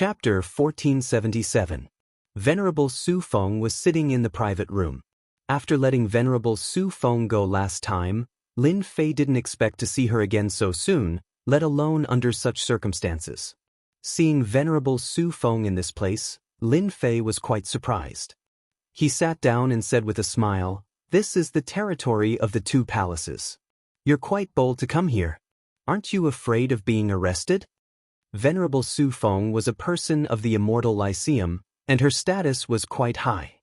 Chapter 1477. Venerable Su Feng was sitting in the private room. After letting Venerable Su Feng go last time, Lin Fei didn't expect to see her again so soon, let alone under such circumstances. Seeing Venerable Su Feng in this place, Lin Fei was quite surprised. He sat down and said with a smile, "This is the territory of the two palaces. You're quite bold to come here. Aren't you afraid of being arrested?" Venerable Su Feng was a person of the Immortal Lyceum, and her status was quite high.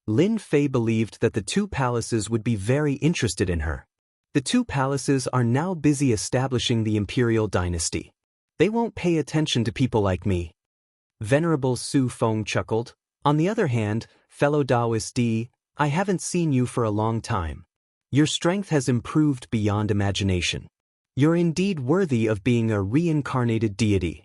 Lin Fei believed that the two palaces would be very interested in her. The two palaces are now busy establishing the imperial dynasty. They won't pay attention to people like me. Venerable Su Feng chuckled. On the other hand, fellow Taoist D, I haven't seen you for a long time. Your strength has improved beyond imagination. You're indeed worthy of being a reincarnated deity.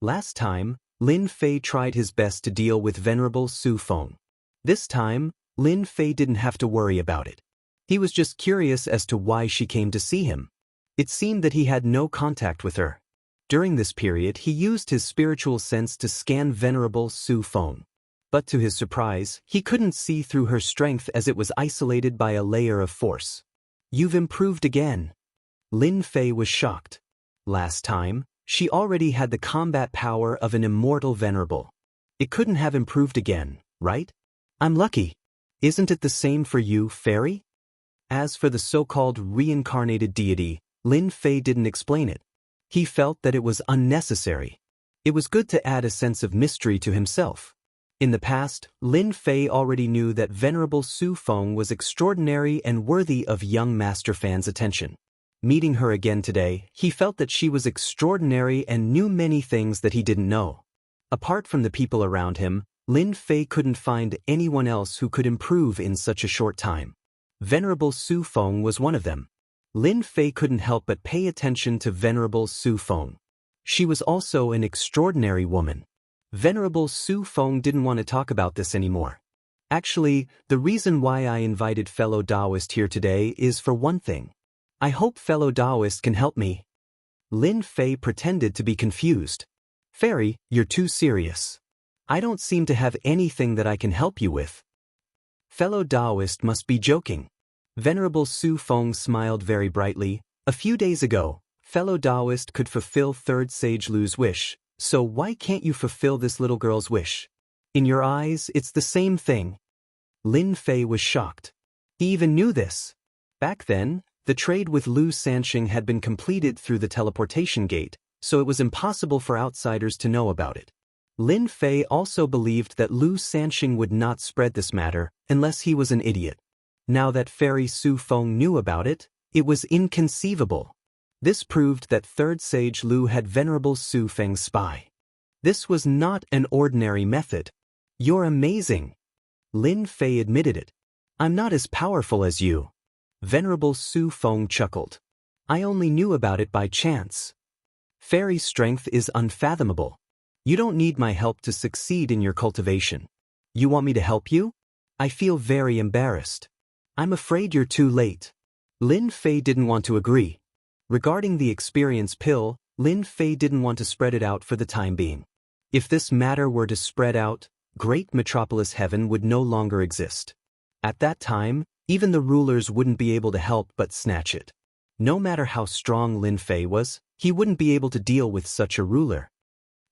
Last time, Lin Fei tried his best to deal with Venerable Su Feng. This time, Lin Fei didn't have to worry about it. He was just curious as to why she came to see him. It seemed that he had no contact with her. During this period, he used his spiritual sense to scan Venerable Su Feng. But to his surprise, he couldn't see through her strength as it was isolated by a layer of force. "You've improved again." Lin Fei was shocked. Last time, she already had the combat power of an immortal venerable. It couldn't have improved again, right? I'm lucky. Isn't it the same for you, fairy? As for the so-called reincarnated deity, Lin Fei didn't explain it. He felt that it was unnecessary. It was good to add a sense of mystery to himself. In the past, Lin Fei already knew that Venerable Su Feng was extraordinary and worthy of young Master Fan's attention. Meeting her again today, he felt that she was extraordinary and knew many things that he didn't know. Apart from the people around him, Lin Fei couldn't find anyone else who could improve in such a short time. Venerable Su Feng was one of them. Lin Fei couldn't help but pay attention to Venerable Su Feng. She was also an extraordinary woman. Venerable Su Feng didn't want to talk about this anymore. Actually, the reason why I invited fellow Taoist here today is for one thing. I hope fellow Taoist can help me. Lin Fei pretended to be confused. "Fairy, you're too serious. I don't seem to have anything that I can help you with." Fellow Taoist must be joking. Venerable Su Feng smiled very brightly. "A few days ago, fellow Taoist could fulfill Third Sage Lu's wish, so why can't you fulfill this little girl's wish? In your eyes, it's the same thing." Lin Fei was shocked. He even knew this. Back then, the trade with Lu Sanxing had been completed through the teleportation gate, so it was impossible for outsiders to know about it. Lin Fei also believed that Lu Sanxing would not spread this matter unless he was an idiot. Now that Fairy Su Feng knew about it, it was inconceivable. This proved that Third Sage Lu had Venerable Su Feng's spy. This was not an ordinary method. "You're amazing." Lin Fei admitted it. "I'm not as powerful as you." Venerable Su Feng chuckled. "I only knew about it by chance. Fairy's strength is unfathomable. You don't need my help to succeed in your cultivation. You want me to help you? I feel very embarrassed. I'm afraid you're too late." Lin Fei didn't want to agree. Regarding the experience pill, Lin Fei didn't want to spread it out for the time being. If this matter were to spread out, Great Metropolis Heaven would no longer exist. At that time, even the rulers wouldn't be able to help but snatch it. No matter how strong Lin Fei was, he wouldn't be able to deal with such a ruler.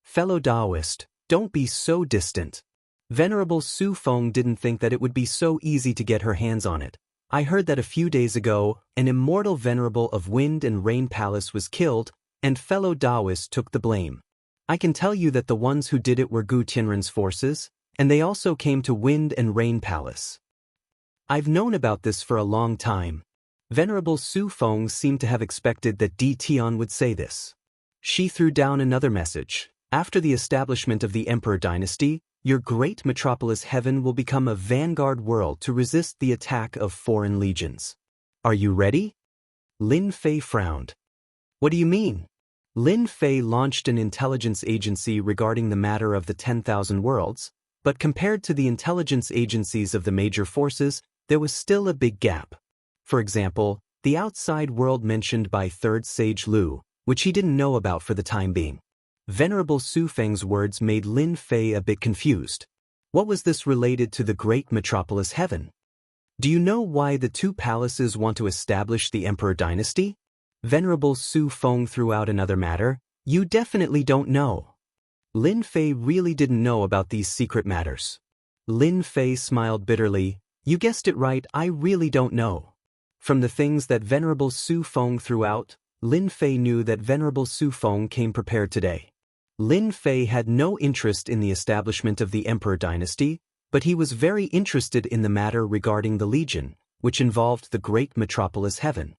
Fellow Taoist, don't be so distant. Venerable Su Feng didn't think that it would be so easy to get her hands on it. I heard that a few days ago, an immortal venerable of Wind and Rain Palace was killed, and fellow Taoist took the blame. I can tell you that the ones who did it were Gu Tianren's forces, and they also came to Wind and Rain Palace. I've known about this for a long time. Venerable Su Feng seemed to have expected that Di Tian would say this. She threw down another message. "After the establishment of the Emperor dynasty, your Great Metropolis Heaven will become a vanguard world to resist the attack of foreign legions. Are you ready?" Lin Fei frowned. "What do you mean?" Lin Fei launched an intelligence agency regarding the matter of the 10,000 worlds, but compared to the intelligence agencies of the major forces, there was still a big gap. For example, the outside world mentioned by Third Sage Lu, which he didn't know about for the time being. Venerable Su Feng's words made Lin Fei a bit confused. What was this related to the great metropolis heaven? Do you know why the two palaces want to establish the emperor dynasty? Venerable Su Feng threw out another matter. You definitely don't know. Lin Fei really didn't know about these secret matters. Lin Fei smiled bitterly. You guessed it right, I really don't know. From the things that Venerable Su Feng threw out, Lin Fei knew that Venerable Su Feng came prepared today. Lin Fei had no interest in the establishment of the emperor dynasty, but he was very interested in the matter regarding the Legion, which involved the great metropolis heaven.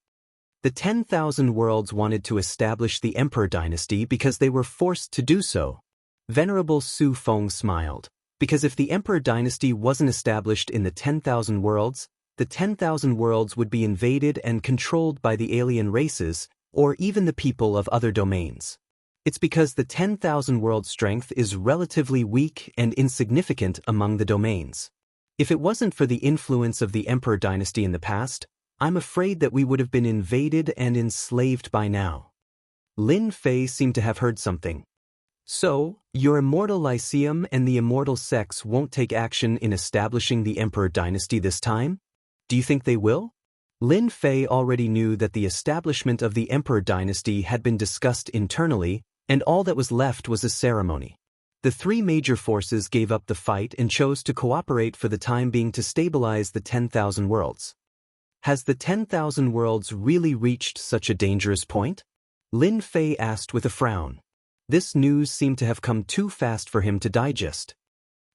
The 10,000 worlds wanted to establish the emperor dynasty because they were forced to do so. Venerable Su Feng smiled, because if the emperor dynasty wasn't established in the 10,000 worlds, the 10,000 worlds would be invaded and controlled by the alien races, or even the people of other domains. It's because the 10,000 world strength is relatively weak and insignificant among the domains. If it wasn't for the influence of the emperor dynasty in the past, I'm afraid that we would have been invaded and enslaved by now. Lin Fei seemed to have heard something. So, your Immortal Lyceum and the Immortal sects won't take action in establishing the emperor dynasty this time? Do you think they will? Lin Fei already knew that the establishment of the emperor dynasty had been discussed internally, and all that was left was a ceremony. The three major forces gave up the fight and chose to cooperate for the time being to stabilize the 10,000 worlds. Has the 10,000 worlds really reached such a dangerous point? Lin Fei asked with a frown. This news seemed to have come too fast for him to digest.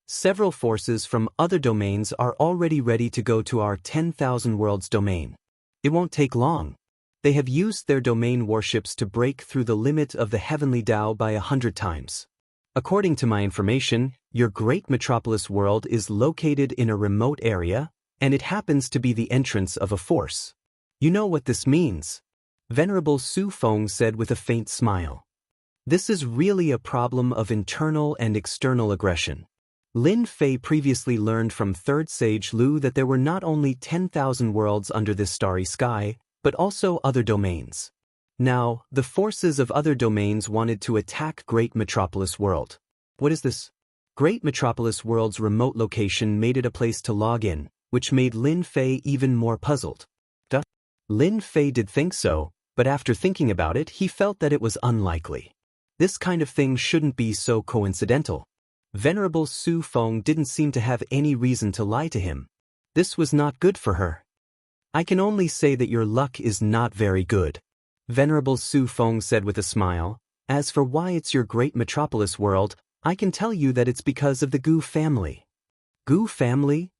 Several forces from other domains are already ready to go to our 10,000 worlds domain. It won't take long. They have used their domain warships to break through the limit of the heavenly Tao by 100 times. According to my information, your great metropolis world is located in a remote area, and it happens to be the entrance of a force. You know what this means? Venerable Su Feng said with a faint smile. This is really a problem of internal and external aggression. Lin Fei previously learned from Third Sage Lu that there were not only 10,000 worlds under this starry sky, but also other domains. Now, the forces of other domains wanted to attack Great Metropolis World. What is this? Great Metropolis World's remote location made it a place to log in, which made Lin Fei even more puzzled. Lin Fei did think so, but after thinking about it, he felt that it was unlikely. This kind of thing shouldn't be so coincidental. Venerable Su Feng didn't seem to have any reason to lie to him. This was not good for her. I can only say that your luck is not very good. Venerable Su Feng said with a smile. As for why it's your great metropolis world, I can tell you that it's because of the Gu family. Gu family?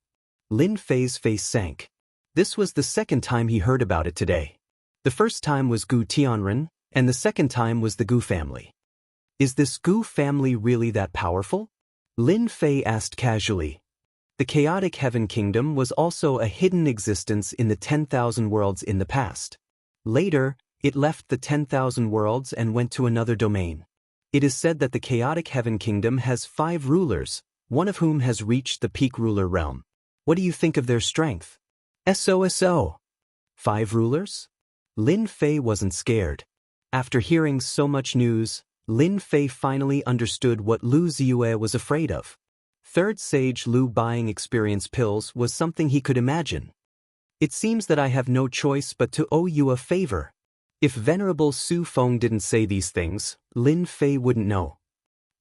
Lin Fei's face sank. This was the second time he heard about it today. The first time was Gu Tianren, and the second time was the Gu family. Is this Gu family really that powerful? Lin Fei asked casually. The chaotic heaven kingdom was also a hidden existence in the 10,000 worlds in the past. Later, it left the 10,000 worlds and went to another domain. It is said that the chaotic heaven kingdom has 5 rulers, one of whom has reached the peak ruler realm. What do you think of their strength? SOSO. 5 rulers? Lin Fei wasn't scared. After hearing so much news, Lin Fei finally understood what Lu Ziyue was afraid of. Third Sage Lu buying experience pills was something he could imagine. It seems that I have no choice but to owe you a favor. If Venerable Su Feng didn't say these things, Lin Fei wouldn't know.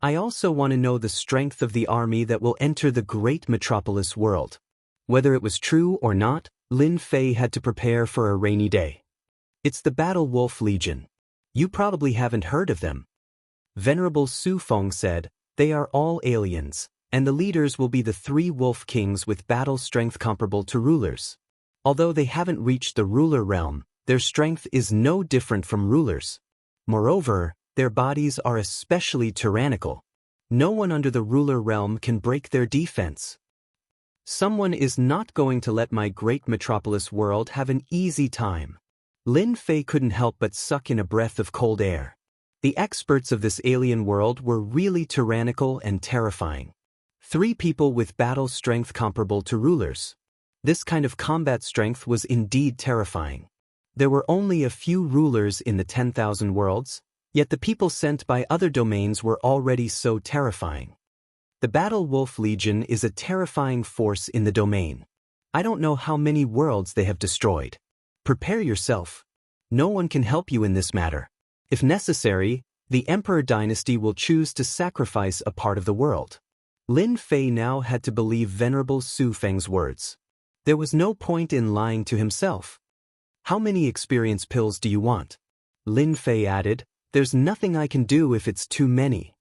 I also want to know the strength of the army that will enter the great metropolis world. Whether it was true or not, Lin Fei had to prepare for a rainy day. It's the Battle Wolf Legion. You probably haven't heard of them. Venerable Su Feng said, they are all aliens, and the leaders will be the 3 wolf kings with battle strength comparable to rulers. Although they haven't reached the ruler realm, their strength is no different from rulers. Moreover, their bodies are especially tyrannical. No one under the ruler realm can break their defense. Someone is not going to let my great metropolis world have an easy time. Lin Fei couldn't help but suck in a breath of cold air. The experts of this alien world were really tyrannical and terrifying. 3 people with battle strength comparable to rulers. This kind of combat strength was indeed terrifying. There were only a few rulers in the 10,000 worlds, Yet the people sent by other domains were already so terrifying. The Battle Wolf Legion is a terrifying force in the domain. I don't know how many worlds they have destroyed. Prepare yourself. No one can help you in this matter. If necessary, the Emperor Dynasty will choose to sacrifice a part of the world. Lin Fei now had to believe Venerable Su Feng's words. There was no point in lying to himself. How many experience pills do you want? Lin Fei added, there's nothing I can do if it's too many.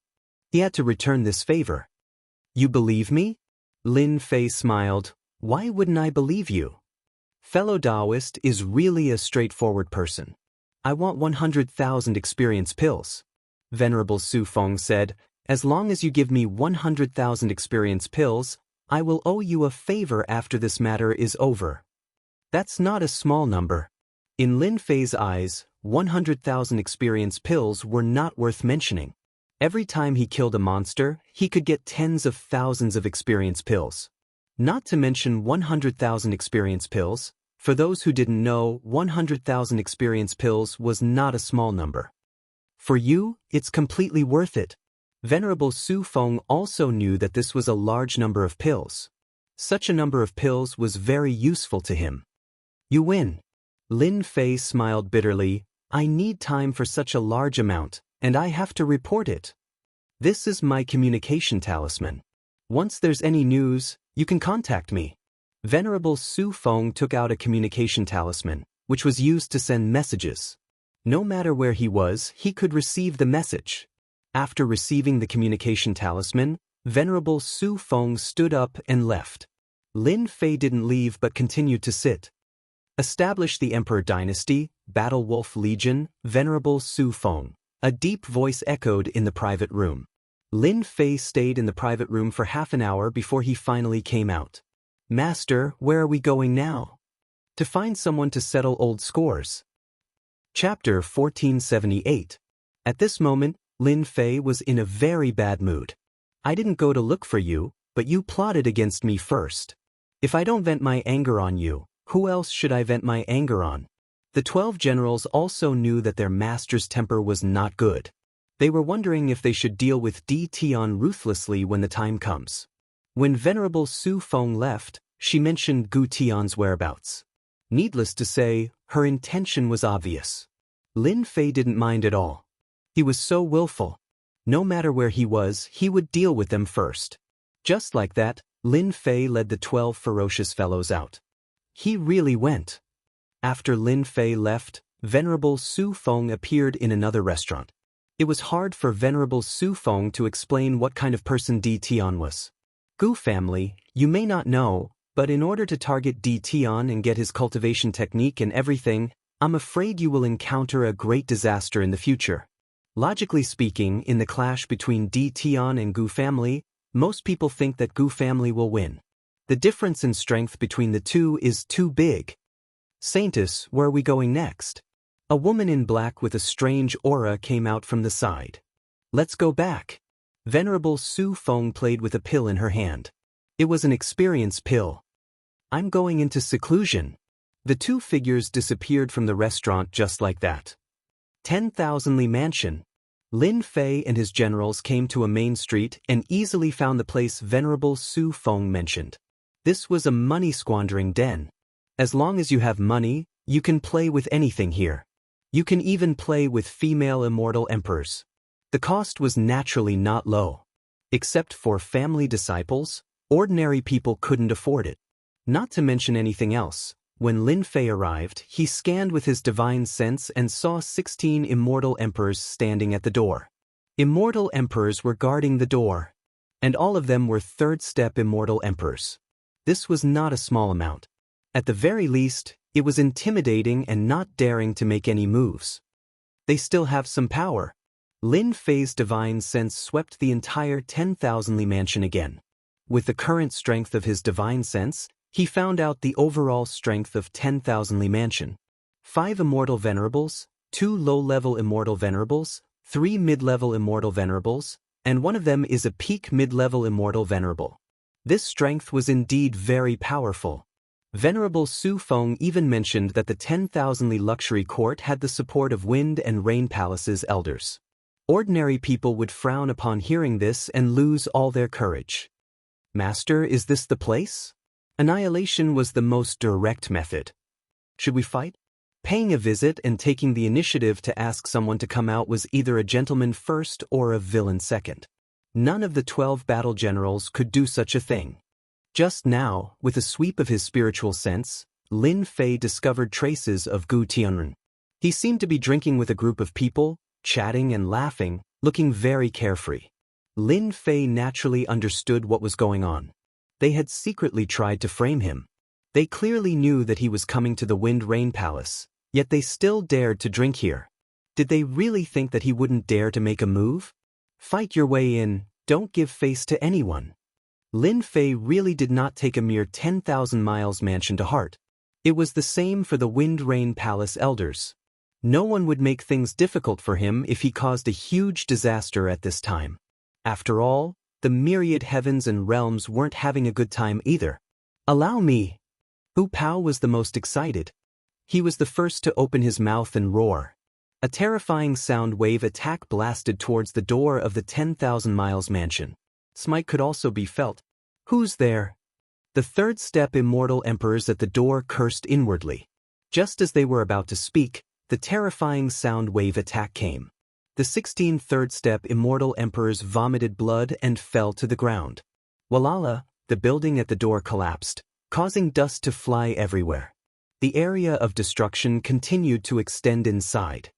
He had to return this favor. You believe me? Lin Fei smiled. Why wouldn't I believe you? Fellow Taoist is really a straightforward person. I want 100,000 experience pills. Venerable Su Feng said, as long as you give me 100,000 experience pills, I will owe you a favor after this matter is over. That's not a small number. In Lin Fei's eyes, 100,000 experience pills were not worth mentioning. Every time he killed a monster, he could get tens of thousands of experience pills. Not to mention 100,000 experience pills. For those who didn't know, 100,000 experience pills was not a small number. For you, it's completely worth it. Venerable Su Feng also knew that this was a large number of pills. Such a number of pills was very useful to him. You win. Lin Fei smiled bitterly. I need time for such a large amount, and I have to report it. This is my communication talisman. Once there's any news, you can contact me. Venerable Su Feng took out a communication talisman, which was used to send messages. No matter where he was, he could receive the message. After receiving the communication talisman, Venerable Su Feng stood up and left. Lin Fei didn't leave but continued to sit. Establish the Emperor Dynasty, Battle Wolf Legion, Venerable Su Feng. A deep voice echoed in the private room. Lin Fei stayed in the private room for half an hour before he finally came out. Master, where are we going now? To find someone to settle old scores. Chapter 1478. At this moment, Lin Fei was in a very bad mood. I didn't go to look for you, but you plotted against me first. If I don't vent my anger on you, who else should I vent my anger on? The 12 generals also knew that their master's temper was not good. They were wondering if they should deal with Di Tian ruthlessly when the time comes. When Venerable Su Feng left, she mentioned Gu Tian's whereabouts. Needless to say, her intention was obvious. Lin Fei didn't mind at all. He was so willful. No matter where he was, he would deal with them first. Just like that, Lin Fei led the 12 ferocious fellows out. He really went. After Lin Fei left, Venerable Su Feng appeared in another restaurant. It was hard for Venerable Su Feng to explain what kind of person Di Tian was. Gu family, you may not know, but in order to target Di Tian and get his cultivation technique and everything, I'm afraid you will encounter a great disaster in the future. Logically speaking, in the clash between Di Tian and Gu family, most people think that Gu family will win. The difference in strength between the two is too big. Saintess, where are we going next? A woman in black with a strange aura came out from the side. Let's go back. Venerable Su Feng played with a pill in her hand. It was an experience pill. I'm going into seclusion. The two figures disappeared from the restaurant just like that. 10,000 Li Mansion. Lin Fei and his generals came to a main street and easily found the place Venerable Su Feng mentioned. This was a money-squandering den. As long as you have money, you can play with anything here. You can even play with female immortal emperors. The cost was naturally not low. Except for family disciples, ordinary people couldn't afford it. Not to mention anything else, when Lin Fei arrived, he scanned with his divine sense and saw 16 immortal emperors standing at the door. Immortal emperors were guarding the door. And all of them were third-step immortal emperors. This was not a small amount. At the very least, it was intimidating and not daring to make any moves. They still have some power. Lin Fei's divine sense swept the entire 10,000 Li Mansion again. With the current strength of his divine sense, he found out the overall strength of 10,000 Li Mansion. 5 immortal venerables, 2 low-level immortal venerables, 3 mid-level immortal venerables, and one of them is a peak mid-level immortal venerable. This strength was indeed very powerful. Venerable Su Feng even mentioned that the 10,000-li luxury court had the support of Wind and Rain Palace's elders. Ordinary people would frown upon hearing this and lose all their courage. Master, is this the place? Annihilation was the most direct method. Should we fight? Paying a visit and taking the initiative to ask someone to come out was either a gentleman first or a villain second. None of the 12 battle generals could do such a thing. Just now, with a sweep of his spiritual sense, Lin Fei discovered traces of Gu Tianren. He seemed to be drinking with a group of people, chatting and laughing, looking very carefree. Lin Fei naturally understood what was going on. They had secretly tried to frame him. They clearly knew that he was coming to the Wind Rain Palace, yet they still dared to drink here. Did they really think that he wouldn't dare to make a move? Fight your way in, don't give face to anyone. Lin Fei really did not take a mere 10,000 miles mansion to heart. It was the same for the Wind Rain Palace elders. No one would make things difficult for him if he caused a huge disaster at this time. After all, the myriad heavens and realms weren't having a good time either. Allow me. Hu Pao was the most excited. He was the first to open his mouth and roar. A terrifying sound wave attack blasted towards the door of the 10,000 miles mansion. Smite could also be felt. Who's there? The third step Immortal Emperors at the door cursed inwardly. Just as they were about to speak, the terrifying sound wave attack came. The 16 third step Immortal Emperors vomited blood and fell to the ground. Walala, the building at the door collapsed, causing dust to fly everywhere. The area of destruction continued to extend inside.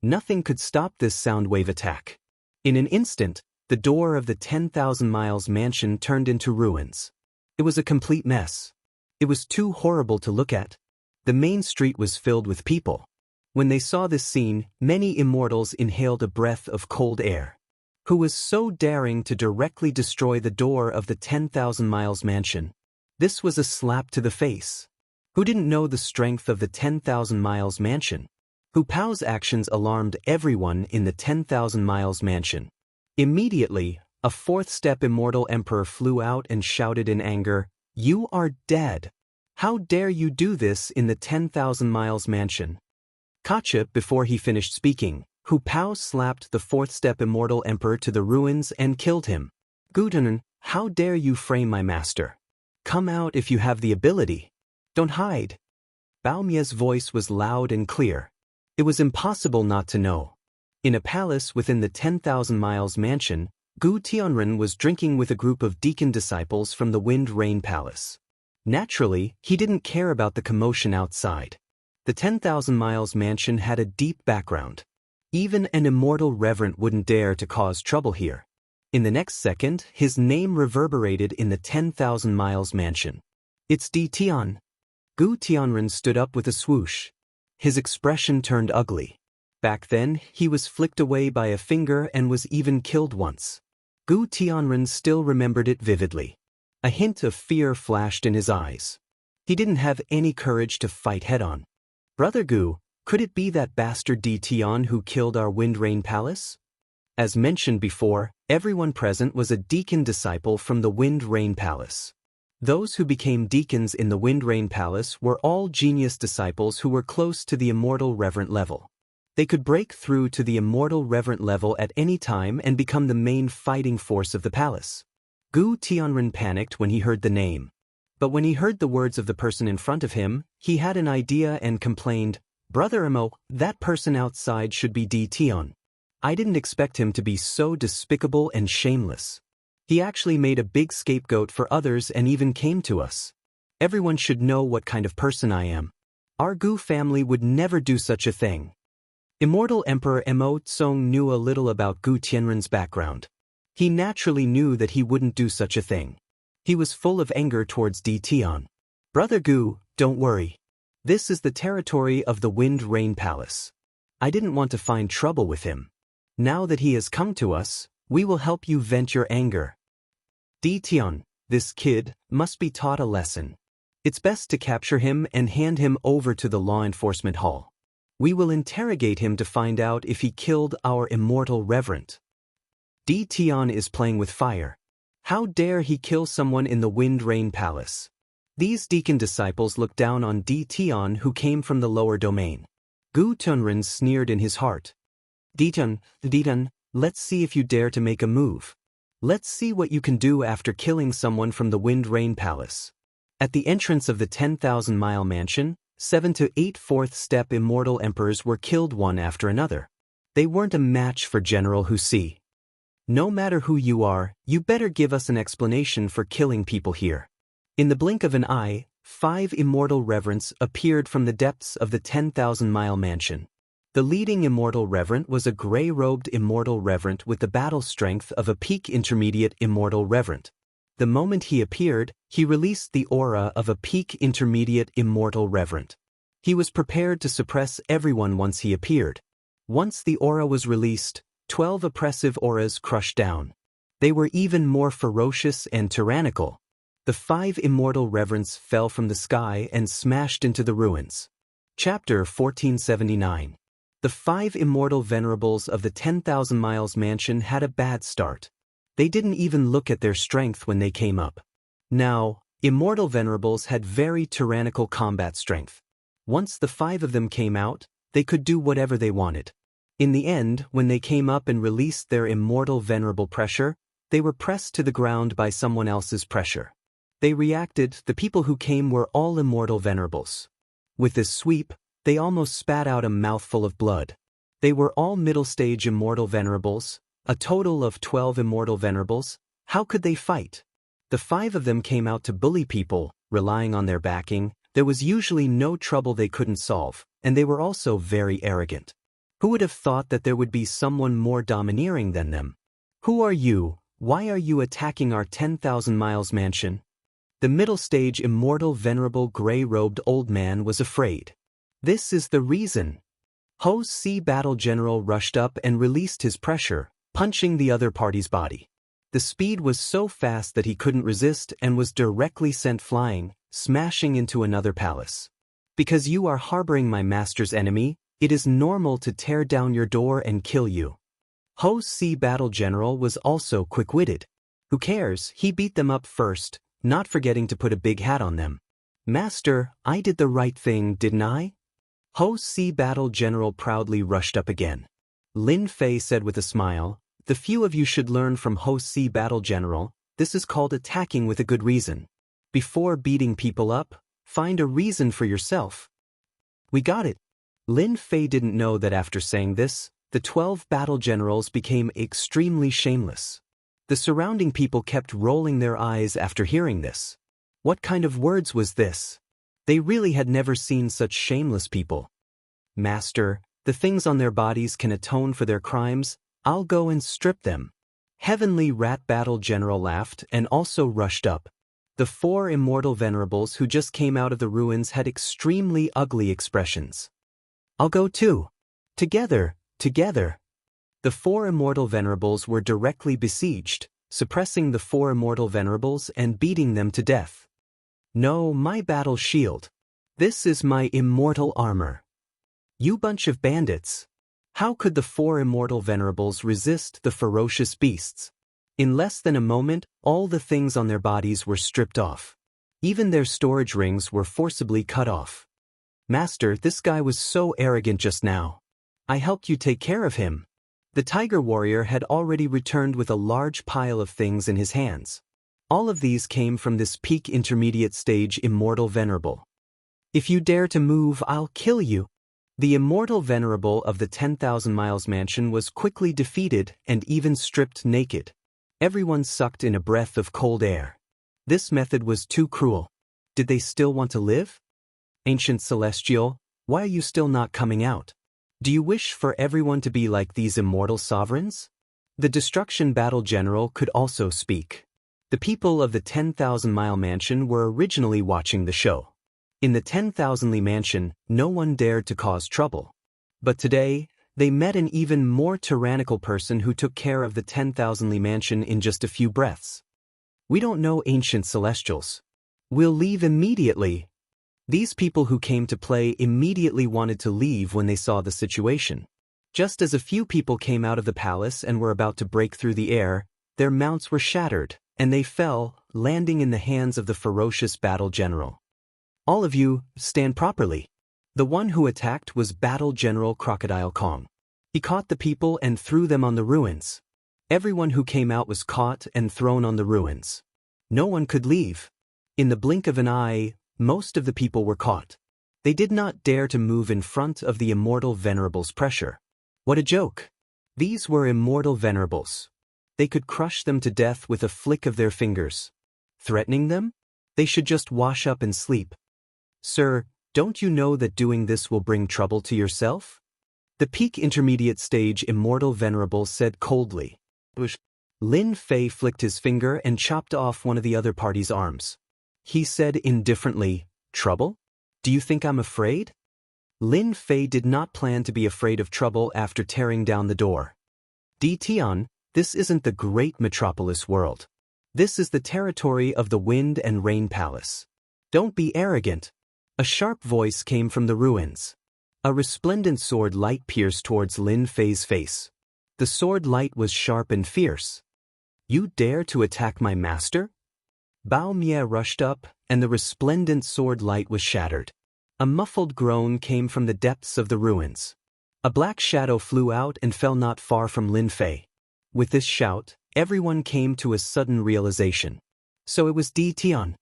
Nothing could stop this sound wave attack. In an instant, the door of the 10,000 miles mansion turned into ruins. It was a complete mess. It was too horrible to look at. The main street was filled with people. When they saw this scene, many immortals inhaled a breath of cold air. Who was so daring to directly destroy the door of the 10,000 miles mansion? This was a slap to the face. Who didn't know the strength of the 10,000 miles mansion? Hu Pao's actions alarmed everyone in the 10,000 miles mansion. Immediately, a fourth step Immortal Emperor flew out and shouted in anger, "You are dead! How dare you do this in the 10,000 miles mansion?" Kacha, before he finished speaking, Hu Pao slapped the fourth step Immortal Emperor to the ruins and killed him. "Gutanen, how dare you frame my master? Come out if you have the ability. Don't hide." Bao Mie's voice was loud and clear. It was impossible not to know. In a palace within the 10,000 miles mansion, Gu Tianren was drinking with a group of deacon disciples from the Wind Rain Palace. Naturally, he didn't care about the commotion outside. The 10,000 miles mansion had a deep background. Even an immortal reverend wouldn't dare to cause trouble here. In the next second, his name reverberated in the 10,000 miles mansion. "It's Di Tian." Gu Tianren stood up with a swoosh. His expression turned ugly. Back then, he was flicked away by a finger and was even killed once. Gu Tianren still remembered it vividly. A hint of fear flashed in his eyes. He didn't have any courage to fight head-on. "Brother Gu, could it be that bastard Di Tian who killed our Wind Rain Palace?" As mentioned before, everyone present was a deacon disciple from the Wind Rain Palace. Those who became deacons in the Wind Rain Palace were all genius disciples who were close to the Immortal Reverent level. They could break through to the Immortal Reverent level at any time and become the main fighting force of the palace. Gu Tianren panicked when he heard the name. But when he heard the words of the person in front of him, he had an idea and complained, "Brother Imo, that person outside should be Di Tian. I didn't expect him to be so despicable and shameless. He actually made a big scapegoat for others and even came to us. Everyone should know what kind of person I am. Our Gu family would never do such a thing." Immortal Emperor Mo Tsong knew a little about Gu Tianren's background. He naturally knew that he wouldn't do such a thing. He was full of anger towards Di Tian. "Brother Gu, don't worry. This is the territory of the Wind Rain Palace. I didn't want to find trouble with him. Now that he has come to us, we will help you vent your anger. Di Tian, this kid, must be taught a lesson. It's best to capture him and hand him over to the law enforcement hall. We will interrogate him to find out if he killed our immortal reverend. Di Tian is playing with fire. How dare he kill someone in the Wind Rain Palace? These deacon disciples looked down on Di Tian who came from the lower domain. Gu Tunren sneered in his heart. Ditan, let's see if you dare to make a move. Let's see what you can do after killing someone from the Wind Rain Palace. At the entrance of the 10,000-mile mansion, 7 to 8 fourth-step immortal emperors were killed one after another. They weren't a match for General Wuxia. No matter who you are, you better give us an explanation for killing people here. In the blink of an eye, 5 immortal reverends appeared from the depths of the 10,000-mile mansion. The leading immortal reverend was a gray-robed immortal reverend with the battle strength of a peak intermediate immortal reverend. The moment he appeared, he released the aura of a peak intermediate immortal reverend. He was prepared to suppress everyone once he appeared. Once the aura was released, 12 oppressive auras crushed down. They were even more ferocious and tyrannical. The 5 immortal reverends fell from the sky and smashed into the ruins. Chapter 1479. The 5 immortal venerables of the 10,000 Miles Mansion had a bad start. They didn't even look at their strength when they came up. Now, immortal venerables had very tyrannical combat strength. Once the 5 of them came out, they could do whatever they wanted. In the end, when they came up and released their immortal venerable pressure, they were pressed to the ground by someone else's pressure. They reacted. The people who came were all immortal venerables. With this sweep, they almost spat out a mouthful of blood. They were all middle-stage immortal venerables, a total of 12 immortal venerables. How could they fight? The 5 of them came out to bully people, relying on their backing. There was usually no trouble they couldn't solve, and they were also very arrogant. Who would have thought that there would be someone more domineering than them? Who are you? Why are you attacking our 10,000 Miles Mansion? The middle-stage immortal venerable gray-robed old man was afraid. This is the reason. Wuxia Battle General rushed up and released his pressure, punching the other party's body. The speed was so fast that he couldn't resist and was directly sent flying, smashing into another palace. Because you are harboring my master's enemy, it is normal to tear down your door and kill you. Wuxia Battle General was also quick-witted. Who cares, he beat them up first, not forgetting to put a big hat on them. Master, I did the right thing, didn't I? Wuxia Battle General proudly rushed up again. Lin Fei said with a smile, the few of you should learn from Wuxia Battle General. This is called attacking with a good reason. Before beating people up, find a reason for yourself. We got it. Lin Fei didn't know that after saying this, the 12 battle generals became extremely shameless. The surrounding people kept rolling their eyes after hearing this. What kind of words was this? They really had never seen such shameless people. Master, the things on their bodies can atone for their crimes. I'll go and strip them. Heavenly Rat Battle General laughed and also rushed up. The 4 immortal venerables who just came out of the ruins had extremely ugly expressions. I'll go too. Together. The 4 immortal venerables were directly besieged, suppressing the 4 immortal venerables and beating them to death. No, my battle shield. This is my immortal armor. You bunch of bandits. How could the 4 immortal venerables resist the ferocious beasts? In less than a moment, all the things on their bodies were stripped off. Even their storage rings were forcibly cut off. Master, this guy was so arrogant just now. I helped you take care of him. The tiger warrior had already returned with a large pile of things in his hands. All of these came from this peak intermediate stage immortal venerable. If you dare to move, I'll kill you. The immortal venerable of the 10,000 Miles Mansion was quickly defeated and even stripped naked. Everyone sucked in a breath of cold air. This method was too cruel. Did they still want to live? Ancient Celestial, why are you still not coming out? Do you wish for everyone to be like these immortal sovereigns? The Destruction Battle General could also speak. The people of the 10,000-mile mansion were originally watching the show. In the 10,000-ly mansion, no one dared to cause trouble. But today, they met an even more tyrannical person who took care of the 10,000-ly mansion in just a few breaths. We don't know Ancient Celestials. We'll leave immediately. These people who came to play immediately wanted to leave when they saw the situation. Just as a few people came out of the palace and were about to break through the air, their mounts were shattered, and they fell, landing in the hands of the ferocious battle general. All of you, stand properly. The one who attacked was Battle General Crocodile Kong. He caught the people and threw them on the ruins. Everyone who came out was caught and thrown on the ruins. No one could leave. In the blink of an eye, most of the people were caught. They did not dare to move in front of the immortal venerables' pressure. What a joke! These were immortal venerables. They could crush them to death with a flick of their fingers. Threatening them? They should just wash up and sleep. Sir, don't you know that doing this will bring trouble to yourself? The peak intermediate stage immortal venerable said coldly. Lin Fei flicked his finger and chopped off one of the other party's arms. He said indifferently, "Trouble? Do you think I'm afraid?" Lin Fei did not plan to be afraid of trouble after tearing down the door. Tian, this isn't the great metropolis world. This is the territory of the Wind and Rain Palace. Don't be arrogant. A sharp voice came from the ruins. A resplendent sword light pierced towards Lin Fei's face. The sword light was sharp and fierce. You dare to attack my master? Bao Mie rushed up, and the resplendent sword light was shattered. A muffled groan came from the depths of the ruins. A black shadow flew out and fell not far from Lin Fei. With this shout, everyone came to a sudden realization. So it was Tian,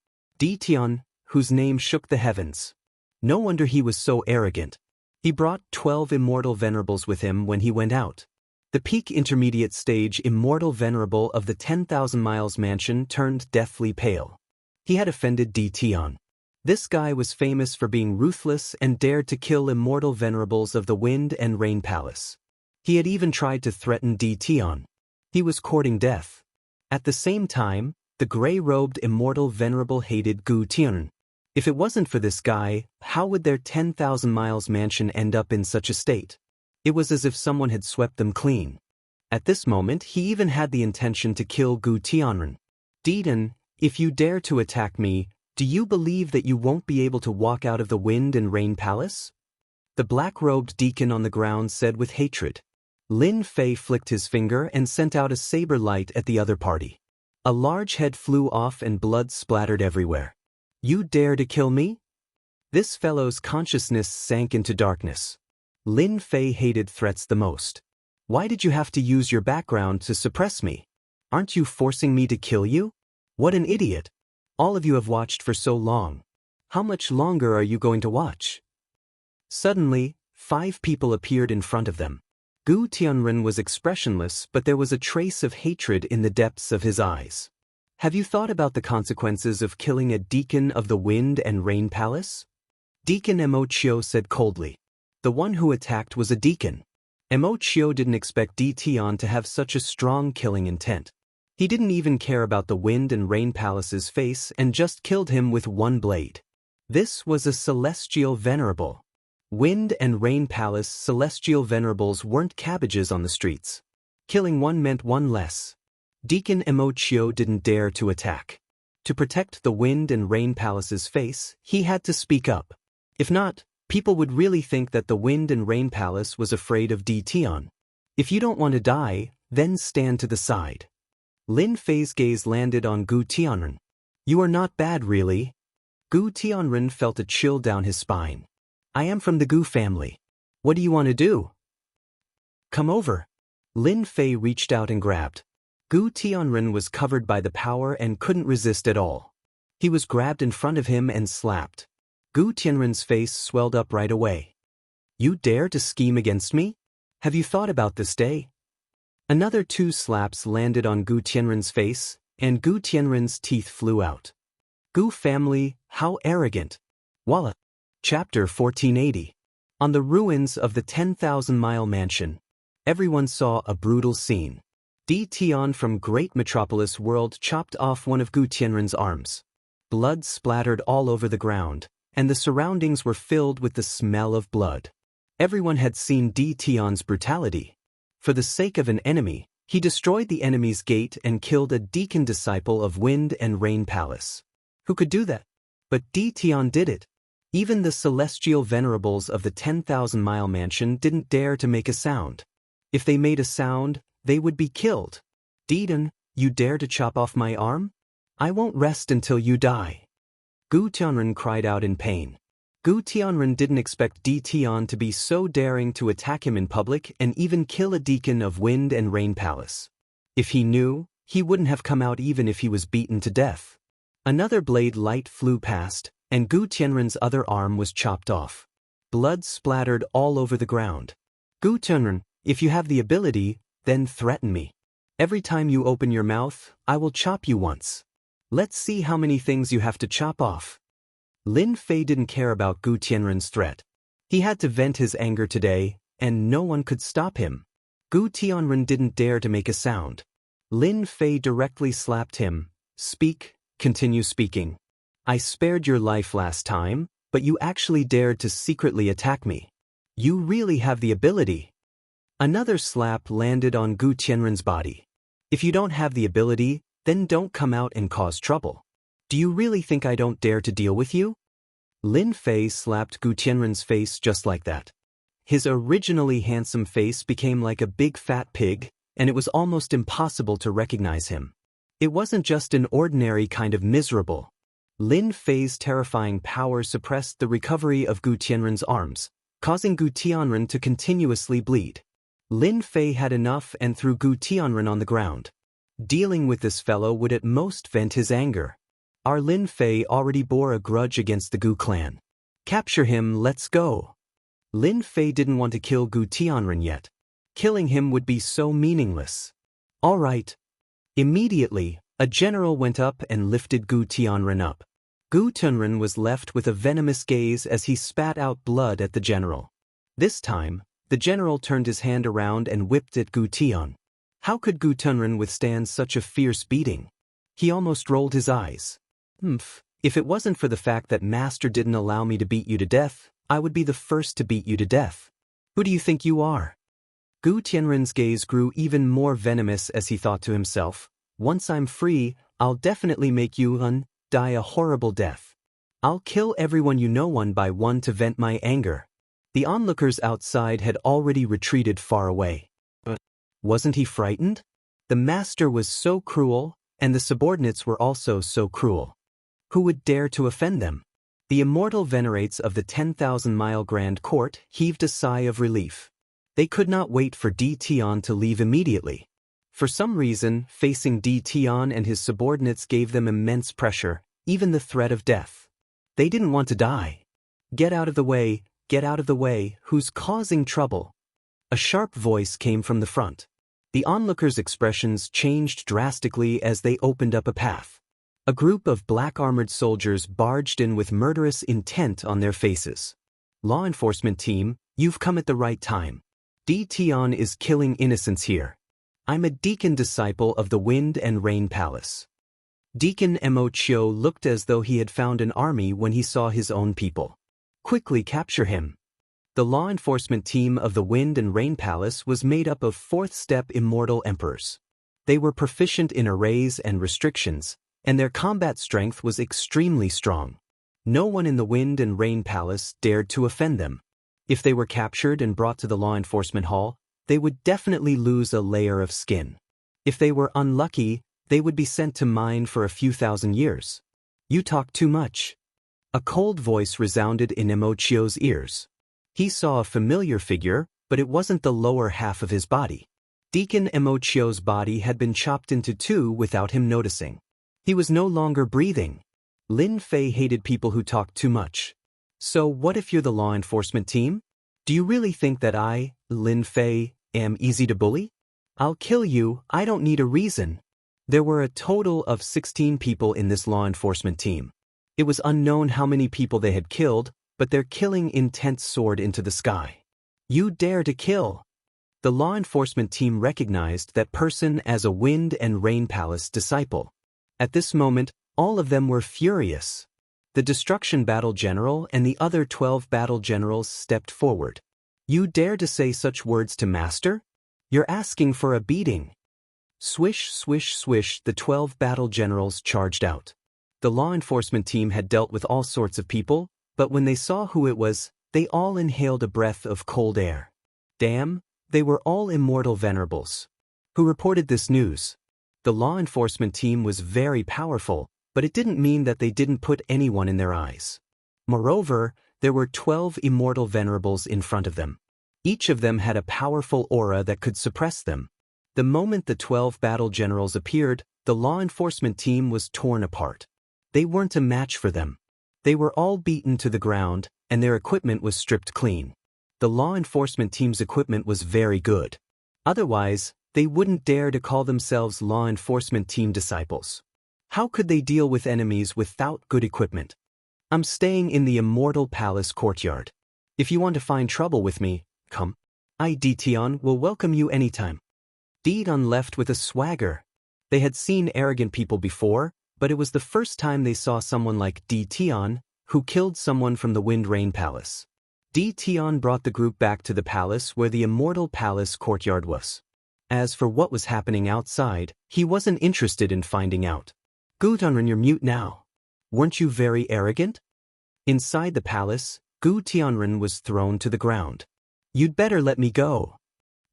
whose name shook the heavens. No wonder he was so arrogant. He brought 12 immortal venerables with him when he went out. The peak intermediate stage immortal venerable of the 10,000 Miles Mansion turned deathly pale. He had offended Tian. This guy was famous for being ruthless and dared to kill immortal venerables of the Wind and Rain Palace. He had even tried to threaten Tian. He was courting death. At the same time, the gray-robed immortal venerable hated Tian. If it wasn't for this guy, how would their 10,000 Miles Mansion end up in such a state? It was as if someone had swept them clean. At this moment, he even had the intention to kill Tian. If you dare to attack me, do you believe that you won't be able to walk out of the Wind and Rain Palace? The black-robed deacon on the ground said with hatred. Lin Fei flicked his finger and sent out a saber light at the other party. A large head flew off and blood splattered everywhere. You dare to kill me? This fellow's consciousness sank into darkness. Lin Fei hated threats the most. Why did you have to use your background to suppress me? Aren't you forcing me to kill you? What an idiot. All of you have watched for so long. How much longer are you going to watch? Suddenly, 5 people appeared in front of them. Tianren was expressionless, but there was a trace of hatred in the depths of his eyes. Have you thought about the consequences of killing a deacon of the Wind and Rain Palace? Deacon Emochio said coldly. The one who attacked was a deacon. Emochio didn't expect Tian to have such a strong killing intent. He didn't even care about the Wind and Rain Palace's face and just killed him with one blade. This was a celestial venerable. Wind and Rain Palace celestial venerables weren't cabbages on the streets. Killing one meant one less. Deacon Emochio didn't dare to attack. To protect the Wind and Rain Palace's face, he had to speak up. If not, people would really think that the Wind and Rain Palace was afraid of Tian. If you don't want to die, then stand to the side. Lin Fei's gaze landed on Tianren. You are not bad, really. Tianren felt a chill down his spine. I am from the Gu family. What do you want to do? Come over. Lin Fei reached out and grabbed. Tianren was covered by the power and couldn't resist at all. He was grabbed in front of him and slapped. Tianren's face swelled up right away. You dare to scheme against me? Have you thought about this day? Another 2 slaps landed on Tianren's face, and Tianren's teeth flew out. Gu family, how arrogant. Voila. Chapter 1480. On the ruins of the 10,000-mile mansion, everyone saw a brutal scene. Tian from Great Metropolis World chopped off one of Tianren's arms. Blood splattered all over the ground, and the surroundings were filled with the smell of blood. Everyone had seen Tian's brutality. For the sake of an enemy, he destroyed the enemy's gate and killed a deacon disciple of Wind and Rain Palace. Who could do that? But Tian did it. Even the celestial venerables of the 10,000-mile mansion didn't dare to make a sound. If they made a sound, they would be killed. Tian, you dare to chop off my arm? I won't rest until you die. Gu Tianren cried out in pain. Gu Tianren didn't expect Di Tian to be so daring to attack him in public and even kill a deacon of Wind and Rain Palace. If he knew, he wouldn't have come out even if he was beaten to death. Another blade light flew past, and Gu Tianren's other arm was chopped off. Blood splattered all over the ground. Gu Tianren, if you have the ability, then threaten me. Every time you open your mouth, I will chop you once. Let's see how many things you have to chop off. Lin Fei didn't care about Gu Tianren's threat. He had to vent his anger today, and no one could stop him. Gu Tianren didn't dare to make a sound. Lin Fei directly slapped him. Speak, continue speaking. I spared your life last time, but you actually dared to secretly attack me. You really have the ability. Another slap landed on Gu Tianren's body. If you don't have the ability, then don't come out and cause trouble. Do you really think I don't dare to deal with you? Lin Fei slapped Gu Tianren's face just like that. His originally handsome face became like a big fat pig, and it was almost impossible to recognize him. It wasn't just an ordinary kind of miserable. Lin Fei's terrifying power suppressed the recovery of Gu Tianren's arms, causing Gu Tianren to continuously bleed. Lin Fei had enough and threw Gu Tianren on the ground. Dealing with this fellow would at most vent his anger. Our Lin Fei already bore a grudge against the Gu clan. Capture him, let's go. Lin Fei didn't want to kill Gu Tianren yet. Killing him would be so meaningless. All right. Immediately, a general went up and lifted Gu Tianren up. Gu Tianren was left with a venomous gaze as he spat out blood at the general. This time, the general turned his hand around and whipped at Gu Tian. How could Gu Tianren withstand such a fierce beating? He almost rolled his eyes. If it wasn't for the fact that Master didn't allow me to beat you to death, I would be the first to beat you to death. Who do you think you are? Gu Tianren's gaze grew even more venomous as he thought to himself, once I'm free, I'll definitely make you die a horrible death. I'll kill everyone you know one by one to vent my anger. The onlookers outside had already retreated far away. But wasn't he frightened? The master was so cruel, and the subordinates were also so cruel. Who would dare to offend them? The immortal venerates of the 10,000-mile Grand Court heaved a sigh of relief. They could not wait for Di Tian to leave immediately. For some reason, facing Di Tian and his subordinates gave them immense pressure, even the threat of death. They didn't want to die. Get out of the way, who's causing trouble? A sharp voice came from the front. The onlookers' expressions changed drastically as they opened up a path. A group of black-armored soldiers barged in with murderous intent on their faces. Law enforcement team, you've come at the right time. Di Tian is killing innocents here. I'm a deacon disciple of the Wind and Rain Palace. Deacon Mo Chio looked as though he had found an army when he saw his own people. Quickly capture him. The law enforcement team of the Wind and Rain Palace was made up of fourth-step immortal emperors. They were proficient in arrays and restrictions, and their combat strength was extremely strong. No one in the Wind and Rain Palace dared to offend them. If they were captured and brought to the law enforcement hall, they would definitely lose a layer of skin. If they were unlucky, they would be sent to mine for a few thousand years. You talk too much. A cold voice resounded in Emochio's ears. He saw a familiar figure, but it wasn't the lower half of his body. Deacon Emochio's body had been chopped into two without him noticing. He was no longer breathing. Lin Fei hated people who talked too much. So what if you're the law enforcement team? Do you really think that I, Lin Fei, am easy to bully? I'll kill you, I don't need a reason. There were a total of 16 people in this law enforcement team. It was unknown how many people they had killed, but their killing intent soared into the sky. You dare to kill! The law enforcement team recognized that person as a Wind and Rain Palace disciple. At this moment, all of them were furious. The Destruction Battle General and the other 12 battle generals stepped forward. You dare to say such words to Master? You're asking for a beating. Swish, swish, swish, the 12 battle generals charged out. The law enforcement team had dealt with all sorts of people, but when they saw who it was, they all inhaled a breath of cold air. Damn, they were all immortal venerables. Who reported this news? The law enforcement team was very powerful, but it didn't mean that they didn't put anyone in their eyes. Moreover, there were 12 immortal venerables in front of them. Each of them had a powerful aura that could suppress them. The moment the 12 battle generals appeared, the law enforcement team was torn apart. They weren't a match for them. They were all beaten to the ground, and their equipment was stripped clean. The law enforcement team's equipment was very good. Otherwise, they wouldn't dare to call themselves law enforcement team disciples. How could they deal with enemies without good equipment? I'm staying in the Immortal Palace courtyard. If you want to find trouble with me, come. I, Dition, will welcome you anytime. Diton left with a swagger. They had seen arrogant people before, but it was the first time they saw someone like Dition, who killed someone from the Wind Rain Palace. Dition brought the group back to the palace where the Immortal Palace courtyard was. As for what was happening outside, he wasn't interested in finding out. Gu Tianren, you're mute now. Weren't you very arrogant? Inside the palace, Gu Tianren was thrown to the ground. You'd better let me go.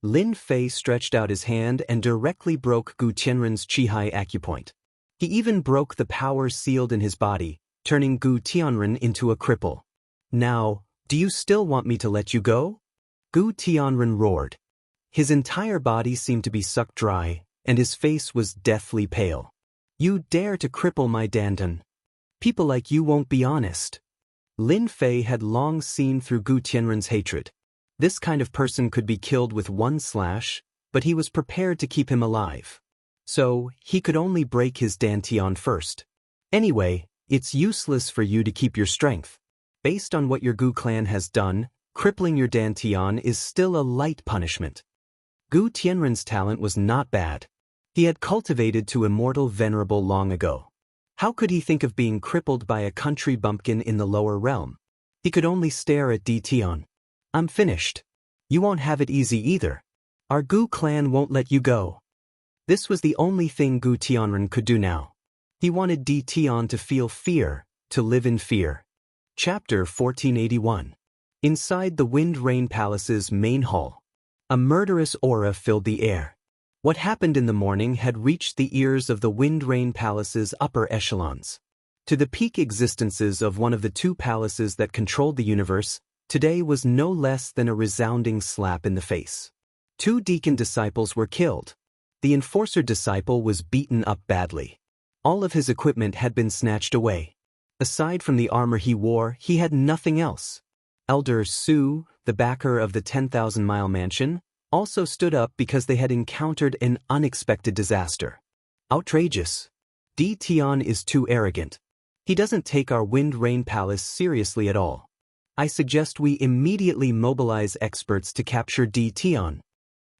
Lin Fei stretched out his hand and directly broke Gu Tianren's Qihai acupoint. He even broke the power sealed in his body, turning Gu Tianren into a cripple. Now, do you still want me to let you go? Gu Tianren roared. His entire body seemed to be sucked dry, and his face was deathly pale. You dare to cripple my Dandan? People like you won't be honest. Lin Fei had long seen through Gu Tianren's hatred. This kind of person could be killed with one slash, but he was prepared to keep him alive. So, he could only break his Dantian first. Anyway, it's useless for you to keep your strength. Based on what your Gu clan has done, crippling your Dantian is still a light punishment. Gu Tianren's talent was not bad. He had cultivated to immortal venerable long ago. How could he think of being crippled by a country bumpkin in the lower realm? He could only stare at Dition. I'm finished. You won't have it easy either. Our Gu clan won't let you go. This was the only thing Gu Tianren could do now. He wanted Dition to feel fear, to live in fear. Chapter 1481. Inside the Wind Rain Palace's main hall. A murderous aura filled the air. What happened in the morning had reached the ears of the Wind Rain Palace's upper echelons. To the peak existences of one of the two palaces that controlled the universe, today was no less than a resounding slap in the face. 2 deacon disciples were killed. The enforcer disciple was beaten up badly. All of his equipment had been snatched away. Aside from the armor he wore, he had nothing else. Elder Su, the backer of the 10,000-mile mansion, also stood up because they had encountered an unexpected disaster. Outrageous. Dition is too arrogant. He doesn't take our Wind Rain Palace seriously at all. I suggest we immediately mobilize experts to capture Dition.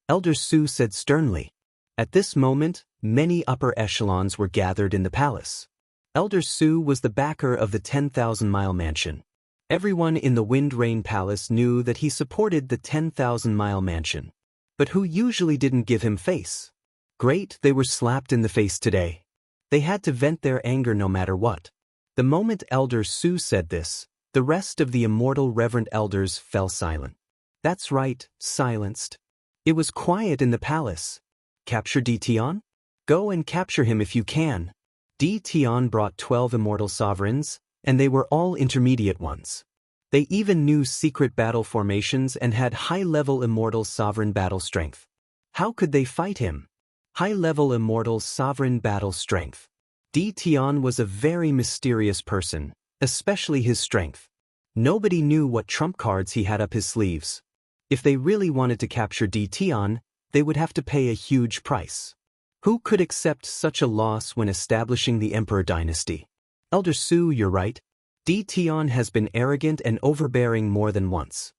Elder Su said sternly. At this moment, many upper echelons were gathered in the palace. Elder Su was the backer of the 10,000-mile mansion. Everyone in the Wind Rain Palace knew that he supported the 10,000-mile mansion. But who usually didn't give him face? Great, they were slapped in the face today. They had to vent their anger no matter what. The moment Elder Su said this, the rest of the immortal reverend elders fell silent. That's right, silenced. It was quiet in the palace. Capture Dition? Go and capture him if you can. Dition brought 12 immortal sovereigns, and they were all intermediate ones. They even knew secret battle formations and had high-level immortal sovereign battle strength. How could they fight him? High-level immortal sovereign battle strength. Dition was a very mysterious person, especially his strength. Nobody knew what trump cards he had up his sleeves. If they really wanted to capture Dition, they would have to pay a huge price. Who could accept such a loss when establishing the Emperor dynasty? Elder Su, you're right. Dition has been arrogant and overbearing more than once.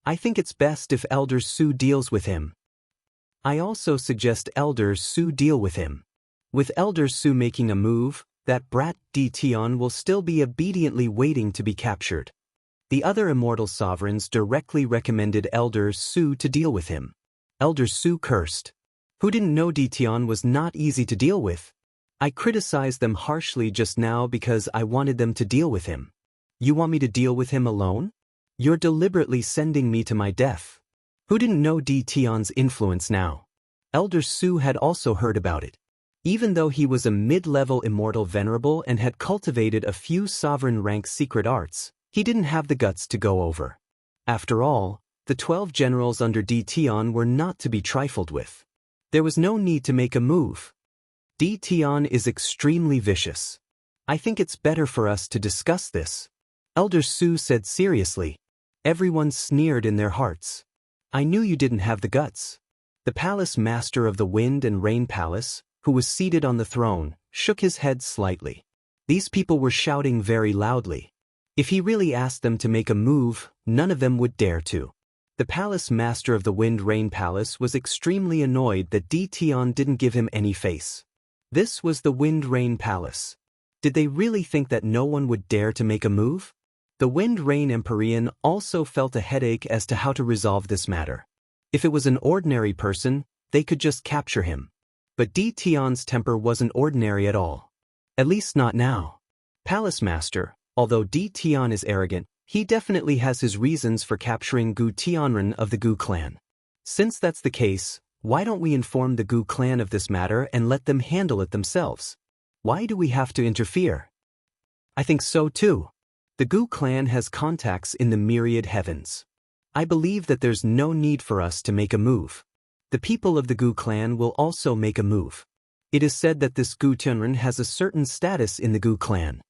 I think it's best if Elder Su deals with him. I also suggest Elder Su deal with him. With Elder Su making a move, that brat Dition will still be obediently waiting to be captured. The other immortal sovereigns directly recommended Elder Su to deal with him. Elder Su cursed. Who didn't know Dition was not easy to deal with? I criticized them harshly just now because I wanted them to deal with him. You want me to deal with him alone? You're deliberately sending me to my death. Who didn't know Dition's influence now? Elder Su had also heard about it. Even though he was a mid-level immortal venerable and had cultivated a few sovereign-rank secret arts, he didn't have the guts to go over. After all, the 12 generals under Di Tian were not to be trifled with. There was no need to make a move. Di Tian is extremely vicious. I think it's better for us to discuss this, Elder Su said seriously. Everyone sneered in their hearts. I knew you didn't have the guts. The palace master of the Wind and Rain Palace, who was seated on the throne, shook his head slightly. These people were shouting very loudly. If he really asked them to make a move, none of them would dare to. The palace master of the Wind Rain Palace was extremely annoyed that Di Tian didn't give him any face. This was the Wind Rain Palace. Did they really think that no one would dare to make a move? The Wind Rain Empyrean also felt a headache as to how to resolve this matter. If it was an ordinary person, they could just capture him. But Di Tian's temper wasn't ordinary at all. At least not now. Palace Master, although Di Tian is arrogant, he definitely has his reasons for capturing Gu Tianren of the Gu clan. Since that's the case, why don't we inform the Gu clan of this matter and let them handle it themselves? Why do we have to interfere? I think so too. The Gu clan has contacts in the myriad heavens. I believe that there's no need for us to make a move. The people of the Gu clan will also make a move. It is said that this Gu Tianren has a certain status in the Gu clan.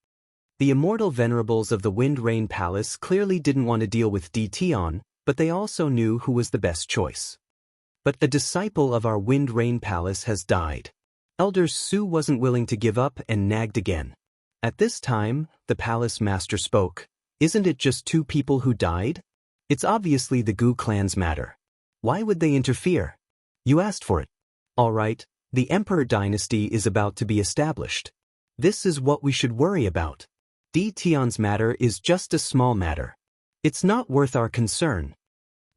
The immortal venerables of the Wind Rain Palace clearly didn't want to deal with Di Tian, but they also knew who was the best choice. But a disciple of our Wind Rain Palace has died. Elder Su wasn't willing to give up and nagged again. At this time, the palace master spoke. Isn't it just 2 people who died? It's obviously the Gu clan's matter. Why would they interfere? You asked for it. All right, the Emperor dynasty is about to be established. This is what we should worry about. Di Tian's matter is just a small matter. It's not worth our concern.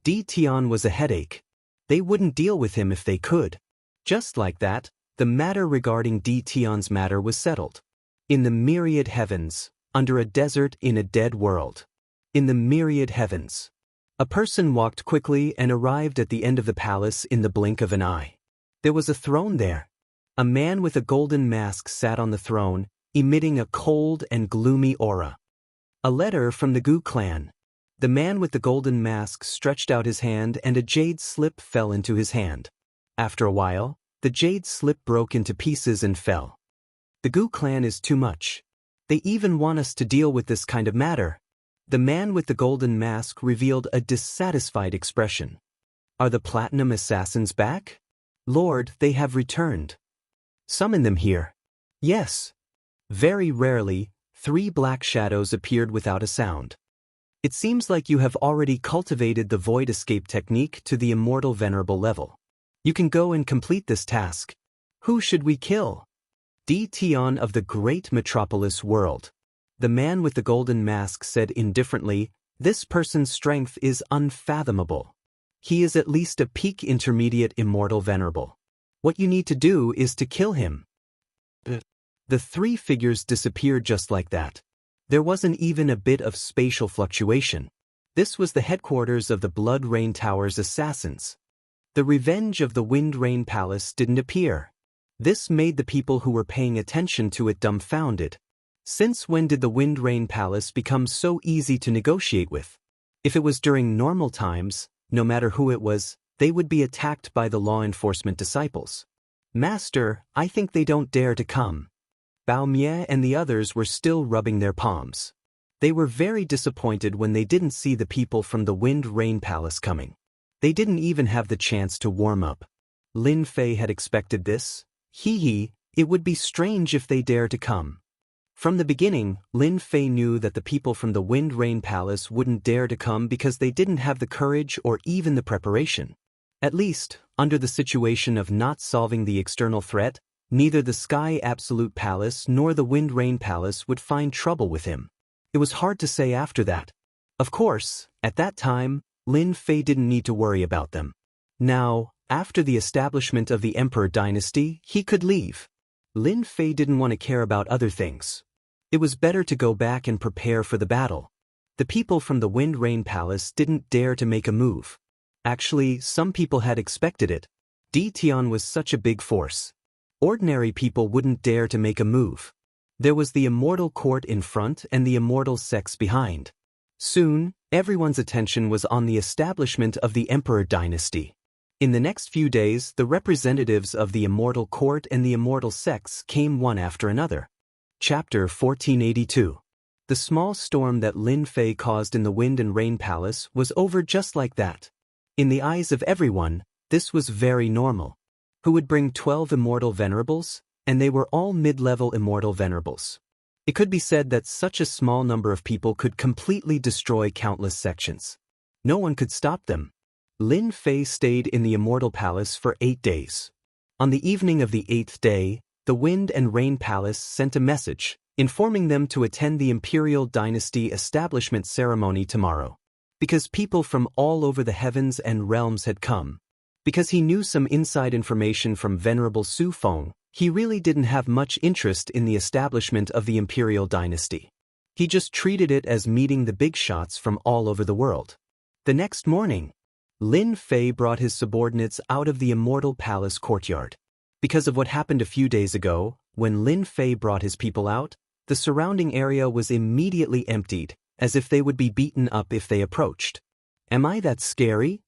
Di Tian was a headache. They wouldn't deal with him if they could. Just like that, the matter regarding Di Tian's matter was settled. In the myriad heavens, under a desert in a dead world. In the myriad heavens. A person walked quickly and arrived at the end of the palace in the blink of an eye. There was a throne there. A man with a golden mask sat on the throne, emitting a cold and gloomy aura. A letter from the Gu clan. The man with the golden mask stretched out his hand and a jade slip fell into his hand. After a while, the jade slip broke into pieces and fell. The Gu clan is too much. They even want us to deal with this kind of matter. The man with the golden mask revealed a dissatisfied expression. Are the platinum assassins back? Lord, they have returned. Summon them here. Yes. Very rarely, 3 black shadows appeared without a sound. It seems like you have already cultivated the void escape technique to the immortal venerable level. You can go and complete this task. Who should we kill? Di Tian of the great metropolis world. The man with the golden mask said indifferently, this person's strength is unfathomable. He is at least a peak intermediate immortal venerable. What you need to do is to kill him. The 3 figures disappeared just like that. There wasn't even a bit of spatial fluctuation. This was the headquarters of the Blood Rain Tower's assassins. The revenge of the Wind Rain Palace didn't appear. This made the people who were paying attention to it dumbfounded. Since when did the Wind Rain Palace become so easy to negotiate with? If it was during normal times, no matter who it was, they would be attacked by the law enforcement disciples. Master, I think they don't dare to come. Bao Mie and the others were still rubbing their palms. They were very disappointed when they didn't see the people from the Wind Rain Palace coming. They didn't even have the chance to warm up. Lin Fei had expected this. It would be strange if they dare to come. From the beginning, Lin Fei knew that the people from the Wind Rain Palace wouldn't dare to come because they didn't have the courage or even the preparation. At least, under the situation of not solving the external threat, neither the Sky Absolute Palace nor the Wind Rain Palace would find trouble with him. It was hard to say after that. Of course, at that time, Lin Fei didn't need to worry about them. Now, after the establishment of the Emperor dynasty, he could leave. Lin Fei didn't want to care about other things. It was better to go back and prepare for the battle. The people from the Wind Rain Palace didn't dare to make a move. Actually, some people had expected it. Di Tian was such a big force. Ordinary people wouldn't dare to make a move. There was the Immortal court in front and the Immortal sects behind. Soon, everyone's attention was on the establishment of the Emperor dynasty. In the next few days, the representatives of the Immortal court and the Immortal sects came one after another. Chapter 1482. The small storm that Lin Fei caused in the Wind and Rain Palace was over just like that. In the eyes of everyone, this was very normal. Who would bring 12 immortal venerables? And they were all mid-level immortal venerables. It could be said that such a small number of people could completely destroy countless sections. No one could stop them. Lin Fei stayed in the Immortal Palace for 8 days. On the evening of the 8th day, the Wind and Rain Palace sent a message, informing them to attend the Imperial Dynasty establishment ceremony tomorrow. Because people from all over the heavens and realms had come. Because he knew some inside information from Venerable Su Feng, he really didn't have much interest in the establishment of the Imperial Dynasty. He just treated it as meeting the big shots from all over the world. The next morning, Lin Fei brought his subordinates out of the Immortal Palace courtyard. Because of what happened a few days ago, when Lin Fei brought his people out, the surrounding area was immediately emptied, as if they would be beaten up if they approached. Am I that scary?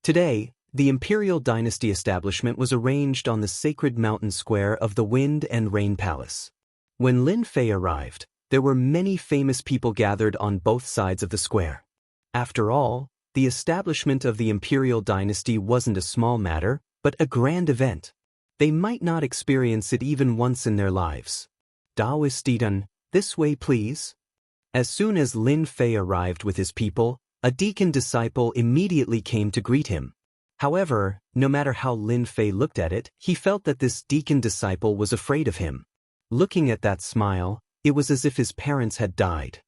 Today, the Imperial Dynasty establishment was arranged on the sacred mountain square of the Wind and Rain Palace. When Lin Fei arrived, there were many famous people gathered on both sides of the square. After all, the establishment of the Imperial Dynasty wasn't a small matter, but a grand event. They might not experience it even once in their lives. Daoistidan, this way please. As soon as Lin Fei arrived with his people, a deacon disciple immediately came to greet him. However, no matter how Lin Fei looked at it, he felt that this deacon disciple was afraid of him. Looking at that smile, it was as if his parents had died.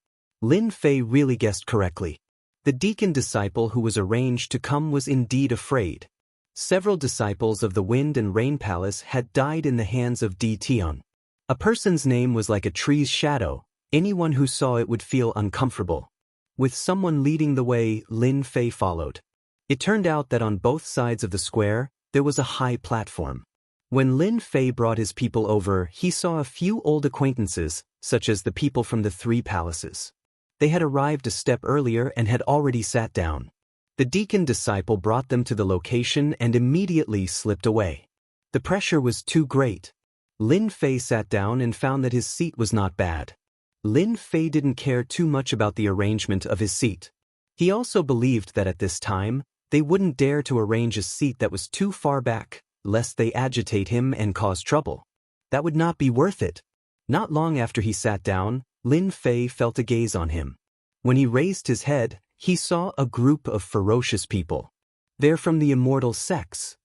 Lin Fei really guessed correctly. The deacon disciple who was arranged to come was indeed afraid. Several disciples of the Wind and Rain Palace had died in the hands of Di Tian. A person's name was like a tree's shadow. Anyone who saw it would feel uncomfortable. With someone leading the way, Lin Fei followed. It turned out that on both sides of the square, there was a high platform. When Lin Fei brought his people over, he saw a few old acquaintances, such as the people from the 3 palaces. They had arrived a step earlier and had already sat down. The deacon disciple brought them to the location and immediately slipped away. The pressure was too great. Lin Fei sat down and found that his seat was not bad. Lin Fei didn't care too much about the arrangement of his seat. He also believed that at this time, they wouldn't dare to arrange a seat that was too far back, lest they agitate him and cause trouble. That would not be worth it. Not long after he sat down, Lin Fei felt a gaze on him. When he raised his head, he saw a group of ferocious people. They're from the Immortal sects.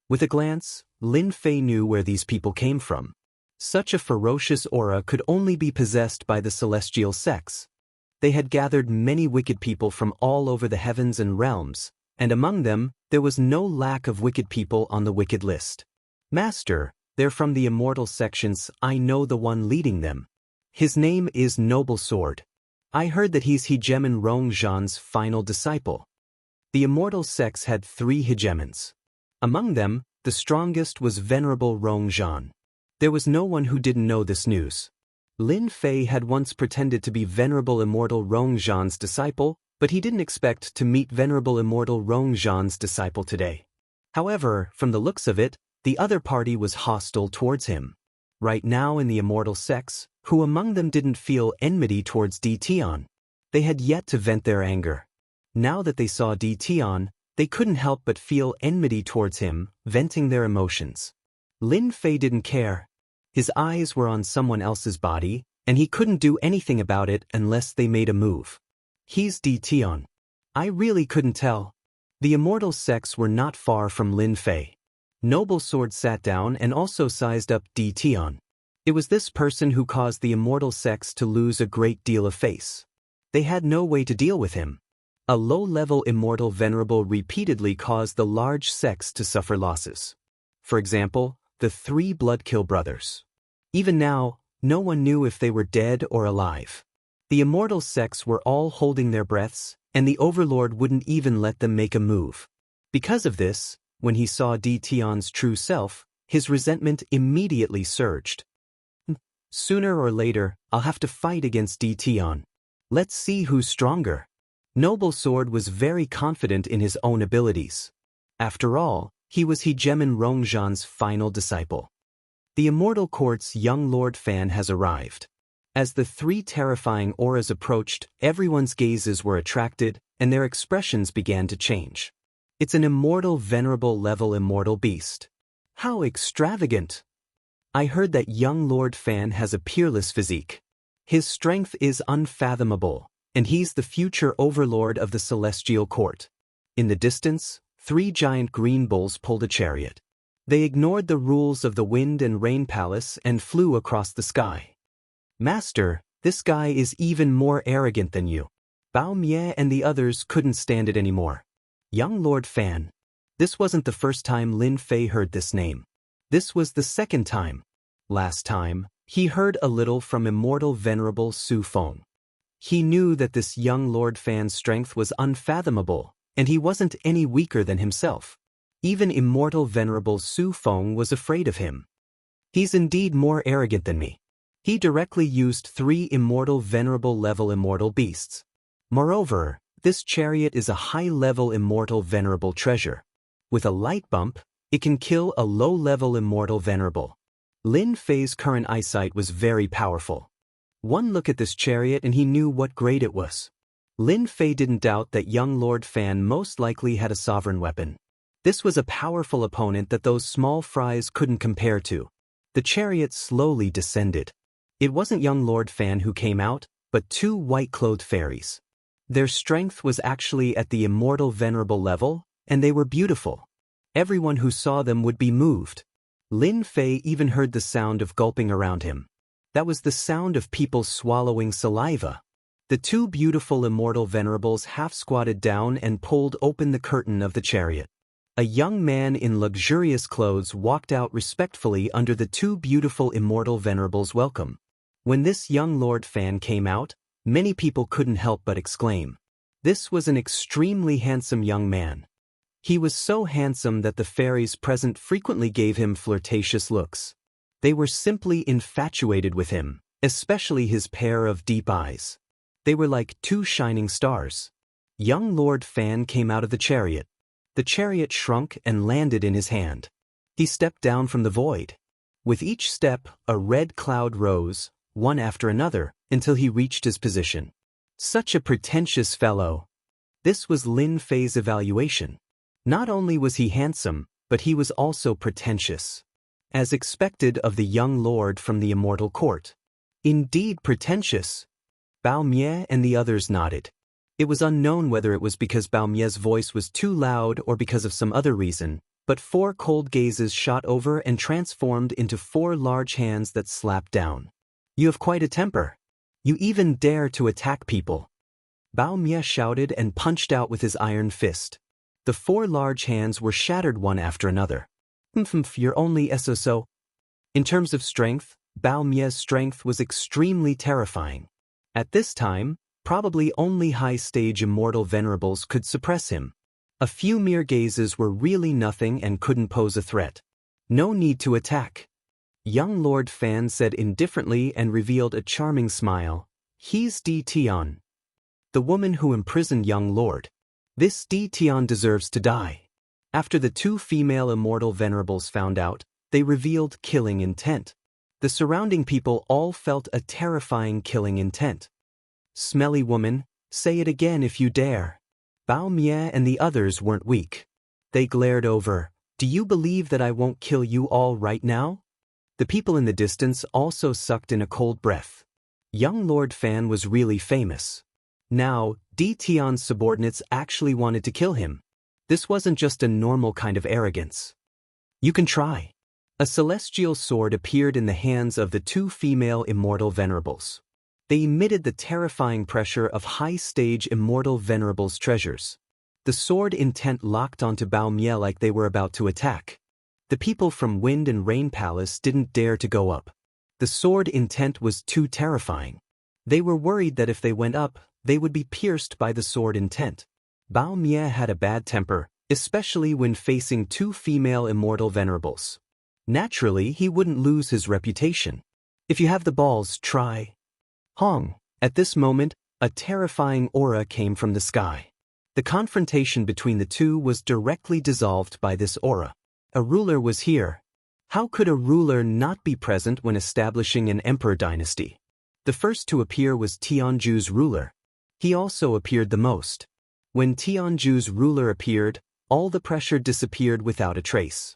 With a glance, Lin Fei knew where these people came from. Such a ferocious aura could only be possessed by the celestial sects. They had gathered many wicked people from all over the heavens and realms, and among them, there was no lack of wicked people on the wicked list. Master, they're from the Immortal sections. I know the one leading them. His name is Noble Sword. I heard that he's Hegemon Rongzhan's final disciple. The Immortal sects had 3 hegemons. Among them, the strongest was Venerable Rongzhan. There was no one who didn't know this news. Lin Fei had once pretended to be Venerable Immortal Rongzhan's disciple, but he didn't expect to meet Venerable Immortal Rongzhan's disciple today. However, from the looks of it, the other party was hostile towards him. Right now in the Immortal sects, who among them didn't feel enmity towards Di Tian? They had yet to vent their anger. Now that they saw Di Tian, they couldn't help but feel enmity towards him, venting their emotions. Lin Fei didn't care. His eyes were on someone else's body, and he couldn't do anything about it unless they made a move. He's Di Tian. I really couldn't tell. The Immortal sects were not far from Lin Fei. Noble Sword sat down and also sized up Di Tian. It was this person who caused the Immortal sects to lose a great deal of face. They had no way to deal with him. A low-level Immortal Venerable repeatedly caused the large sects to suffer losses. For example, the 3 Bloodkill brothers. Even now, no one knew if they were dead or alive. The Immortal sects were all holding their breaths, and the Overlord wouldn't even let them make a move. Because of this, when he saw Di Tian's true self, His resentment immediately surged. Sooner or later, I'll have to fight against Dition. Let's see who's stronger. Noble Sword was very confident in his own abilities. After all, he was Hegemon Rongzhan's final disciple. The Immortal Court's young Lord Fan has arrived. As the three terrifying auras approached, everyone's gazes were attracted, and their expressions began to change. It's an immortal venerable level immortal beast. How extravagant! I heard that young Lord Fan has a peerless physique. His strength is unfathomable, and he's the future overlord of the Celestial Court. In the distance, 3 giant green bulls pulled a chariot. They ignored the rules of the Wind and Rain Palace and flew across the sky. Master, this guy is even more arrogant than you. Bao Mie and the others couldn't stand it anymore. Young Lord Fan. This wasn't the first time Lin Fei heard this name. This was the second time. Last time, he heard a little from immortal venerable Su Feng. He knew that this young Lord Fan's strength was unfathomable, and he wasn't any weaker than himself. Even immortal venerable Su Feng was afraid of him. He's indeed more arrogant than me. He directly used 3 immortal venerable level immortal beasts. Moreover, this chariot is a high-level immortal venerable treasure. With a light bump, it can kill a low-level immortal venerable. Lin Fei's current eyesight was very powerful. One look at this chariot and he knew what grade it was. Lin Fei didn't doubt that young Lord Fan most likely had a sovereign weapon. This was a powerful opponent that those small fries couldn't compare to. The chariot slowly descended. It wasn't young Lord Fan who came out, but 2 white-clothed fairies. Their strength was actually at the immortal venerable level, and they were beautiful. Everyone who saw them would be moved. Lin Fei even heard the sound of gulping around him. That was the sound of people swallowing saliva. The 2 beautiful immortal venerables half-squatted down and pulled open the curtain of the chariot. A young man in luxurious clothes walked out respectfully under the 2 beautiful immortal venerables' welcome. When this young Lord Fan came out, many people couldn't help but exclaim. This was an extremely handsome young man. He was so handsome that the fairies present frequently gave him flirtatious looks. They were simply infatuated with him, especially his pair of deep eyes. They were like 2 shining stars. Young Lord Fan came out of the chariot. The chariot shrunk and landed in his hand. He stepped down from the void. With each step, a red cloud rose, one after another, until he reached his position. Such a pretentious fellow. This was Lin Fei's evaluation. Not only was he handsome, but he was also pretentious. As expected of the young lord from the Immortal Court. Indeed pretentious. Bao Mie and the others nodded. It was unknown whether it was because Bao Mie's voice was too loud or because of some other reason, but 4 cold gazes shot over and transformed into 4 large hands that slapped down. You have quite a temper. You even dare to attack people. Bao Mie shouted and punched out with his iron fist. The 4 large hands were shattered one after another. You're only so. In terms of strength, Bao Mie's strength was extremely terrifying. At this time, probably only high-stage immortal venerables could suppress him. A few mere gazes were really nothing and couldn't pose a threat. No need to attack. Young Lord Fan said indifferently and revealed a charming smile. He's Dition. The woman who imprisoned young Lord. This Dition deserves to die. After the 2 female immortal venerables found out, they revealed killing intent. The surrounding people all felt a terrifying killing intent. Smelly woman, say it again if you dare. Bao Mie and the others weren't weak. They glared over. Do you believe that I won't kill you all right now? The people in the distance also sucked in a cold breath. Young Lord Fan was really famous. Now, Dition's subordinates actually wanted to kill him. This wasn't just a normal kind of arrogance. You can try. A celestial sword appeared in the hands of the 2 female immortal venerables. They emitted the terrifying pressure of high-stage immortal venerables' treasures. The sword intent locked onto Bao Mie like they were about to attack. The people from Wind and Rain Palace didn't dare to go up. The sword intent was too terrifying. They were worried that if they went up, they would be pierced by the sword intent. Bao Mie had a bad temper, especially when facing 2 female immortal venerables. Naturally, he wouldn't lose his reputation. If you have the balls, try. Hong. At this moment, a terrifying aura came from the sky. The confrontation between the two was directly dissolved by this aura. A ruler was here. How could a ruler not be present when establishing an emperor dynasty? The first to appear was Tianju's ruler. He also appeared the most. When Tianju's ruler appeared, all the pressure disappeared without a trace.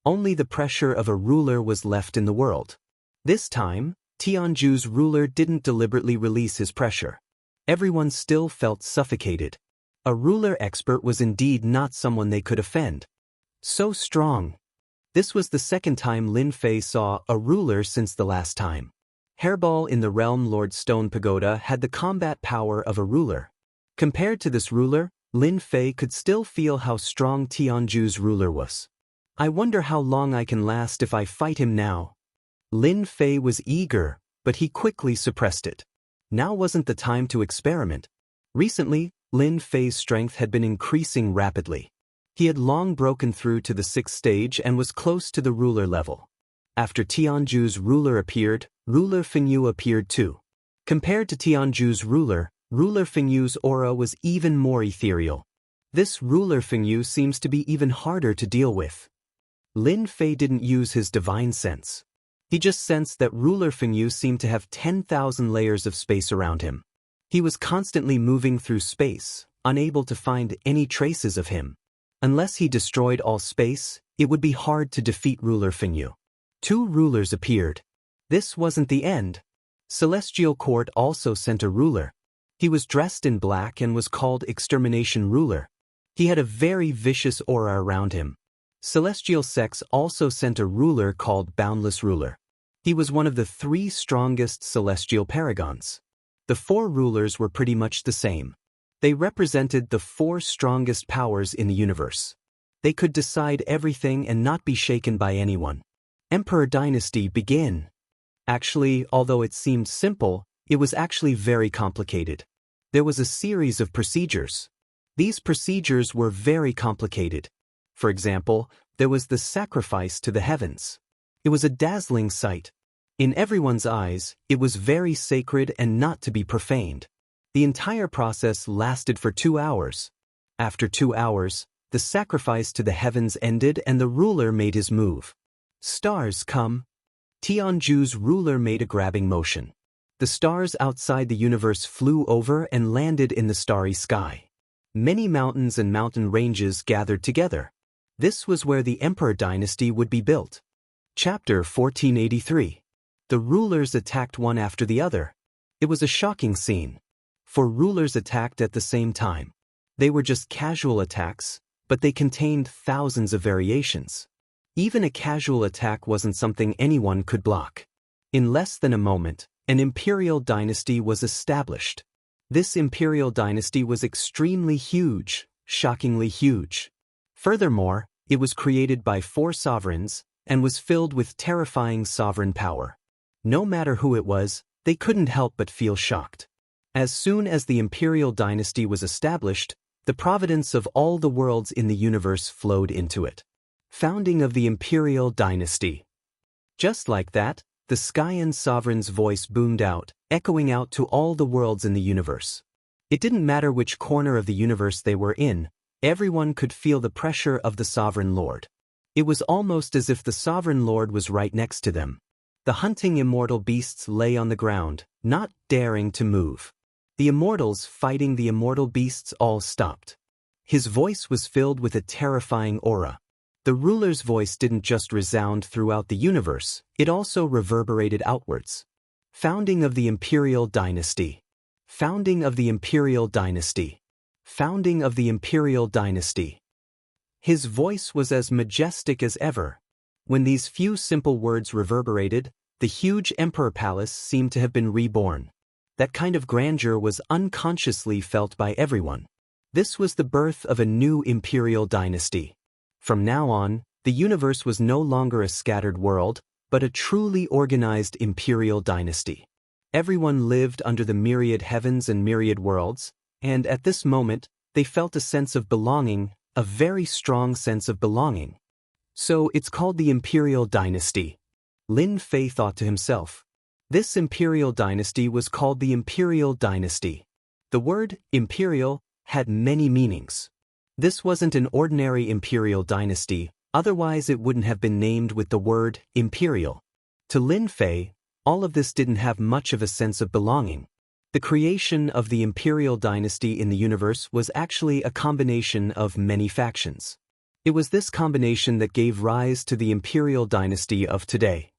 Only the pressure of a ruler was left in the world. This time, Tianju's ruler didn't deliberately release his pressure. Everyone still felt suffocated. A ruler expert was indeed not someone they could offend. So strong. This was the second time Lin Fei saw a ruler since the last time. Hairball in the Realm Lord Stone Pagoda had the combat power of a ruler. Compared to this ruler, Lin Fei could still feel how strong Tianju's ruler was. I wonder how long I can last if I fight him now. Lin Fei was eager, but he quickly suppressed it. Now wasn't the time to experiment. Recently, Lin Fei's strength had been increasing rapidly. He had long broken through to the 6th stage and was close to the ruler level. After Tianju's ruler appeared, Ruler Fengyu appeared too. Compared to Tianju's ruler, Ruler Fengyu's aura was even more ethereal. This Ruler Fengyu seems to be even harder to deal with. Lin Fei didn't use his divine sense. He just sensed that Ruler Fengyu seemed to have 10,000 layers of space around him. He was constantly moving through space, unable to find any traces of him. Unless he destroyed all space, it would be hard to defeat Ruler Fengyu. 2 rulers appeared. This wasn't the end. Celestial Court also sent a ruler. He was dressed in black and was called Extermination Ruler. He had a very vicious aura around him. Celestial Sects also sent a ruler called Boundless Ruler. He was one of the 3 strongest celestial paragons. The 4 rulers were pretty much the same. They represented the 4 strongest powers in the universe. They could decide everything and not be shaken by anyone. Emperor Dynasty begin. Actually, although it seemed simple, it was actually very complicated. There was a series of procedures. These procedures were very complicated. For example, there was the sacrifice to the heavens. It was a dazzling sight. In everyone's eyes, it was very sacred and not to be profaned. The entire process lasted for 2 hours. After 2 hours, the sacrifice to the heavens ended and the ruler made his move. Stars come. Tianju's ruler made a grabbing motion. The stars outside the universe flew over and landed in the starry sky. Many mountains and mountain ranges gathered together. This was where the Emperor Dynasty would be built. Chapter 1483. The rulers attacked one after the other. It was a shocking scene. 4 rulers attacked at the same time. They were just casual attacks, but they contained thousands of variations. Even a casual attack wasn't something anyone could block. In less than a moment, an imperial dynasty was established. This imperial dynasty was extremely huge, shockingly huge. Furthermore, it was created by 4 sovereigns and was filled with terrifying sovereign power. No matter who it was, they couldn't help but feel shocked. As soon as the imperial dynasty was established, the providence of all the worlds in the universe flowed into it. Founding of the imperial dynasty. Just like that, the Skyan sovereign's voice boomed out, echoing out to all the worlds in the universe. It didn't matter which corner of the universe they were in, everyone could feel the pressure of the sovereign lord. It was almost as if the sovereign lord was right next to them. The hunting immortal beasts lay on the ground, not daring to move. The immortals fighting the immortal beasts all stopped. His voice was filled with a terrifying aura. The ruler's voice didn't just resound throughout the universe, it also reverberated outwards. Founding of the imperial dynasty. Founding of the imperial dynasty. Founding of the imperial dynasty. His voice was as majestic as ever. When these few simple words reverberated, the huge emperor palace seemed to have been reborn. That kind of grandeur was unconsciously felt by everyone. This was the birth of a new imperial dynasty. From now on, the universe was no longer a scattered world, but a truly organized imperial dynasty. Everyone lived under the myriad heavens and myriad worlds, and at this moment, they felt a sense of belonging, a very strong sense of belonging. So it's called the Imperial Dynasty. Lin Fei thought to himself. This imperial dynasty was called the Imperial Dynasty. The word imperial had many meanings. This wasn't an ordinary imperial dynasty, otherwise it wouldn't have been named with the word imperial. To Lin Fei, all of this didn't have much of a sense of belonging. The creation of the imperial dynasty in the universe was actually a combination of many factions. It was this combination that gave rise to the imperial dynasty of today.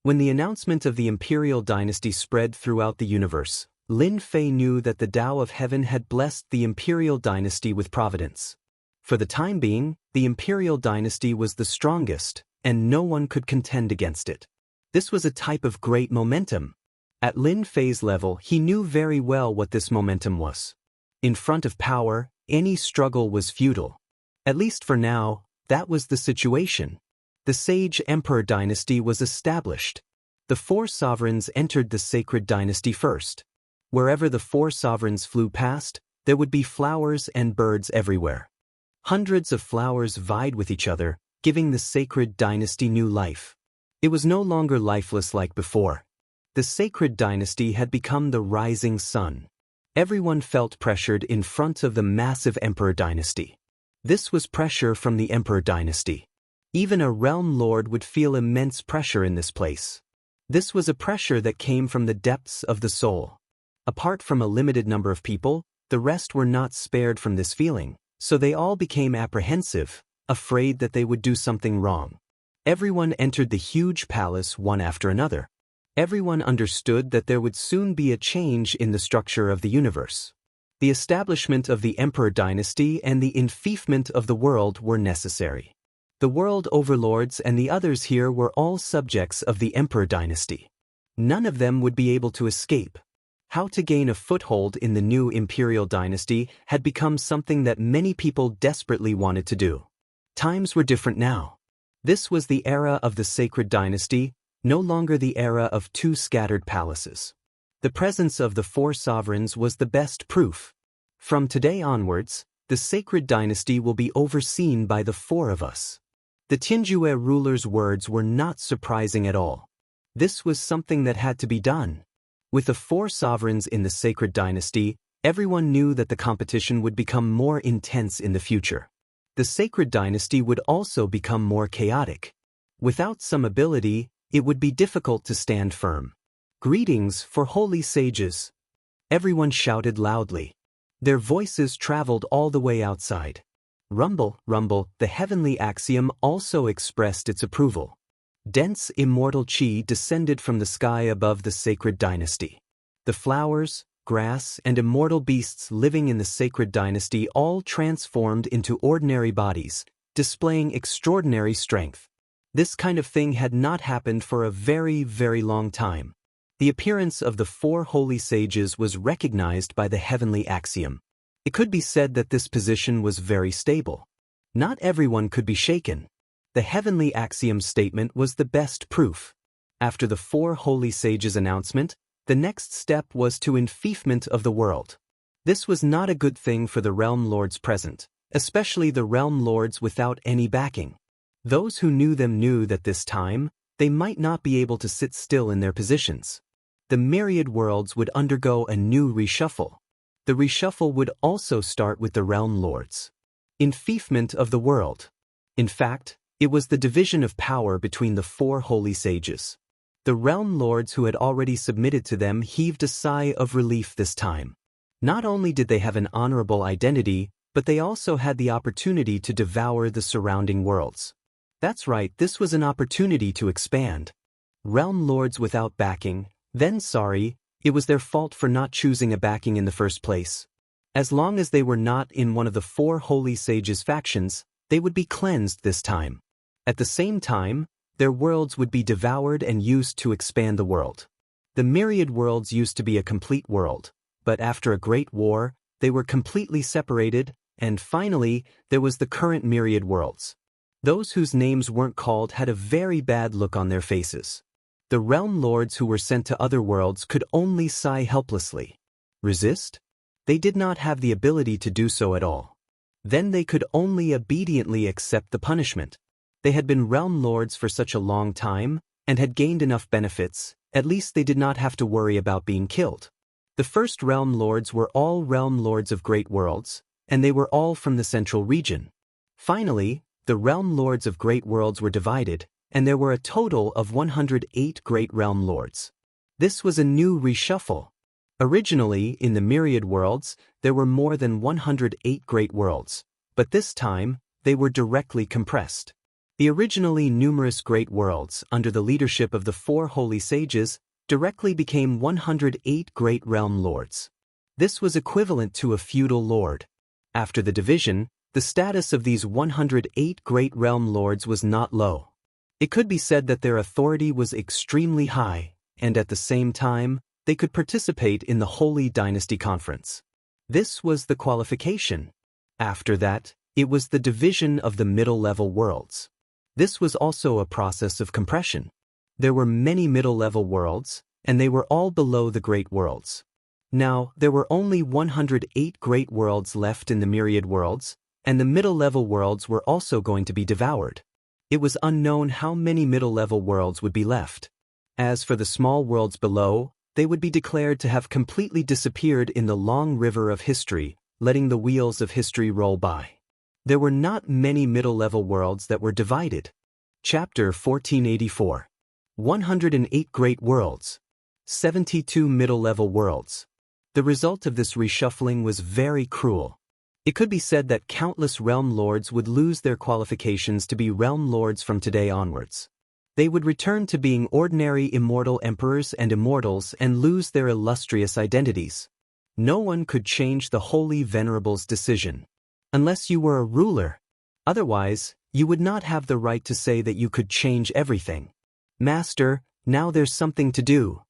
When the announcement of the imperial dynasty spread throughout the universe, Lin Fei knew that the Tao of Heaven had blessed the imperial dynasty with providence. For the time being, the imperial dynasty was the strongest, and no one could contend against it. This was a type of great momentum. At Lin Fei's level, he knew very well what this momentum was. In front of power, any struggle was futile. At least for now, that was the situation. The Sage Emperor dynasty was established. The four sovereigns entered the sacred dynasty first. Wherever the four sovereigns flew past, there would be flowers and birds everywhere. Hundreds of flowers vied with each other, giving the sacred dynasty new life. It was no longer lifeless like before. The sacred dynasty had become the rising sun. Everyone felt pressured in front of the massive Emperor dynasty. This was pressure from the Emperor dynasty. Even a realm lord would feel immense pressure in this place. This was a pressure that came from the depths of the soul. Apart from a limited number of people, the rest were not spared from this feeling, so they all became apprehensive, afraid that they would do something wrong. Everyone entered the huge palace one after another. Everyone understood that there would soon be a change in the structure of the universe. The establishment of the Emperor dynasty and the enfeoffment of the world were necessary. The world overlords and the others here were all subjects of the Emperor dynasty. None of them would be able to escape. How to gain a foothold in the new imperial dynasty had become something that many people desperately wanted to do. Times were different now. This was the era of the sacred dynasty, no longer the era of two scattered palaces. The presence of the four sovereigns was the best proof. From today onwards, the sacred dynasty will be overseen by the four of us. The Tianjue ruler's words were not surprising at all. This was something that had to be done. With the four sovereigns in the sacred dynasty, everyone knew that the competition would become more intense in the future. The sacred dynasty would also become more chaotic. Without some ability, it would be difficult to stand firm. Greetings for holy sages. Everyone shouted loudly. Their voices traveled all the way outside. Rumble, rumble, the heavenly axiom also expressed its approval. Dense immortal chi descended from the sky above the sacred dynasty. The flowers, grass, and immortal beasts living in the sacred dynasty all transformed into ordinary bodies, displaying extraordinary strength. This kind of thing had not happened for a very, very long time. The appearance of the four holy sages was recognized by the heavenly axiom. It could be said that this position was very stable. Not everyone could be shaken. The heavenly axiom statement was the best proof. After the four holy sages' announcement, the next step was to enfeoffment of the world. This was not a good thing for the realm lords present, especially the realm lords without any backing. Those who knew them knew that this time, they might not be able to sit still in their positions. The myriad worlds would undergo a new reshuffle. The reshuffle would also start with the realm lords. Enfeoffment of the world. In fact, it was the division of power between the four holy sages. The realm lords who had already submitted to them heaved a sigh of relief this time. Not only did they have an honorable identity, but they also had the opportunity to devour the surrounding worlds. That's right, this was an opportunity to expand. Realm lords without backing, then sorry, it was their fault for not choosing a backing in the first place. As long as they were not in one of the four holy sages' factions, they would be cleansed this time. At the same time, their worlds would be devoured and used to expand the world. The myriad worlds used to be a complete world, but after a great war, they were completely separated, and finally, there was the current myriad worlds. Those whose names weren't called had a very bad look on their faces. The realm lords who were sent to other worlds could only sigh helplessly. Resist? They did not have the ability to do so at all. Then they could only obediently accept the punishment. They had been realm lords for such a long time, and had gained enough benefits. At least they did not have to worry about being killed. The first realm lords were all realm lords of great worlds, and they were all from the central region. Finally, the realm lords of great worlds were divided, and there were a total of 108 great realm lords. This was a new reshuffle. Originally, in the myriad worlds, there were more than 108 great worlds, but this time, they were directly compressed. The originally numerous great worlds, under the leadership of the 4 holy sages, directly became 108 great realm lords. This was equivalent to a feudal lord. After the division, the status of these 108 great realm lords was not low. It could be said that their authority was extremely high, and at the same time, they could participate in the Holy Dynasty Conference. This was the qualification. After that, it was the division of the middle-level worlds. This was also a process of compression. There were many middle-level worlds, and they were all below the great worlds. Now, there were only 108 great worlds left in the myriad worlds, and the middle-level worlds were also going to be devoured. It was unknown how many middle-level worlds would be left. As for the small worlds below, they would be declared to have completely disappeared in the long river of history, letting the wheels of history roll by. There were not many middle-level worlds that were divided. Chapter 1484. 108 Great Worlds. 72 Middle-Level Worlds. The result of this reshuffling was very cruel. It could be said that countless realm lords would lose their qualifications to be realm lords from today onwards. They would return to being ordinary immortal emperors and immortals and lose their illustrious identities. No one could change the Holy Venerable's decision. Unless you were a ruler. Otherwise, you would not have the right to say that you could change everything. Master, now there's something to do.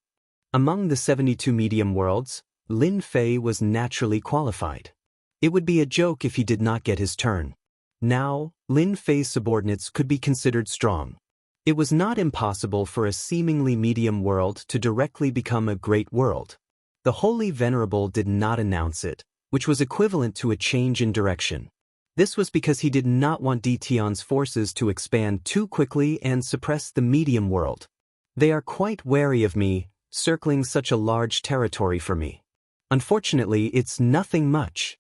Among the 72 medium worlds, Lin Fei was naturally qualified. It would be a joke if he did not get his turn. Now, Lin Fei's subordinates could be considered strong. It was not impossible for a seemingly medium world to directly become a great world. The Holy Venerable did not announce it, which was equivalent to a change in direction. This was because he did not want Dtion's forces to expand too quickly and suppress the medium world. They are quite wary of me, circling such a large territory for me. Unfortunately, it's nothing much.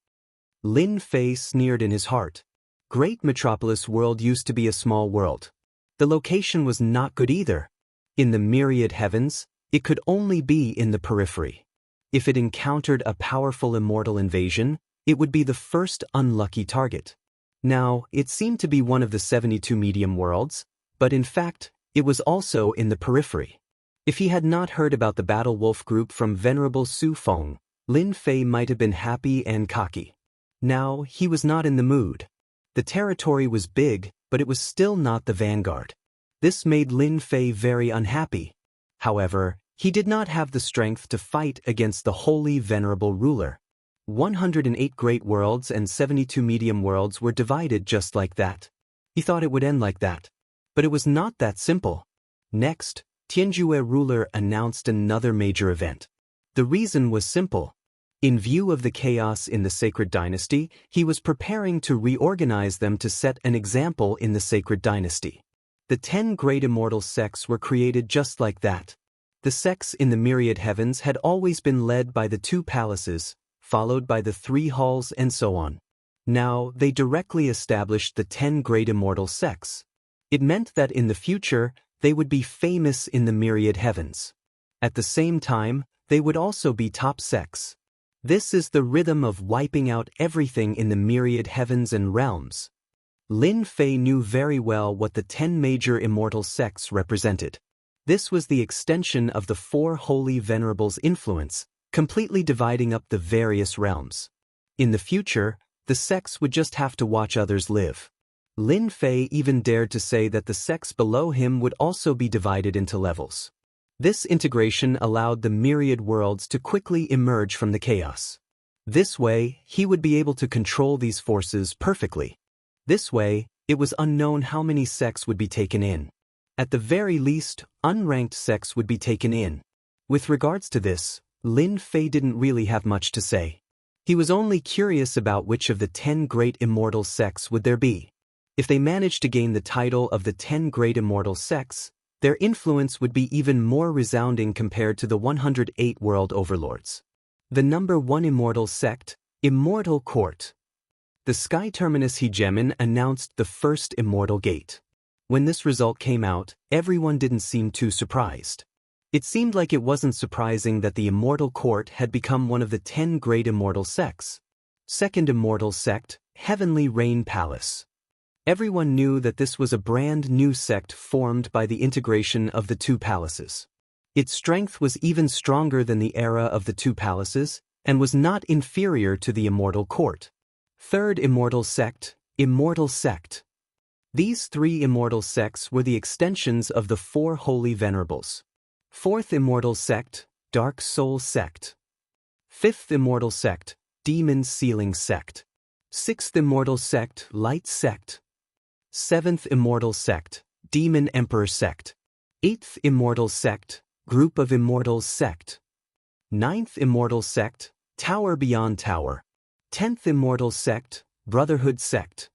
Lin Fei sneered in his heart. Great Metropolis World used to be a small world. The location was not good either. In the myriad heavens, it could only be in the periphery. If it encountered a powerful immortal invasion, it would be the first unlucky target. Now, it seemed to be one of the 72 medium worlds, but in fact, it was also in the periphery. If he had not heard about the Battle Wolf group from Venerable Su Feng, Lin Fei might have been happy and cocky. Now, he was not in the mood. The territory was big, but it was still not the vanguard. This made Lin Fei very unhappy. However, he did not have the strength to fight against the Holy Venerable ruler. 108 great worlds and 72 medium worlds were divided just like that. He thought it would end like that. But it was not that simple. Next, Tianjue ruler announced another major event. The reason was simple. In view of the chaos in the Sacred Dynasty, he was preparing to reorganize them to set an example in the Sacred Dynasty. The 10 great immortal sects were created just like that. The sects in the myriad heavens had always been led by the 2 palaces, followed by the 3 halls and so on. Now, they directly established the 10 great immortal sects. It meant that in the future, they would be famous in the myriad heavens. At the same time, they would also be top sects. This is the rhythm of wiping out everything in the myriad heavens and realms. Lin Fei knew very well what the 10 major immortal sects represented. This was the extension of the 4 holy venerables' influence, completely dividing up the various realms. In the future, the sects would just have to watch others live. Lin Fei even dared to say that the sects below him would also be divided into levels. This integration allowed the myriad worlds to quickly emerge from the chaos. This way, he would be able to control these forces perfectly. This way, it was unknown how many sects would be taken in. At the very least, unranked sects would be taken in. With regards to this, Lin Fei didn't really have much to say. He was only curious about which of the 10 great immortal sects would there be. If they managed to gain the title of the 10 Great Immortal Sects, their influence would be even more resounding compared to the 108 world overlords. The number 1 immortal sect, Immortal Court. The Sky Terminus Hegemon announced the first immortal gate. When this result came out, everyone didn't seem too surprised. It seemed like it wasn't surprising that the Immortal Court had become one of the 10 great immortal sects. Second immortal sect, Heavenly Rain Palace. Everyone knew that this was a brand new sect formed by the integration of the two palaces. Its strength was even stronger than the era of the two palaces, and was not inferior to the Immortal Court. Third immortal sect, Immortal Sect. These 3 immortal sects were the extensions of the 4 holy venerables. Fourth immortal sect, Dark Soul Sect. Fifth immortal sect, Demon Sealing Sect. Sixth immortal sect, Light Sect. Seventh immortal sect, Demon Emperor Sect. Eighth immortal sect, Group of Immortals Sect. Ninth immortal sect, Tower Beyond Tower. 10th immortal sect, Brotherhood Sect.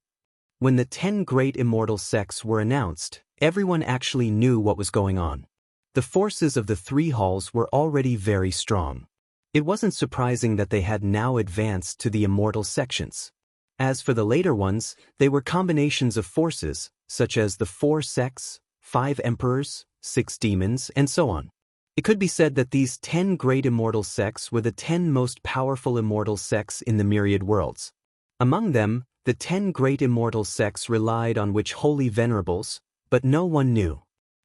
When the 10 great immortal sects were announced, everyone actually knew what was going on. The forces of the 3 halls were already very strong. It wasn't surprising that they had now advanced to the immortal sections. As for the later ones, they were combinations of forces, such as the 4 sects, 5 emperors, 6 demons, and so on. It could be said that these 10 great immortal sects were the 10 most powerful immortal sects in the myriad worlds. Among them, the 10 great immortal sects relied on which holy venerables, but no one knew.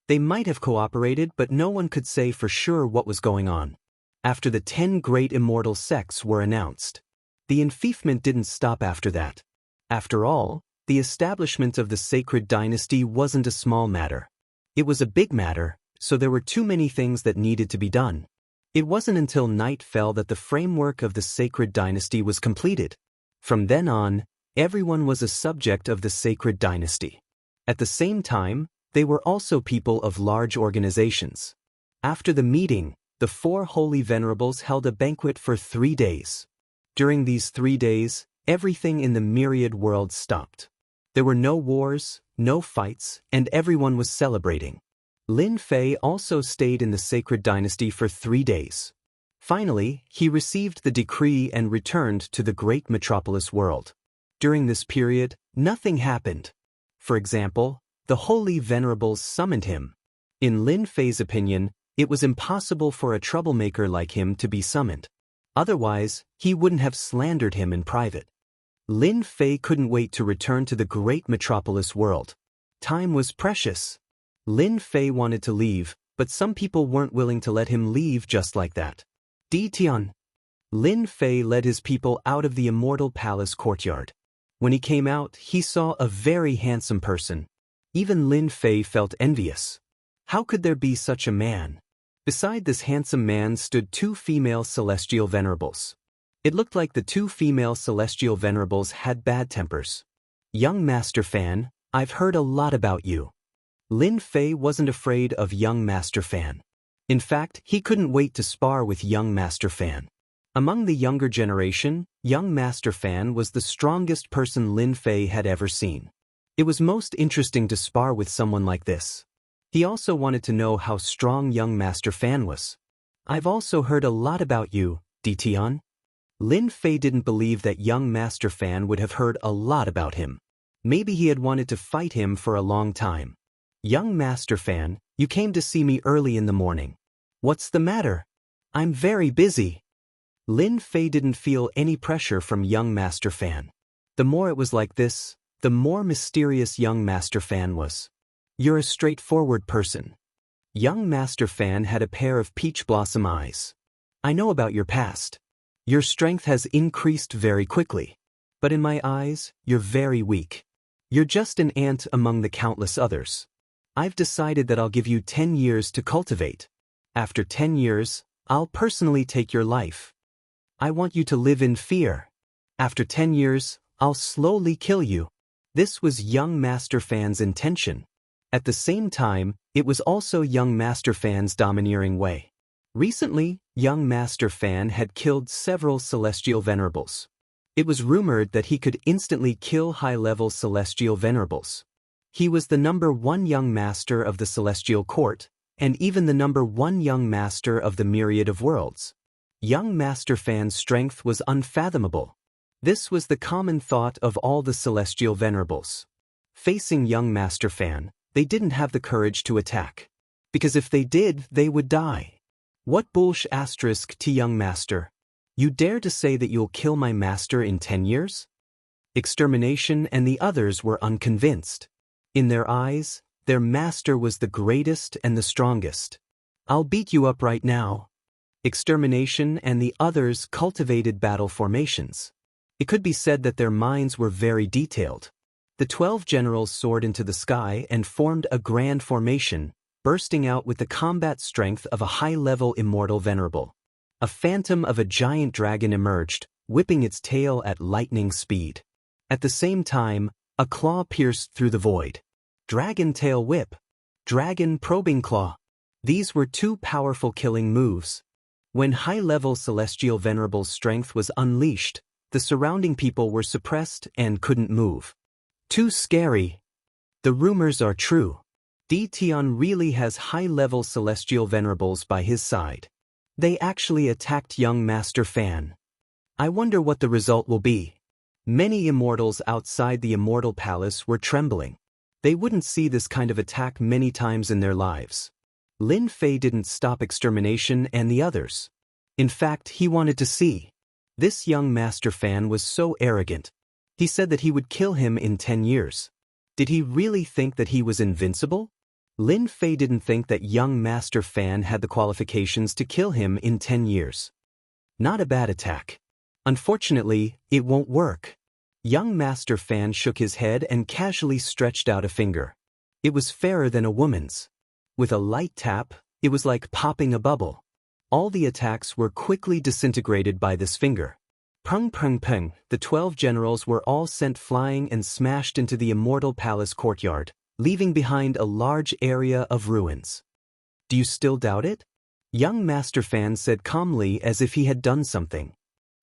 They might have cooperated, but no one could say for sure what was going on. After the 10 great immortal sects were announced, the enfeoffment didn't stop after that. After all, the establishment of the sacred dynasty wasn't a small matter. It was a big matter, so there were too many things that needed to be done. It wasn't until night fell that the framework of the sacred dynasty was completed. From then on, everyone was a subject of the sacred dynasty. At the same time, they were also people of large organizations. After the meeting, the 4 holy venerables held a banquet for 3 days. During these 3 days, everything in the myriad world stopped. There were no wars, no fights, and everyone was celebrating. Lin Fei also stayed in the sacred dynasty for 3 days. Finally, he received the decree and returned to the great metropolis world. During this period, nothing happened. For example, the holy venerables summoned him. In Lin Fei's opinion, it was impossible for a troublemaker like him to be summoned. Otherwise, he wouldn't have slandered him in private. Lin Fei couldn't wait to return to the great metropolis world. Time was precious. Lin Fei wanted to leave, but some people weren't willing to let him leave just like that. Di Tian. Lin Fei led his people out of the Immortal Palace courtyard. When he came out, he saw a very handsome person. Even Lin Fei felt envious. How could there be such a man? Beside this handsome man stood 2 female celestial venerables. It looked like the 2 female celestial venerables had bad tempers. Young Master Fan, I've heard a lot about you. Lin Fei wasn't afraid of young Master Fan. In fact, he couldn't wait to spar with young Master Fan. Among the younger generation, young Master Fan was the strongest person Lin Fei had ever seen. It was most interesting to spar with someone like this. He also wanted to know how strong young Master Fan was. I've also heard a lot about you, Di Tian. Lin Fei didn't believe that young Master Fan would have heard a lot about him. Maybe he had wanted to fight him for a long time. Young Master Fan, you came to see me early in the morning. What's the matter? I'm very busy. Lin Fei didn't feel any pressure from young Master Fan. The more it was like this, the more mysterious young Master Fan was. You're a straightforward person. Young Master Fan had a pair of peach blossom eyes. I know about your past. Your strength has increased very quickly. But in my eyes, you're very weak. You're just an ant among the countless others. I've decided that I'll give you 10 years to cultivate. After 10 years, I'll personally take your life. I want you to live in fear. After 10 years, I'll slowly kill you. This was young Master Fan's intention. At the same time, it was also young Master Fan's domineering way. Recently, young Master Fan had killed several celestial venerables. It was rumored that he could instantly kill high-level celestial venerables. He was the #1 young master of the celestial court, and even the #1 young master of the myriad of worlds. Young Master Fan's strength was unfathomable. This was the common thought of all the celestial venerables. Facing young Master Fan, they didn't have the courage to attack. Because if they did, they would die. What bullsh** to young master? You dare to say that you'll kill my master in 10 years? Extermination and the others were unconvinced. In their eyes, their master was the greatest and the strongest. I'll beat you up right now. Extermination and the others cultivated battle formations. It could be said that their minds were very detailed. The 12 generals soared into the sky and formed a grand formation, bursting out with the combat strength of a high-level immortal venerable. A phantom of a giant dragon emerged, whipping its tail at lightning speed. At the same time, a claw pierced through the void. Dragon tail whip. Dragon probing claw. These were two powerful killing moves. When high-level celestial venerable's strength was unleashed, the surrounding people were suppressed and couldn't move. Too scary. The rumors are true. Tian really has high-level celestial venerables by his side. They actually attacked young Master Fan. I wonder what the result will be. Many immortals outside the Immortal Palace were trembling. They wouldn't see this kind of attack many times in their lives. Lin Fei didn't stop extermination and the others. In fact, he wanted to see. This young Master Fan was so arrogant. He said that he would kill him in 10 years. Did he really think that he was invincible? Lin Fei didn't think that young Master Fan had the qualifications to kill him in 10 years. Not a bad attack. Unfortunately, it won't work. Young Master Fan shook his head and casually stretched out a finger. It was fairer than a woman's. With a light tap, it was like popping a bubble. All the attacks were quickly disintegrated by this finger. Pung pung pung, the 12 generals were all sent flying and smashed into the Immortal Palace courtyard, leaving behind a large area of ruins. Do you still doubt it? Young Master Fan said calmly as if he had done something.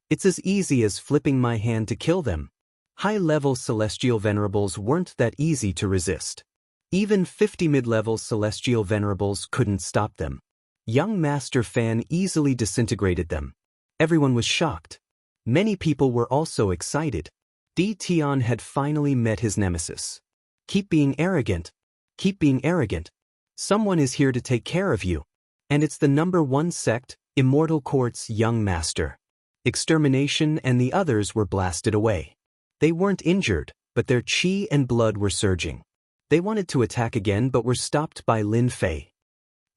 It's as easy as flipping my hand to kill them. High-level celestial venerables weren't that easy to resist. Even 50 mid-level celestial venerables couldn't stop them. Young Master Fan easily disintegrated them. Everyone was shocked. Many people were also excited. Tian had finally met his nemesis. Keep being arrogant. Keep being arrogant. Someone is here to take care of you. And it's the #1 sect, Immortal Court's young master. Extermination and the others were blasted away. They weren't injured, but their chi and blood were surging. They wanted to attack again but were stopped by Lin Fei.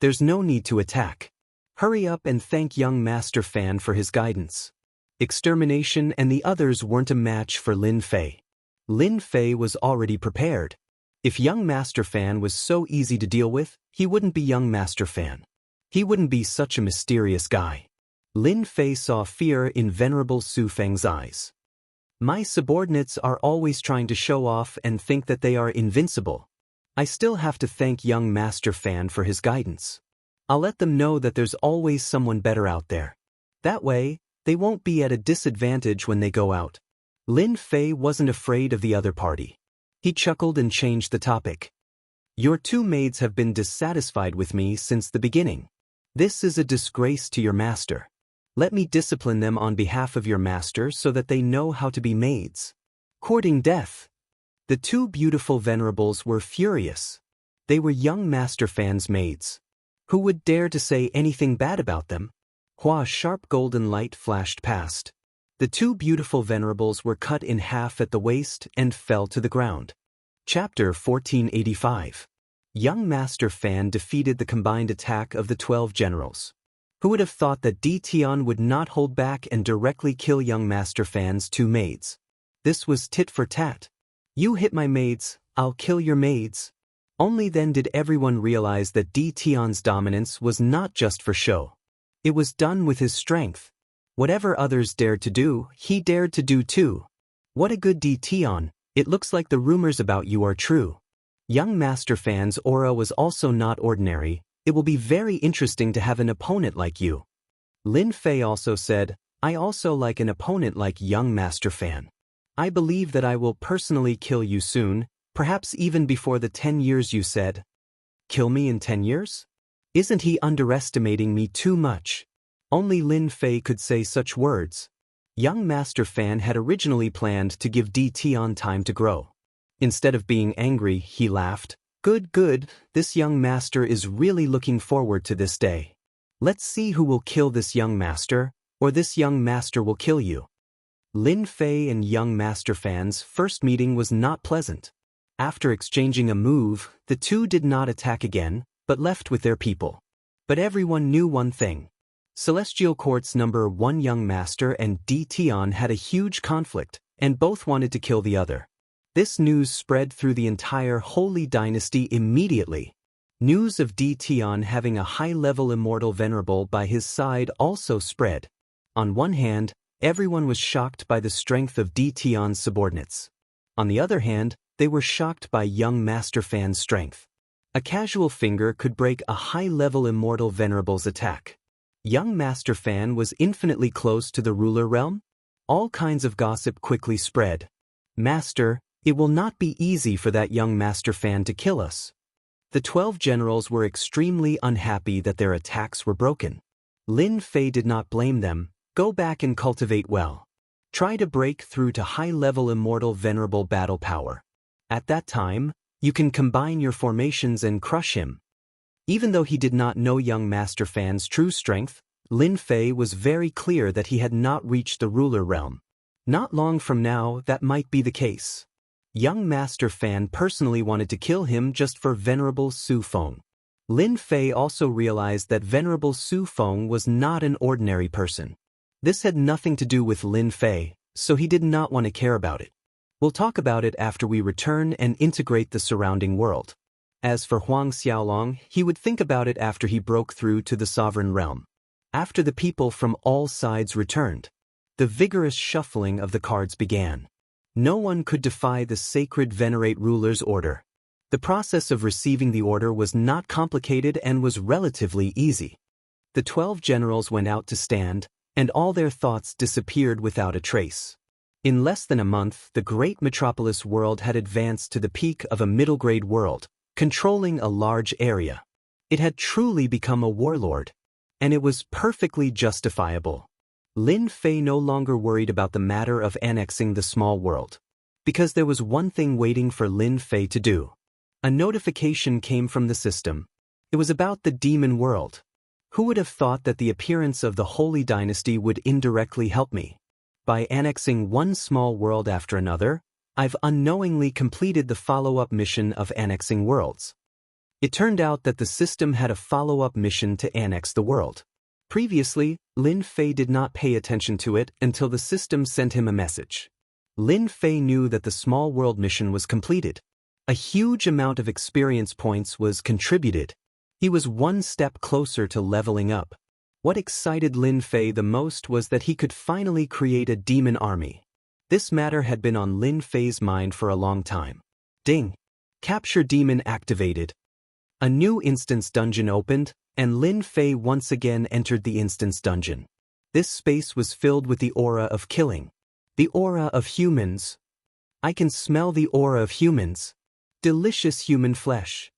There's no need to attack. Hurry up and thank young Master Fan for his guidance. Extermination and the others weren't a match for Lin Fei. Lin Fei was already prepared. If young Master Fan was so easy to deal with, he wouldn't be young Master Fan. He wouldn't be such a mysterious guy. Lin Fei saw fear in Venerable Su Feng's eyes. My subordinates are always trying to show off and think that they are invincible. I still have to thank young Master Fan for his guidance. I'll let them know that there's always someone better out there. That way, they won't be at a disadvantage when they go out. Lin Fei wasn't afraid of the other party. He chuckled and changed the topic. Your 2 maids have been dissatisfied with me since the beginning. This is a disgrace to your master. Let me discipline them on behalf of your master so that they know how to be maids. Courting death. The 2 beautiful venerables were furious. They were young Master Fan's maids. Who would dare to say anything bad about them? Hua's sharp golden light flashed past. The 2 beautiful venerables were cut in half at the waist and fell to the ground. Chapter 1485. Young Master Fan defeated the combined attack of the 12 generals. Who would have thought that Tian would not hold back and directly kill young Master Fan's 2 maids? This was tit for tat. You hit my maids, I'll kill your maids. Only then did everyone realize that Tian's dominance was not just for show. It was done with his strength. Whatever others dared to do, he dared to do too. What a good Tian, it looks like the rumors about you are true. Young Master Fan's aura was also not ordinary. It will be very interesting to have an opponent like you. Lin Fei also said, I also like an opponent like young Master Fan. I believe that I will personally kill you soon, perhaps even before the 10 years you said. Kill me in 10 years? Isn't he underestimating me too much? Only Lin Fei could say such words. Young Master Fan had originally planned to give Di Tian time to grow. Instead of being angry, he laughed. Good, good, this young master is really looking forward to this day. Let's see who will kill this young master, or this young master will kill you. Lin Fei and young Master Fan's first meeting was not pleasant. After exchanging a move, the two did not attack again, but left with their people. But everyone knew one thing. Celestial Court's number 1 young master and Di Tian had a huge conflict, and both wanted to kill the other. This news spread through the entire Holy Dynasty immediately. News of Di Tian having a high-level immortal venerable by his side also spread. On one hand, everyone was shocked by the strength of Di Tian's subordinates. On the other hand, they were shocked by young Master Fan's strength. A casual finger could break a high-level immortal venerable's attack. Young Master Fan was infinitely close to the ruler realm. All kinds of gossip quickly spread. Master, it will not be easy for that young Master Fan to kill us. The 12 generals were extremely unhappy that their attacks were broken. Lin Fei did not blame them. Go back and cultivate well. Try to break through to high-level immortal venerable battle power. At that time, you can combine your formations and crush him. Even though he did not know young Master Fan's true strength, Lin Fei was very clear that he had not reached the ruler realm. Not long from now, that might be the case. Young Master Fan personally wanted to kill him just for Venerable Su Feng. Lin Fei also realized that Venerable Su Feng was not an ordinary person. This had nothing to do with Lin Fei, so he did not want to care about it. We'll talk about it after we return and integrate the surrounding world. As for Huang Xiaolong, he would think about it after he broke through to the sovereign realm. After the people from all sides returned, the vigorous shuffling of the cards began. No one could defy the sacred venerate ruler's order. The process of receiving the order was not complicated and was relatively easy. The 12 generals went out to stand, and all their thoughts disappeared without a trace. In less than a month, the great metropolis world had advanced to the peak of a middle-grade world, controlling a large area. It had truly become a warlord, and it was perfectly justifiable. Lin Fei no longer worried about the matter of annexing the small world, because there was one thing waiting for Lin Fei to do. A notification came from the system. It was about the demon world. Who would have thought that the appearance of the Holy Dynasty would indirectly help me? By annexing one small world after another, I've unknowingly completed the follow-up mission of annexing worlds. It turned out that the system had a follow-up mission to annex the world. Previously, Lin Fei did not pay attention to it until the system sent him a message. Lin Fei knew that the small world mission was completed. A huge amount of experience points was contributed. He was one step closer to leveling up. What excited Lin Fei the most was that he could finally create a demon army. This matter had been on Lin Fei's mind for a long time. Ding! Capture demon activated. A new instance dungeon opened, and Lin Fei once again entered the instance dungeon. This space was filled with the aura of killing. The aura of humans. I can smell the aura of humans. Delicious human flesh.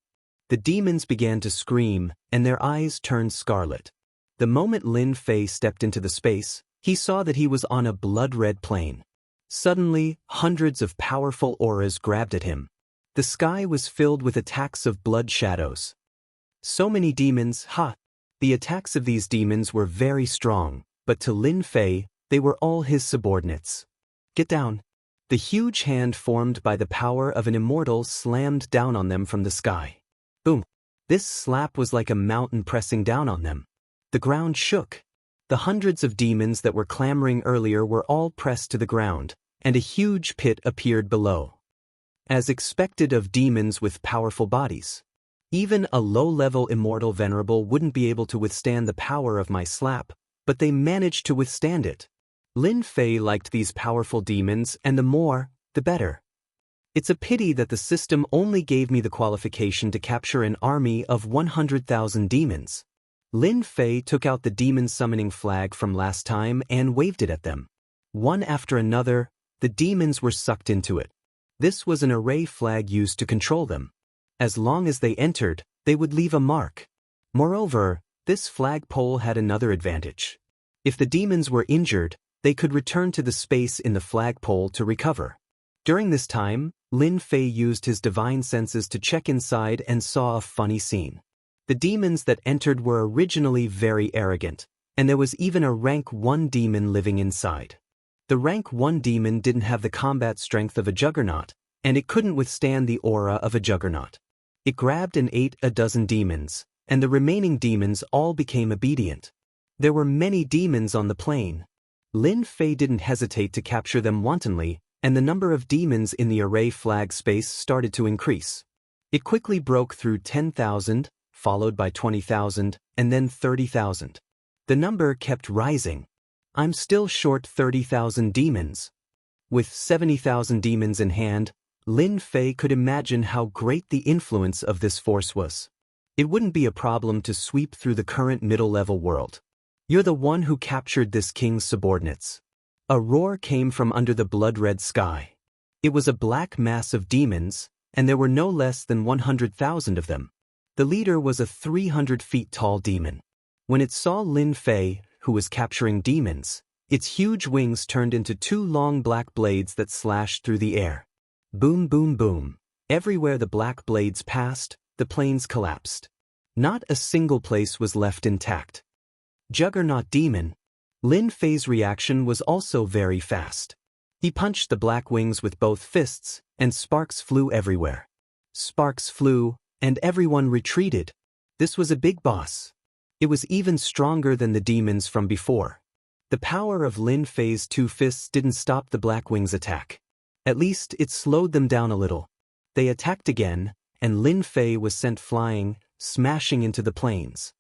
The demons began to scream, and their eyes turned scarlet. The moment Lin Fei stepped into the space, he saw that he was on a blood-red plain. Suddenly, hundreds of powerful auras grabbed at him. The sky was filled with attacks of blood shadows. So many demons, ha! The attacks of these demons were very strong, but to Lin Fei, they were all his subordinates. Get down! The huge hand formed by the power of an immortal slammed down on them from the sky. Boom! This slap was like a mountain pressing down on them. The ground shook. The hundreds of demons that were clamoring earlier were all pressed to the ground, and a huge pit appeared below. As expected of demons with powerful bodies, even a low-level immortal venerable wouldn't be able to withstand the power of my slap, but they managed to withstand it. Lin Fei liked these powerful demons, and the more, the better. It's a pity that the system only gave me the qualification to capture an army of 100,000 demons. Lin Fei took out the demon summoning flag from last time and waved it at them. One after another, the demons were sucked into it. This was an array flag used to control them. As long as they entered, they would leave a mark. Moreover, this flagpole had another advantage. If the demons were injured, they could return to the space in the flagpole to recover. During this time, Lin Fei used his divine senses to check inside and saw a funny scene. The demons that entered were originally very arrogant, and there was even a rank 1 demon living inside. The rank 1 demon didn't have the combat strength of a juggernaut, and it couldn't withstand the aura of a juggernaut. It grabbed and ate a dozen demons, and the remaining demons all became obedient. There were many demons on the plane. Lin Fei didn't hesitate to capture them wantonly, and the number of demons in the array flag space started to increase. It quickly broke through 10,000, followed by 20,000, and then 30,000. The number kept rising. I'm still short 30,000 demons. With 70,000 demons in hand, Lin Fei could imagine how great the influence of this force was. It wouldn't be a problem to sweep through the current middle-level world. You're the one who captured this king's subordinates. A roar came from under the blood-red sky. It was a black mass of demons, and there were no less than 100,000 of them. The leader was a 300 feet tall demon. When it saw Lin Fei, who was capturing demons, its huge wings turned into 2 long black blades that slashed through the air. Boom, boom, boom. Everywhere the black blades passed, the planes collapsed. Not a single place was left intact. Juggernaut demon. Lin Fei's reaction was also very fast. He punched the black wings with both fists, and sparks flew everywhere. Sparks flew, and everyone retreated. This was a big boss. It was even stronger than the demons from before. The power of Lin Fei's 2 fists didn't stop the black wings' attack. At least it slowed them down a little. They attacked again, and Lin Fei was sent flying, smashing into the planes.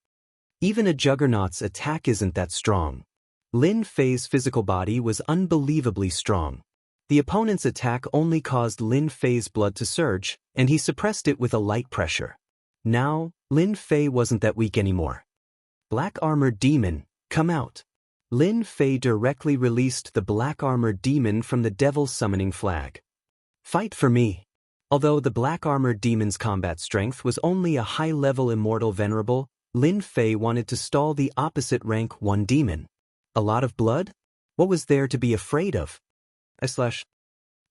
Even a juggernaut's attack isn't that strong. Lin Fei's physical body was unbelievably strong. The opponent's attack only caused Lin Fei's blood to surge, and he suppressed it with a light pressure. Now, Lin Fei wasn't that weak anymore. Black Armored Demon, come out. Lin Fei directly released the Black Armored Demon from the Devil Summoning Flag. Fight for me. Although the Black Armored Demon's combat strength was only a high-level Immortal Venerable, Lin Fei wanted to stall the opposite rank 1 demon. A lot of blood? What was there to be afraid of?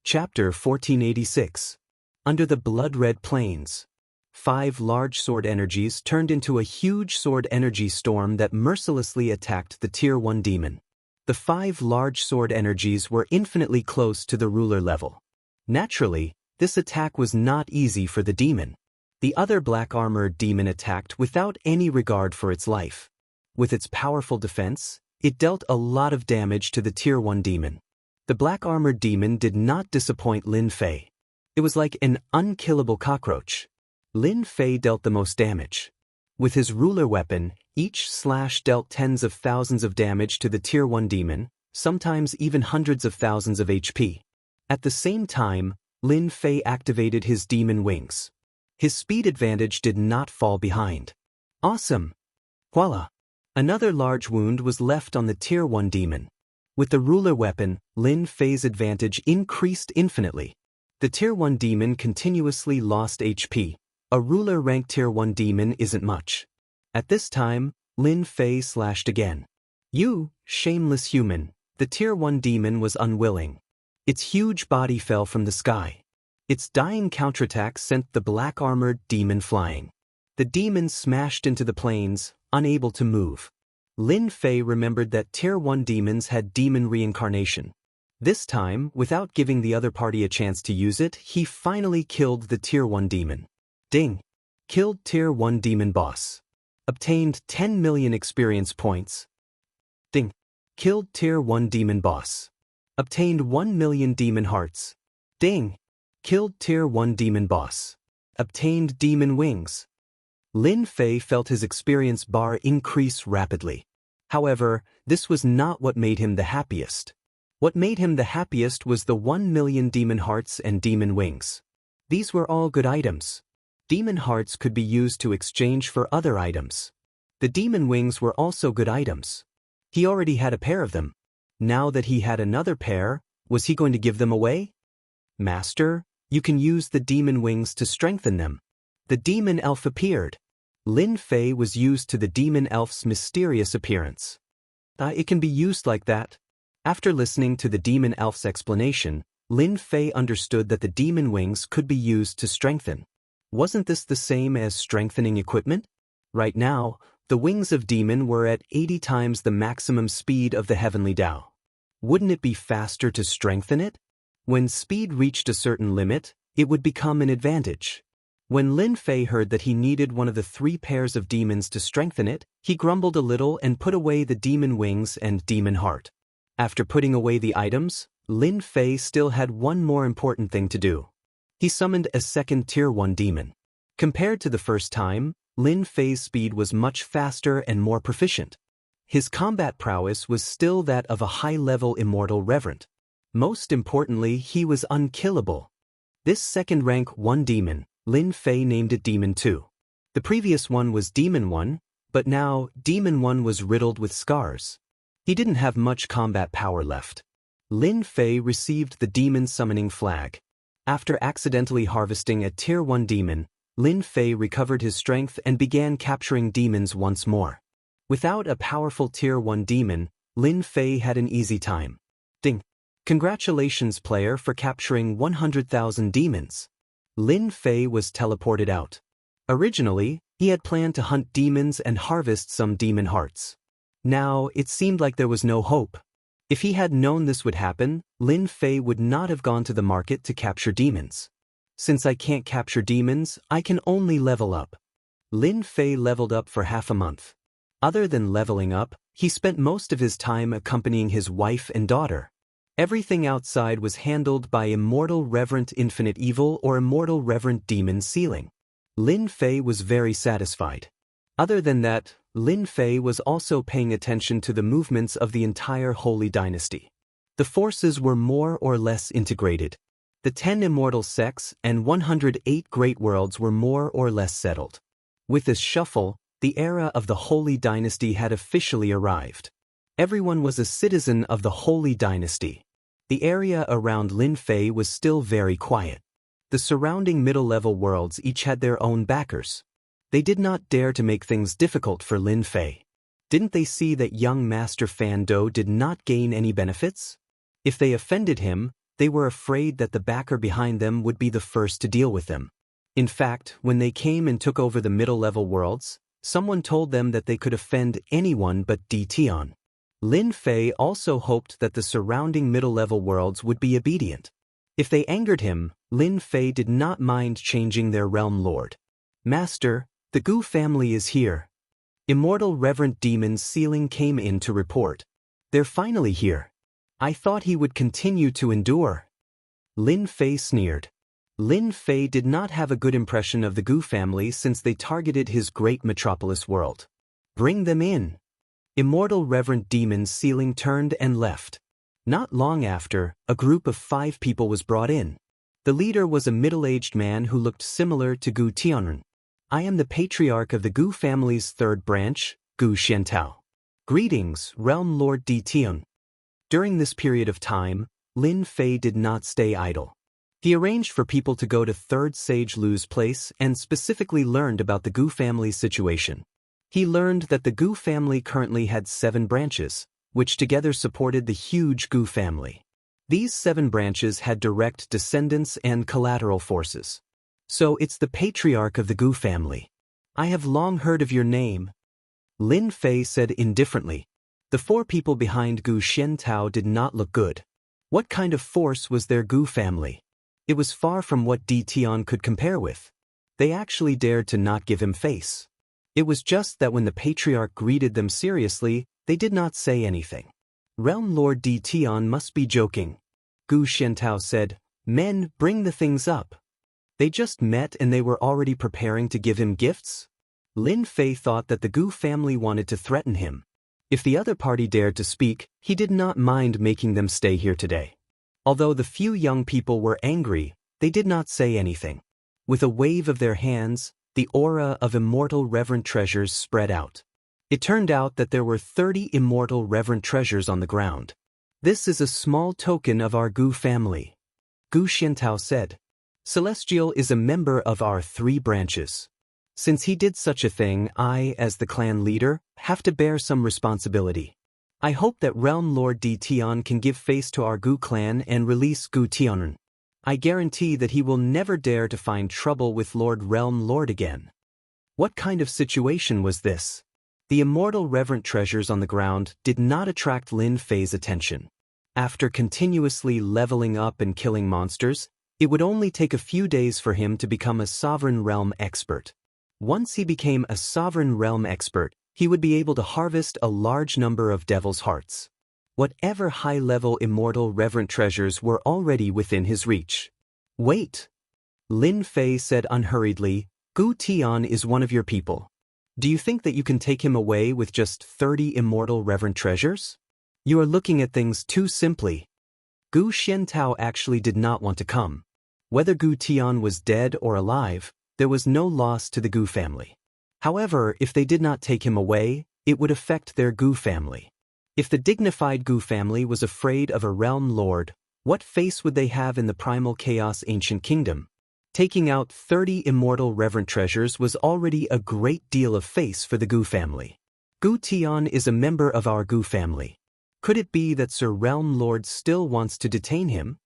Chapter 1486. Under the blood-red plains. 5 large sword energies turned into a huge sword energy storm that mercilessly attacked the Tier 1 demon. The 5 large sword energies were infinitely close to the ruler level. Naturally, this attack was not easy for the demon. The other black armored demon attacked without any regard for its life. With its powerful defense, it dealt a lot of damage to the Tier 1 demon. The black armored demon did not disappoint Lin Fei. It was like an unkillable cockroach. Lin Fei dealt the most damage. With his ruler weapon, each slash dealt tens of thousands of damage to the Tier 1 demon, sometimes even hundreds of thousands of HP. At the same time, Lin Fei activated his demon wings. His speed advantage did not fall behind. Awesome! Voila! Another large wound was left on the Tier 1 demon. With the ruler weapon, Lin Fei's advantage increased infinitely. The Tier 1 demon continuously lost HP. A ruler rank Tier 1 demon isn't much. At this time, Lin Fei slashed again. You, shameless human! The Tier 1 demon was unwilling. Its huge body fell from the sky. Its dying counterattack sent the black-armored demon flying. The demon smashed into the plains, unable to move. Lin Fei remembered that Tier 1 demons had demon reincarnation. This time, without giving the other party a chance to use it, he finally killed the Tier 1 demon. Ding! Killed Tier 1 demon boss. Obtained 10 million experience points. Ding! Killed Tier 1 demon boss. Obtained 1 million demon hearts. Ding! Killed Tier 1 demon boss. Obtained demon wings. Lin Fei felt his experience bar increase rapidly. However, this was not what made him the happiest. What made him the happiest was the 1 million demon hearts and demon wings. These were all good items. Demon hearts could be used to exchange for other items. The demon wings were also good items. He already had a pair of them. Now that he had another pair, was he going to give them away? Master, you can use the demon wings to strengthen them. The demon elf appeared. Lin Fei was used to the demon elf's mysterious appearance. It can be used like that. After listening to the demon elf's explanation, Lin Fei understood that the demon wings could be used to strengthen. Wasn't this the same as strengthening equipment? Right now, the wings of demon were at 80 times the maximum speed of the heavenly Dao. Wouldn't it be faster to strengthen it? When speed reached a certain limit, it would become an advantage. When Lin Fei heard that he needed one of the 3 pairs of demons to strengthen it, he grumbled a little and put away the demon wings and demon heart. After putting away the items, Lin Fei still had one more important thing to do. He summoned a second Tier 1 demon. Compared to the first time, Lin Fei's speed was much faster and more proficient. His combat prowess was still that of a high-level Immortal Reverend. Most importantly, he was unkillable. This second rank 1 demon, Lin Fei named it Demon 2. The previous one was Demon 1, but now Demon 1 was riddled with scars. He didn't have much combat power left. Lin Fei received the demon summoning flag. After accidentally harvesting a Tier 1 demon, Lin Fei recovered his strength and began capturing demons once more. Without a powerful Tier 1 demon, Lin Fei had an easy time. Ding! Congratulations, player, for capturing 100,000 demons. Lin Fei was teleported out. Originally, he had planned to hunt demons and harvest some demon hearts. Now, it seemed like there was no hope. If he had known this would happen, Lin Fei would not have gone to the market to capture demons. Since I can't capture demons, I can only level up. Lin Fei leveled up for half a month. Other than leveling up, he spent most of his time accompanying his wife and daughter. Everything outside was handled by Immortal Reverend Infinite Evil or Immortal Reverend Demon Sealing. Lin Fei was very satisfied. Other than that, Lin Fei was also paying attention to the movements of the entire Holy Dynasty. The forces were more or less integrated. The 10 immortal sects and 108 great worlds were more or less settled. With this shuffle, the era of the Holy Dynasty had officially arrived. Everyone was a citizen of the Holy Dynasty. The area around Lin Fei was still very quiet. The surrounding middle-level worlds each had their own backers. They did not dare to make things difficult for Lin Fei. Didn't they see that young Master Fan Do did not gain any benefits? If they offended him, they were afraid that the backer behind them would be the first to deal with them. In fact, when they came and took over the middle-level worlds, someone told them that they could offend anyone but Tion. Lin Fei also hoped that the surrounding middle-level worlds would be obedient. If they angered him, Lin Fei did not mind changing their realm lord. Master, the Gu family is here. Immortal Reverend Demon Sealing came in to report. They're finally here. I thought he would continue to endure. Lin Fei sneered. Lin Fei did not have a good impression of the Gu family since they targeted his great metropolis world. Bring them in. Immortal Reverend Demon Sealing turned and left. Not long after, a group of 5 people was brought in. The leader was a middle-aged man who looked similar to Gu Tianren. I am the patriarch of the Gu family's 3rd branch, Gu Xiantao. Greetings, Realm Lord Tion. During this period of time, Lin Fei did not stay idle. He arranged for people to go to 3rd Sage Lu's place and specifically learned about the Gu family's situation. He learned that the Gu family currently had 7 branches, which together supported the huge Gu family. These 7 branches had direct descendants and collateral forces. So it's the patriarch of the Gu family. I have long heard of your name. Lin Fei said indifferently. The 4 people behind Gu Xiantao did not look good. What kind of force was their Gu family? It was far from what Tion could compare with. They actually dared to not give him face. It was just that when the patriarch greeted them seriously, they did not say anything. Realm Lord Tion must be joking. Gu Xiantao said, Men, bring the things up. They just met and they were already preparing to give him gifts? Lin Fei thought that the Gu family wanted to threaten him. If the other party dared to speak, he did not mind making them stay here today. Although the few young people were angry, they did not say anything. With a wave of their hands, the aura of immortal reverent treasures spread out. It turned out that there were 30 immortal reverent treasures on the ground. This is a small token of our Gu family, Gu Xiantao said. Celestial is a member of our 3 branches. Since he did such a thing, I, as the clan leader, have to bear some responsibility. I hope that Realm Lord Di Tian can give face to our Gu clan and release Gu Tianren. I guarantee that he will never dare to find trouble with Realm Lord again. What kind of situation was this? The immortal reverent treasures on the ground did not attract Lin Fei's attention. After continuously leveling up and killing monsters, it would only take a few days for him to become a sovereign realm expert. Once he became a sovereign realm expert, he would be able to harvest a large number of devil's hearts. Whatever high-level immortal reverent treasures were already within his reach. Wait! Lin Fei said unhurriedly, Gu Tian is one of your people. Do you think that you can take him away with just 30 immortal reverent treasures? You are looking at things too simply. Gu Xiantao actually did not want to come. Whether Gu Tian was dead or alive, there was no loss to the Gu family. However, if they did not take him away, it would affect their Gu family. If the dignified Gu family was afraid of a realm lord, what face would they have in the primal chaos ancient kingdom? Taking out 30 immortal reverent treasures was already a great deal of face for the Gu family. Gu Tian is a member of our Gu family. Could it be that Sir Realm Lord still wants to detain him?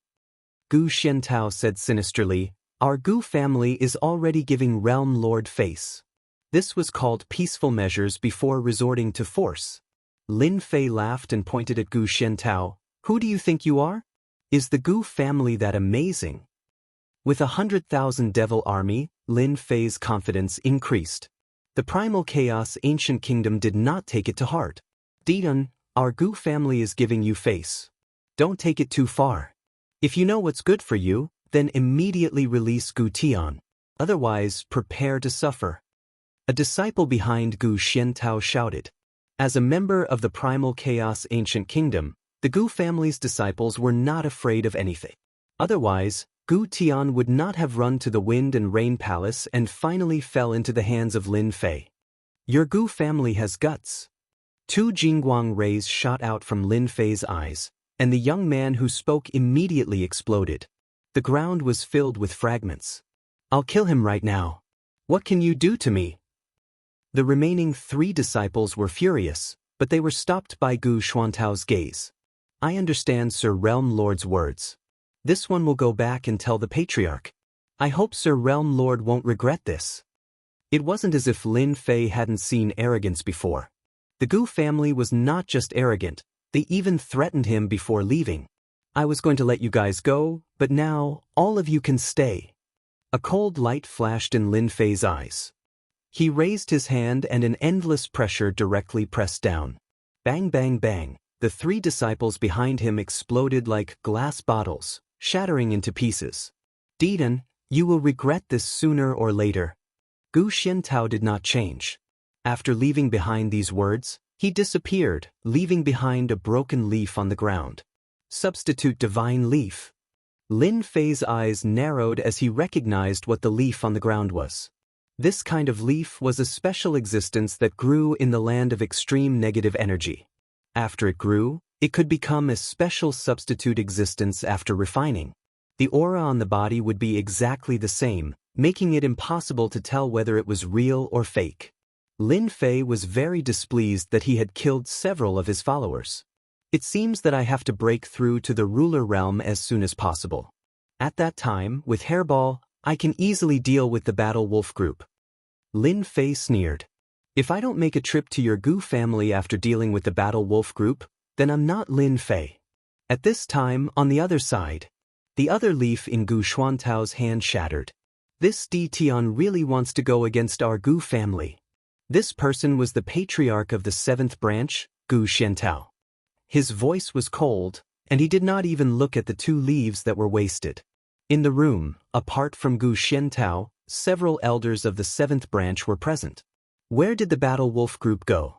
Gu Xiantao said sinisterly, our Gu family is already giving Realm Lord face. This was called peaceful measures before resorting to force. Lin Fei laughed and pointed at Gu Xiantao. Who do you think you are? Is the Gu family that amazing? With 100,000 devil army, Lin Fei's confidence increased. The primal chaos ancient kingdom did not take it to heart. Didan, our Gu family is giving you face. Don't take it too far. If you know what's good for you, then immediately release Gu Tian. Otherwise, prepare to suffer. A disciple behind Gu Xiantao shouted. As a member of the primal chaos ancient kingdom, the Gu family's disciples were not afraid of anything. Otherwise, Gu Tian would not have run to the Wind and Rain Palace and finally fell into the hands of Lin Fei. Your Gu family has guts. 2 Jingguang rays shot out from Lin Fei's eyes, and the young man who spoke immediately exploded. The ground was filled with fragments. I'll kill him right now. What can you do to me? The remaining 3 disciples were furious, but they were stopped by Gu Xuantao's gaze. I understand Sir Realm Lord's words. This one will go back and tell the Patriarch. I hope Sir Realm Lord won't regret this. It wasn't as if Lin Fei hadn't seen arrogance before. The Gu family was not just arrogant, they even threatened him before leaving. I was going to let you guys go, but now, all of you can stay. A cold light flashed in Lin Fei's eyes. He raised his hand and an endless pressure directly pressed down. Bang bang bang, the 3 disciples behind him exploded like glass bottles, shattering into pieces. Didan, you will regret this sooner or later. Gu Xiantao did not change. After leaving behind these words, he disappeared, leaving behind a broken leaf on the ground. Substitute divine leaf. Lin Fei's eyes narrowed as he recognized what the leaf on the ground was. This kind of leaf was a special existence that grew in the land of extreme negative energy. After it grew, it could become a special substitute existence after refining. The aura on the body would be exactly the same, making it impossible to tell whether it was real or fake. Lin Fei was very displeased that he had killed several of his followers. It seems that I have to break through to the ruler realm as soon as possible. At that time, with Hairball, I can easily deal with the Battle Wolf group. Lin Fei sneered. If I don't make a trip to your Gu family after dealing with the Battle Wolf group, then I'm not Lin Fei. At this time, on the other side, the other leaf in Gu Xuantao's hand shattered. This Di Tian really wants to go against our Gu family. This person was the patriarch of the 7th branch, Gu Xiantao. His voice was cold, and he did not even look at the 2 leaves that were wasted. In the room, apart from Gu Xiantao, several elders of the 7th branch were present. Where did the Battle Wolf group go?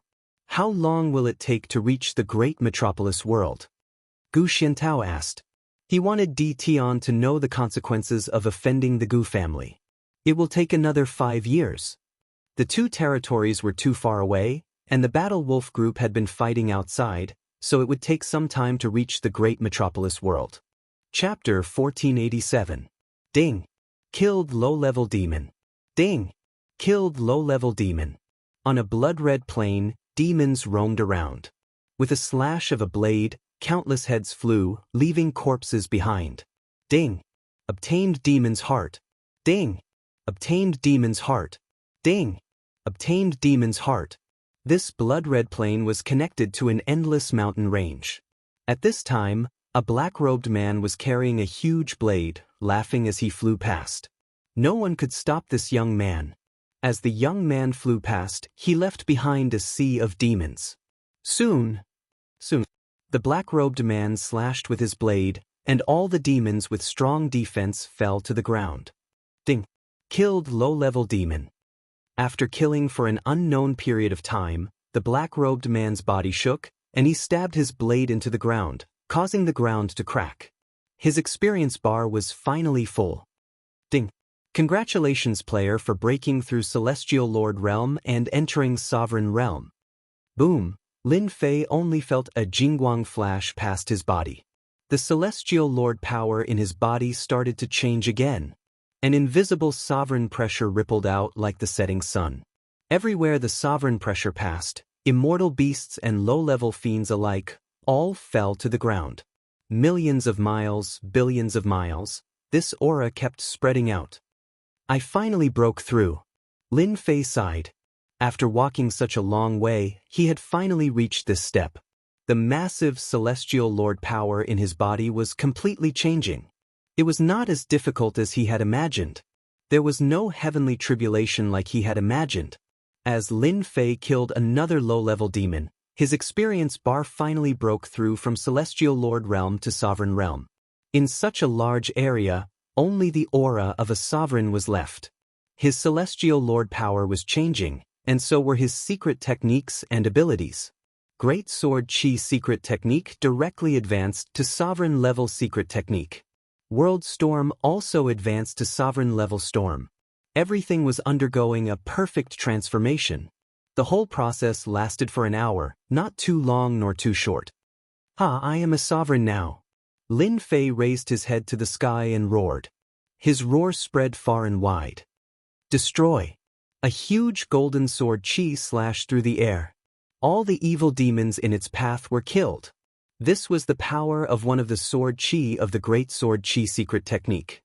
How long will it take to reach the great metropolis world? Gu Xiantao asked. He wanted Di Tian to know the consequences of offending the Gu family. It will take another 5 years. The 2 territories were too far away, and the Battle Wolf group had been fighting outside, so it would take some time to reach the great metropolis world. Chapter 1487. Ding. Killed low-level demon. Ding. Killed low-level demon. On a blood-red plain, demons roamed around. With a slash of a blade, countless heads flew, leaving corpses behind. Ding. Obtained demon's heart. Ding. Obtained demon's heart. Ding. Obtained demon's heart. This blood-red plain was connected to an endless mountain range. At this time, a black-robed man was carrying a huge blade, laughing as he flew past. No one could stop this young man. As the young man flew past, he left behind a sea of demons. Soon, the black-robed man slashed with his blade, and all the demons with strong defense fell to the ground. Ding. Killed low-level demon. After killing for an unknown period of time, the black-robed man's body shook, and he stabbed his blade into the ground, causing the ground to crack. His experience bar was finally full. Ding. Congratulations, player, for breaking through Celestial Lord Realm and entering Sovereign Realm. Boom. Lin Fei only felt a jingguang flash past his body. The Celestial Lord power in his body started to change again. An invisible sovereign pressure rippled out like the setting sun. Everywhere the sovereign pressure passed, immortal beasts and low-level fiends alike, all fell to the ground. Millions of miles, billions of miles, this aura kept spreading out. I finally broke through. Lin Fei sighed. After walking such a long way, he had finally reached this step. The massive Celestial Lord power in his body was completely changing. It was not as difficult as he had imagined. There was no heavenly tribulation like he had imagined. As Lin Fei killed another low-level demon, his experience bar finally broke through from Celestial Lord Realm to Sovereign Realm. In such a large area, only the aura of a sovereign was left. His Celestial Lord power was changing, and so were his secret techniques and abilities. Great Sword Chi secret technique directly advanced to Sovereign level secret technique. World Storm also advanced to Sovereign level Storm. Everything was undergoing a perfect transformation. The whole process lasted for an hour, not too long nor too short. I am a sovereign now. Lin Fei raised his head to the sky and roared. His roar spread far and wide. Destroy. A huge golden sword chi slashed through the air. All the evil demons in its path were killed. This was the power of one of the sword chi of the Great Sword Chi secret technique.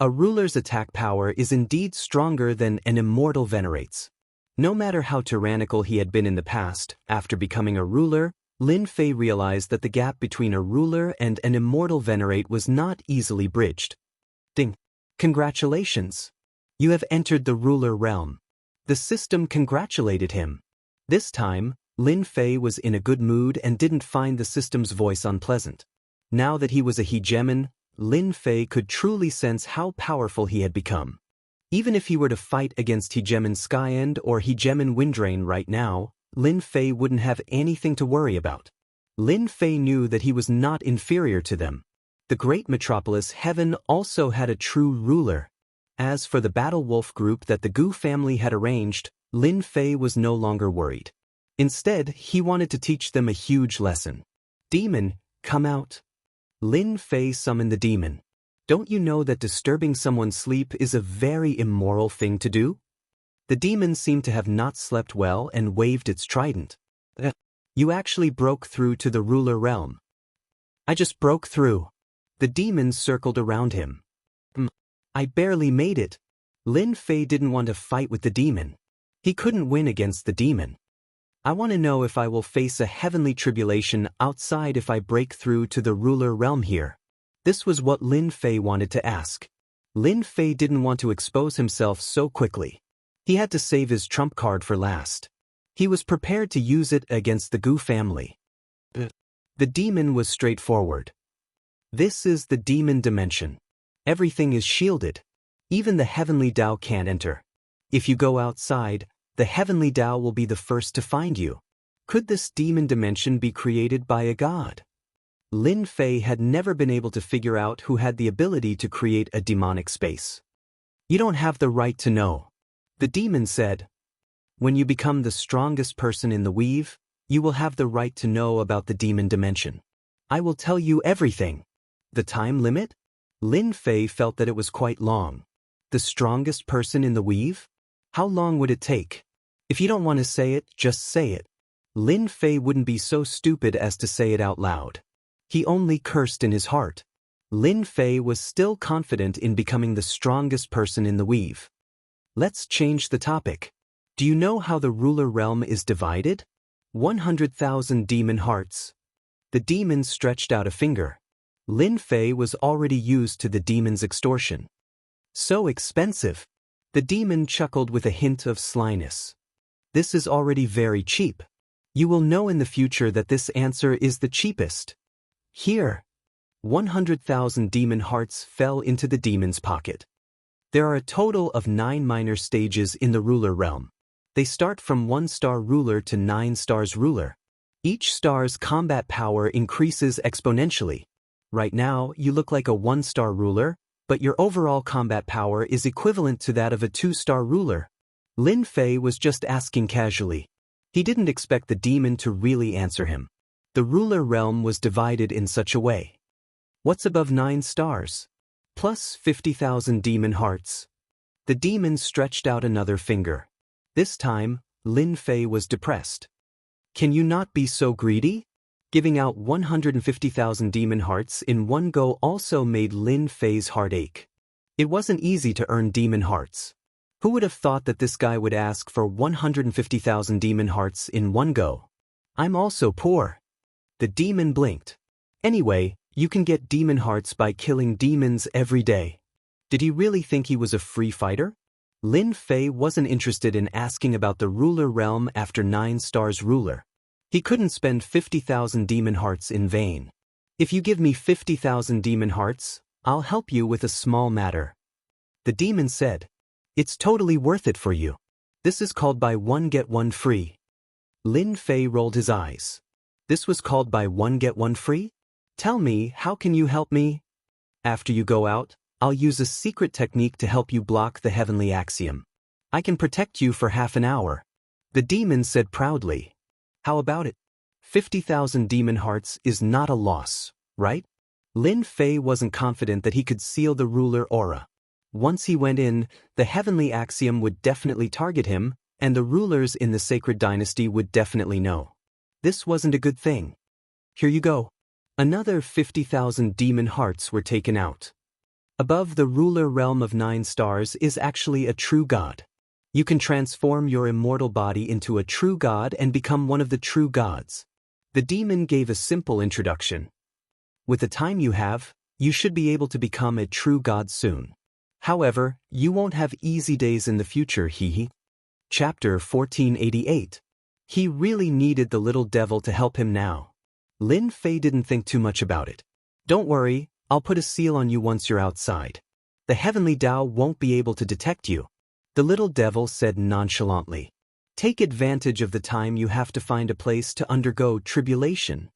A ruler's attack power is indeed stronger than an immortal venerates. No matter how tyrannical he had been in the past, after becoming a ruler, Lin Fei realized that the gap between a ruler and an immortal venerate was not easily bridged. Ding. Congratulations. You have entered the ruler realm. The system congratulated him. This time, Lin Fei was in a good mood and didn't find the system's voice unpleasant. Now that he was a hegemon, Lin Fei could truly sense how powerful he had become. Even if he were to fight against Hegemon Skyend or Hegemon Windrain right now, Lin Fei wouldn't have anything to worry about. Lin Fei knew that he was not inferior to them. The great metropolis Heaven also had a true ruler. As for the Battle Wolf group that the Gu family had arranged, Lin Fei was no longer worried. Instead, he wanted to teach them a huge lesson. Demon, come out. Lin Fei summoned the demon. Don't you know that disturbing someone's sleep is a very immoral thing to do? The demon seemed to have not slept well and waved its trident. You actually broke through to the ruler realm. I just broke through. The demon circled around him. I barely made it. Lin Fei didn't want to fight with the demon. He couldn't win against the demon. I want to know if I will face a heavenly tribulation outside if I break through to the ruler realm here. This was what Lin Fei wanted to ask. Lin Fei didn't want to expose himself so quickly. He had to save his trump card for last. He was prepared to use it against the Gu family. The demon was straightforward. This is the demon dimension. Everything is shielded. Even the heavenly Dao can't enter. If you go outside, the heavenly Dao will be the first to find you. Could this demon dimension be created by a god? Lin Fei had never been able to figure out who had the ability to create a demonic space. You don't have the right to know. The demon said. When you become the strongest person in the weave, you will have the right to know about the demon dimension. I will tell you everything. The time limit? Lin Fei felt that it was quite long. The strongest person in the weave? How long would it take? If you don't want to say it, just say it. Lin Fei wouldn't be so stupid as to say it out loud. He only cursed in his heart. Lin Fei was still confident in becoming the strongest person in the weave. Let's change the topic. Do you know how the ruler realm is divided? 100,000 demon hearts. The demon stretched out a finger. Lin Fei was already used to the demon's extortion. So expensive. The demon chuckled with a hint of slyness. This is already very cheap. You will know in the future that this answer is the cheapest. Here. 100,000 demon hearts fell into the demon's pocket. There are a total of 9 minor stages in the ruler realm. They start from 1-star ruler to 9 stars ruler. Each star's combat power increases exponentially. Right now, you look like a 1-star ruler, but your overall combat power is equivalent to that of a 2-star ruler. Lin Fei was just asking casually. He didn't expect the demon to really answer him. The ruler realm was divided in such a way. What's above 9 stars? Plus 50,000 demon hearts. The demon stretched out another finger. This time, Lin Fei was depressed. Can you not be so greedy? Giving out 150,000 demon hearts in one go also made Lin Fei's heart ache. It wasn't easy to earn demon hearts. Who would have thought that this guy would ask for 150,000 demon hearts in one go? I'm also poor. The demon blinked. Anyway, you can get demon hearts by killing demons every day. Did he really think he was a free fighter? Lin Fei wasn't interested in asking about the ruler realm after 9 stars ruler. He couldn't spend 50,000 demon hearts in vain. If you give me 50,000 demon hearts, I'll help you with a small matter. The demon said, it's totally worth it for you. This is called buy one get one free. Lin Fei rolled his eyes. This was called buy one get one free? Tell me, how can you help me? After you go out, I'll use a secret technique to help you block the heavenly axiom. I can protect you for half an hour. The demon said proudly. How about it? 50,000 demon hearts is not a loss, right? Lin Fei wasn't confident that he could seal the ruler aura. Once he went in, the heavenly axiom would definitely target him, and the rulers in the sacred dynasty would definitely know. This wasn't a good thing. Here you go. Another 50,000 demon hearts were taken out. Above the ruler realm of 9 stars is actually a true god. You can transform your immortal body into a true god and become one of the true gods. The demon gave a simple introduction. With the time you have, you should be able to become a true god soon. However, you won't have easy days in the future, hee. Chapter 1488. He really needed the little devil to help him now. Lin Fei didn't think too much about it. Don't worry, I'll put a seal on you once you're outside. The heavenly Tao won't be able to detect you. The little devil said nonchalantly. Take advantage of the time you have to find a place to undergo tribulation.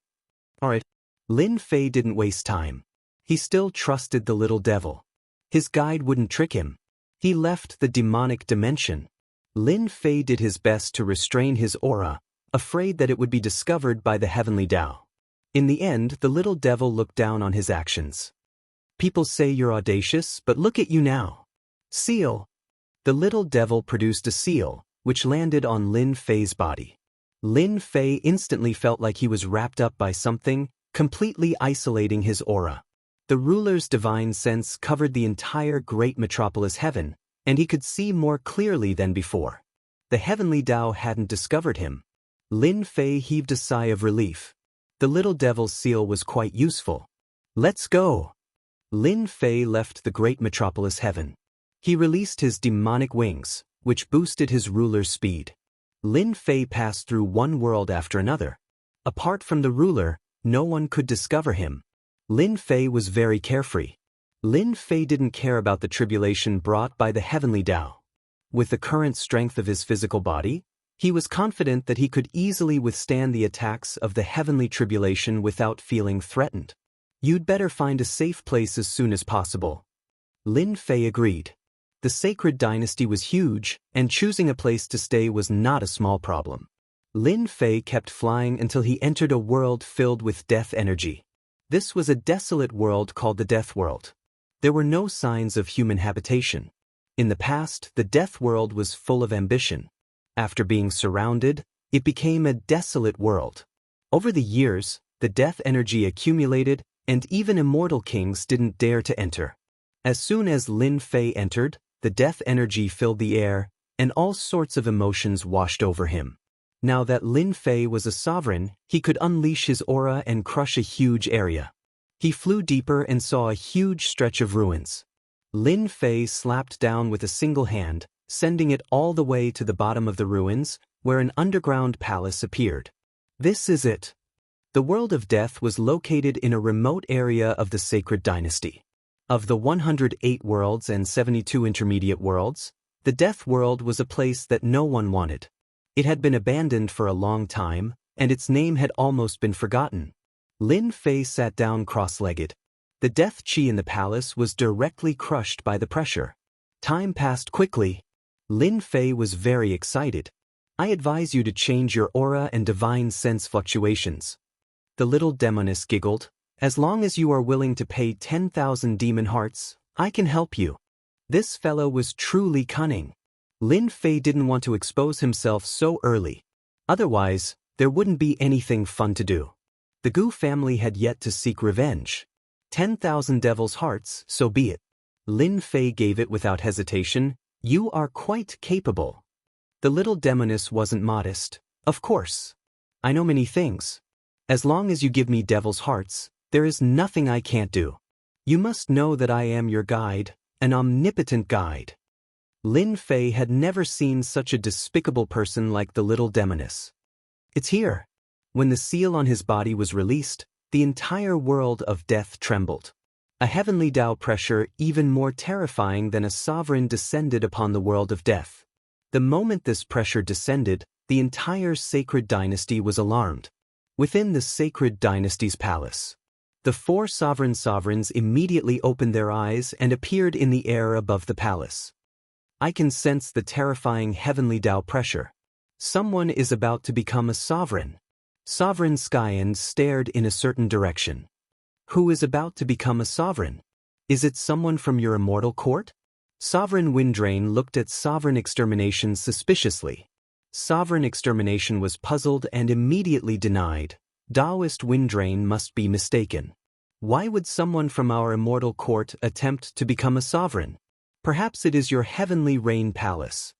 Alright. Lin Fei didn't waste time. He still trusted the little devil. His guide wouldn't trick him. He left the demonic dimension. Lin Fei did his best to restrain his aura, afraid that it would be discovered by the heavenly Tao. In the end, the little devil looked down on his actions. People say you're audacious, but look at you now. Seal. The little devil produced a seal, which landed on Lin Fei's body. Lin Fei instantly felt like he was wrapped up by something, completely isolating his aura. The ruler's divine sense covered the entire great metropolis heaven, and he could see more clearly than before. The heavenly Tao hadn't discovered him. Lin Fei heaved a sigh of relief. The little devil's seal was quite useful. Let's go. Lin Fei left the great metropolis heaven. He released his demonic wings, which boosted his ruler's speed. Lin Fei passed through one world after another. Apart from the ruler, no one could discover him. Lin Fei was very carefree. Lin Fei didn't care about the tribulation brought by the heavenly Tao. With the current strength of his physical body, he was confident that he could easily withstand the attacks of the heavenly tribulation without feeling threatened. You'd better find a safe place as soon as possible. Lin Fei agreed. The sacred dynasty was huge, and choosing a place to stay was not a small problem. Lin Fei kept flying until he entered a world filled with death energy. This was a desolate world called the Death World. There were no signs of human habitation. In the past, the Death World was full of ambition. After being surrounded, it became a desolate world. Over the years, the death energy accumulated, and even immortal kings didn't dare to enter. As soon as Lin Fei entered, the death energy filled the air, and all sorts of emotions washed over him. Now that Lin Fei was a sovereign, he could unleash his aura and crush a huge area. He flew deeper and saw a huge stretch of ruins. Lin Fei slapped down with a single hand, sending it all the way to the bottom of the ruins, where an underground palace appeared. This is it. The world of death was located in a remote area of the sacred dynasty. Of the 108 worlds and 72 intermediate worlds, the Death World was a place that no one wanted. It had been abandoned for a long time, and its name had almost been forgotten. Lin Fei sat down cross-legged. The death chi in the palace was directly crushed by the pressure. Time passed quickly. Lin Fei was very excited. I advise you to change your aura and divine sense fluctuations. The little demoness giggled. As long as you are willing to pay 10,000 demon hearts, I can help you. This fellow was truly cunning. Lin Fei didn't want to expose himself so early. Otherwise, there wouldn't be anything fun to do. The Gu family had yet to seek revenge. 10,000 devil's hearts, so be it. Lin Fei gave it without hesitation. You are quite capable. The little demoness wasn't modest. Of course. I know many things. As long as you give me devil's hearts, there is nothing I can't do. You must know that I am your guide, an omnipotent guide. Lin Fei had never seen such a despicable person like the little demoness. It's here. When the seal on his body was released, the entire world of death trembled. A heavenly Tao pressure even more terrifying than a sovereign descended upon the world of death. The moment this pressure descended, the entire sacred dynasty was alarmed. Within the sacred dynasty's palace, the 4 sovereigns immediately opened their eyes and appeared in the air above the palace. I can sense the terrifying heavenly Tao pressure. Someone is about to become a sovereign. Sovereign Xianxia stared in a certain direction. Who is about to become a sovereign? Is it someone from your immortal court? Sovereign Windrain looked at Sovereign Extermination suspiciously. Sovereign Extermination was puzzled and immediately denied. Taoist Windrain must be mistaken. Why would someone from our immortal court attempt to become a sovereign? Perhaps it is your heavenly rain palace.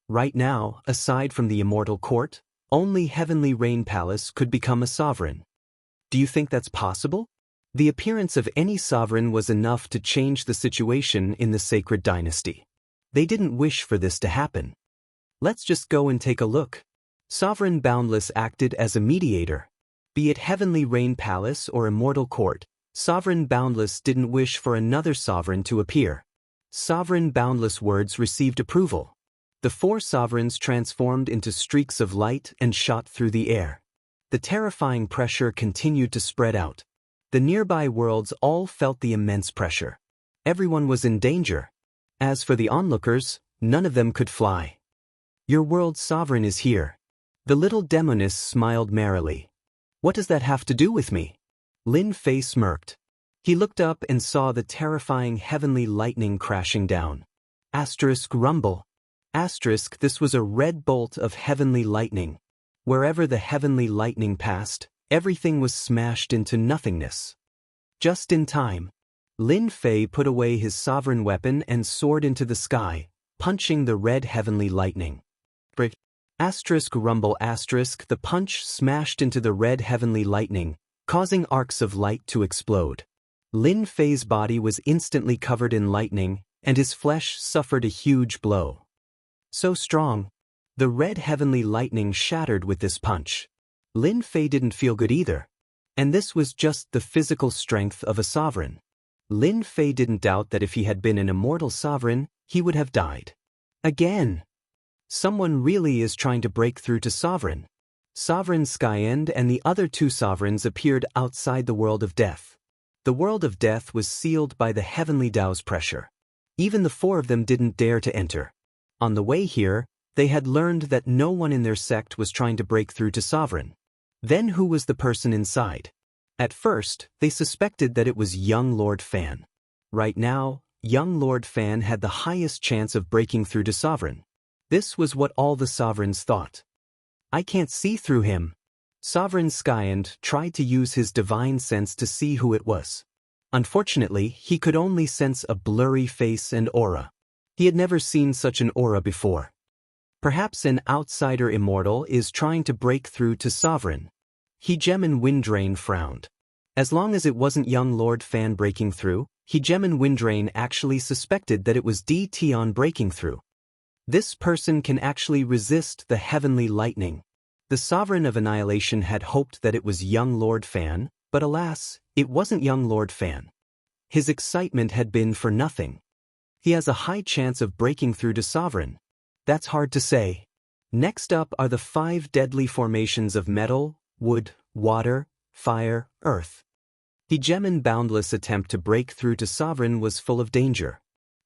Right now, aside from the immortal court, only heavenly rain palace could become a sovereign. Do you think that's possible? The appearance of any sovereign was enough to change the situation in the sacred dynasty. They didn't wish for this to happen. Let's just go and take a look. Sovereign Boundless acted as a mediator. Be it heavenly rain palace or immortal court, Sovereign Boundless didn't wish for another sovereign to appear. Sovereign Boundless words received approval. The 4 sovereigns transformed into streaks of light and shot through the air. The terrifying pressure continued to spread out. The nearby worlds all felt the immense pressure. Everyone was in danger. As for the onlookers, none of them could fly. Your world's sovereign is here. The little demoness smiled merrily. What does that have to do with me? Lin Fei smirked. He looked up and saw the terrifying heavenly lightning crashing down. Asterisk rumble. Asterisk, this was a red bolt of heavenly lightning. Wherever the heavenly lightning passed, everything was smashed into nothingness. Just in time, Lin Fei put away his sovereign weapon and soared into the sky, punching the red heavenly lightning. Asterisk rumble asterisk, the punch smashed into the red heavenly lightning, causing arcs of light to explode. Lin Fei's body was instantly covered in lightning, and his flesh suffered a huge blow. So strong. The red heavenly lightning shattered with this punch. Lin Fei didn't feel good either. And this was just the physical strength of a sovereign. Lin Fei didn't doubt that if he had been an immortal sovereign, he would have died. Again. Someone really is trying to break through to sovereign. Sovereign Skyend and the other 2 sovereigns appeared outside the world of death. The world of death was sealed by the heavenly Tao's pressure. Even the four of them didn't dare to enter. On the way here, they had learned that no one in their sect was trying to break through to sovereign. Then who was the person inside? At first, they suspected that it was young Lord Fan. Right now, young Lord Fan had the highest chance of breaking through to sovereign. This was what all the sovereigns thought. I can't see through him. Sovereign Xianxia tried to use his divine sense to see who it was. Unfortunately, he could only sense a blurry face and aura. He had never seen such an aura before. Perhaps an outsider Immortal is trying to break through to sovereign. Gem and Windrain frowned. As long as it wasn't young Lord Fan breaking through, Gem and Windrain actually suspected that it was Tion breaking through. This person can actually resist the heavenly lightning. The Sovereign of Annihilation had hoped that it was young Lord Fan, but alas, it wasn't young Lord Fan. His excitement had been for nothing. He has a high chance of breaking through to sovereign. That's hard to say. Next up are the 5 deadly formations of metal, wood, water, fire, earth. Gemin's boundless attempt to break through to sovereign was full of danger.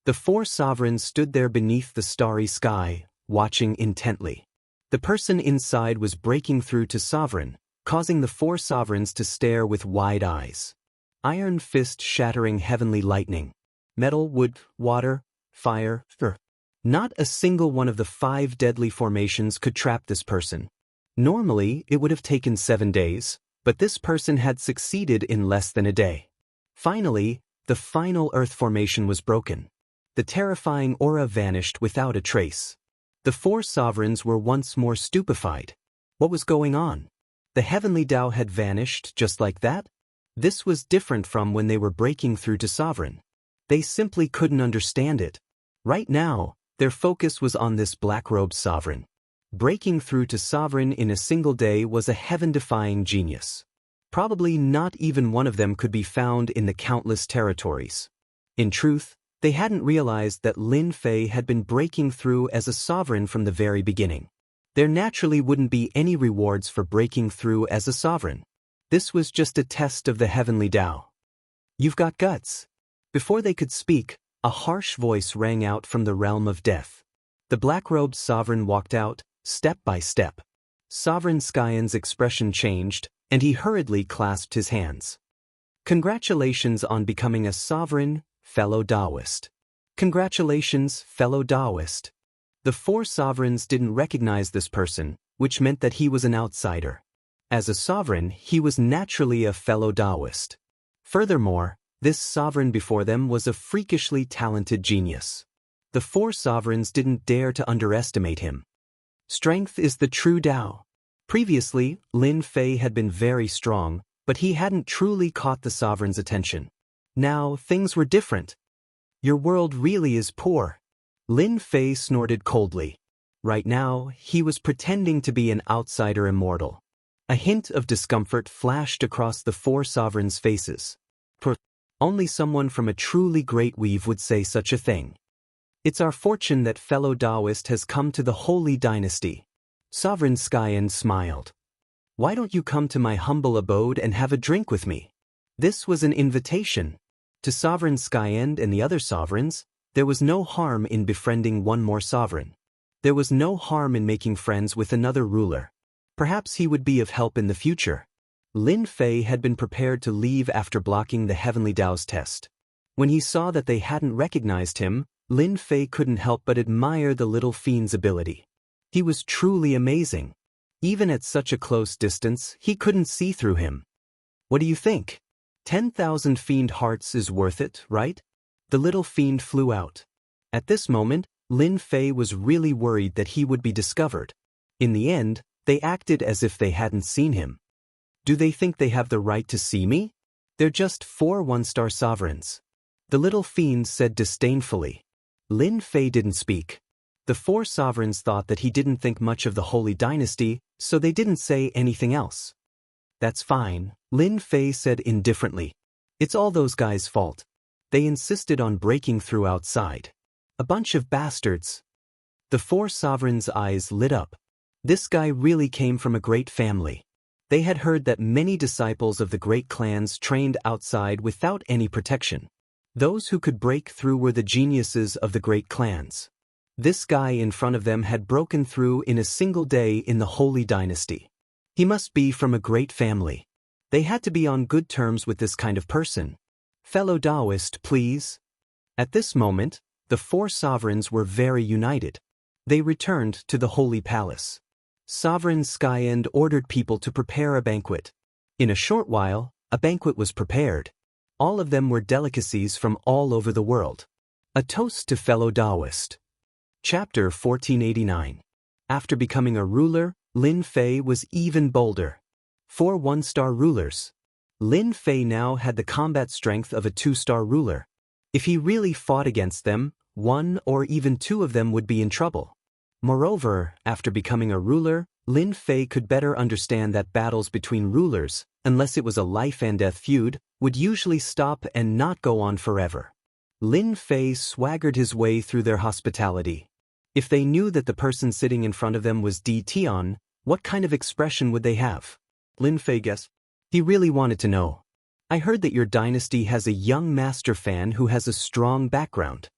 The 4 sovereigns stood there beneath the starry sky, watching intently. The person inside was breaking through to sovereign, causing the 4 sovereigns to stare with wide eyes. Iron fist shattering heavenly lightning. Metal, wood, water, fire, earth. Not a single one of the 5 deadly formations could trap this person. Normally, it would have taken 7 days, but this person had succeeded in less than a day. Finally, the final earth formation was broken. The terrifying aura vanished without a trace. The 4 sovereigns were once more stupefied. What was going on? The heavenly Tao had vanished just like that? This was different from when they were breaking through to sovereign. They simply couldn't understand it. Right now, their focus was on this black-robed sovereign. Breaking through to sovereign in a single day was a heaven-defying genius. Probably not even one of them could be found in the countless territories. In truth, they hadn't realized that Lin Fei had been breaking through as a sovereign from the very beginning. There naturally wouldn't be any rewards for breaking through as a sovereign. This was just a test of the heavenly Tao. You've got guts. Before they could speak, a harsh voice rang out from the realm of death. The black-robed sovereign walked out, step by step. Sovereign Xianxia's expression changed, and he hurriedly clasped his hands. Congratulations on becoming a sovereign, fellow Taoist. Congratulations, fellow Taoist. The 4 sovereigns didn't recognize this person, which meant that he was an outsider. As a sovereign, he was naturally a fellow Taoist. Furthermore, this sovereign before them was a freakishly talented genius. The 4 sovereigns didn't dare to underestimate him. Strength is the true Tao. Previously, Lin Fei had been very strong, but he hadn't truly caught the sovereign's attention. Now, things were different. Your world really is poor. Lin Fei snorted coldly. Right now, he was pretending to be an outsider immortal. A hint of discomfort flashed across the 4 sovereigns' faces. Only someone from a truly great weave would say such a thing. It's our fortune that fellow Taoist has come to the Holy Dynasty. Sovereign Xianxia smiled. Why don't you come to my humble abode and have a drink with me? This was an invitation. To Sovereign Xianxia and the other sovereigns, there was no harm in befriending one more sovereign. There was no harm in making friends with another ruler. Perhaps he would be of help in the future. Lin Fei had been prepared to leave after blocking the Heavenly Tao's test. When he saw that they hadn't recognized him, Lin Fei couldn't help but admire the little fiend's ability. He was truly amazing. Even at such a close distance, he couldn't see through him. What do you think? 10,000 fiend hearts is worth it, right? The little fiend flew out. At this moment, Lin Fei was really worried that he would be discovered. In the end, they acted as if they hadn't seen him. Do they think they have the right to see me? They're just 4 one-star sovereigns. The little fiend said disdainfully. Lin Fei didn't speak. The 4 sovereigns thought that he didn't think much of the Holy Dynasty, so they didn't say anything else. That's fine, Lin Fei said indifferently. It's all those guys' fault. They insisted on breaking through outside. A bunch of bastards. The 4 sovereigns' eyes lit up. This guy really came from a great family. They had heard that many disciples of the great clans trained outside without any protection. Those who could break through were the geniuses of the great clans. This guy in front of them had broken through in a single day in the Holy Dynasty. He must be from a great family. They had to be on good terms with this kind of person. Fellow Taoist, please. At this moment, the four sovereigns were very united. They returned to the Holy Palace. Sovereign Skyend ordered people to prepare a banquet. In a short while, a banquet was prepared. All of them were delicacies from all over the world. A toast to fellow Taoist. Chapter 1489. After becoming a ruler, Lin Fei was even bolder. 4 one-star rulers. Lin Fei now had the combat strength of a 2-star ruler. If he really fought against them, 1 or even 2 of them would be in trouble. Moreover, after becoming a ruler, Lin Fei could better understand that battles between rulers, unless it was a life-and-death feud, would usually stop and not go on forever. Lin Fei swaggered his way through their hospitality. If they knew that the person sitting in front of them was Di Tian, what kind of expression would they have? Lin Fei guessed. He really wanted to know. I heard that your dynasty has a young master fan who has a strong background.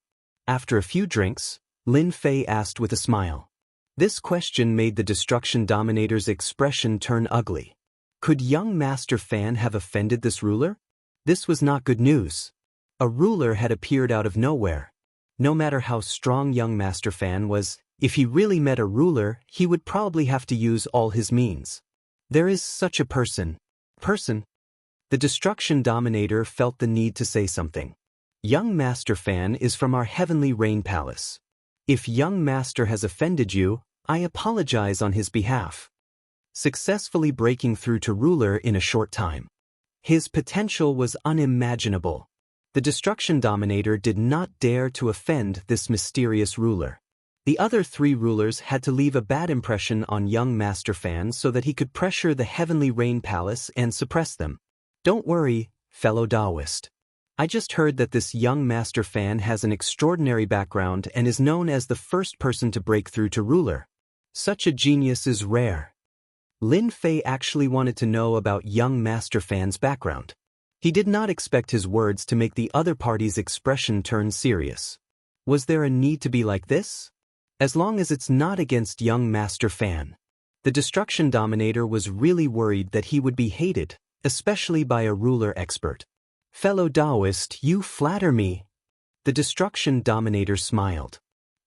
After a few drinks, Lin Fei asked with a smile. This question made the Destruction Dominator's expression turn ugly. Could young Master Fan have offended this ruler? This was not good news. A ruler had appeared out of nowhere. No matter how strong young Master Fan was, if he really met a ruler, he would probably have to use all his means. There is such a person. The Destruction Dominator felt the need to say something. Young Master Fan is from our Heavenly Rain Palace. If young Master has offended you, I apologize on his behalf. Successfully breaking through to ruler in a short time. His potential was unimaginable. The Destruction Dominator did not dare to offend this mysterious ruler. The other 3 rulers had to leave a bad impression on young Master Fan so that he could pressure the Heavenly Rain Palace and suppress them. Don't worry, fellow Taoist. I just heard that this young Master Fan has an extraordinary background and is known as the first person to break through to ruler. Such a genius is rare. Lin Fei actually wanted to know about young Master Fan's background. He did not expect his words to make the other party's expression turn serious. Was there a need to be like this? As long as it's not against young Master Fan. The Destruction Dominator was really worried that he would be hated, especially by a ruler expert. Fellow Taoist, you flatter me. The Destruction Dominator smiled.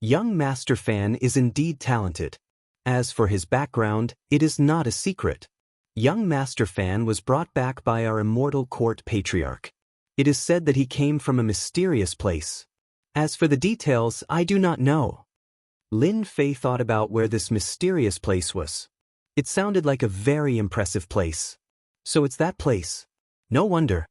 Young Master Fan is indeed talented. As for his background, it is not a secret. Young Master Fan was brought back by our Immortal Court Patriarch. It is said that he came from a mysterious place. As for the details, I do not know. Lin Fei thought about where this mysterious place was. It sounded like a very impressive place. So it's that place. No wonder.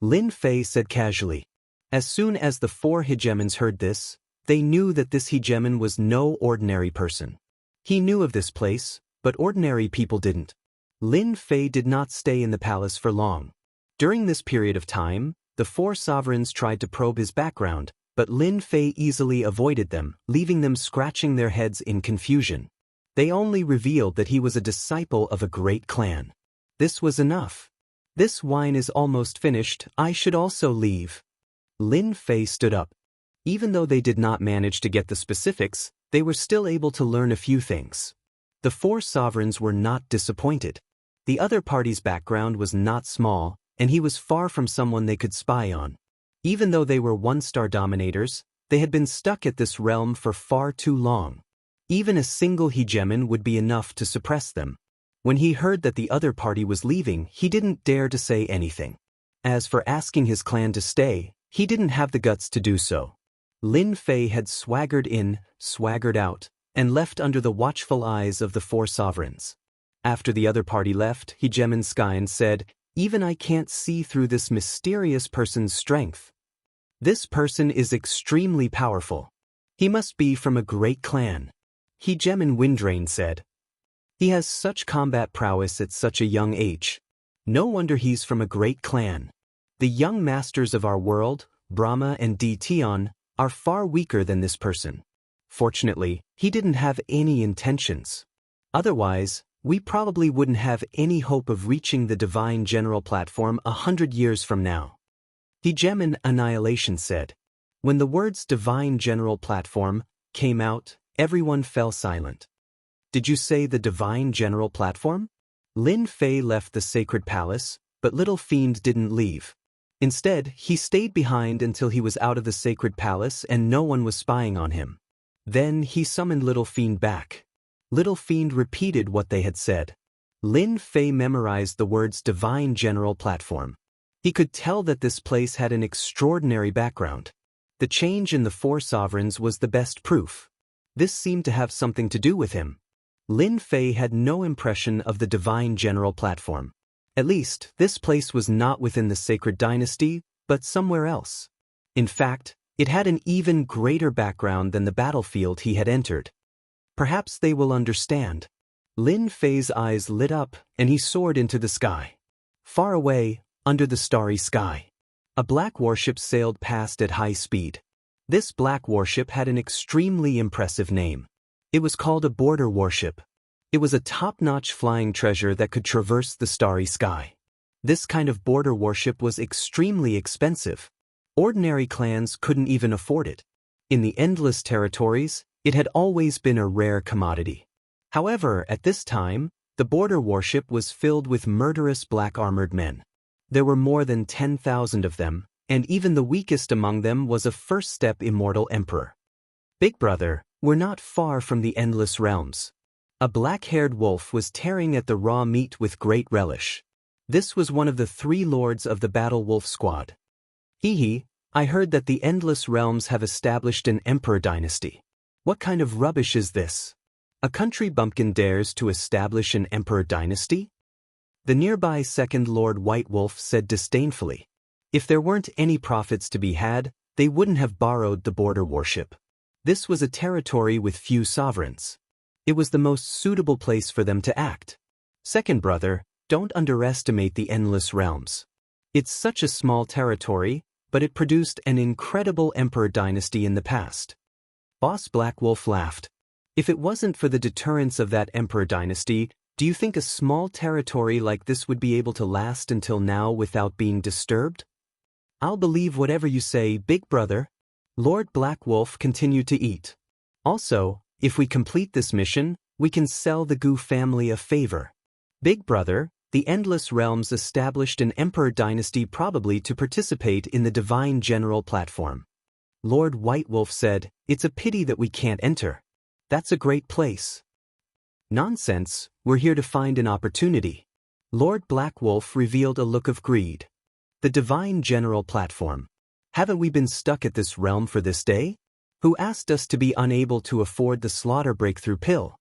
Lin Fei said casually. As soon as the 4 hegemons heard this, they knew that this hegemon was no ordinary person. He knew of this place, but ordinary people didn't. Lin Fei did not stay in the palace for long. During this period of time, the 4 sovereigns tried to probe his background, but Lin Fei easily avoided them, leaving them scratching their heads in confusion. They only revealed that he was a disciple of a great clan. This was enough. This wine is almost finished, I should also leave. Lin Fei stood up. Even though they did not manage to get the specifics, they were still able to learn a few things. The 4 sovereigns were not disappointed. The other party's background was not small, and he was far from someone they could spy on. Even though they were 1-star dominators, they had been stuck at this realm for far too long. Even a single hegemon would be enough to suppress them. When he heard that the other party was leaving, he didn't dare to say anything. As for asking his clan to stay, he didn't have the guts to do so. Lin Fei had swaggered in, swaggered out, and left under the watchful eyes of the 4 sovereigns. After the other party left, Hegemon Skyen said, "Even I can't see through this mysterious person's strength. This person is extremely powerful. He must be from a great clan." Hegemon Windrain said, "He has such combat prowess at such a young age. No wonder he's from a great clan. The young masters of our world, Brahma and Di Tian, are far weaker than this person. Fortunately, he didn't have any intentions. Otherwise, we probably wouldn't have any hope of reaching the divine general platform 100 years from now." He Gemin Annihilation said. When the words Divine General Platform came out, everyone fell silent. Did you say the Divine General Platform? Lin Fei left the Sacred Palace, but Little Fiend didn't leave. Instead, he stayed behind until he was out of the Sacred Palace and no one was spying on him. Then he summoned Little Fiend back. Little Fiend repeated what they had said. Lin Fei memorized the words Divine General Platform. He could tell that this place had an extraordinary background. The change in the four sovereigns was the best proof. This seemed to have something to do with him. Lin Fei had no impression of the Divine General Platform. At least, this place was not within the Sacred Dynasty, but somewhere else. In fact, it had an even greater background than the battlefield he had entered. Perhaps they will understand. Lin Fei's eyes lit up, and he soared into the sky. Far away, under the starry sky, a black warship sailed past at high speed. This black warship had an extremely impressive name. It was called a border warship. It was a top-notch flying treasure that could traverse the starry sky. This kind of border warship was extremely expensive. Ordinary clans couldn't even afford it. In the Endless Territories, it had always been a rare commodity. However, at this time, the border warship was filled with murderous black armored men. There were more than 10,000 of them, and even the weakest among them was a first-step Immortal Emperor. Big Brother, we're not far from the Endless Realms. A black-haired wolf was tearing at the raw meat with great relish. This was one of the 3 lords of the Battle Wolf Squad. Hee, I heard that the Endless Realms have established an Emperor dynasty. What kind of rubbish is this? A country bumpkin dares to establish an Emperor dynasty? The nearby Second Lord White Wolf said disdainfully. If there weren't any profits to be had, they wouldn't have borrowed the border warship. This was a territory with few sovereigns. It was the most suitable place for them to act. Second brother, don't underestimate the Endless Realms. It's such a small territory, but it produced an incredible Emperor dynasty in the past. Boss Black Wolf laughed. If it wasn't for the deterrence of that Emperor dynasty, do you think a small territory like this would be able to last until now without being disturbed? I'll believe whatever you say, Big Brother. Lord Black Wolf continued to eat. Also, if we complete this mission, we can sell the Gu family a favor. Big Brother, the Endless Realms established an Emperor dynasty probably to participate in the Divine General Platform. Lord White Wolf said, it's a pity that we can't enter. That's a great place. Nonsense, we're here to find an opportunity. Lord Black Wolf revealed a look of greed. The Divine General Platform. Haven't we been stuck at this realm for this day? Who asked us to be unable to afford the slaughter breakthrough pill?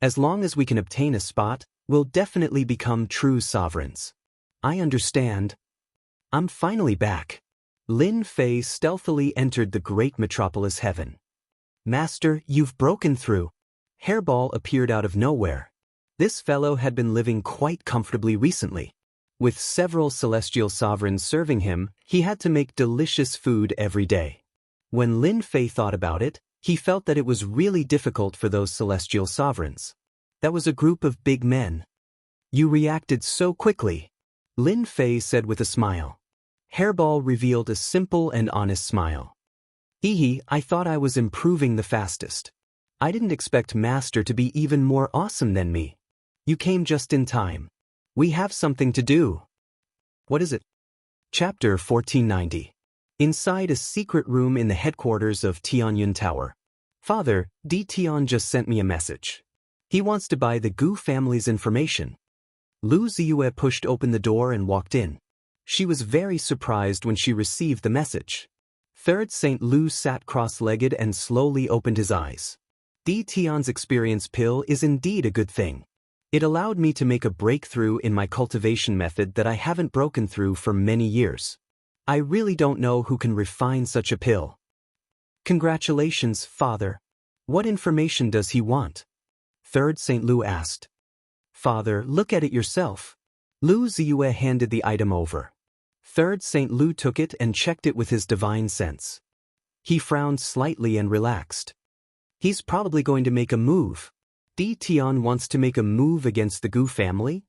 As long as we can obtain a spot, we'll definitely become true sovereigns. I understand. I'm finally back. Lin Fei stealthily entered the great metropolis heaven. Master, you've broken through. Hairball appeared out of nowhere. This fellow had been living quite comfortably recently. With several celestial sovereigns serving him, he had to make delicious food every day. When Lin Fei thought about it, he felt that it was really difficult for those celestial sovereigns. That was a group of big men. You reacted so quickly, Lin Fei said with a smile. Hairball revealed a simple and honest smile. I thought I was improving the fastest. I didn't expect Master to be even more awesome than me. You came just in time. We have something to do. What is it? Chapter 1490. Inside a secret room in the headquarters of Tianyun Tower. Father, Tian just sent me a message. He wants to buy the Gu family's information. Lu Ziyue pushed open the door and walked in. She was very surprised when she received the message. Third Saint Lu sat cross-legged and slowly opened his eyes. Tian's experience pill is indeed a good thing. It allowed me to make a breakthrough in my cultivation method that I haven't broken through for many years. I really don't know who can refine such a pill. Congratulations, Father. What information does he want? Third Saint Lu asked. Father, look at it yourself. Lu Ziyue handed the item over. Third Saint Lu took it and checked it with his divine sense. He frowned slightly and relaxed. He's probably going to make a move. Tian wants to make a move against the Gu family?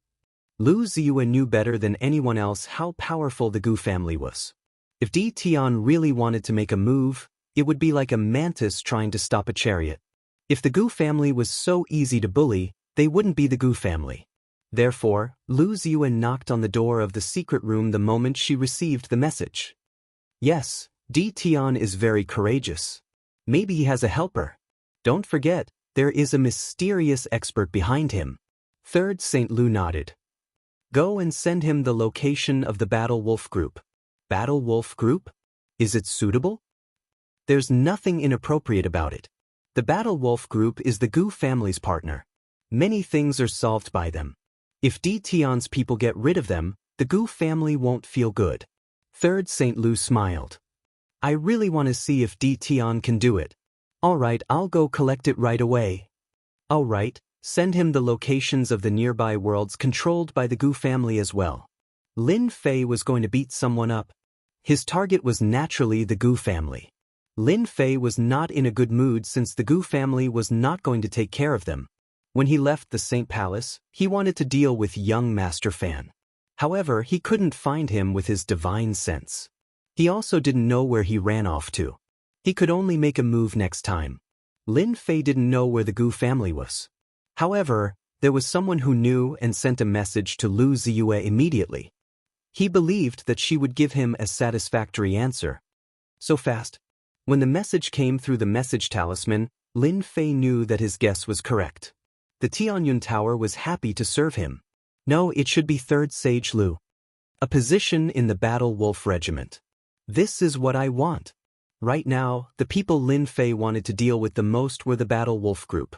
Lu Ziyue knew better than anyone else how powerful the Gu family was. If Di Tian really wanted to make a move, it would be like a mantis trying to stop a chariot. If the Gu family was so easy to bully, they wouldn't be the Gu family. Therefore, Lu Ziyuan knocked on the door of the secret room the moment she received the message. Yes, Di Tian is very courageous. Maybe he has a helper. Don't forget, there is a mysterious expert behind him. Third Saint Lu nodded. Go and send him the location of the Battle Wolf Group. Battle Wolf Group? Is it suitable? There's nothing inappropriate about it. The Battle Wolf Group is the Gu family's partner. Many things are solved by them. If Di Tian's people get rid of them, the Gu family won't feel good. Third Saint Lu smiled. I really want to see if Di Tian can do it. Alright, I'll go collect it right away. Alright, send him the locations of the nearby worlds controlled by the Gu family as well. Lin Fei was going to beat someone up. His target was naturally the Gu family. Lin Fei was not in a good mood since the Gu family was not going to take care of them. When he left the Saint Palace, he wanted to deal with young Master Fan. However, he couldn't find him with his divine sense. He also didn't know where he ran off to. He could only make a move next time. Lin Fei didn't know where the Gu family was. However, there was someone who knew and sent a message to Lu Ziyue immediately. He believed that she would give him a satisfactory answer. So fast. When the message came through the message talisman, Lin Fei knew that his guess was correct. The Tianyun Tower was happy to serve him. No, it should be Third Sage Lu. A position in the Battle Wolf Regiment. This is what I want. Right now, the people Lin Fei wanted to deal with the most were the Battle Wolf Group.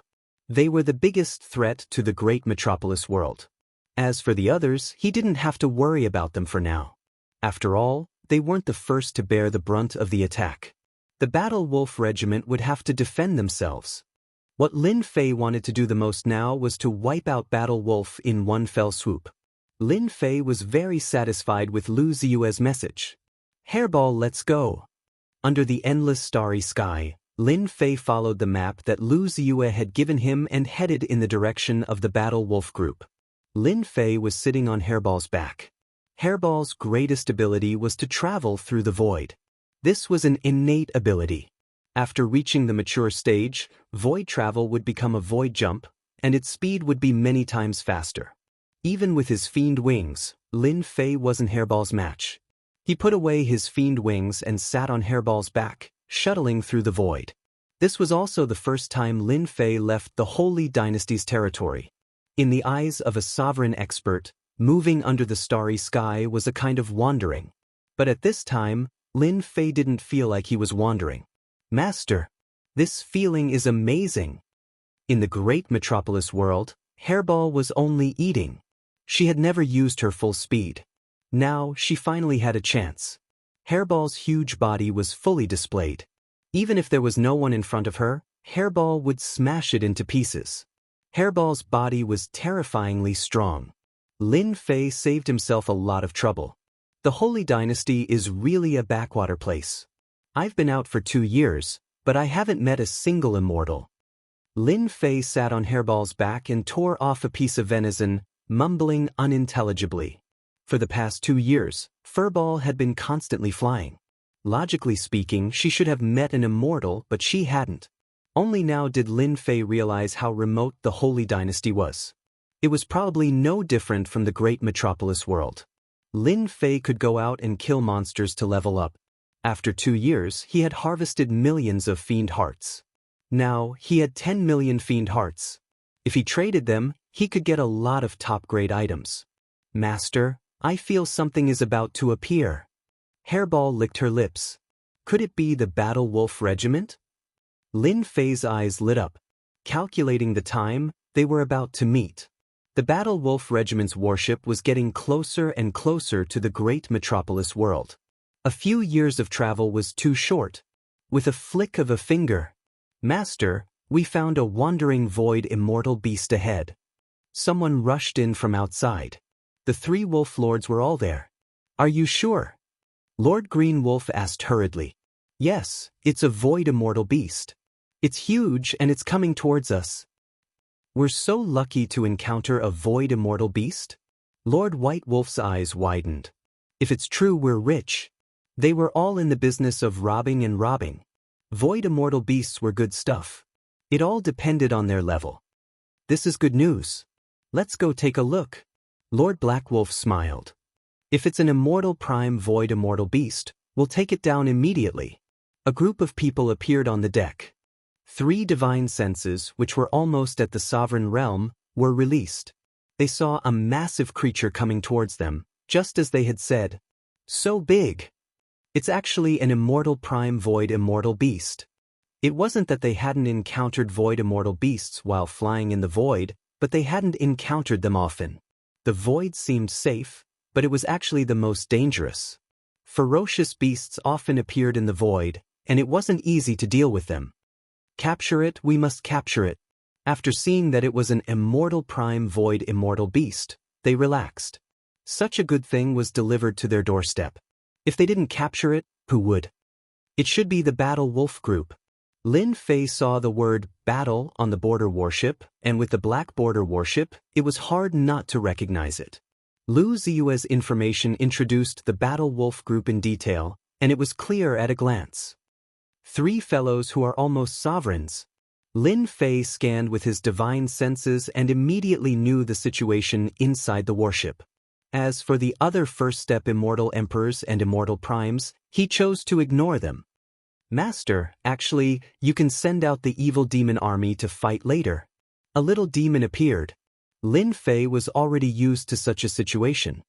They were the biggest threat to the great metropolis world. As for the others, he didn't have to worry about them for now. After all, they weren't the first to bear the brunt of the attack. The Battle Wolf Regiment would have to defend themselves. What Lin Fei wanted to do the most now was to wipe out Battle Wolf in one fell swoop. Lin Fei was very satisfied with Lu Ziyue's message. Hairball, let's go. Under the endless starry sky, Lin Fei followed the map that Lu Ziyue had given him and headed in the direction of the Battle Wolf Group. Lin Fei was sitting on Hairball's back. Hairball's greatest ability was to travel through the void. This was an innate ability. After reaching the mature stage, void travel would become a void jump, and its speed would be many times faster. Even with his fiend wings, Lin Fei wasn't Hairball's match. He put away his fiend wings and sat on Hairball's back, shuttling through the void. This was also the first time Lin Fei left the Holy Dynasty's territory. In the eyes of a sovereign expert, moving under the starry sky was a kind of wandering. But at this time, Lin Fei didn't feel like he was wandering. Master, this feeling is amazing. In the great metropolis world, Hairball was only eating. She had never used her full speed. Now, she finally had a chance. Hairball's huge body was fully displayed. Even if there was no one in front of her, Hairball would smash it into pieces. Hairball's body was terrifyingly strong. Lin Fei saved himself a lot of trouble. The Holy Dynasty is really a backwater place. I've been out for 2 years, but I haven't met a single immortal. Lin Fei sat on Hairball's back and tore off a piece of venison, mumbling unintelligibly. For the past 2 years, Furball had been constantly flying. Logically speaking, she should have met an immortal, but she hadn't. Only now did Lin Fei realize how remote the Holy Dynasty was. It was probably no different from the great metropolis world. Lin Fei could go out and kill monsters to level up. After 2 years, he had harvested millions of fiend hearts. Now, he had 10 million fiend hearts. If he traded them, he could get a lot of top-grade items. Master, I feel something is about to appear. Hairball licked her lips. Could it be the Battle Wolf Regiment? Lin Fei's eyes lit up. Calculating the time, they were about to meet. The Battle Wolf Regiment's warship was getting closer and closer to the great metropolis world. A few years of travel was too short. With a flick of a finger, Master, we found a wandering void immortal beast ahead. Someone rushed in from outside. The 3 wolf lords were all there. Are you sure? Lord Green Wolf asked hurriedly. Yes, it's a void immortal beast. It's huge and it's coming towards us. We're so lucky to encounter a void immortal beast. Lord White Wolf's eyes widened. If it's true, we're rich. They were all in the business of robbing and robbing. Void immortal beasts were good stuff. It all depended on their level. This is good news. Let's go take a look. Lord Blackwolf smiled. If it's an immortal prime void immortal beast, we'll take it down immediately. A group of people appeared on the deck. 3 divine senses, which were almost at the sovereign realm, were released. They saw a massive creature coming towards them, just as they had said. So big! It's actually an immortal prime void immortal beast. It wasn't that they hadn't encountered void immortal beasts while flying in the void, but they hadn't encountered them often. The void seemed safe, but it was actually the most dangerous. Ferocious beasts often appeared in the void, and it wasn't easy to deal with them. Capture it, we must capture it. After seeing that it was an immortal prime void immortal beast, they relaxed. Such a good thing was delivered to their doorstep. If they didn't capture it, who would? It should be the Battle Wolf group. Lin Fei saw the word battle on the border warship, and with the black border warship, it was hard not to recognize it. Lu Ziyue's information introduced the Battle Wolf group in detail, and it was clear at a glance. 3 fellows who are almost sovereigns. Lin Fei scanned with his divine senses and immediately knew the situation inside the warship. As for the other first-step immortal emperors and immortal primes, he chose to ignore them. Master, actually, you can send out the evil demon army to fight later. A little demon appeared. Lin Fei was already used to such a situation.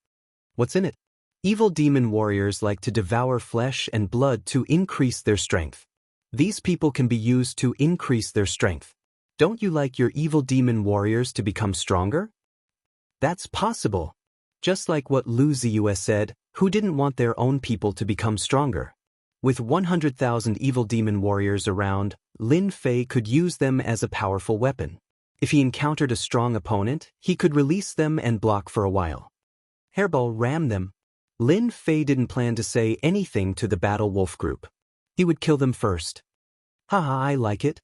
What's in it? Evil demon warriors like to devour flesh and blood to increase their strength. These people can be used to increase their strength. Don't you like your evil demon warriors to become stronger? That's possible. Just like what Lu Ziyue said, who didn't want their own people to become stronger? With 100,000 evil demon warriors around, Lin Fei could use them as a powerful weapon. If he encountered a strong opponent, he could release them and block for a while. Hairball rammed them. Lin Fei didn't plan to say anything to the Battle Wolf group. He would kill them first. Haha, I like it.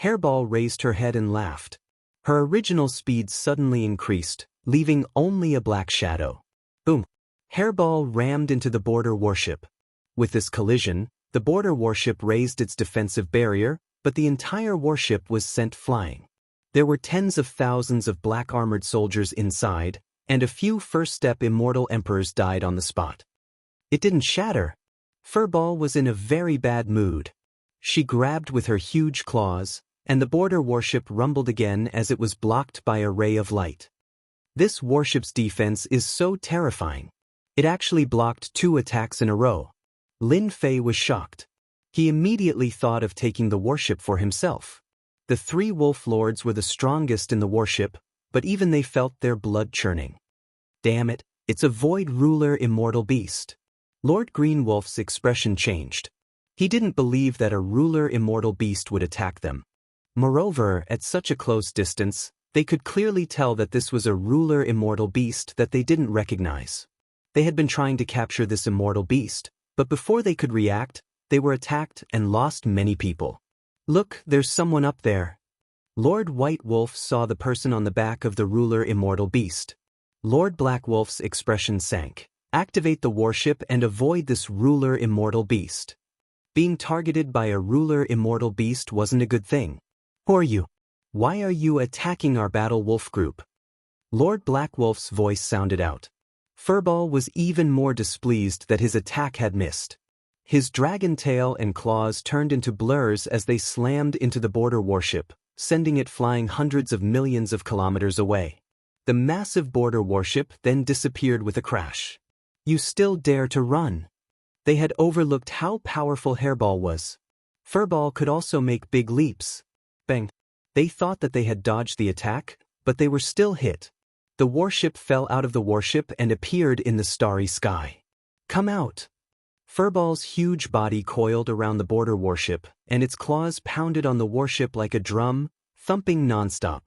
Hairball raised her head and laughed. Her original speed suddenly increased, leaving only a black shadow. Boom! Hairball rammed into the border warship. With this collision, the border warship raised its defensive barrier, but the entire warship was sent flying. There were tens of thousands of black-armored soldiers inside, and a few first-step immortal emperors died on the spot. It didn't shatter. Furball was in a very bad mood. She grabbed with her huge claws, and the border warship rumbled again as it was blocked by a ray of light. This warship's defense is so terrifying. It actually blocked 2 attacks in a row. Lin Fei was shocked. He immediately thought of taking the warship for himself. The 3 wolf lords were the strongest in the warship, but even they felt their blood churning. Damn it, it's a void ruler immortal beast. Lord Green Wolf's expression changed. He didn't believe that a ruler immortal beast would attack them. Moreover, at such a close distance, they could clearly tell that this was a ruler immortal beast that they didn't recognize. They had been trying to capture this immortal beast, but before they could react, they were attacked and lost many people. Look, there's someone up there. Lord White Wolf saw the person on the back of the ruler immortal beast. Lord Black Wolf's expression sank. Activate the warship and avoid this ruler immortal beast. Being targeted by a ruler immortal beast wasn't a good thing. Who are you? Why are you attacking our Battle Wolf group? Lord Black Wolf's voice sounded out. Furball was even more displeased that his attack had missed. His dragon tail and claws turned into blurs as they slammed into the border warship, sending it flying hundreds of millions of kilometers away. The massive border warship then disappeared with a crash. You still dare to run? They had overlooked how powerful Hairball was. Furball could also make big leaps. Bang! They thought that they had dodged the attack, but they were still hit. The warship fell out of the warship and appeared in the starry sky. Come out! Furball's huge body coiled around the border warship, and its claws pounded on the warship like a drum, thumping nonstop.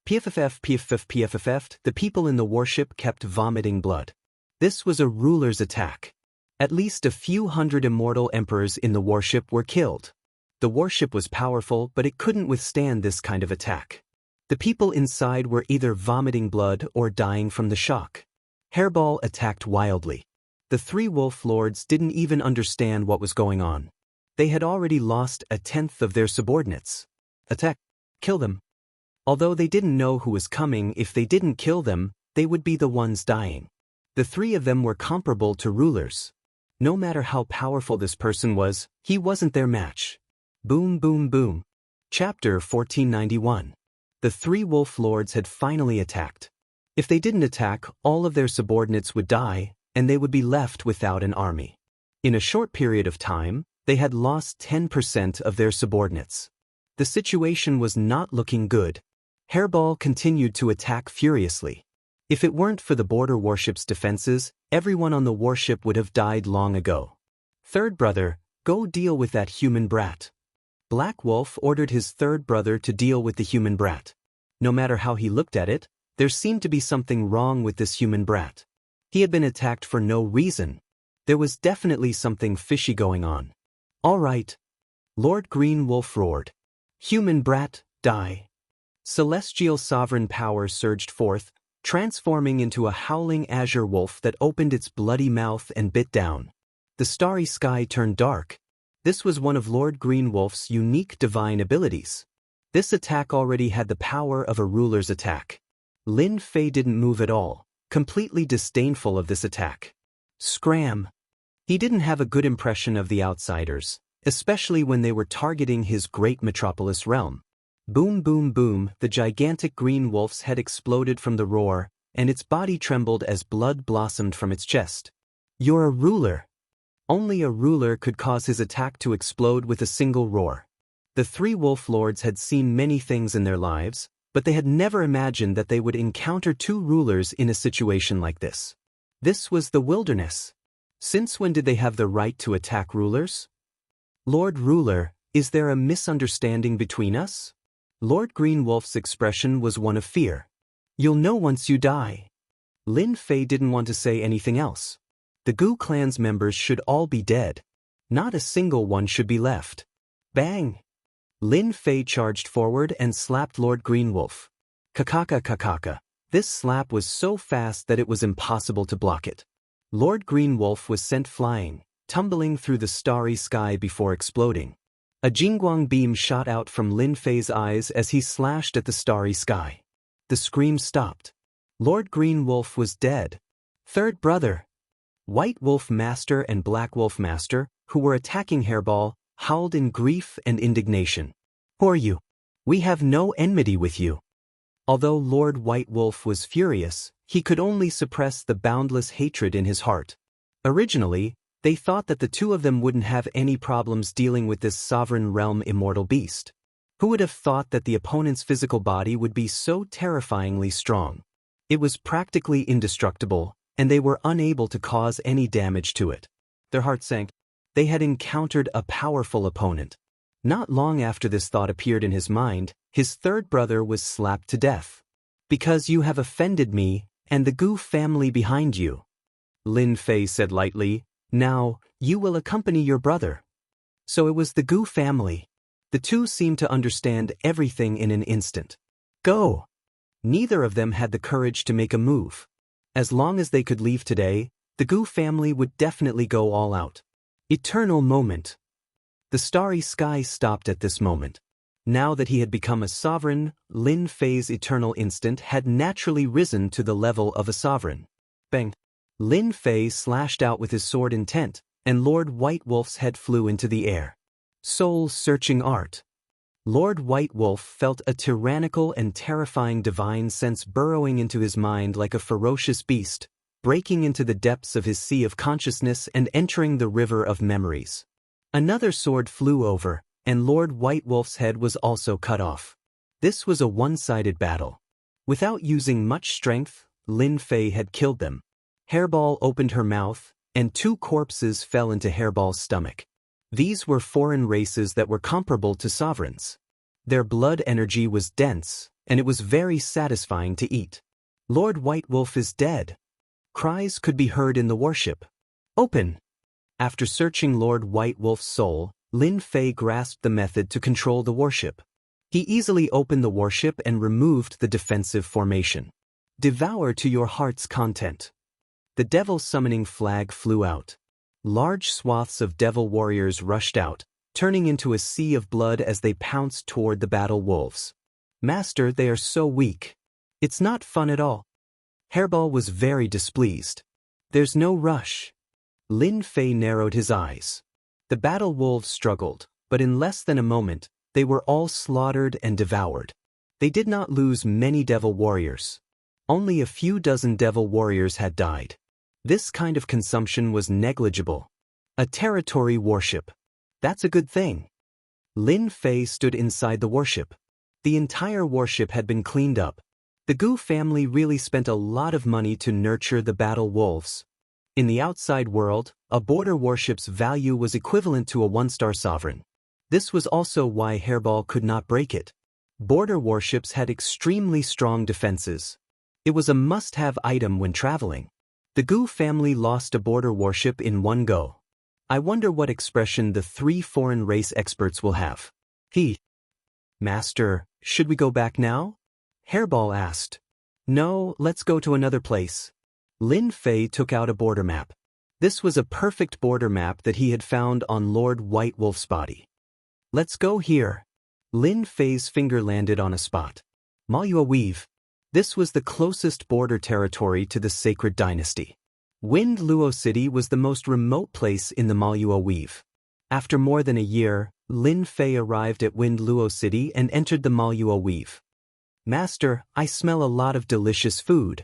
PFFF, PFFF, PFFF, the people in the warship kept vomiting blood. This was a ruler's attack. At least a few hundred immortal emperors in the warship were killed. The warship was powerful, but it couldn't withstand this kind of attack. The people inside were either vomiting blood or dying from the shock. Hairball attacked wildly. The three wolf lords didn't even understand what was going on. They had already lost a tenth of their subordinates. Attack! Kill them! Although they didn't know who was coming, if they didn't kill them, they would be the ones dying. The three of them were comparable to rulers. No matter how powerful this person was, he wasn't their match. Boom boom boom. Chapter 1491. The three wolf lords had finally attacked. If they didn't attack, all of their subordinates would die, and they would be left without an army. In a short period of time, they had lost 10% of their subordinates. The situation was not looking good. Hairball continued to attack furiously. If it weren't for the border warship's defenses, everyone on the warship would have died long ago. Third brother, go deal with that human brat. Black Wolf ordered his third brother to deal with the human brat. No matter how he looked at it, there seemed to be something wrong with this human brat. He had been attacked for no reason. There was definitely something fishy going on. All right. Lord Green Wolf roared. Human brat, die. Celestial sovereign power surged forth, transforming into a howling azure wolf that opened its bloody mouth and bit down. The starry sky turned dark. This was one of Lord Green Wolf's unique divine abilities. This attack already had the power of a ruler's attack. Lin Fei didn't move at all, completely disdainful of this attack. Scram! He didn't have a good impression of the outsiders, especially when they were targeting his great metropolis realm. Boom boom boom, the gigantic green wolf's head exploded from the roar, and its body trembled as blood blossomed from its chest. You're a ruler. Only a ruler could cause his attack to explode with a single roar. The three wolf lords had seen many things in their lives, but they had never imagined that they would encounter two rulers in a situation like this. This was the wilderness. Since when did they have the right to attack rulers? Lord Ruler, is there a misunderstanding between us? Lord Green Wolf's expression was one of fear. You'll know once you die. Lin Fei didn't want to say anything else. The Gu clan's members should all be dead. Not a single one should be left. Bang! Lin Fei charged forward and slapped Lord Green Wolf. Kakaka kakaka. This slap was so fast that it was impossible to block it. Lord Green Wolf was sent flying, tumbling through the starry sky before exploding. A jingguang beam shot out from Lin Fei's eyes as he slashed at the starry sky. The scream stopped. Lord Green Wolf was dead. Third brother. White Wolf Master and Black Wolf Master, who were attacking Hairball, howled in grief and indignation. Who are you? We have no enmity with you. Although Lord White Wolf was furious, he could only suppress the boundless hatred in his heart. Originally, they thought that the two of them wouldn't have any problems dealing with this sovereign realm immortal beast. Who would have thought that the opponent's physical body would be so terrifyingly strong? It was practically indestructible, and they were unable to cause any damage to it. Their hearts sank. They had encountered a powerful opponent. Not long after this thought appeared in his mind, his third brother was slapped to death. Because you have offended me, and the Gu family behind you. Lin Fei said lightly, now, you will accompany your brother. So it was the Gu family. The two seemed to understand everything in an instant. Go! Neither of them had the courage to make a move. As long as they could leave today, the Gu family would definitely go all out. Eternal moment. The starry sky stopped at this moment. Now that he had become a sovereign, Lin Fei's eternal instant had naturally risen to the level of a sovereign. Bang! Lin Fei slashed out with his sword intent, and Lord White Wolf's head flew into the air. Soul-searching art. Lord White Wolf felt a tyrannical and terrifying divine sense burrowing into his mind like a ferocious beast, breaking into the depths of his sea of consciousness and entering the river of memories. Another sword flew over, and Lord White Wolf's head was also cut off. This was a one-sided battle. Without using much strength, Lin Fei had killed them. Hairball opened her mouth, and two corpses fell into Hairball's stomach. These were foreign races that were comparable to sovereigns. Their blood energy was dense, and it was very satisfying to eat. Lord White Wolf is dead. Cries could be heard in the warship. Open! After searching Lord White Wolf's soul, Lin Fei grasped the method to control the warship. He easily opened the warship and removed the defensive formation. Devour to your heart's content. The devil summoning flag flew out. Large swaths of devil warriors rushed out, turning into a sea of blood as they pounced toward the battle wolves. Master, they are so weak. It's not fun at all. Hairball was very displeased. There's no rush. Lin Fei narrowed his eyes. The battle wolves struggled, but in less than a moment, they were all slaughtered and devoured. They did not lose many devil warriors. Only a few dozen devil warriors had died. This kind of consumption was negligible. A territory warship. That's a good thing. Lin Fei stood inside the warship. The entire warship had been cleaned up. The Gu family really spent a lot of money to nurture the battle wolves. In the outside world, a border warship's value was equivalent to a one-star sovereign. This was also why Hairball could not break it. Border warships had extremely strong defenses. It was a must-have item when traveling. The Gu family lost a border warship in one go. I wonder what expression the 3 foreign race experts will have. Master, should we go back now? Hairball asked. No, let's go to another place. Lin Fei took out a border map. This was a perfect border map that he had found on Lord White Wolf's body. Let's go here. Lin Fei's finger landed on a spot. Malyua Weave. This was the closest border territory to the sacred dynasty. Wind Luo City was the most remote place in the Malyua Weave. After more than a year, Lin Fei arrived at Wind Luo City and entered the Malyua Weave. Master, I smell a lot of delicious food.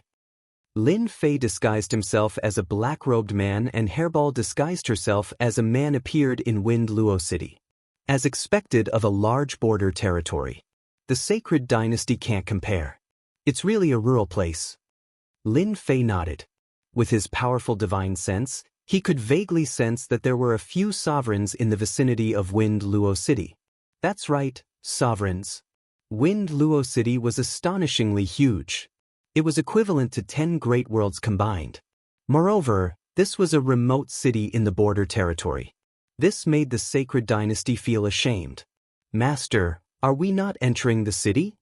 Lin Fei disguised himself as a black-robed man and Hairball disguised herself as a man appeared in Wind Luo City. As expected of a large border territory. The sacred dynasty can't compare. It's really a rural place. Lin Fei nodded. With his powerful divine sense, he could vaguely sense that there were a few sovereigns in the vicinity of Wind Luo City. That's right, sovereigns. Wind Luo City was astonishingly huge. It was equivalent to 10 great worlds combined. Moreover, this was a remote city in the border territory. This made the sacred dynasty feel ashamed. Master, are we not entering the city?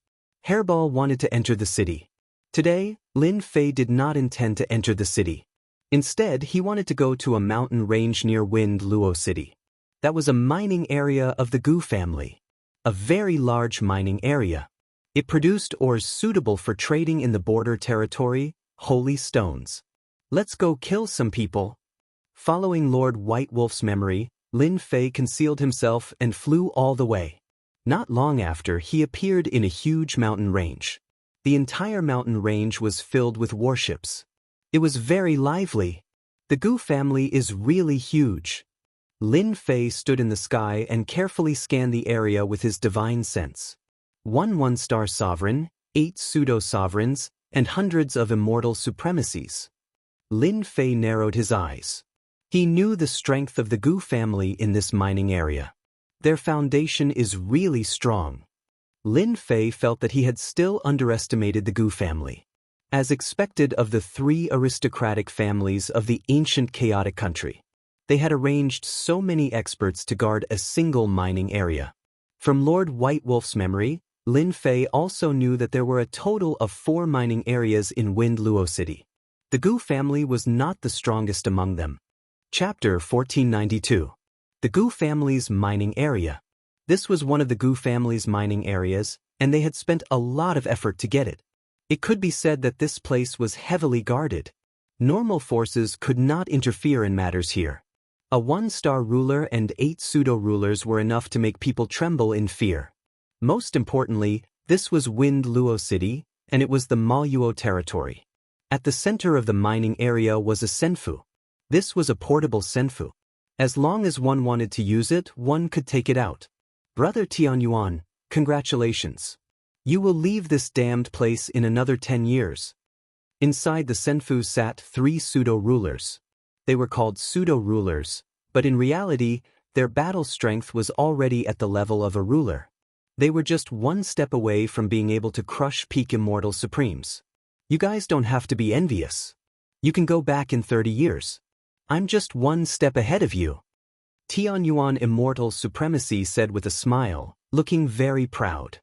Hairball wanted to enter the city. Today, Lin Fei did not intend to enter the city. Instead, he wanted to go to a mountain range near Wind Luo City. That was a mining area of the Gu family. A very large mining area. It produced ores suitable for trading in the border territory, holy stones. Let's go kill some people. Following Lord White Wolf's memory, Lin Fei concealed himself and flew all the way. Not long after, he appeared in a huge mountain range. The entire mountain range was filled with warships. It was very lively. The Gu family is really huge. Lin Fei stood in the sky and carefully scanned the area with his divine sense. 1 one-star sovereign, 8 pseudo-sovereigns, and hundreds of immortal supremacies. Lin Fei narrowed his eyes. He knew the strength of the Gu family in this mining area. Their foundation is really strong. Lin Fei felt that he had still underestimated the Gu family. As expected of the 3 aristocratic families of the ancient chaotic country, they had arranged so many experts to guard a single mining area. From Lord White Wolf's memory, Lin Fei also knew that there were a total of 4 mining areas in Wind Luo City. The Gu family was not the strongest among them. Chapter 1492. The Gu family's mining area. This was one of the Gu family's mining areas, and they had spent a lot of effort to get it. It could be said that this place was heavily guarded. Normal forces could not interfere in matters here. A 1-star ruler and 8 pseudo-rulers were enough to make people tremble in fear. Most importantly, this was Wind Luo City, and it was the Malyuo territory. At the center of the mining area was a senfu. This was a portable senfu. As long as one wanted to use it, one could take it out. Brother Tianyuan, congratulations. You will leave this damned place in another 10 years. Inside the senfu sat 3 pseudo-rulers. They were called pseudo-rulers, but in reality, their battle strength was already at the level of a ruler. They were just 1 step away from being able to crush peak Immortal Supremes. You guys don't have to be envious. You can go back in 30 years. I'm just 1 step ahead of you. Tianyuan Immortal Supremacy said with a smile, looking very proud.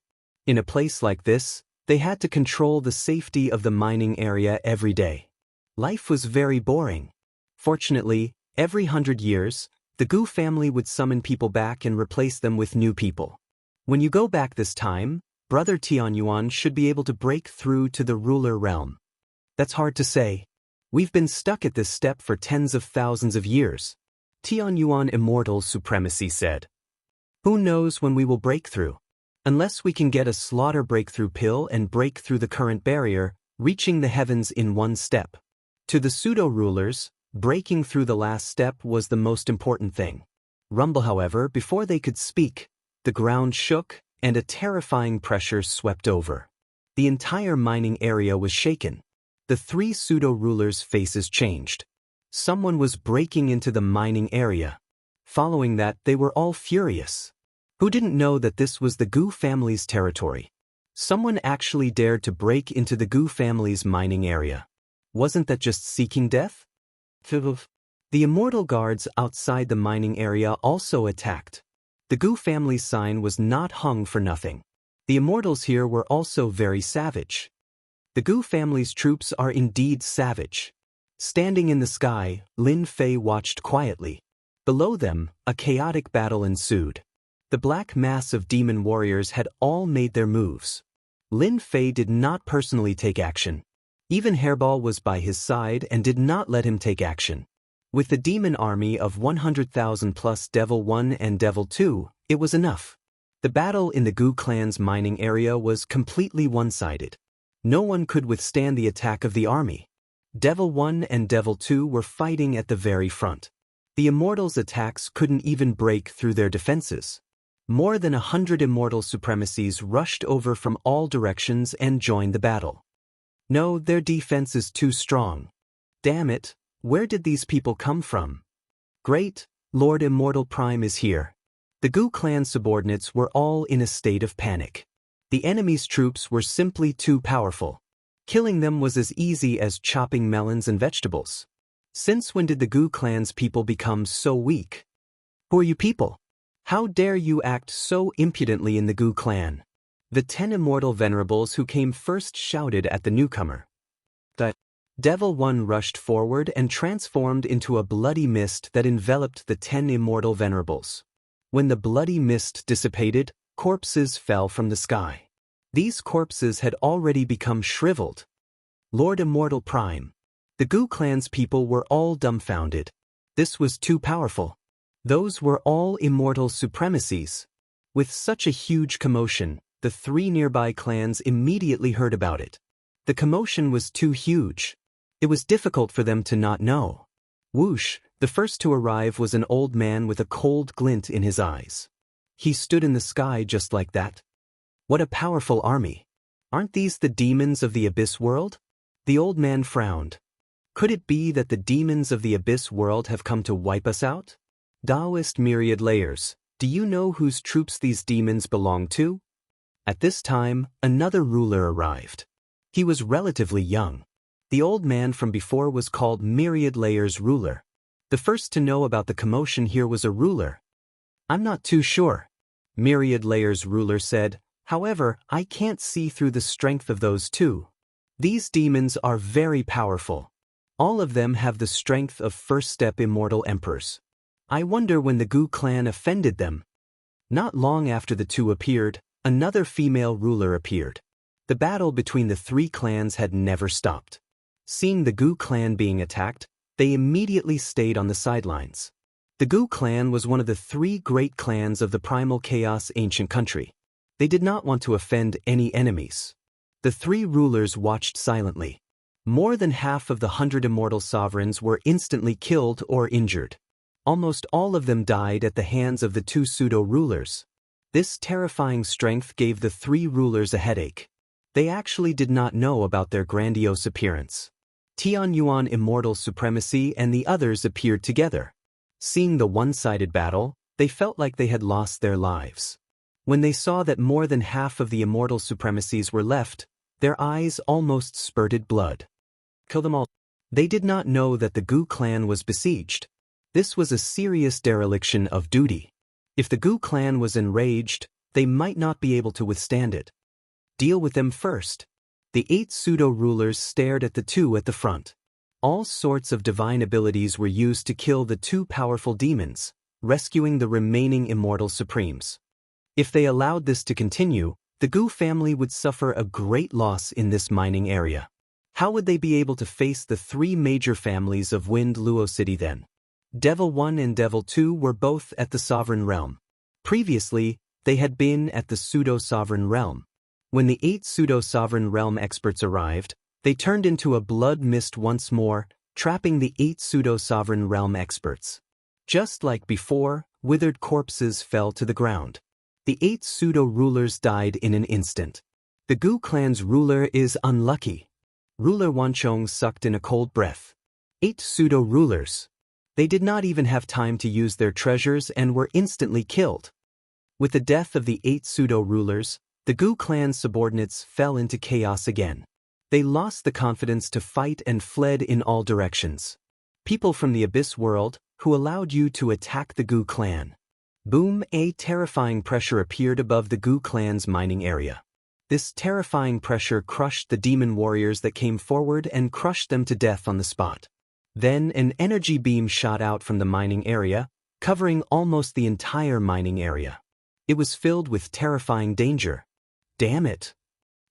In a place like this, they had to control the safety of the mining area every day. Life was very boring. Fortunately, every 100 years, the Gu family would summon people back and replace them with new people. When you go back this time, Brother Tianyuan should be able to break through to the ruler realm. That's hard to say. We've been stuck at this step for tens of thousands of years. Tianyuan Immortal Supremacy said. Who knows when we will break through? Unless we can get a slaughter breakthrough pill and break through the current barrier, reaching the heavens in one step. To the pseudo-rulers, breaking through the last step was the most important thing. Rumble, however, before they could speak, the ground shook and a terrifying pressure swept over. The entire mining area was shaken. The three pseudo-rulers' faces changed. Someone was breaking into the mining area. Following that, they were all furious. Who didn't know that this was the Gu family's territory? Someone actually dared to break into the Gu family's mining area. Wasn't that just seeking death? The immortal guards outside the mining area also attacked. The Gu family's sign was not hung for nothing. The immortals here were also very savage. The Gu family's troops are indeed savage. Standing in the sky, Lin Fei watched quietly. Below them, a chaotic battle ensued. The black mass of demon warriors had all made their moves. Lin Fei did not personally take action. Even Hairball was by his side and did not let him take action. With the demon army of 100,000 plus Devil 1 and Devil 2, it was enough. The battle in the Gu clan's mining area was completely one-sided. No one could withstand the attack of the army. Devil 1 and Devil 2 were fighting at the very front. The Immortals' attacks couldn't even break through their defenses. More than 100 immortal supremacies rushed over from all directions and joined the battle. No, their defense is too strong. Damn it, where did these people come from? Great, Lord Immortal Prime is here. The Gu clan subordinates were all in a state of panic. The enemy's troops were simply too powerful. Killing them was as easy as chopping melons and vegetables. Since when did the Gu clan's people become so weak? Who are you people? How dare you act so impudently in the Gu clan? The 10 immortal venerables who came first shouted at the newcomer. The Devil 1 rushed forward and transformed into a bloody mist that enveloped the 10 immortal venerables. When the bloody mist dissipated, corpses fell from the sky. These corpses had already become shriveled. Lord Immortal Prime. The Gu clan's people were all dumbfounded. This was too powerful. Those were all immortal supremacies. With such a huge commotion, the 3 nearby clans immediately heard about it. The commotion was too huge. It was difficult for them to not know. Whoosh, the first to arrive was an old man with a cold glint in his eyes. He stood in the sky just like that. What a powerful army. Aren't these the demons of the Abyss world? The old man frowned. Could it be that the demons of the Abyss world have come to wipe us out? Taoist Myriad Layers, do you know whose troops these demons belong to? At this time, another ruler arrived. He was relatively young. The old man from before was called Myriad Layers Ruler. The first to know about the commotion here was a ruler. I'm not too sure. Myriad Layers Ruler said, however, I can't see through the strength of those two. These demons are very powerful. All of them have the strength of first-step immortal emperors. I wonder when the Gu clan offended them. Not long after the two appeared, another female ruler appeared. The battle between the 3 clans had never stopped. Seeing the Gu clan being attacked, they immediately stayed on the sidelines. The Gu clan was one of the 3 great clans of the Primal Chaos ancient country. They did not want to offend any enemies. The 3 rulers watched silently. More than half of the 100 immortal sovereigns were instantly killed or injured. Almost all of them died at the hands of the 2 pseudo-rulers. This terrifying strength gave the 3 rulers a headache. They actually did not know about their grandiose appearance. Tianyuan Immortal Supremacy and the others appeared together. Seeing the one-sided battle, they felt like they had lost their lives. When they saw that more than half of the immortal supremacies were left, their eyes almost spurted blood. Kill them all. They did not know that the Gu clan was besieged. This was a serious dereliction of duty. If the Gu clan was enraged, they might not be able to withstand it. Deal with them first. The 8 pseudo-rulers stared at the 2 at the front. All sorts of divine abilities were used to kill the two powerful demons, rescuing the remaining immortal supremes. If they allowed this to continue, the Gu family would suffer a great loss in this mining area. How would they be able to face the three major families of Wind Luo City then? Devil 1 and Devil 2 were both at the Sovereign Realm. Previously, they had been at the Pseudo-Sovereign Realm. When the 8 Pseudo-Sovereign Realm experts arrived, they turned into a blood mist once more, trapping the 8 Pseudo-Sovereign Realm experts. Just like before, withered corpses fell to the ground. The 8 pseudo-rulers died in an instant. The Gu clan's ruler is unlucky. Ruler Wanchong sucked in a cold breath. 8 pseudo-rulers. They did not even have time to use their treasures and were instantly killed. With the death of the 8 pseudo-rulers, the Gu clan's subordinates fell into chaos again. They lost the confidence to fight and fled in all directions. People from the Abyss world, who allowed you to attack the Gu clan. Boom! A terrifying pressure appeared above the Gu clan's mining area. This terrifying pressure crushed the demon warriors that came forward and crushed them to death on the spot. Then an energy beam shot out from the mining area, covering almost the entire mining area. It was filled with terrifying danger. Damn it!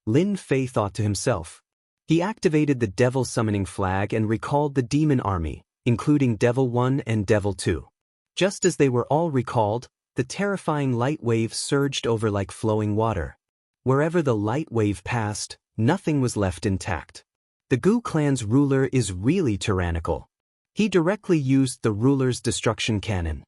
Lin Fei thought to himself. He activated the Devil Summoning Flag and recalled the demon army, including Devil 1 and Devil 2. Just as they were all recalled, the terrifying light wave surged over like flowing water. Wherever the light wave passed, nothing was left intact. The Gu clan's ruler is really tyrannical. He directly used the ruler's destruction cannon.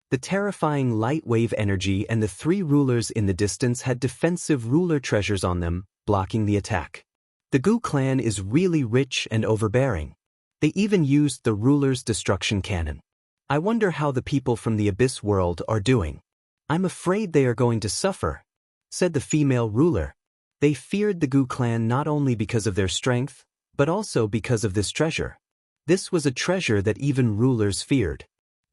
The terrifying light wave energy and the 3 rulers in the distance had defensive ruler treasures on them, blocking the attack. The Gu clan is really rich and overbearing. They even used the ruler's destruction cannon. I wonder how the people from the Abyss world are doing. I'm afraid they are going to suffer, said the female ruler. They feared the Gu clan not only because of their strength, but also because of this treasure. This was a treasure that even rulers feared.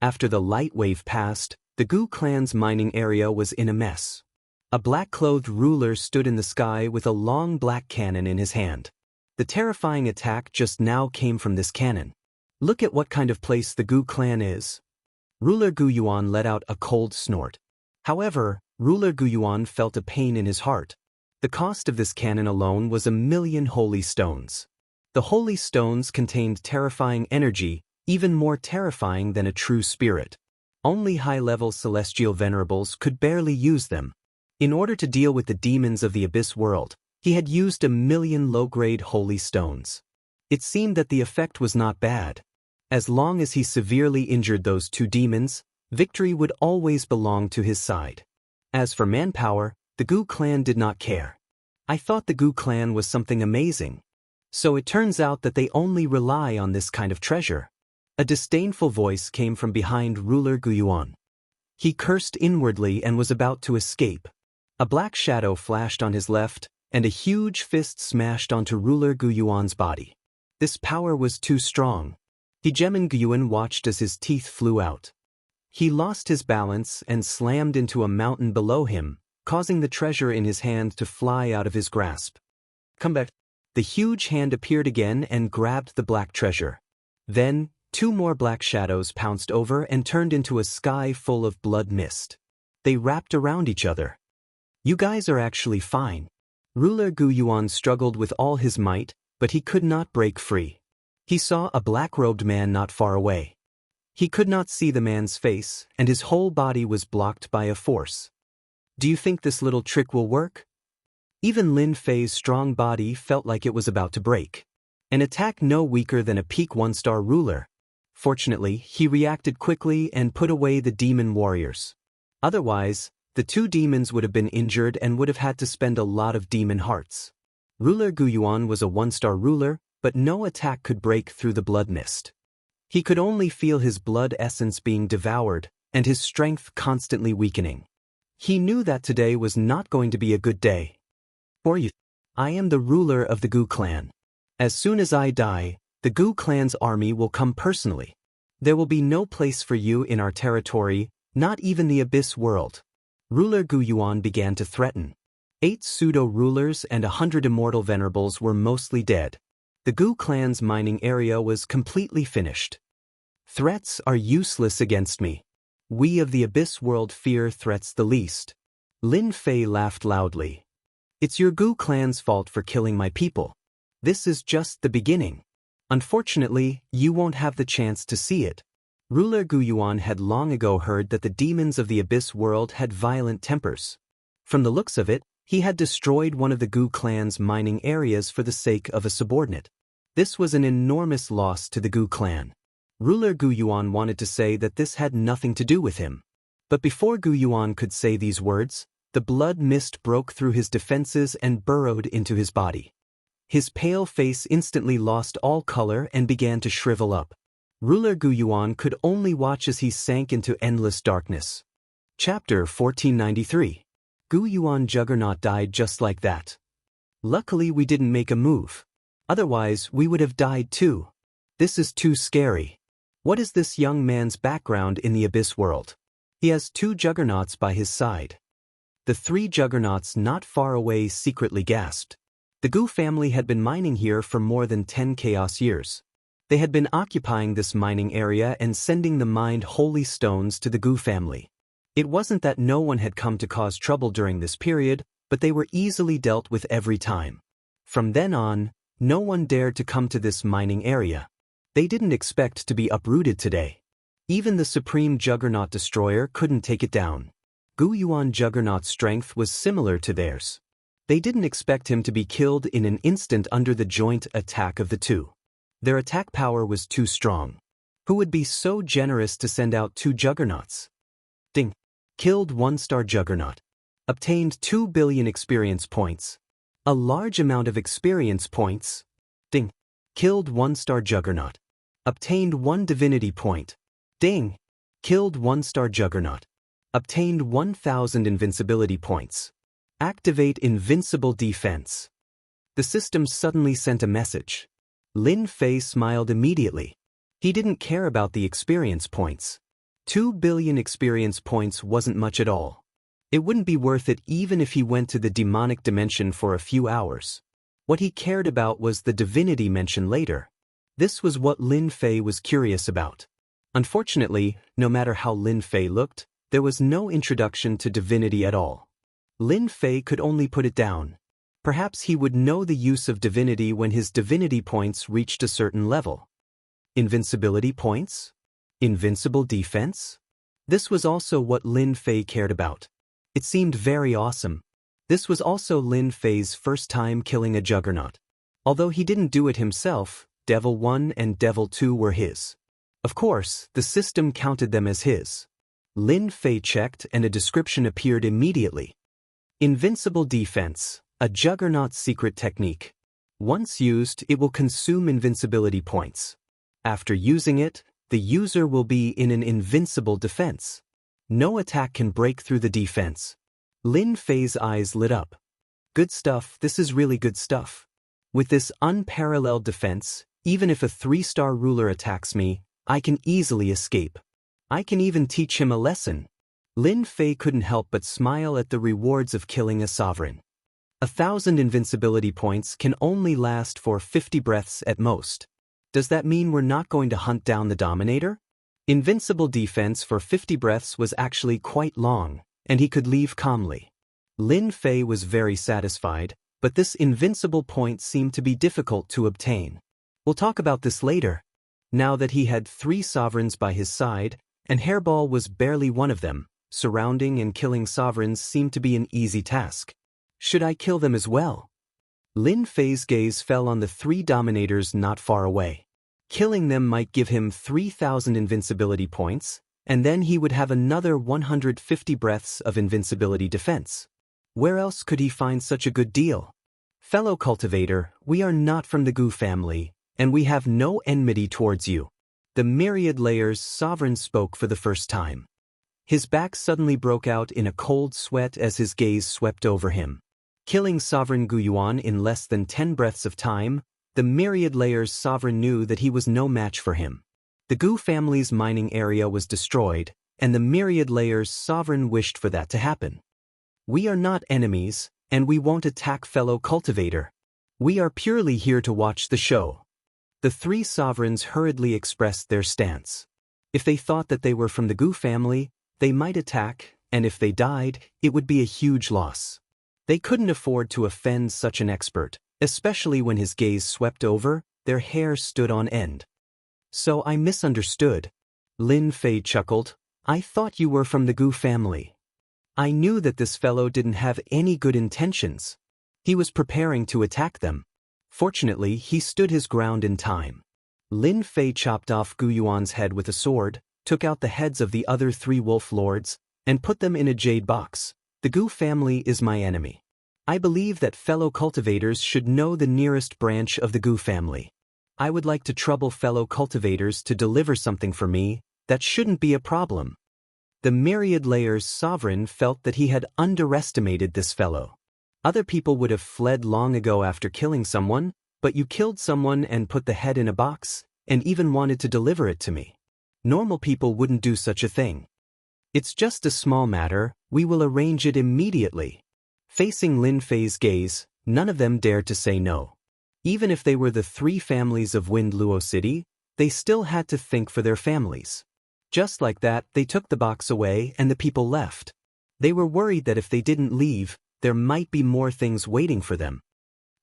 After the light wave passed, the Gu clan's mining area was in a mess. A black-clothed ruler stood in the sky with a long black cannon in his hand. The terrifying attack just now came from this cannon. Look at what kind of place the Gu clan is. Ruler Gu Yuan let out a cold snort. However, Ruler Gu Yuan felt a pain in his heart. The cost of this cannon alone was 1,000,000 holy stones. The holy stones contained terrifying energy, even more terrifying than a true spirit. Only high-level celestial venerables could barely use them. In order to deal with the demons of the Abyss world, he had used 1,000,000 low-grade holy stones. It seemed that the effect was not bad. As long as he severely injured those 2 demons, victory would always belong to his side. As for manpower, the Gu clan did not care. I thought the Gu clan was something amazing. So it turns out that they only rely on this kind of treasure. A disdainful voice came from behind Ruler Gu Yuan. He cursed inwardly and was about to escape. A black shadow flashed on his left, and a huge fist smashed onto Ruler Gu Yuan's body. This power was too strong. Hegemon Gu Yuan watched as his teeth flew out. He lost his balance and slammed into a mountain below him, causing the treasure in his hand to fly out of his grasp. Come back. The huge hand appeared again and grabbed the black treasure. Then, 2 more black shadows pounced over and turned into a sky full of blood mist. They wrapped around each other. You guys are actually fine. Ruler Gu Yuan struggled with all his might, but he could not break free. He saw a black-robed man not far away. He could not see the man's face, and his whole body was blocked by a force. Do you think this little trick will work? Even Lin Fei's strong body felt like it was about to break. An attack no weaker than a peak 1-star ruler. Fortunately, he reacted quickly and put away the demon warriors. Otherwise, the 2 demons would have been injured and would have had to spend a lot of demon hearts. Ruler Gu Yuan was a 1-star ruler, but no attack could break through the blood mist. He could only feel his blood essence being devoured and his strength constantly weakening. He knew that today was not going to be a good day. For you, I am the ruler of the Gu clan. As soon as I die, the Gu clan's army will come personally. There will be no place for you in our territory, not even the Abyss world. Ruler Gu Yuan began to threaten. 8 pseudo-rulers and 100 immortal venerables were mostly dead. The Gu clan's mining area was completely finished. Threats are useless against me. We of the Abyss world fear threats the least. Lin Fei laughed loudly. It's your Gu clan's fault for killing my people. This is just the beginning. Unfortunately, you won't have the chance to see it. Ruler Gu Yuan had long ago heard that the demons of the Abyss world had violent tempers. From the looks of it, he had destroyed one of the Gu clan's mining areas for the sake of a subordinate. This was an enormous loss to the Gu clan. Ruler Gu Yuan wanted to say that this had nothing to do with him. But before Gu Yuan could say these words, the blood mist broke through his defenses and burrowed into his body. His pale face instantly lost all color and began to shrivel up. Ruler Gu Yuan could only watch as he sank into endless darkness. Chapter 1493. Gu Yuan Juggernaut died just like that. Luckily we didn't make a move. Otherwise we would have died too. This is too scary. What is this young man's background in the Abyss world? He has 2 juggernauts by his side. The 3 juggernauts not far away secretly gasped. The Gu family had been mining here for more than 10 chaos years. They had been occupying this mining area and sending the mined holy stones to the Gu family. It wasn't that no one had come to cause trouble during this period, but they were easily dealt with every time. From then on, no one dared to come to this mining area. They didn't expect to be uprooted today. Even the Supreme Juggernaut Destroyer couldn't take it down. Gu Yuan Juggernaut's strength was similar to theirs. They didn't expect him to be killed in an instant under the joint attack of the 2. Their attack power was too strong. Who would be so generous to send out 2 juggernauts? Ding. Killed 1-star juggernaut. Obtained 2 billion experience points. A large amount of experience points. Ding. Killed 1-star juggernaut. Obtained 1 divinity point. Ding. Killed 1-star juggernaut. Obtained 1000 invincibility points. Activate invincible defense. The system suddenly sent a message. Lin Fei smiled immediately. He didn't care about the experience points. 2 billion experience points wasn't much at all. It wouldn't be worth it even if he went to the demonic dimension for a few hours. What he cared about was the divinity mentioned later. This was what Lin Fei was curious about. Unfortunately, no matter how Lin Fei looked, there was no introduction to divinity at all. Lin Fei could only put it down. Perhaps he would know the use of divinity when his divinity points reached a certain level. Invincibility points? Invincible defense? This was also what Lin Fei cared about. It seemed very awesome. This was also Lin Fei's first time killing a juggernaut. Although he didn't do it himself, Devil 1 and Devil 2 were his. Of course, the system counted them as his. Lin Fei checked and a description appeared immediately. Invincible defense, a juggernaut's secret technique. Once used, it will consume invincibility points. After using it, the user will be in an invincible defense. No attack can break through the defense. Lin Fei's eyes lit up. Good stuff, this is really good stuff. With this unparalleled defense, even if a 3-star ruler attacks me, I can easily escape. I can even teach him a lesson. Lin Fei couldn't help but smile at the rewards of killing a sovereign. 1,000 invincibility points can only last for 50 breaths at most. Does that mean we're not going to hunt down the Dominator? Invincible defense for 50 breaths was actually quite long, and he could leave calmly. Lin Fei was very satisfied, but this invincible point seemed to be difficult to obtain. We'll talk about this later. Now that he had 3 sovereigns by his side, and Hairball was barely one of them, surrounding and killing sovereigns seemed to be an easy task. Should I kill them as well? Lin Fei's gaze fell on the 3 dominators not far away. Killing them might give him 3,000 invincibility points, and then he would have another 150 breaths of invincibility defense. Where else could he find such a good deal? Fellow cultivator, we are not from the Gu family, and we have no enmity towards you. The Myriad Layer's sovereign spoke for the first time. His back suddenly broke out in a cold sweat as his gaze swept over him. Killing Sovereign Gu Yuan in less than 10 breaths of time, the Myriad Layer's sovereign knew that he was no match for him. The Gu family's mining area was destroyed, and the Myriad Layer's sovereign wished for that to happen. We are not enemies, and we won't attack fellow cultivator. We are purely here to watch the show. The three sovereigns hurriedly expressed their stance. If they thought that they were from the Gu family, they might attack, and if they died, it would be a huge loss. They couldn't afford to offend such an expert, especially when his gaze swept over, their hair stood on end. So I misunderstood. Lin Fei chuckled. I thought you were from the Gu family. I knew that this fellow didn't have any good intentions. He was preparing to attack them. Fortunately, he stood his ground in time. Lin Fei chopped off Gu Yuan's head with a sword, took out the heads of the other three wolf lords, and put them in a jade box. The Gu family is my enemy. I believe that fellow cultivators should know the nearest branch of the Gu family. I would like to trouble fellow cultivators to deliver something for me. That shouldn't be a problem. The Myriad Layers sovereign felt that he had underestimated this fellow. Other people would have fled long ago after killing someone, but you killed someone and put the head in a box, and even wanted to deliver it to me. Normal people wouldn't do such a thing. It's just a small matter, we will arrange it immediately. Facing Lin Fei's gaze, none of them dared to say no. Even if they were the three families of Wind Luo City, they still had to think for their families. Just like that, they took the box away and the people left. They were worried that if they didn't leave, there might be more things waiting for them.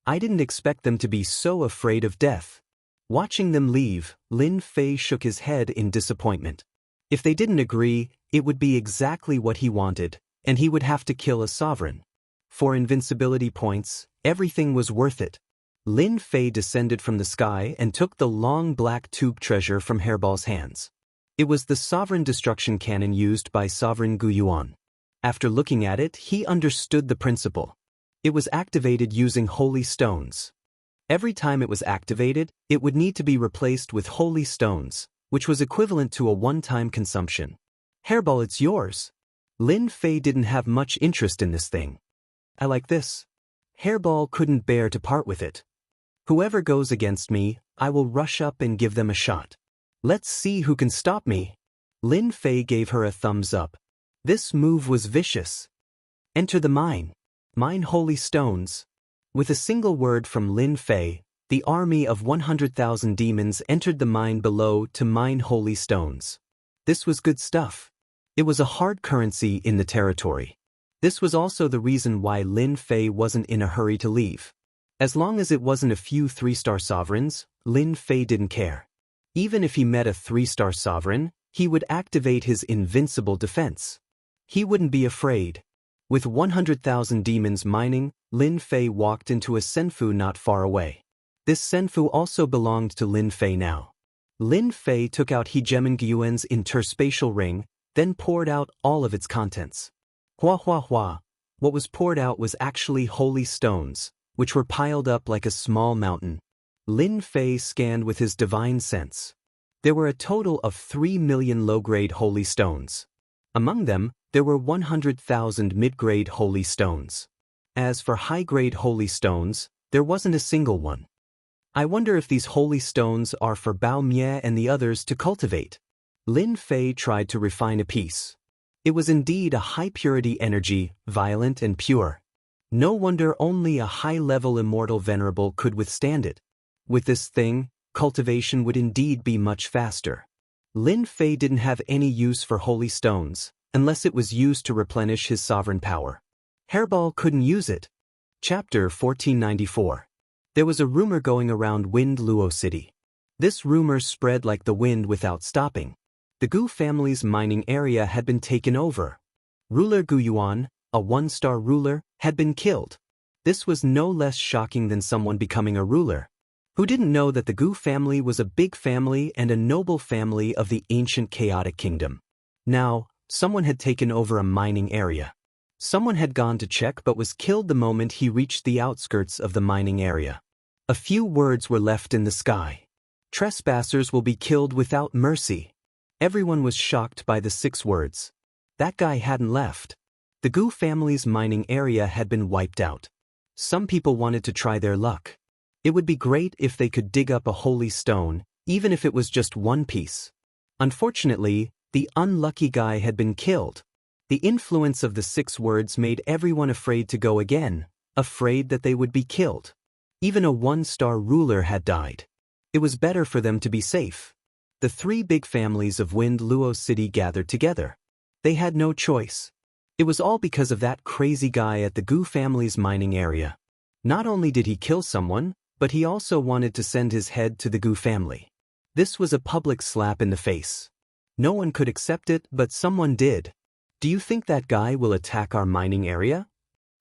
I didn't expect them to be so afraid of death. Watching them leave, Lin Fei shook his head in disappointment. If they didn't agree, it would be exactly what he wanted, and he would have to kill a sovereign. For invincibility points, everything was worth it. Lin Fei descended from the sky and took the long black tube treasure from Hairball's hands. It was the sovereign destruction cannon used by Sovereign Gu Yuan. After looking at it, he understood the principle. It was activated using holy stones. Every time it was activated, it would need to be replaced with holy stones, which was equivalent to a one-time consumption. Hairball, it's yours. Lin Fei didn't have much interest in this thing. I like this. Hairball couldn't bear to part with it. Whoever goes against me, I will rush up and give them a shot. Let's see who can stop me. Lin Fei gave her a thumbs up. This move was vicious. Enter the mine. Mine holy stones. With a single word from Lin Fei, the army of 100,000 demons entered the mine below to mine holy stones. This was good stuff. It was a hard currency in the territory. This was also the reason why Lin Fei wasn't in a hurry to leave. As long as it wasn't a few 3-star sovereigns, Lin Fei didn't care. Even if he met a 3-star sovereign, he would activate his invincible defense. He wouldn't be afraid. With 100,000 demons mining, Lin Fei walked into a senfu not far away. This senfu also belonged to Lin Fei now. Lin Fei took out Hegemon Gyuan's interspatial ring, then poured out all of its contents. Hua hua hua. What was poured out was actually holy stones, which were piled up like a small mountain. Lin Fei scanned with his divine sense. There were a total of 3 million low-grade holy stones. Among them, there were 100,000 mid-grade holy stones. As for high-grade holy stones, there wasn't a single one. I wonder if these holy stones are for Bao Mie and the others to cultivate. Lin Fei tried to refine a piece. It was indeed a high-purity energy, violent and pure. No wonder only a high-level immortal venerable could withstand it. With this thing, cultivation would indeed be much faster. Lin Fei didn't have any use for holy stones, unless it was used to replenish his sovereign power. Hairball couldn't use it. Chapter 1494. There was a rumor going around Wind Luo City. This rumor spread like the wind without stopping. The Gu family's mining area had been taken over. Ruler Gu Yuan, a 1-star ruler, had been killed. This was no less shocking than someone becoming a ruler. Who didn't know that the Gu family was a big family and a noble family of the ancient chaotic kingdom? Now, someone had taken over a mining area. Someone had gone to check but was killed the moment he reached the outskirts of the mining area. A few words were left in the sky. Trespassers will be killed without mercy. Everyone was shocked by the 6 words. That guy hadn't left. The Gu family's mining area had been wiped out. Some people wanted to try their luck. It would be great if they could dig up a holy stone, even if it was just one piece. Unfortunately, the unlucky guy had been killed. The influence of the 6 words made everyone afraid to go again, afraid that they would be killed. Even a one-star ruler had died. It was better for them to be safe. The three big families of Wind Luo City gathered together. They had no choice. It was all because of that crazy guy at the Gu family's mining area. Not only did he kill someone, but he also wanted to send his head to the Gu family. This was a public slap in the face. No one could accept it, but someone did. Do you think that guy will attack our mining area?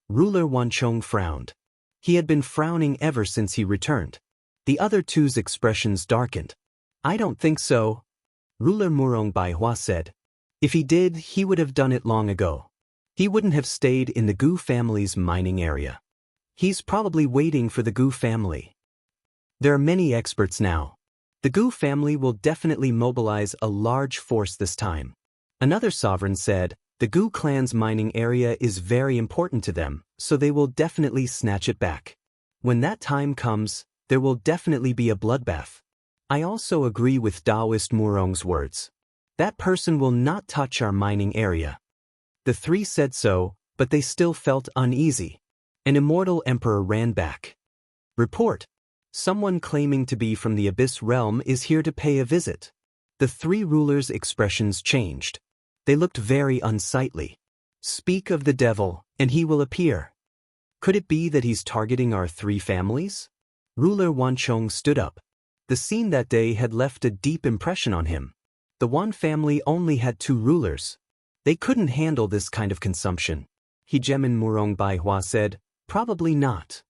Ruler Wanchong frowned. He had been frowning ever since he returned. The other two's expressions darkened. I don't think so. Ruler Murong Baihua said. If he did, he would have done it long ago. He wouldn't have stayed in the Gu family's mining area. He's probably waiting for the Gu family. There are many experts now. The Gu family will definitely mobilize a large force this time. Another sovereign said, the Gu clan's mining area is very important to them, so they will definitely snatch it back. When that time comes, there will definitely be a bloodbath. I also agree with Taoist Murong's words. That person will not touch our mining area. The three said so, but they still felt uneasy. An immortal emperor ran back. Report. Someone claiming to be from the Abyss realm is here to pay a visit. The three rulers' expressions changed. They looked very unsightly. Speak of the devil, and he will appear. Could it be that he's targeting our three families? Ruler Wanchong stood up. The scene that day had left a deep impression on him. The Wan family only had two rulers. They couldn't handle this kind of consumption. Hegemin Murong Baihua said, probably not.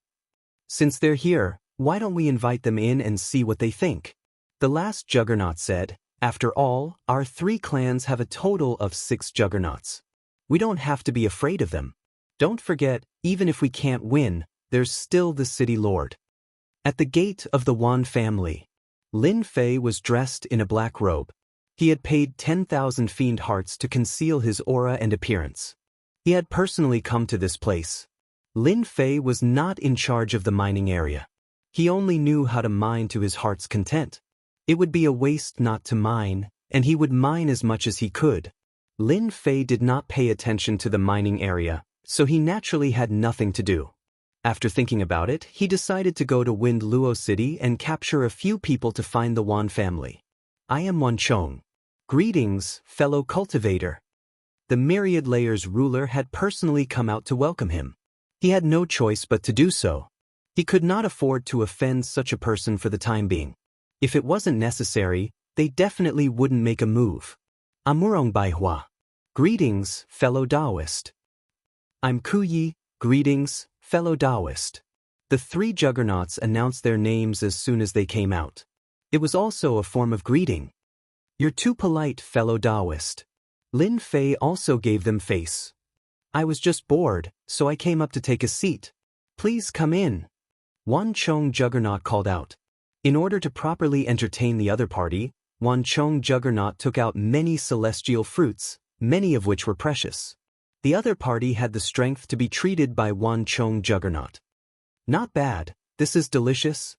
Since they're here, why don't we invite them in and see what they think? The last juggernaut said, after all, our three clans have a total of 6 juggernauts. We don't have to be afraid of them. Don't forget, even if we can't win, there's still the city lord. At the gate of the Wan family, Lin Fei was dressed in a black robe. He had paid 10,000 fiend hearts to conceal his aura and appearance. He had personally come to this place. Lin Fei was not in charge of the mining area. He only knew how to mine to his heart's content. It would be a waste not to mine, and he would mine as much as he could. Lin Fei did not pay attention to the mining area, so he naturally had nothing to do. After thinking about it, he decided to go to Wind Luo City and capture a few people to find the Wan family. I am Wanchong. Greetings, fellow cultivator. The Myriad Layers ruler had personally come out to welcome him. He had no choice but to do so. He could not afford to offend such a person for the time being. If it wasn't necessary, they definitely wouldn't make a move. Amurong Baihua. Greetings, fellow Taoist. I'm Kuyi. Greetings, fellow Taoist. The three juggernauts announced their names as soon as they came out. It was also a form of greeting. You're too polite, fellow Taoist. Lin Fei also gave them face. I was just bored, so I came up to take a seat. Please come in. Wanchong Juggernaut called out. In order to properly entertain the other party, Wanchong Juggernaut took out many celestial fruits, many of which were precious. The other party had the strength to be treated by Wanchong Juggernaut. Not bad, this is delicious.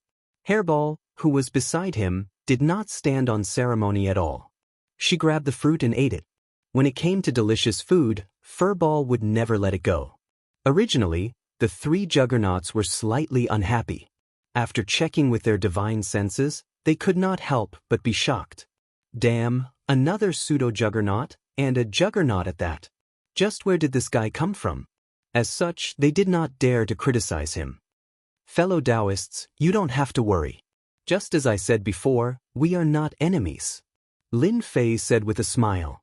Hairball, who was beside him, did not stand on ceremony at all. She grabbed the fruit and ate it. When it came to delicious food, Furball would never let it go. Originally, the three juggernauts were slightly unhappy. After checking with their divine senses, they could not help but be shocked. Damn, another pseudo-juggernaut, and a juggernaut at that. Just where did this guy come from? As such, they did not dare to criticize him. Fellow Taoists, you don't have to worry. Just as I said before, we are not enemies. Lin Fei said with a smile.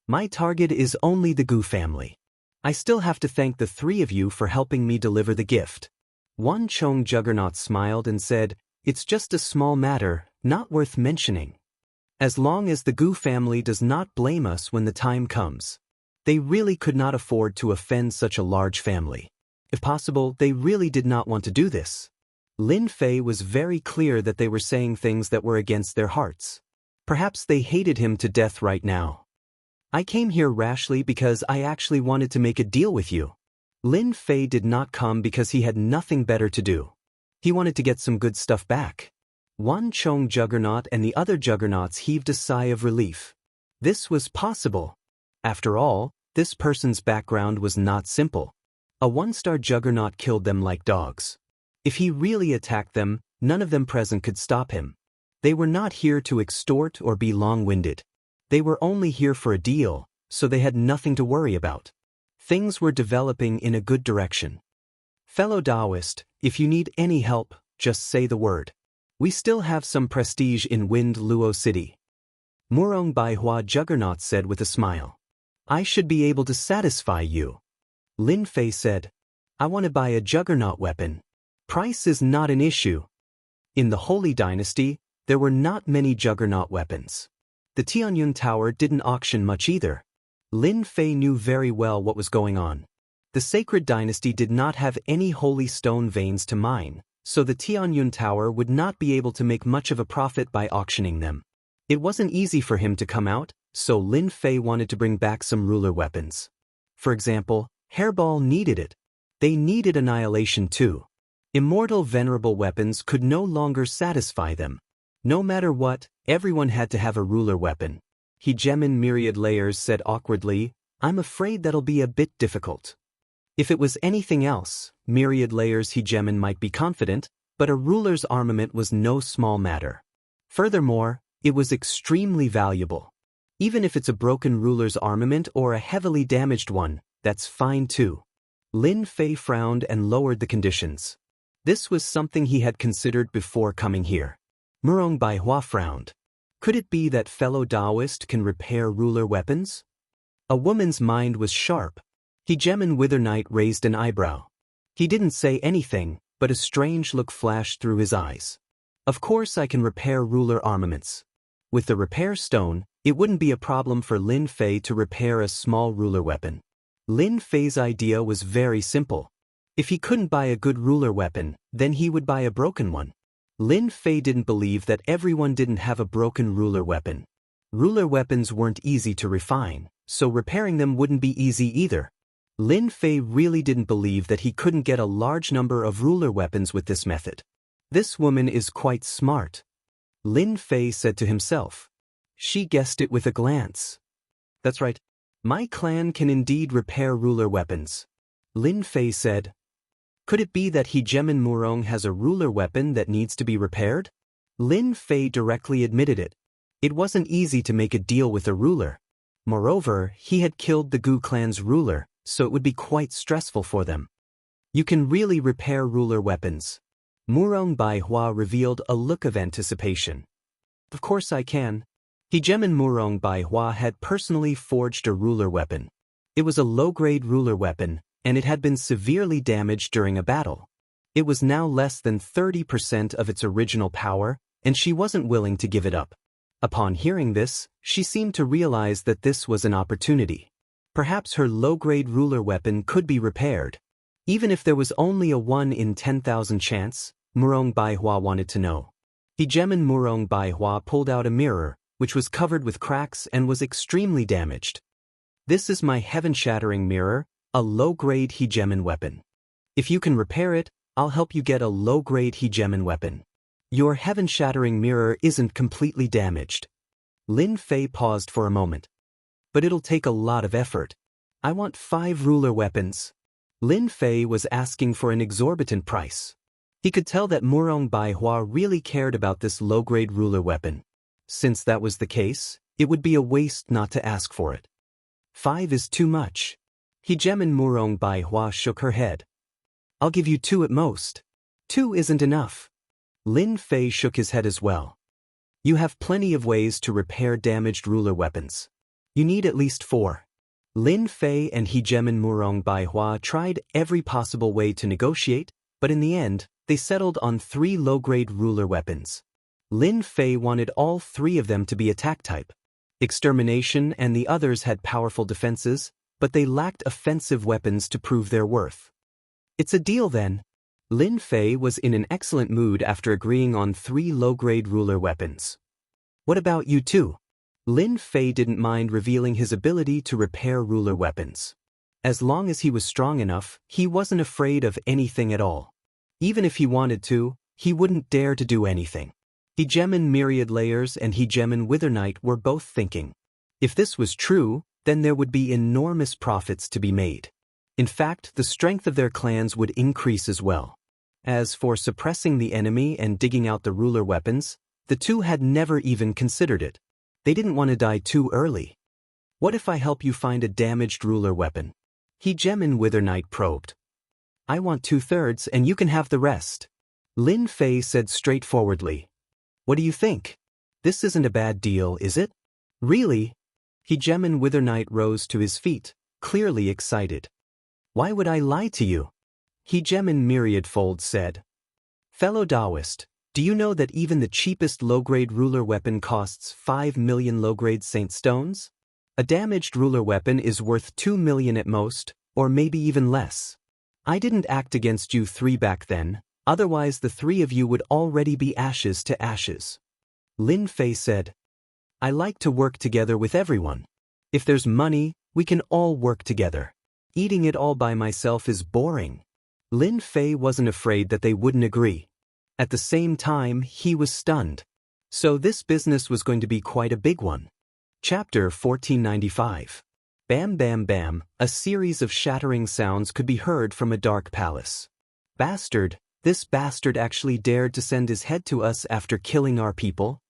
My target is only the Gu family. I still have to thank the three of you for helping me deliver the gift. Wanchong Juggernaut smiled and said, it's just a small matter, not worth mentioning. As long as the Gu family does not blame us when the time comes. They really could not afford to offend such a large family. If possible, they really did not want to do this. Lin Fei was very clear that they were saying things that were against their hearts. Perhaps they hated him to death right now. I came here rashly because I actually wanted to make a deal with you. Lin Fei did not come because he had nothing better to do. He wanted to get some good stuff back. Wanchong Juggernaut and the other juggernauts heaved a sigh of relief. This was possible. After all, this person's background was not simple. A one-star juggernaut killed them like dogs. If he really attacked them, none of them present could stop him. They were not here to extort or be long-winded. They were only here for a deal, so they had nothing to worry about. Things were developing in a good direction. Fellow Taoist, if you need any help, just say the word. We still have some prestige in Wind Luo City. Murong Baihua Juggernaut said with a smile. I should be able to satisfy you. Lin Fei said. I want to buy a Juggernaut weapon. Price is not an issue. In the Holy Dynasty, there were not many Juggernaut weapons. The Tianyun Tower didn't auction much either. Lin Fei knew very well what was going on. The Sacred Dynasty did not have any holy stone veins to mine, so the Tianyun Tower would not be able to make much of a profit by auctioning them. It wasn't easy for him to come out, so Lin Fei wanted to bring back some ruler weapons. For example, Hairball needed it. They needed Annihilation too. Immortal venerable weapons could no longer satisfy them. No matter what, everyone had to have a ruler weapon. Hegemin Myriad Layers said awkwardly, I'm afraid that'll be a bit difficult. If it was anything else, Myriad Layers Hegemin might be confident, but a ruler's armament was no small matter. Furthermore, it was extremely valuable. Even if it's a broken ruler's armament or a heavily damaged one, that's fine too. Lin Fei frowned and lowered the conditions. This was something he had considered before coming here. Murong Baihua frowned. Could it be that fellow Taoist can repair ruler weapons? A woman's mind was sharp. Hegemin Withernight raised an eyebrow. He didn't say anything, but a strange look flashed through his eyes. Of course I can repair ruler armaments. With the repair stone, it wouldn't be a problem for Lin Fei to repair a small ruler weapon. Lin Fei's idea was very simple. If he couldn't buy a good ruler weapon, then he would buy a broken one. Lin Fei didn't believe that everyone didn't have a broken ruler weapon. Ruler weapons weren't easy to refine, so repairing them wouldn't be easy either. Lin Fei really didn't believe that he couldn't get a large number of ruler weapons with this method. This woman is quite smart. Lin Fei said to himself. She guessed it with a glance. That's right. My clan can indeed repair ruler weapons. Lin Fei said. Could it be that Hegemin Murong has a ruler weapon that needs to be repaired? Lin Fei directly admitted it. It wasn't easy to make a deal with a ruler. Moreover, he had killed the Gu clan's ruler, so it would be quite stressful for them. You can really repair ruler weapons. Murong Baihua revealed a look of anticipation. Of course I can. Hegemin Murong Baihua had personally forged a ruler weapon. It was a low-grade ruler weapon, and it had been severely damaged during a battle. It was now less than 30% of its original power, and she wasn't willing to give it up. Upon hearing this, she seemed to realize that this was an opportunity. Perhaps her low-grade ruler weapon could be repaired. Even if there was only a 1 in 10,000 chance, Murong Baihua wanted to know. Hegemin Murong Baihua pulled out a mirror, which was covered with cracks and was extremely damaged. This is my heaven-shattering mirror, a low-grade Hegemin weapon. If you can repair it, I'll help you get a low-grade Hegemin weapon. Your heaven-shattering mirror isn't completely damaged. Lin Fei paused for a moment. But it'll take a lot of effort. I want 5 ruler weapons. Lin Fei was asking for an exorbitant price. He could tell that Murong Baihua really cared about this low-grade ruler weapon. Since that was the case, it would be a waste not to ask for it. 5 is too much. Hegemin Murong Baihua shook her head. I'll give you 2 at most. 2 isn't enough. Lin Fei shook his head as well. You have plenty of ways to repair damaged ruler weapons. You need at least 4. Lin Fei and Hegemin Murong Baihua tried every possible way to negotiate, but in the end, they settled on 3 low-grade ruler weapons. Lin Fei wanted all 3 of them to be attack type. Extermination and the others had powerful defenses, but they lacked offensive weapons to prove their worth. It's a deal then. Lin Fei was in an excellent mood after agreeing on 3 low-grade ruler weapons. What about you two? Lin Fei didn't mind revealing his ability to repair ruler weapons. As long as he was strong enough, he wasn't afraid of anything at all. Even if he wanted to, he wouldn't dare to do anything. Hegemin Myriad Layers and Hegemin Withernight were both thinking. If this was true, then there would be enormous profits to be made. In fact, the strength of their clans would increase as well. As for suppressing the enemy and digging out the ruler weapons, the two had never even considered it. They didn't want to die too early. What if I help you find a damaged ruler weapon? Hegeman Wither Knight probed. I want 2/3 and you can have the rest. Lin Fei said straightforwardly. What do you think? This isn't a bad deal, is it? Really? Hegeman Wither Knight rose to his feet, clearly excited. Why would I lie to you? Hegeman Myriadfold said. Fellow Taoist, do you know that even the cheapest low-grade ruler weapon costs 5 million low-grade saint stones? A damaged ruler weapon is worth 2 million at most, or maybe even less. I didn't act against you three back then, otherwise the three of you would already be ashes to ashes. Lin Fei said. I like to work together with everyone. If there's money, we can all work together. Eating it all by myself is boring. Lin Fei wasn't afraid that they wouldn't agree. At the same time, he was stunned. So this business was going to be quite a big one. Chapter 1495. Bam bam bam, a series of shattering sounds could be heard from a dark palace. Bastard, this bastard actually dared to send his head to us after killing our people?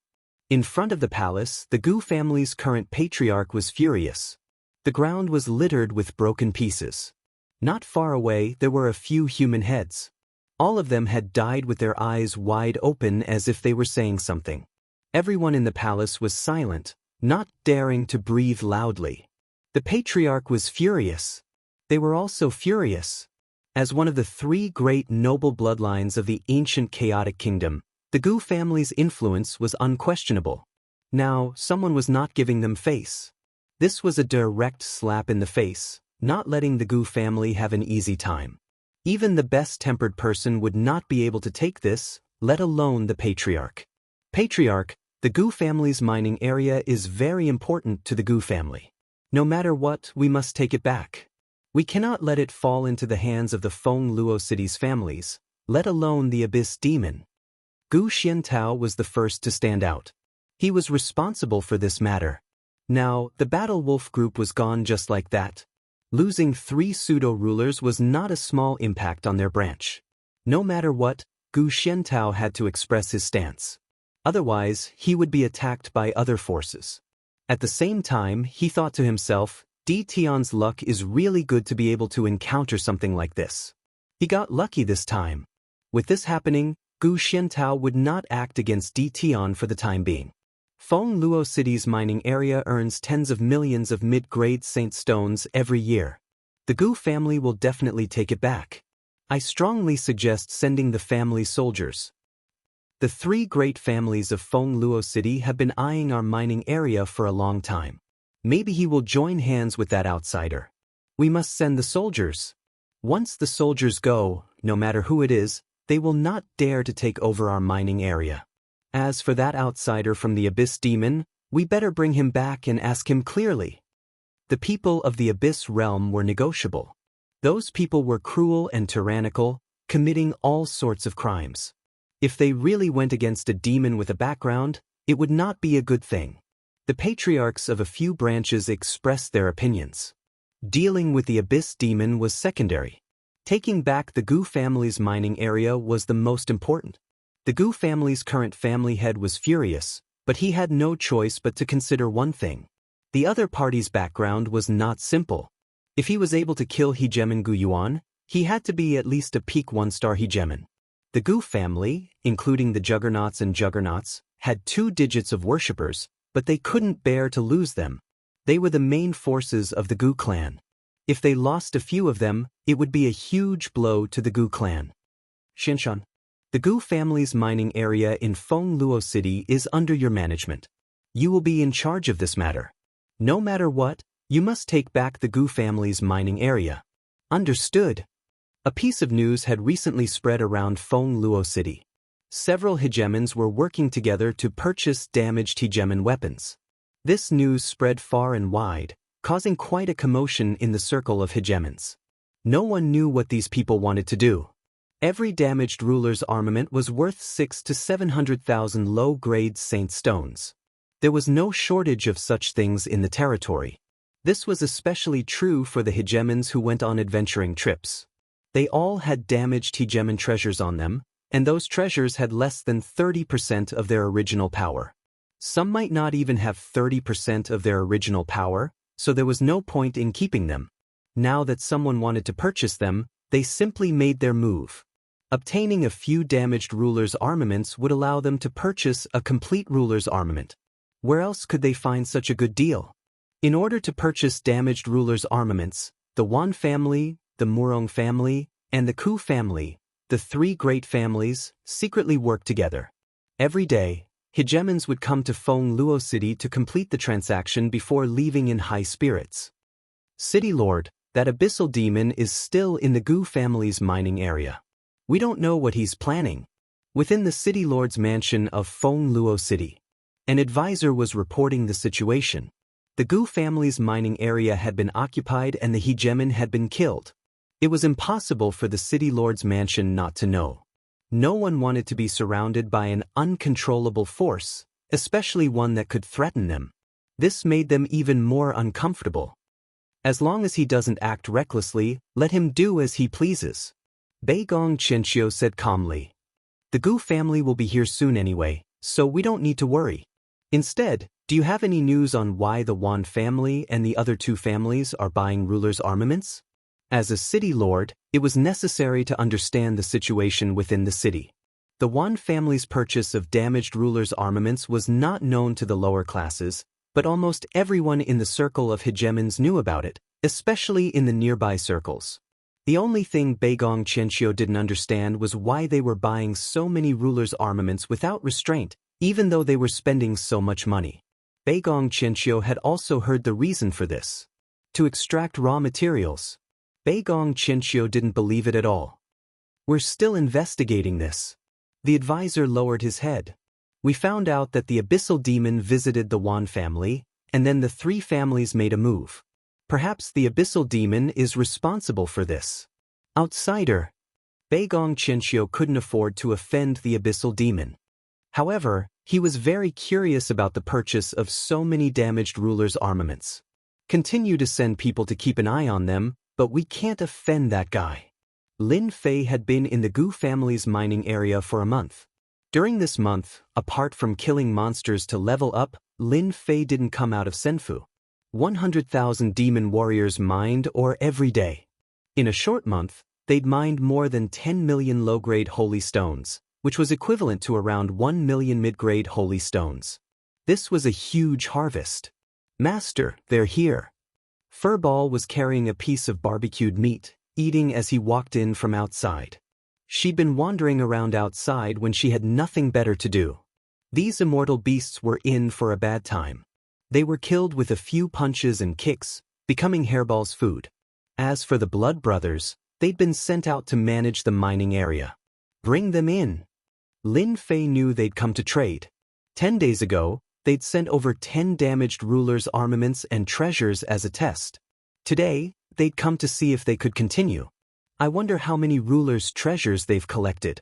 In front of the palace, the Gu family's current patriarch was furious. The ground was littered with broken pieces. Not far away, there were a few human heads. All of them had died with their eyes wide open as if they were saying something. Everyone in the palace was silent, not daring to breathe loudly. The patriarch was furious. They were also furious. As one of the three great noble bloodlines of the ancient chaotic kingdom, the Gu family's influence was unquestionable. Now, someone was not giving them face. This was a direct slap in the face, not letting the Gu family have an easy time. Even the best-tempered person would not be able to take this, let alone the patriarch. Patriarch, the Gu family's mining area is very important to the Gu family. No matter what, we must take it back. We cannot let it fall into the hands of the Feng Luo city's families, let alone the Abyss Demon. Gu Xiantao was the first to stand out. He was responsible for this matter. Now, the Battle Wolf group was gone just like that. Losing 3 pseudo-rulers was not a small impact on their branch. No matter what, Gu Xiantao had to express his stance. Otherwise, he would be attacked by other forces. At the same time, he thought to himself, Di Tian's luck is really good to be able to encounter something like this. He got lucky this time. With this happening, Gu Xiantao would not act against Di Tian for the time being. Feng Luo City's mining area earns tens of millions of mid-grade saint stones every year. The Gu family will definitely take it back. I strongly suggest sending the family soldiers. The 3 great families of Feng Luo City have been eyeing our mining area for a long time. Maybe he will join hands with that outsider. We must send the soldiers. Once the soldiers go, no matter who it is, they will not dare to take over our mining area. As for that outsider from the Abyss Demon, we better bring him back and ask him clearly. The people of the Abyss realm were negotiable. Those people were cruel and tyrannical, committing all sorts of crimes. If they really went against a demon with a background, it would not be a good thing. The patriarchs of a few branches expressed their opinions. Dealing with the Abyss Demon was secondary. Taking back the Gu family's mining area was the most important. The Gu family's current family head was furious, but he had no choice but to consider one thing. The other party's background was not simple. If he was able to kill Hegeman Gu Yuan, he had to be at least a peak 1-star Hegeman. The Gu family, including the Juggernauts and Juggernauts, had 2 digits of worshippers, but they couldn't bear to lose them. They were the main forces of the Gu clan. If they lost a few of them, it would be a huge blow to the Gu clan. Xianxia. The Gu family's mining area in Feng Luo City is under your management. You will be in charge of this matter. No matter what, you must take back the Gu family's mining area. Understood. A piece of news had recently spread around Feng Luo City. Several hegemons were working together to purchase damaged hegemon weapons. This news spread far and wide, causing quite a commotion in the circle of hegemons. No one knew what these people wanted to do. Every damaged ruler's armament was worth 600,000 to 700,000 low-grade saint stones. There was no shortage of such things in the territory. This was especially true for the hegemons who went on adventuring trips. They all had damaged hegemon treasures on them, and those treasures had less than 30% of their original power. Some might not even have 30% of their original power, so there was no point in keeping them. Now that someone wanted to purchase them, they simply made their move. Obtaining a few damaged rulers' armaments would allow them to purchase a complete ruler's armament. Where else could they find such a good deal? In order to purchase damaged rulers' armaments, the Wan family, the Murong family, and the Ku family, the three great families, secretly worked together. Every day, hegemons would come to Feng Luo City to complete the transaction before leaving in high spirits. City Lord, that abyssal demon is still in the Gu family's mining area. We don't know what he's planning. Within the City Lord's mansion of Feng Luo City, an advisor was reporting the situation. The Gu family's mining area had been occupied and the hegemon had been killed. It was impossible for the City Lord's mansion not to know. No one wanted to be surrounded by an uncontrollable force, especially one that could threaten them. This made them even more uncomfortable. As long as he doesn't act recklessly, let him do as he pleases. Beigong Qianxia said calmly. The Gu family will be here soon anyway, so we don't need to worry. Instead, do you have any news on why the Wan family and the other two families are buying rulers' armaments? As a city lord, it was necessary to understand the situation within the city. The Wan family's purchase of damaged rulers' armaments was not known to the lower classes, but almost everyone in the circle of hegemons knew about it, especially in the nearby circles. The only thing Beigong Qianxia didn't understand was why they were buying so many rulers' armaments without restraint, even though they were spending so much money. Beigong Qianxia had also heard the reason for this. To extract raw materials. Beigong Qianxia didn't believe it at all. We're still investigating this. The advisor lowered his head. We found out that the abyssal demon visited the Wan family, and then the three families made a move. Perhaps the abyssal demon is responsible for this. Outsider. Beigong Qianxia couldn't afford to offend the abyssal demon. However, he was very curious about the purchase of so many damaged rulers' armaments. Continue to send people to keep an eye on them, but we can't offend that guy. Lin Fei had been in the Gu family's mining area for a month. During this month, apart from killing monsters to level up, Lin Fei didn't come out of Senfu. 100,000 demon warriors mined ore every day. In a short month, they'd mined more than 10 million low-grade holy stones, which was equivalent to around 1 million mid-grade holy stones. This was a huge harvest. Master, they're here. Furball was carrying a piece of barbecued meat, eating as he walked in from outside. She'd been wandering around outside when she had nothing better to do. These immortal beasts were in for a bad time. They were killed with a few punches and kicks, becoming Hairball's food. As for the Blood Brothers, they'd been sent out to manage the mining area. Bring them in. Lin Fei knew they'd come to trade. 10 days ago, they'd sent over 10 damaged rulers' armaments and treasures as a test. Today, they'd come to see if they could continue. I wonder how many rulers' treasures they've collected.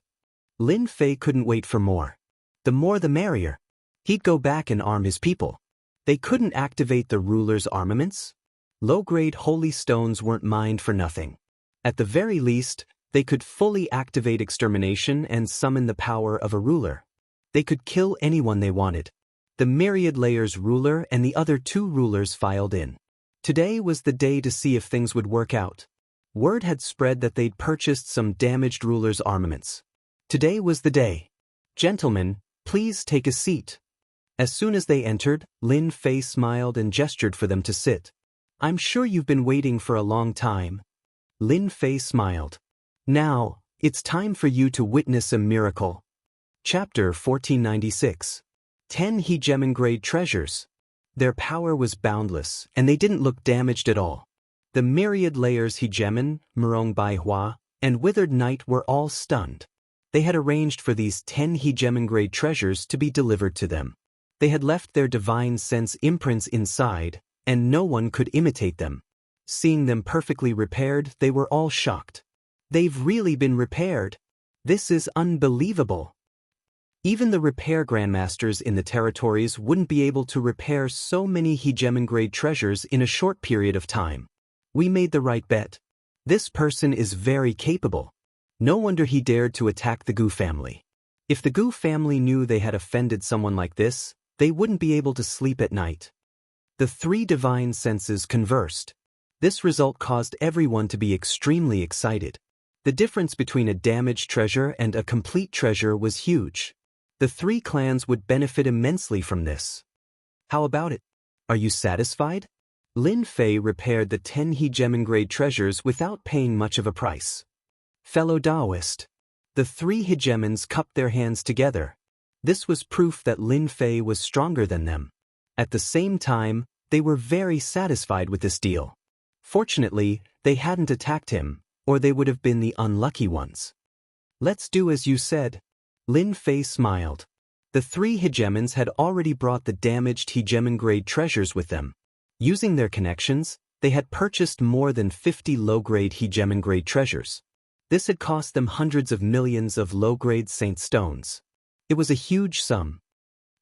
Lin Fei couldn't wait for more. The more the merrier. He'd go back and arm his people. They couldn't activate the rulers' armaments. Low-grade holy stones weren't mined for nothing. At the very least, they could fully activate extermination and summon the power of a ruler. They could kill anyone they wanted. The Myriad Layers ruler and the other two rulers filed in. Today was the day to see if things would work out. Word had spread that they'd purchased some damaged rulers' armaments. Today was the day. Gentlemen, please take a seat. As soon as they entered, Lin Fei smiled and gestured for them to sit. I'm sure you've been waiting for a long time. Lin Fei smiled. Now, it's time for you to witness a miracle. Chapter 1496. 10 hegemon-grade treasures. Their power was boundless, and they didn't look damaged at all. The Myriad Layers hegemon, Murong Baihua, and Withered Knight were all stunned. They had arranged for these 10 hegemon-grade treasures to be delivered to them. They had left their divine sense imprints inside, and no one could imitate them. Seeing them perfectly repaired, they were all shocked. They've really been repaired. This is unbelievable. Even the repair grandmasters in the territories wouldn't be able to repair so many hegemon-grade treasures in a short period of time. We made the right bet. This person is very capable. No wonder he dared to attack the Gu family. If the Gu family knew they had offended someone like this, they wouldn't be able to sleep at night. The three divine senses conversed. This result caused everyone to be extremely excited. The difference between a damaged treasure and a complete treasure was huge. The three clans would benefit immensely from this. How about it? Are you satisfied? Lin Fei repaired the 10 hegemon grade treasures without paying much of a price. Fellow Taoist. The three hegemons cupped their hands together. This was proof that Lin Fei was stronger than them. At the same time, they were very satisfied with this deal. Fortunately, they hadn't attacked him, or they would have been the unlucky ones. Let's do as you said. Lin Fei smiled. The three hegemons had already brought the damaged hegemon grade treasures with them. Using their connections, they had purchased more than 50 low-grade hegemon grade treasures. This had cost them hundreds of millions of low-grade saint stones. It was a huge sum.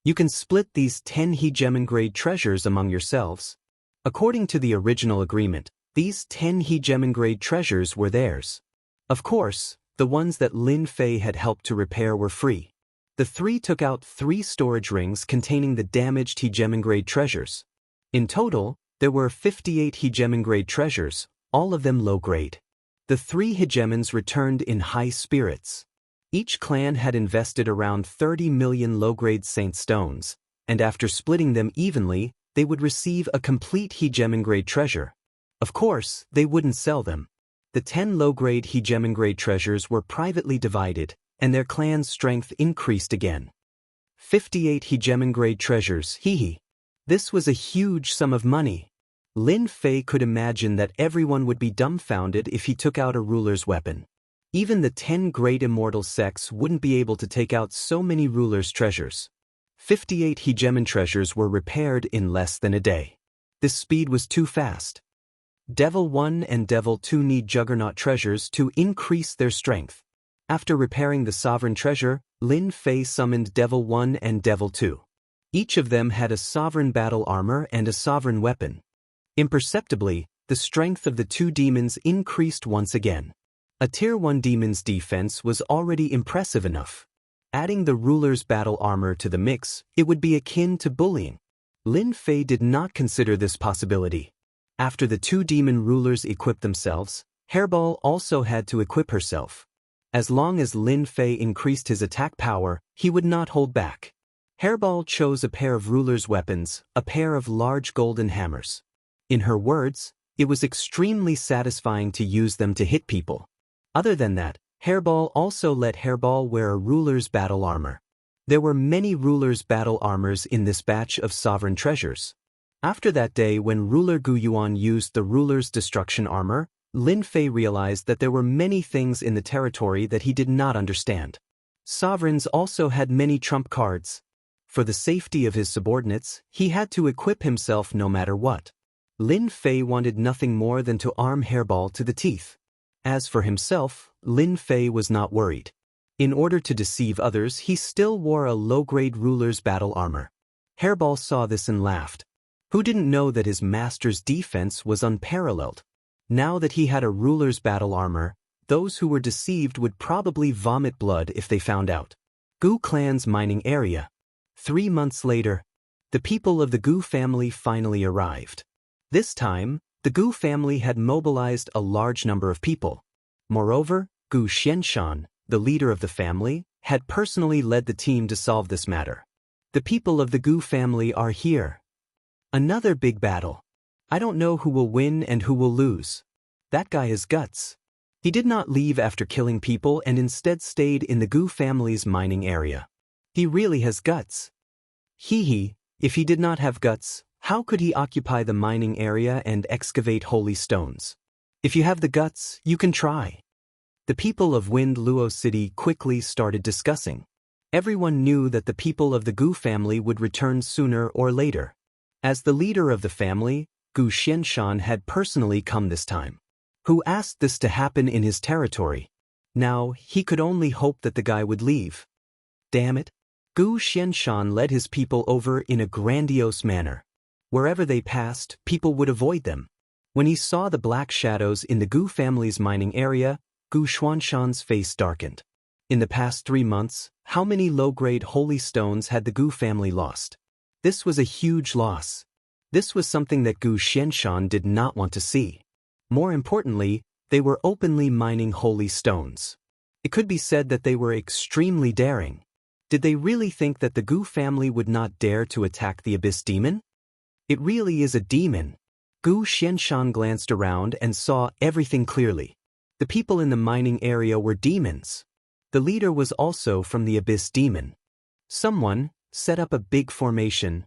You can split these 10 hegemon grade treasures among yourselves. According to the original agreement, these 10 hegemon grade treasures were theirs. Of course, the ones that Lin Fei had helped to repair were free. The three took out 3 storage rings containing the damaged hegemon grade treasures. In total, there were 58 hegemon grade treasures, all of them low grade. The three hegemons returned in high spirits. Each clan had invested around 30 million low-grade saint stones, and after splitting them evenly, they would receive a complete hegemon grade treasure. Of course, they wouldn't sell them. The 10 low-grade hegemon grade treasures were privately divided, and their clan's strength increased again. 58 hegemon grade treasures, hee. This was a huge sum of money. Lin Fei could imagine that everyone would be dumbfounded if he took out a ruler's weapon. Even the 10 great immortal sects wouldn't be able to take out so many rulers' treasures. 58 hegemon treasures were repaired in less than a day. This speed was too fast. Devil 1 and Devil 2 need Juggernaut treasures to increase their strength. After repairing the sovereign treasure, Lin Fei summoned Devil 1 and Devil 2. Each of them had a sovereign battle armor and a sovereign weapon. Imperceptibly, the strength of the two demons increased once again. A Tier 1 demon's defense was already impressive enough. Adding the ruler's battle armor to the mix, it would be akin to bullying. Lin Fei did not consider this possibility. After the two demon rulers equipped themselves, Hairball also had to equip herself. As long as Lin Fei increased his attack power, he would not hold back. Hairball chose a pair of ruler's weapons, a pair of large golden hammers. In her words, it was extremely satisfying to use them to hit people. Other than that, Hairball also let Hairball wear a ruler's battle armor. There were many ruler's battle armors in this batch of sovereign treasures. After that day when ruler Gu Yuan used the ruler's destruction armor, Lin Fei realized that there were many things in the territory that he did not understand. Sovereigns also had many trump cards. For the safety of his subordinates, he had to equip himself no matter what. Lin Fei wanted nothing more than to arm Hairball to the teeth. As for himself, Lin Fei was not worried. In order to deceive others, he still wore a low-grade ruler's battle armor. Hairball saw this and laughed. Who didn't know that his master's defense was unparalleled? Now that he had a ruler's battle armor, those who were deceived would probably vomit blood if they found out. Gu clan's mining area. 3 months later, the people of the Gu family finally arrived. This time, the Gu family had mobilized a large number of people. Moreover, Gu Xianxia, the leader of the family, had personally led the team to solve this matter. The people of the Gu family are here. Another big battle. I don't know who will win and who will lose. That guy has guts. He did not leave after killing people and instead stayed in the Gu family's mining area. He really has guts. If he did not have guts, how could he occupy the mining area and excavate holy stones? If you have the guts, you can try. The people of Wind Luo City quickly started discussing. Everyone knew that the people of the Gu family would return sooner or later. As the leader of the family, Gu Xianxia had personally come this time. Who asked this to happen in his territory? Now, he could only hope that the guy would leave. Damn it. Gu Xianxia led his people over in a grandiose manner. Wherever they passed, people would avoid them. When he saw the black shadows in the Gu family's mining area, Gu Xuanshan's face darkened. In the past 3 months, how many low-grade holy stones had the Gu family lost? This was a huge loss. This was something that Gu Xianshan did not want to see. More importantly, they were openly mining holy stones. It could be said that they were extremely daring. Did they really think that the Gu family would not dare to attack the Abyss Demon? It really is a demon. Gu Xianshan glanced around and saw everything clearly. The people in the mining area were demons. The leader was also from the Abyss Demon. Someone set up a big formation.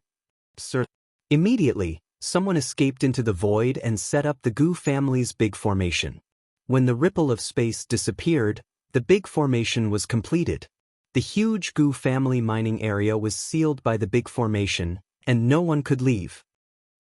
Immediately, someone escaped into the void and set up the Gu family's big formation. When the ripple of space disappeared, the big formation was completed. The huge Gu family mining area was sealed by the big formation, and no one could leave.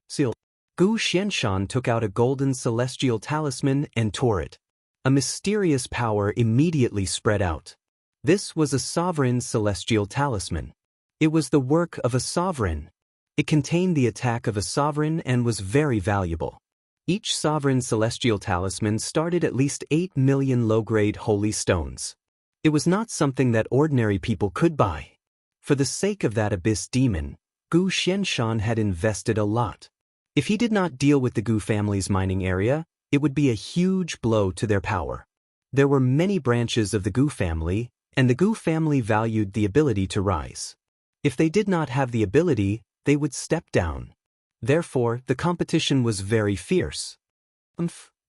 Seal. Gu Xianshan took out a golden celestial talisman and tore it. A mysterious power immediately spread out. This was a sovereign celestial talisman. It was the work of a sovereign. It contained the attack of a sovereign and was very valuable. Each sovereign celestial talisman started at least 8 million low-grade holy stones. It was not something that ordinary people could buy. For the sake of that Abyss Demon, Gu Xianshan had invested a lot. If he did not deal with the Gu family's mining area, it would be a huge blow to their power. There were many branches of the Gu family, and the Gu family valued the ability to rise. If they did not have the ability, they would step down. Therefore, the competition was very fierce.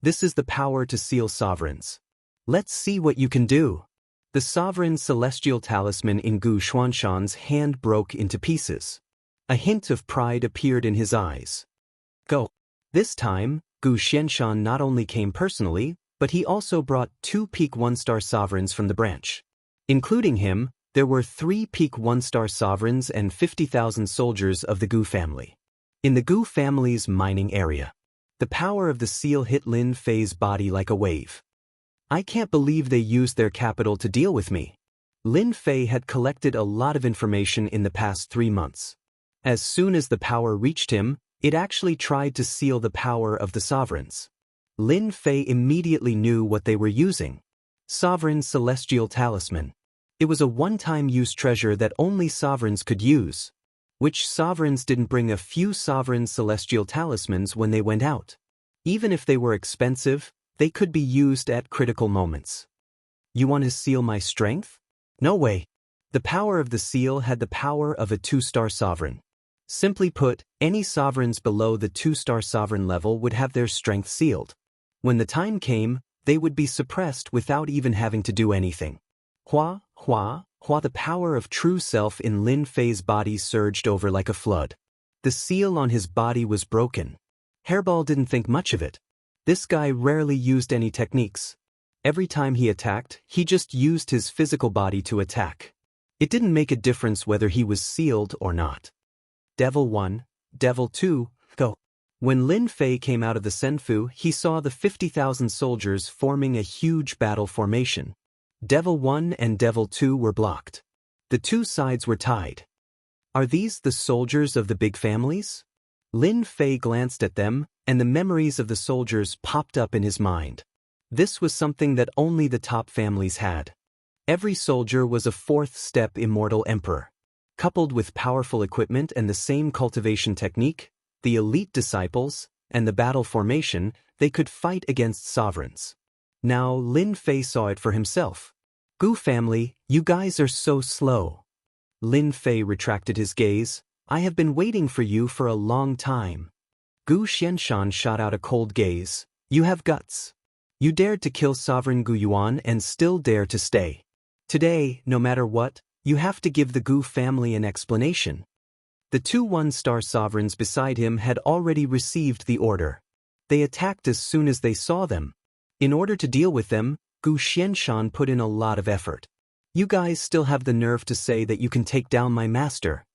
This is the power to seal sovereigns. Let's see what you can do. The sovereign celestial talisman in Gu Xuanshan's hand broke into pieces. A hint of pride appeared in his eyes. Go. This time, Gu Xianshan not only came personally, but he also brought 2 peak 1-star sovereigns from the branch. Including him, there were 3 peak 1-star sovereigns and 50,000 soldiers of the Gu family. In the Gu family's mining area, the power of the seal hit Lin Fei's body like a wave. I can't believe they used their capital to deal with me. Lin Fei had collected a lot of information in the past 3 months. As soon as the power reached him, it actually tried to seal the power of the sovereigns. Lin Fei immediately knew what they were using. Sovereign Celestial Talisman. It was a one-time use treasure that only sovereigns could use. Which sovereigns didn't bring a few Sovereign Celestial Talismans when they went out? Even if they were expensive, they could be used at critical moments. You want to seal my strength? No way. The power of the seal had the power of a 2-star sovereign. Simply put, any sovereigns below the 2-star sovereign level would have their strength sealed. When the time came, they would be suppressed without even having to do anything. Hua, the power of true self in Lin Fei's body surged over like a flood. The seal on his body was broken. Hairball didn't think much of it. This guy rarely used any techniques. Every time he attacked, he just used his physical body to attack. It didn't make a difference whether he was sealed or not. Devil 1, Devil 2, go. When Lin Fei came out of the Senfu, he saw the 50,000 soldiers forming a huge battle formation. Devil 1 and Devil 2 were blocked. The 2 sides were tied. Are these the soldiers of the big families? Lin Fei glanced at them, and the memories of the soldiers popped up in his mind. This was something that only the top families had. Every soldier was a 4th-step Immortal Emperor. Coupled with powerful equipment and the same cultivation technique, the elite disciples, and the battle formation, they could fight against sovereigns. Now Lin Fei saw it for himself. Gu family, you guys are so slow. Lin Fei retracted his gaze. I have been waiting for you for a long time. Gu Xianshan shot out a cold gaze. You have guts. You dared to kill Sovereign Gu Yuan and still dare to stay. Today, no matter what, you have to give the Gu family an explanation. The 2 1-star sovereigns beside him had already received the order. They attacked as soon as they saw them. In order to deal with them, Gu Xianshan put in a lot of effort. You guys still have the nerve to say that you can take down my master.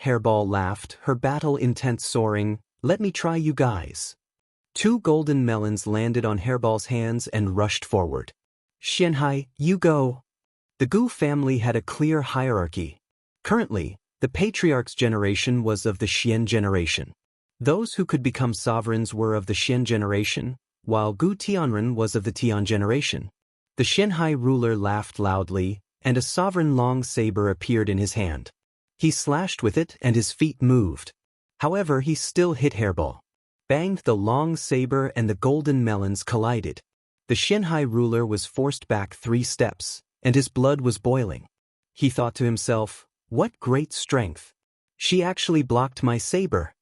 Hairball laughed, her battle intent soaring. Let me try you guys. 2 golden melons landed on Hairball's hands and rushed forward. Xianhai, you go. The Gu family had a clear hierarchy. Currently, the patriarch's generation was of the Xian generation. Those who could become sovereigns were of the Xian generation, while Gu Tianren was of the Tian generation. The Xianhai ruler laughed loudly, and a sovereign long saber appeared in his hand. He slashed with it and his feet moved. However, he still hit Hairball. Banged, the long saber and the golden melons collided. The Xianhai ruler was forced back 3 steps, and his blood was boiling. He thought to himself, "What great strength! She actually blocked my saber."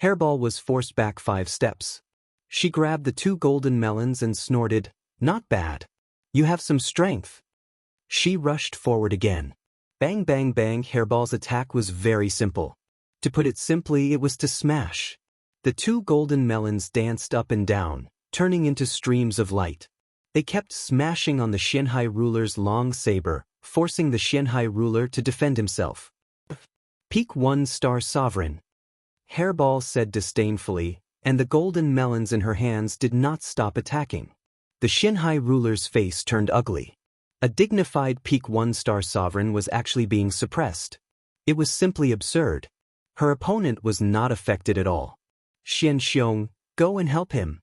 Hairball was forced back 5 steps. She grabbed the 2 golden melons and snorted, "Not bad. You have some strength." She rushed forward again. Bang bang bang. Hairball's attack was very simple. To put it simply, it was to smash. The 2 golden melons danced up and down, turning into streams of light. They kept smashing on the Xianhai ruler's long saber, forcing the Xianhai ruler to defend himself. "Peak 1-star sovereign," Hairball said disdainfully, and the golden melons in her hands did not stop attacking. The Xianhai ruler's face turned ugly. A dignified peak 1-star sovereign was actually being suppressed. It was simply absurd. Her opponent was not affected at all. "Xianxiong, go and help him."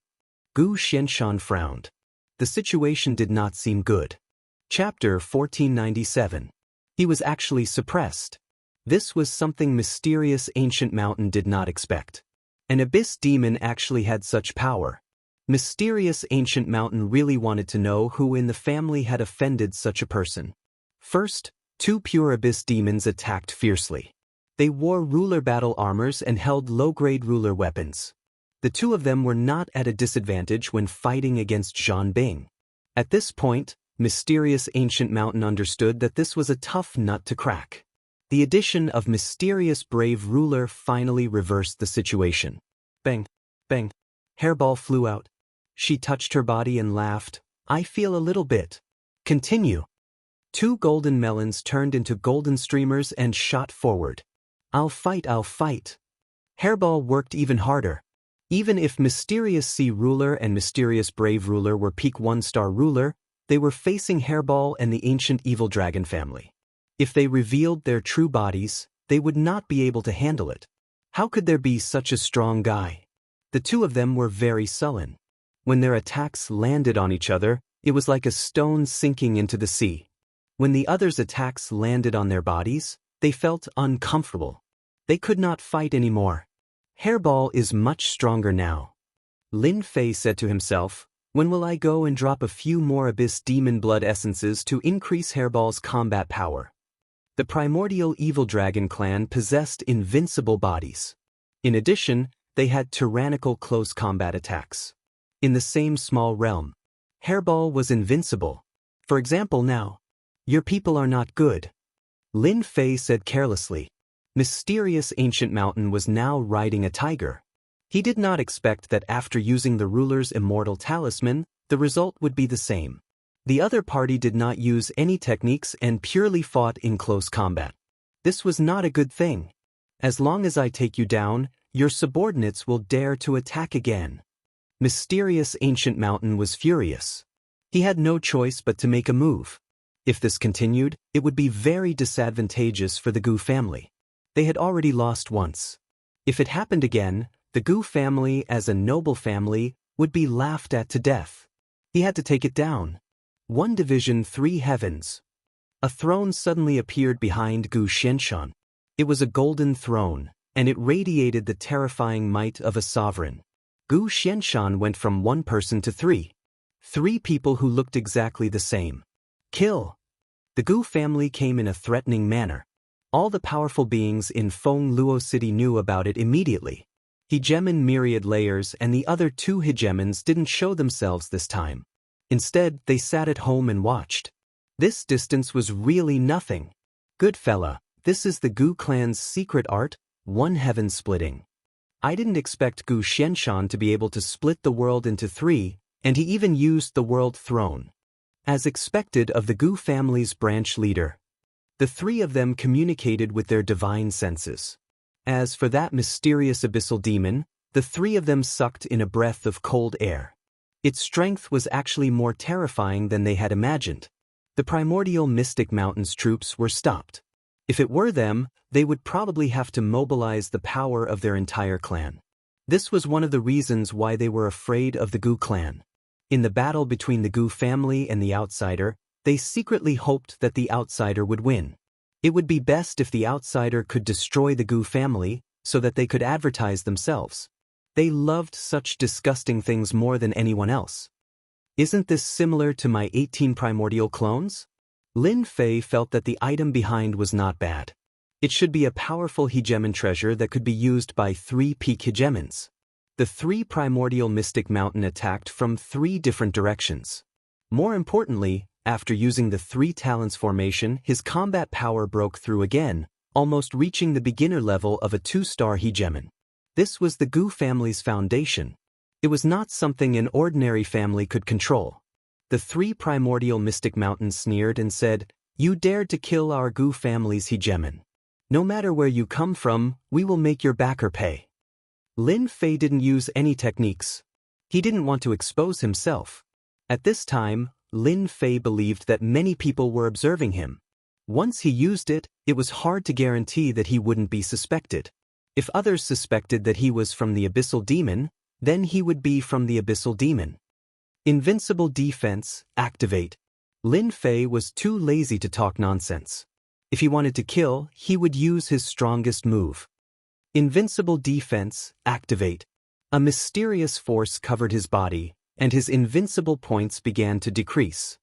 Gu Xianshan frowned. The situation did not seem good. Chapter 1497. He was actually suppressed. This was something mysterious Ancient Mountain did not expect. An abyss demon actually had such power. Mysterious Ancient Mountain really wanted to know who in the family had offended such a person. First, 2 pure abyss demons attacked fiercely. They wore ruler battle armors and held low-grade ruler weapons. The 2 of them were not at a disadvantage when fighting against Zhan Bing. At this point, Mysterious Ancient Mountain understood that this was a tough nut to crack. The addition of Mysterious Brave Ruler finally reversed the situation. Bang, bang. Hairball flew out. She touched her body and laughed. "I feel a little bit." "Continue." 2 golden melons turned into golden streamers and shot forward. I'll fight. Hairball worked even harder. Even if Mysterious Sea Ruler and Mysterious Brave Ruler were peak 1-star ruler, they were facing Hairball and the ancient evil dragon family. If they revealed their true bodies, they would not be able to handle it. How could there be such a strong guy? The 2 of them were very sullen. When their attacks landed on each other, it was like a stone sinking into the sea. When the other's attacks landed on their bodies, they felt uncomfortable. They could not fight anymore. Hairball is much stronger now. Lin Fei said to himself, "When will I go and drop a few more abyss demon blood essences to increase Hairball's combat power?" The primordial evil dragon clan possessed invincible bodies. In addition, they had tyrannical close combat attacks. In the same small realm, Hairball was invincible. For example now, "Your people are not good," Lin Fei said carelessly. Mysterious Ancient Mountain was now riding a tiger. He did not expect that after using the ruler's immortal talisman, the result would be the same. The other party did not use any techniques and purely fought in close combat. This was not a good thing. "As long as I take you down, your subordinates will dare to attack again." Mysterious Ancient Mountain was furious. He had no choice but to make a move. If this continued, it would be very disadvantageous for the Gu family. They had already lost once. If it happened again, the Gu family, as a noble family, would be laughed at to death. He had to take it down. 1 division 3 heavens. A throne suddenly appeared behind Gu Xianshan. It was a golden throne, and it radiated the terrifying might of a sovereign. Gu Xianshan went from 1 person to 3. 3 people who looked exactly the same. Kill! The Gu family came in a threatening manner. All the powerful beings in Feng Luo City knew about it immediately. Hegemon myriad layers and the other 2 hegemons didn't show themselves this time. Instead, they sat at home and watched. This distance was really nothing. "Good fella, this is the Gu clan's secret art, 1 heaven splitting. I didn't expect Gu Xianshan to be able to split the world into 3, and he even used the world throne." As expected of the Gu family's branch leader, the 3 of them communicated with their divine senses. As for that mysterious abyssal demon, the 3 of them sucked in a breath of cold air. Its strength was actually more terrifying than they had imagined. The primordial Mystic Mountain's troops were stopped. If it were them, they would probably have to mobilize the power of their entire clan. This was one of the reasons why they were afraid of the Gu clan. In the battle between the Gu family and the outsider, they secretly hoped that the outsider would win. It would be best if the outsider could destroy the Gu family so that they could advertise themselves. They loved such disgusting things more than anyone else. Isn't this similar to my 18 primordial clones? Lin Fei felt that the item behind was not bad. It should be a powerful hegemon treasure that could be used by 3 peak hegemons. The 3 primordial mystic mountain attacked from 3 different directions. More importantly, after using the 3 talents formation, his combat power broke through again, almost reaching the beginner level of a 2-star hegemon. This was the Gu family's foundation. It was not something an ordinary family could control. The 3 primordial mystic mountains sneered and said, "You dared to kill our Gu family's hegemon. No matter where you come from, we will make your backer pay." Lin Fei didn't use any techniques. He didn't want to expose himself. At this time, Lin Fei believed that many people were observing him. Once he used it, it was hard to guarantee that he wouldn't be suspected. If others suspected that he was from the Abyssal Demon, then he would be from the Abyssal Demon. Invincible Defense, activate. Lin Fei was too lazy to talk nonsense. If he wanted to kill, he would use his strongest move. Invincible Defense, activate. A mysterious force covered his body, and his invincible points began to decrease.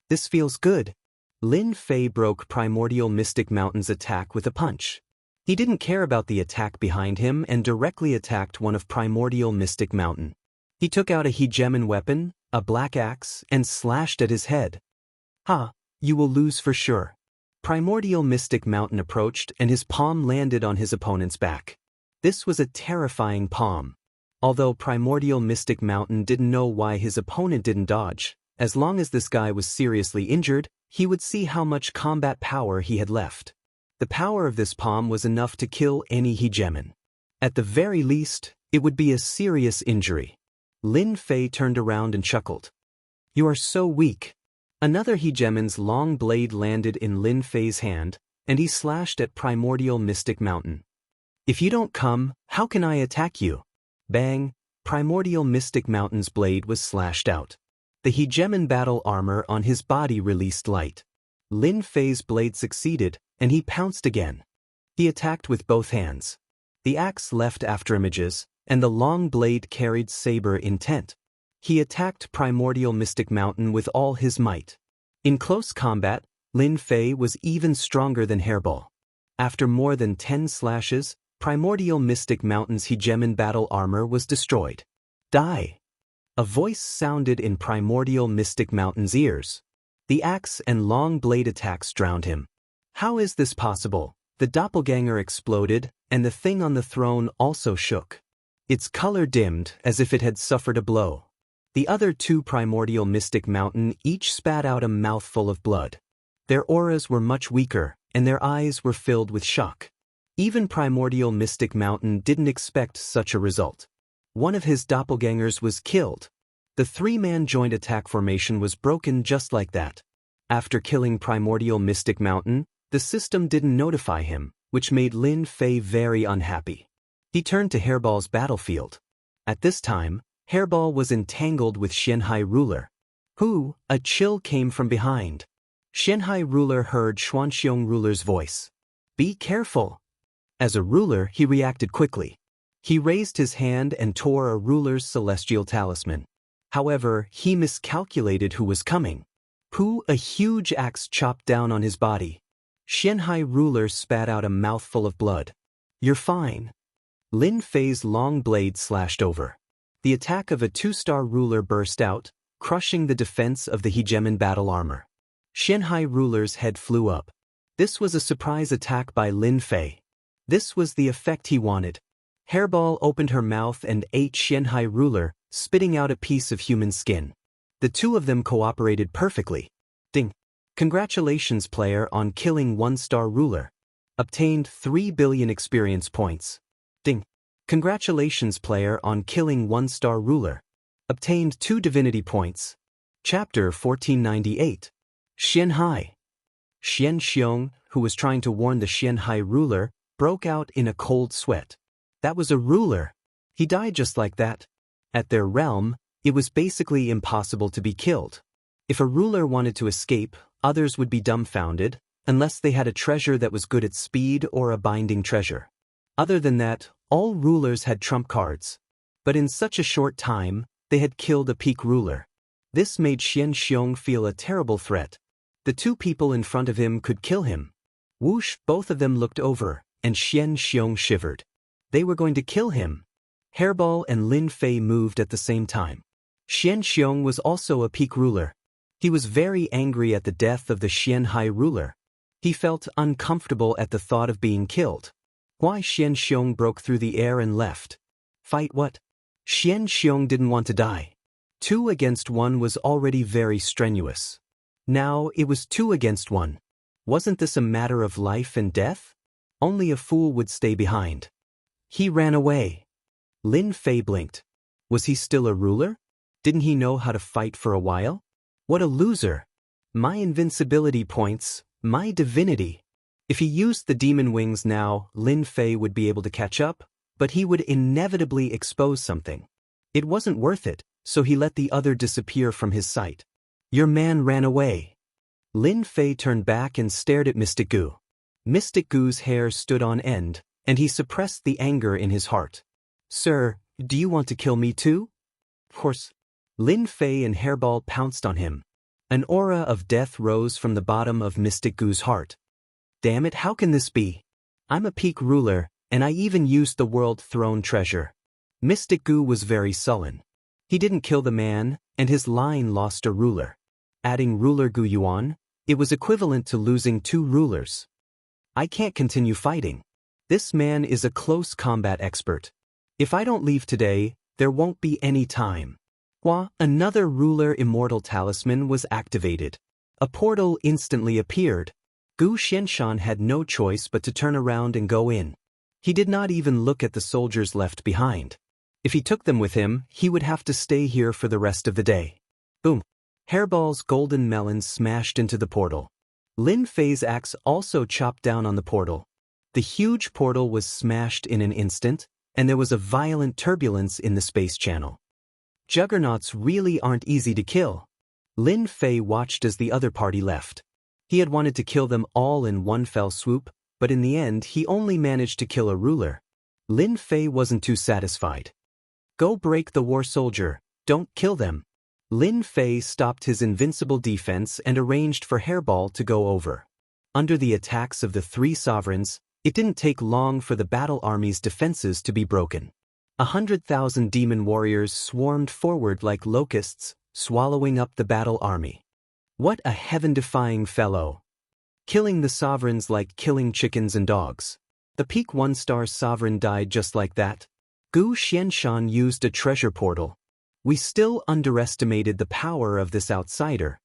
This feels good. Lin Fei broke Primordial Mystic Mountain's attack with a punch. He didn't care about the attack behind him and directly attacked one of Primordial Mystic Mountain. He took out a hegemon weapon, a black axe, and slashed at his head. "Ha, you will lose for sure." Primordial Mystic Mountain approached and his palm landed on his opponent's back. This was a terrifying palm. Although Primordial Mystic Mountain didn't know why his opponent didn't dodge, as long as this guy was seriously injured, he would see how much combat power he had left. The power of this palm was enough to kill any hegemon. At the very least, it would be a serious injury. Lin Fei turned around and chuckled. "You are so weak." Another hegemon's long blade landed in Lin Fei's hand, and he slashed at Primordial Mystic Mountain. "If you don't come, how can I attack you?" Bang! Primordial Mystic Mountain's blade was slashed out. The hegemon battle armor on his body released light. Lin Fei's blade succeeded, and he pounced again. He attacked with both hands. The axe left afterimages, and the long blade carried saber intent. He attacked Primordial Mystic Mountain with all his might. In close combat, Lin Fei was even stronger than Hairball. After more than 10 slashes, Primordial Mystic Mountain's hegemon battle armor was destroyed. "Die!" A voice sounded in Primordial Mystic Mountain's ears. The axe and long blade attacks drowned him. How is this possible? The doppelganger exploded, and the thing on the throne also shook. Its color dimmed as if it had suffered a blow. The other 2 Primordial Mystic Mountain each spat out a mouthful of blood. Their auras were much weaker, and their eyes were filled with shock. Even Primordial Mystic Mountain didn't expect such a result. One of his doppelgangers was killed. The 3-man joint attack formation was broken just like that. After killing Primordial Mystic Mountain, the system didn't notify him, which made Lin Fei very unhappy. He turned to Hairball's battlefield. At this time, Hairball was entangled with Xianxia ruler. "Who?" A chill came from behind. Xianxia ruler heard Xuanxiong ruler's voice. "Be careful." As a ruler, he reacted quickly. He raised his hand and tore a ruler's celestial talisman. However, he miscalculated who was coming. Pu, a huge axe chopped down on his body. Xianxia ruler spat out a mouthful of blood. "You're fine." Lin Fei's long blade slashed over. The attack of a 2-star ruler burst out, crushing the defense of the hegemon battle armor. Xianxia ruler's head flew up. This was a surprise attack by Lin Fei. This was the effect he wanted. Hairball opened her mouth and ate Xianxia ruler, spitting out a piece of human skin. The 2 of them cooperated perfectly. Ding! Congratulations, player, on killing 1-star ruler. Obtained 3 billion experience points. Ding! Congratulations, player, on killing 1-star ruler. Obtained 2 divinity points. Chapter 1498. Xianxia. Xianxiong, who was trying to warn the Xianxia ruler, broke out in a cold sweat. That was a ruler. He died just like that. At their realm, it was basically impossible to be killed. If a ruler wanted to escape, others would be dumbfounded, unless they had a treasure that was good at speed or a binding treasure. Other than that, all rulers had trump cards. But in such a short time, they had killed a peak ruler. This made Xianxia feel a terrible threat. The two people in front of him could kill him. Whoosh, both of them looked over, and Xianxia shivered. They were going to kill him. Hairball and Lin Fei moved at the same time. Xianxia was also a peak ruler. He was very angry at the death of the Xianhai ruler. He felt uncomfortable at the thought of being killed. Why Xianxia broke through the air and left. Fight what? Xianxia didn't want to die. 2 against 1 was already very strenuous. Now it was 2 against 1. Wasn't this a matter of life and death? Only a fool would stay behind. He ran away. Lin Fei blinked. Was he still a ruler? Didn't he know how to fight for a while? What a loser. My invincibility points, my divinity. If he used the demon wings now, Lin Fei would be able to catch up, but he would inevitably expose something. It wasn't worth it, so he let the other disappear from his sight. Your man ran away. Lin Fei turned back and stared at Mystic Gu. Mystic Gu's hair stood on end, and he suppressed the anger in his heart. Sir, do you want to kill me too? Of course. Lin Fei and Hairball pounced on him. An aura of death rose from the bottom of Mystic Gu's heart. Damn it, how can this be? I'm a peak ruler, and I even used the World Throne treasure. Mystic Gu was very sullen. He didn't kill the man, and his line lost a ruler. Adding ruler Gu Yuan, it was equivalent to losing 2 rulers. I can't continue fighting. This man is a close combat expert. If I don't leave today, there won't be any time. Another ruler Immortal talisman was activated. A portal instantly appeared. Gu Xianshan had no choice but to turn around and go in. He did not even look at the soldiers left behind. If he took them with him, he would have to stay here for the rest of the day. Boom. Hairball's golden melon smashed into the portal. Lin Fei's axe also chopped down on the portal. The huge portal was smashed in an instant, and there was a violent turbulence in the space channel. Juggernauts really aren't easy to kill. Lin Fei watched as the other party left. He had wanted to kill them all in one fell swoop, but in the end he only managed to kill a ruler. Lin Fei wasn't too satisfied. Go break the war soldier, don't kill them. Lin Fei stopped his invincible defense and arranged for Hairball to go over. Under the attacks of the 3 sovereigns, it didn't take long for the battle army's defenses to be broken. 100,000 demon warriors swarmed forward like locusts, swallowing up the battle army. What a heaven-defying fellow! Killing the sovereigns like killing chickens and dogs. The peak 1-star sovereign died just like that. Gu Xianshan used a treasure portal. We still underestimated the power of this outsider.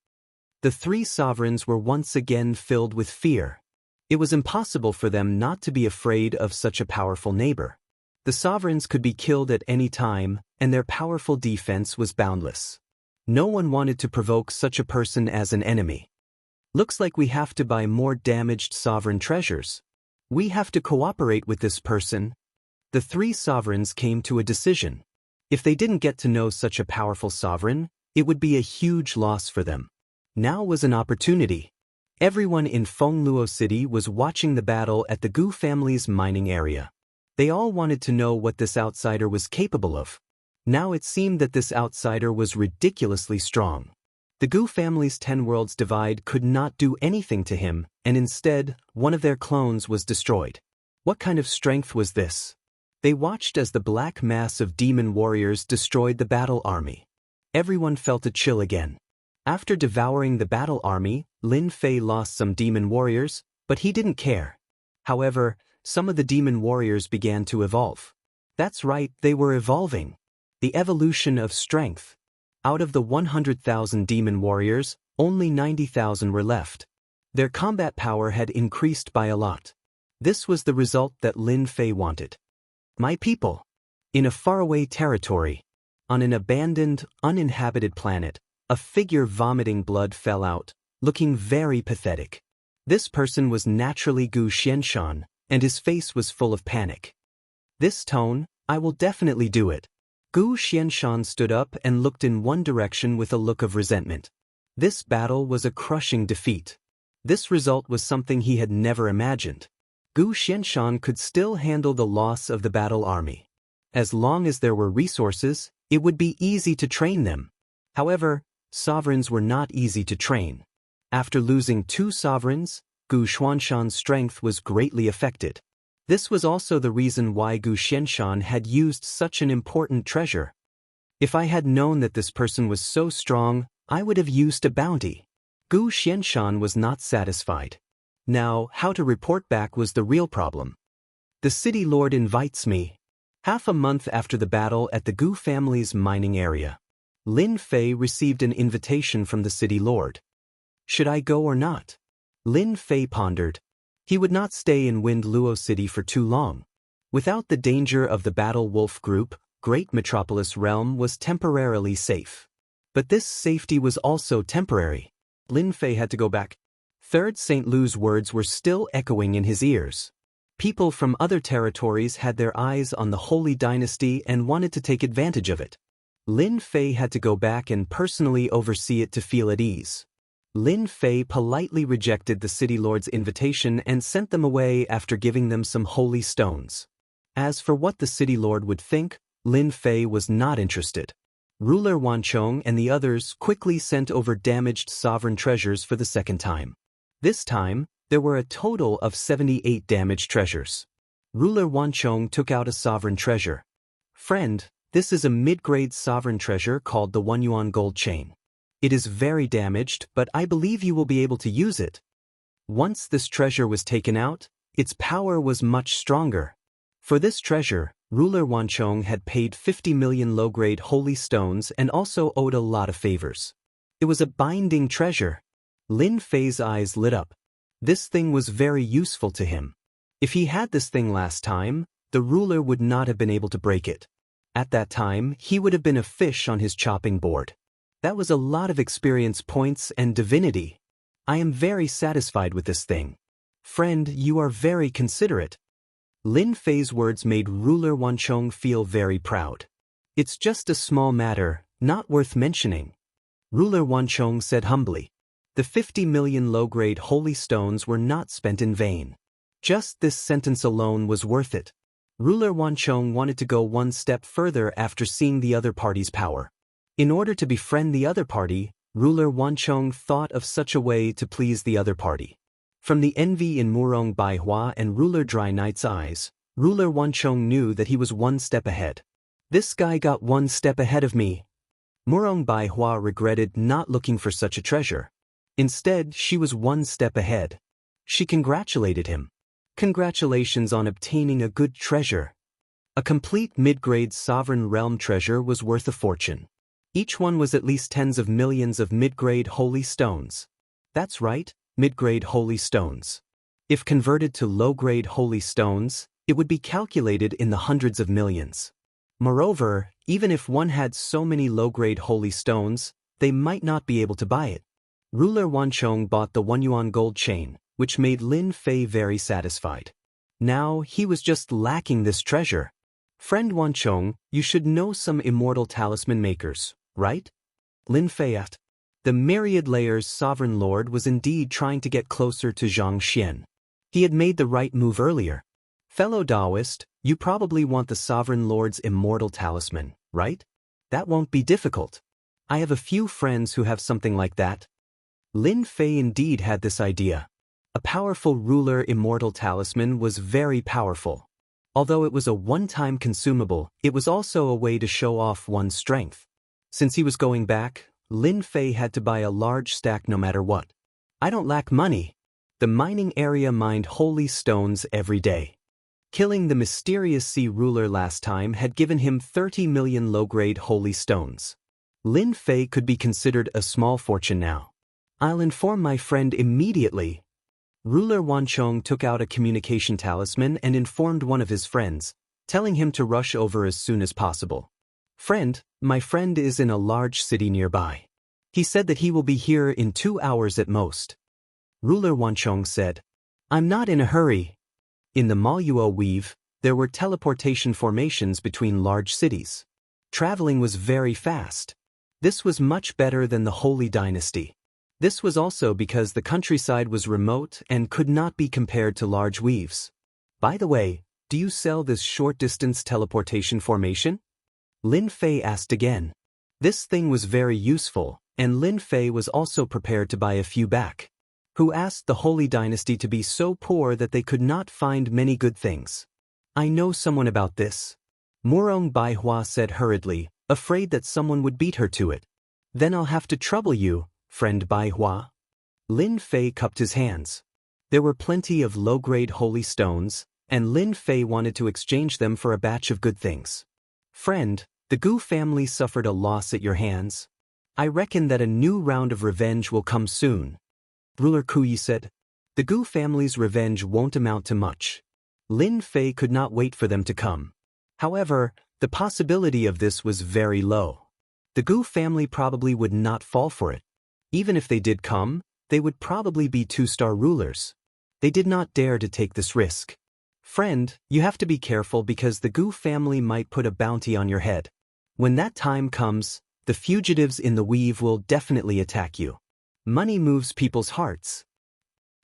The 3 sovereigns were once again filled with fear. It was impossible for them not to be afraid of such a powerful neighbor. The sovereigns could be killed at any time, and their powerful defense was boundless. No one wanted to provoke such a person as an enemy. Looks like we have to buy more damaged sovereign treasures. We have to cooperate with this person. The 3 sovereigns came to a decision. If they didn't get to know such a powerful sovereign, it would be a huge loss for them. Now was an opportunity. Everyone in Fengluo City was watching the battle at the Gu family's mining area. They all wanted to know what this outsider was capable of. Now it seemed that this outsider was ridiculously strong. The Gu family's 10 worlds divide could not do anything to him, and instead, one of their clones was destroyed. What kind of strength was this? They watched as the black mass of demon warriors destroyed the battle army. Everyone felt a chill again. After devouring the battle army, Lin Fei lost some demon warriors, but he didn't care. However, some of the demon warriors began to evolve. That's right, they were evolving. The evolution of strength. Out of the 100,000 demon warriors, only 90,000 were left. Their combat power had increased by a lot. This was the result that Lin Fei wanted. My people. In a faraway territory, on an abandoned, uninhabited planet, a figure vomiting blood fell out, looking very pathetic. This person was naturally Gu Xianshan, and his face was full of panic. This tone, I will definitely do it. Gu Xianshan stood up and looked in one direction with a look of resentment. This battle was a crushing defeat. This result was something he had never imagined. Gu Xianshan could still handle the loss of the battle army. As long as there were resources, it would be easy to train them. However, sovereigns were not easy to train. After losing 2 sovereigns, Gu Xuanshan's strength was greatly affected. This was also the reason why Gu Xianshan had used such an important treasure. If I had known that this person was so strong, I would have used a bounty. Gu Xianshan was not satisfied. Now, how to report back was the real problem. The city lord invites me. Half a month after the battle at the Gu family's mining area, Lin Fei received an invitation from the city lord. Should I go or not? Lin Fei pondered. He would not stay in Wind Luo City for too long. Without the danger of the Battle Wolf Group, Great Metropolis Realm was temporarily safe. But this safety was also temporary. Lin Fei had to go back. Third St. Lu's words were still echoing in his ears. People from other territories had their eyes on the Holy Dynasty and wanted to take advantage of it. Lin Fei had to go back and personally oversee it to feel at ease. Lin Fei politely rejected the city lord's invitation and sent them away after giving them some holy stones. As for what the city lord would think, Lin Fei was not interested. Ruler Wanchong and the others quickly sent over damaged sovereign treasures for the second time. This time, there were a total of 78 damaged treasures. Ruler Wanchong took out a sovereign treasure. Friend, this is a mid-grade sovereign treasure called the 1 yuan gold chain. It is very damaged, but I believe you will be able to use it. Once this treasure was taken out, its power was much stronger. For this treasure, Ruler Wanchong had paid 50 million low-grade holy stones and also owed a lot of favors. It was a binding treasure. Lin Fei's eyes lit up. This thing was very useful to him. If he had this thing last time, the ruler would not have been able to break it. At that time, he would have been a fish on his chopping board. That was a lot of experience points and divinity. I am very satisfied with this thing. Friend, you are very considerate. Lin Fei's words made Ruler Wanchong feel very proud. It's just a small matter, not worth mentioning. Ruler Wanchong said humbly. The 50 million low-grade holy stones were not spent in vain. Just this sentence alone was worth it. Ruler Wanchong wanted to go one step further after seeing the other party's power. In order to befriend the other party, Ruler Wanchong thought of such a way to please the other party. From the envy in Murong Baihua and Ruler Dry Knight's eyes, Ruler Wanchong knew that he was one step ahead. This guy got one step ahead of me. Murong Baihua regretted not looking for such a treasure. Instead, she was one step ahead. She congratulated him. Congratulations on obtaining a good treasure. A complete mid-grade sovereign realm treasure was worth a fortune. Each one was at least tens of millions of mid-grade holy stones. That's right, mid-grade holy stones. If converted to low-grade holy stones, it would be calculated in the hundreds of millions. Moreover, even if one had so many low-grade holy stones, they might not be able to buy it. Ruler Wanchong bought the 1 yuan gold chain, which made Lin Fei very satisfied. Now, he was just lacking this treasure. Friend Wanchong, you should know some immortal talisman makers, right? Lin Fei asked. The Myriad Layer's sovereign lord was indeed trying to get closer to Zhang Xian. He had made the right move earlier. Fellow Taoist, you probably want the sovereign lord's immortal talisman, right? That won't be difficult. I have a few friends who have something like that. Lin Fei indeed had this idea. A powerful ruler immortal talisman was very powerful. Although it was a one-time consumable, it was also a way to show off one's strength. Since he was going back, Lin Fei had to buy a large stack no matter what. I don't lack money. The mining area mined holy stones every day. Killing the mysterious sea ruler last time had given him 30 million low-grade holy stones. Lin Fei could be considered a small fortune now. I'll inform my friend immediately. Ruler Wanchong took out a communication talisman and informed one of his friends, telling him to rush over as soon as possible. Friend, my friend is in a large city nearby. He said that he will be here in 2 hours at most. Ruler Wanchong said, I'm not in a hurry. In the Maluo weave, There were teleportation formations between large cities. Traveling was very fast. This was much better than the Holy Dynasty. This was also because the countryside was remote and could not be compared to large weaves. By the way, do you sell this short-distance teleportation formation? Lin Fei asked again. This thing was very useful, and Lin Fei was also prepared to buy a few back. Who asked the Holy Dynasty to be so poor that they could not find many good things? I know someone about this. Murong Baihua said hurriedly, afraid that someone would beat her to it. Then I'll have to trouble you, friend Baihua. Lin Fei cupped his hands. There were plenty of low-grade holy stones, and Lin Fei wanted to exchange them for a batch of good things. Friend, the Gu family suffered a loss at your hands. I reckon that a new round of revenge will come soon. Ruler Kuyi said. The Gu family's revenge won't amount to much. Lin Fei could not wait for them to come. However, the possibility of this was very low. The Gu family probably would not fall for it. Even if they did come, they would probably be two-star rulers. They did not dare to take this risk. Friend, you have to be careful because the Gu family might put a bounty on your head. When that time comes, the fugitives in the weave will definitely attack you. Money moves people's hearts.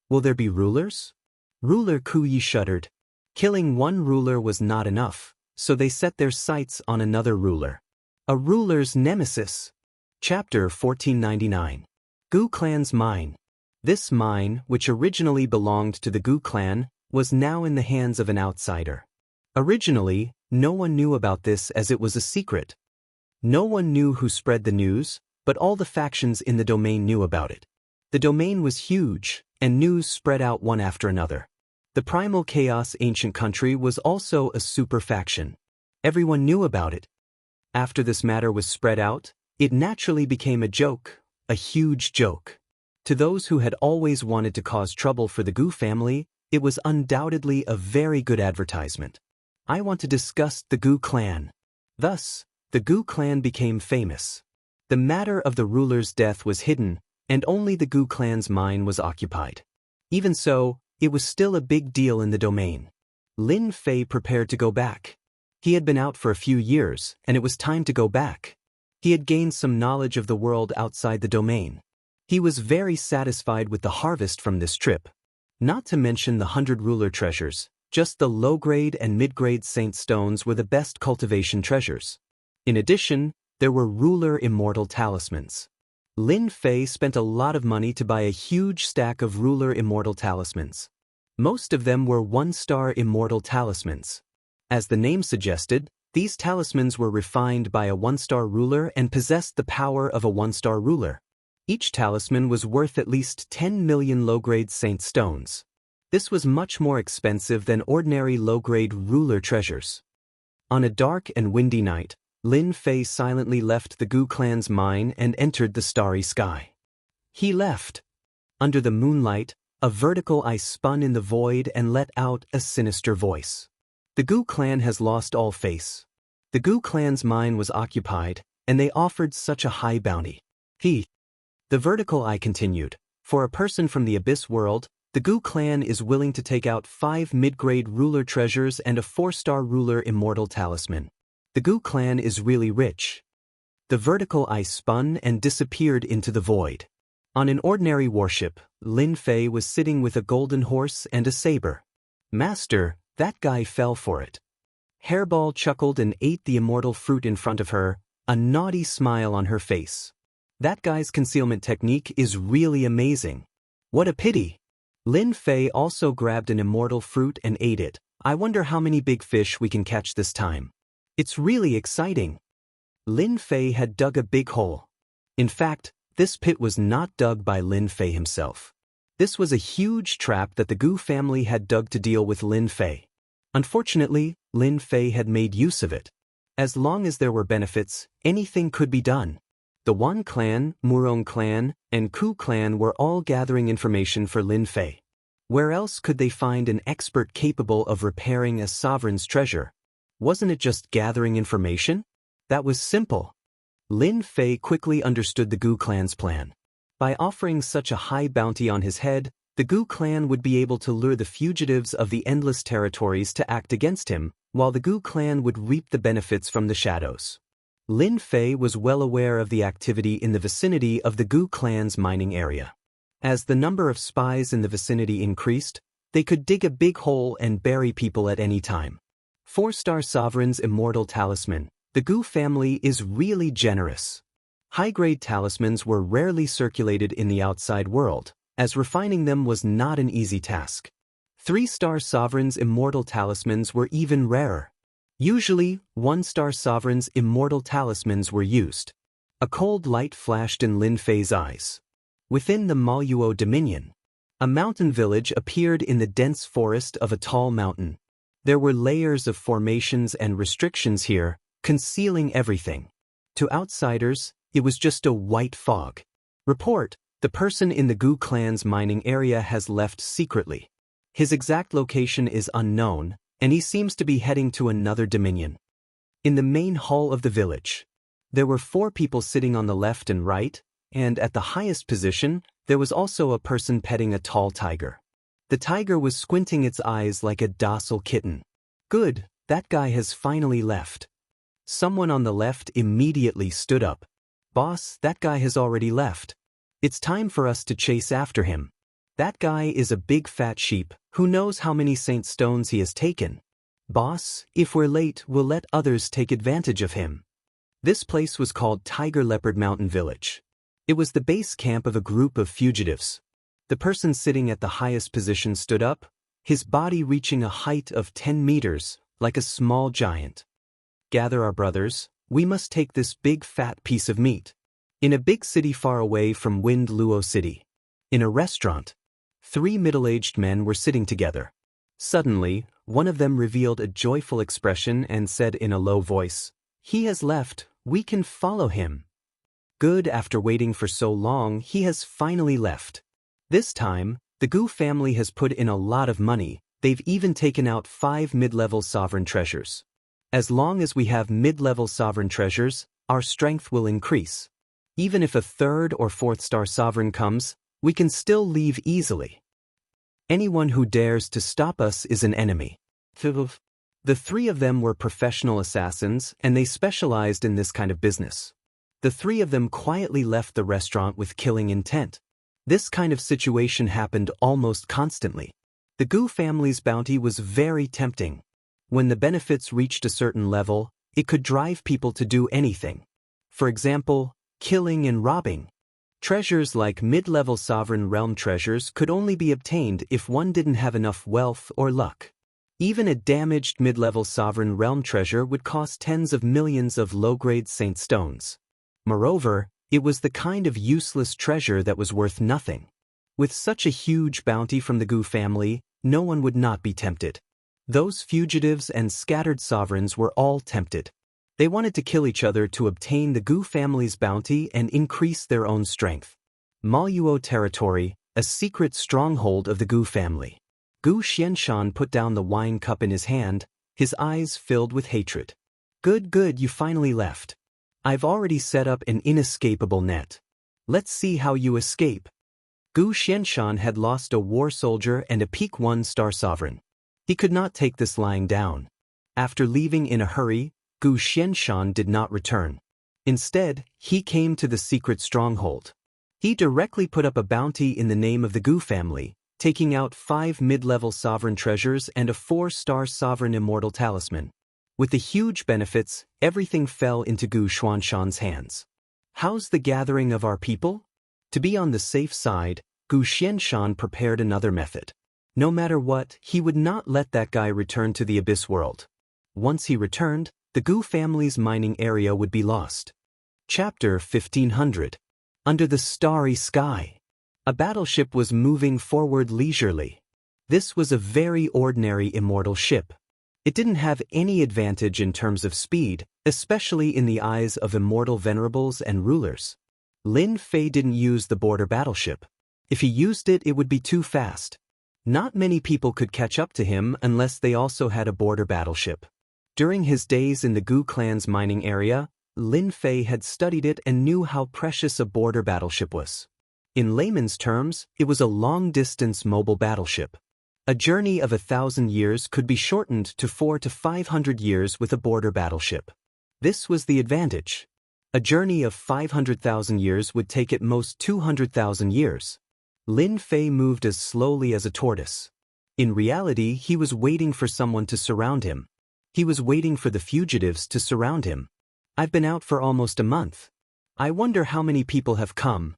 Will there be rulers? Ruler Kuyi shuddered. Killing one ruler was not enough, so they set their sights on another ruler. A ruler's nemesis. Chapter 1499. Gu Clan's Mine. This mine, which originally belonged to the Gu clan, was now in the hands of an outsider. Originally, no one knew about this as it was a secret. No one knew who spread the news, but all the factions in the domain knew about it. The domain was huge, and news spread out one after another. The Primal Chaos Ancient Country was also a super faction. Everyone knew about it. After this matter was spread out, it naturally became a joke, a huge joke. To those who had always wanted to cause trouble for the Gu family, it was undoubtedly a very good advertisement. I want to discuss the Gu clan. Thus, the Gu clan became famous. The matter of the ruler's death was hidden, and only the Gu clan's mine was occupied. Even so, it was still a big deal in the domain. Lin Fei prepared to go back. He had been out for a few years, and it was time to go back. He had gained some knowledge of the world outside the domain. He was very satisfied with the harvest from this trip. Not to mention the 100 ruler treasures, just the low-grade and mid-grade saint stones were the best cultivation treasures. In addition, there were ruler immortal talismans. Lin Fei spent a lot of money to buy a huge stack of ruler immortal talismans. Most of them were one-star immortal talismans. As the name suggested, these talismans were refined by a one-star ruler and possessed the power of a one-star ruler. Each talisman was worth at least 10 million low-grade saint stones. This was much more expensive than ordinary low-grade ruler treasures. On a dark and windy night, Lin Fei silently left the Gu clan's mine and entered the starry sky. He left. Under the moonlight, a vertical eye spun in the void and let out a sinister voice. The Gu clan has lost all face. The Gu clan's mine was occupied, and they offered such a high bounty. The vertical eye continued. For a person from the Abyss world, the Gu clan is willing to take out 5 mid-grade ruler treasures and a 4-star ruler immortal talisman. The Gu clan is really rich. The vertical eye spun and disappeared into the void. On an ordinary warship, Lin Fei was sitting with a golden horse and a saber. Master, that guy fell for it. Hairball chuckled and ate the immortal fruit in front of her, a naughty smile on her face. That guy's concealment technique is really amazing. What a pity. Lin Fei also grabbed an immortal fruit and ate it. I wonder how many big fish we can catch this time. It's really exciting. Lin Fei had dug a big hole. In fact, this pit was not dug by Lin Fei himself. This was a huge trap that the Gu family had dug to deal with Lin Fei. Unfortunately, Lin Fei had made use of it. As long as there were benefits, anything could be done. The Wan clan, Murong clan, and Ku clan were all gathering information for Lin Fei. Where else could they find an expert capable of repairing a sovereign's treasure? Wasn't it just gathering information? That was simple. Lin Fei quickly understood the Gu clan's plan. By offering such a high bounty on his head, The Gu clan would be able to lure the fugitives of the endless territories to act against him, while the Gu clan would reap the benefits from the shadows. Lin Fei was well aware of the activity in the vicinity of the Gu clan's mining area. As the number of spies in the vicinity increased, they could dig a big hole and bury people at any time. 4-star Sovereign's Immortal Talisman. The Gu family is really generous. High-grade talismans were rarely circulated in the outside world, as refining them was not an easy task. 3-star Sovereign's Immortal Talismans were even rarer. Usually, 1-star Sovereign's Immortal Talismans were used. A cold light flashed in Lin Fei's eyes. Within the Maluo Dominion, a mountain village appeared in the dense forest of a tall mountain. There were layers of formations and restrictions here, concealing everything. To outsiders, it was just a white fog. Report: the person in the Gu clan's mining area has left secretly. His exact location is unknown, and he seems to be heading to another dominion. In the main hall of the village, there were 4 people sitting on the left and right, and at the highest position, there was also a person petting a tall tiger. The tiger was squinting its eyes like a docile kitten. Good, that guy has finally left. Someone on the left immediately stood up. Boss, that guy has already left. It's time for us to chase after him. That guy is a big fat sheep, who knows how many saint stones he has taken. Boss, if we're late, we'll let others take advantage of him. This place was called Tiger Leopard Mountain Village. It was the base camp of a group of fugitives. The person sitting at the highest position stood up, his body reaching a height of 10 meters, like a small giant. Gather our brothers, we must take this big fat piece of meat. In a big city far away from Wind Luo City. In a restaurant, 3 middle-aged men were sitting together. Suddenly, one of them revealed a joyful expression and said in a low voice, "He has left, we can follow him." Good, after waiting for so long, he has finally left. This time, the Gu family has put in a lot of money. They've even taken out 5 mid-level sovereign treasures. As long as we have mid-level sovereign treasures, our strength will increase. Even if a 3rd or 4th-star sovereign comes, we can still leave easily. Anyone who dares to stop us is an enemy. The 3 of them were professional assassins, and they specialized in this kind of business. The 3 of them quietly left the restaurant with killing intent. This kind of situation happened almost constantly. The Gu family's bounty was very tempting. When the benefits reached a certain level, it could drive people to do anything. For example, killing and robbing. Treasures like mid-level sovereign realm treasures could only be obtained if one didn't have enough wealth or luck. Even a damaged mid-level sovereign realm treasure would cost tens of millions of low-grade saint stones. Moreover, it was the kind of useless treasure that was worth nothing. With such a huge bounty from the Gu family, no one would not be tempted. Those fugitives and scattered sovereigns were all tempted. They wanted to kill each other to obtain the Gu family's bounty and increase their own strength. Maluo territory, a secret stronghold of the Gu family. Gu Xianxia put down the wine cup in his hand, his eyes filled with hatred. Good, you finally left. I've already set up an inescapable net. Let's see how you escape. Gu Xianxia had lost a war soldier and a peak 1-star sovereign. He could not take this lying down. After leaving in a hurry, Gu Xianxia did not return. Instead, he came to the secret stronghold. He directly put up a bounty in the name of the Gu family, taking out 5 mid-level sovereign treasures and a 4-star sovereign immortal talisman. With the huge benefits, everything fell into Gu Xianxia's hands. How's the gathering of our people? To be on the safe side, Gu Xianxia prepared another method. No matter what, he would not let that guy return to the Abyss world. Once he returned, the Gu family's mining area would be lost. Chapter 1500. Under the starry sky. A battleship was moving forward leisurely. This was a very ordinary immortal ship. It didn't have any advantage in terms of speed, especially in the eyes of immortal venerables and rulers. Lin Fei didn't use the border battleship. If he used it, it would be too fast. Not many people could catch up to him unless they also had a border battleship. During his days in the Gu clan's mining area, Lin Fei had studied it and knew how precious a border battleship was. In layman's terms, it was a long-distance mobile battleship. A journey of 1,000 years could be shortened to 400 to 500 years with a border battleship. This was the advantage. A journey of 500,000 years would take at most 200,000 years. Lin Fei moved as slowly as a tortoise. In reality, he was waiting for someone to surround him. He was waiting for the fugitives to surround him. I've been out for almost a month. I wonder how many people have come.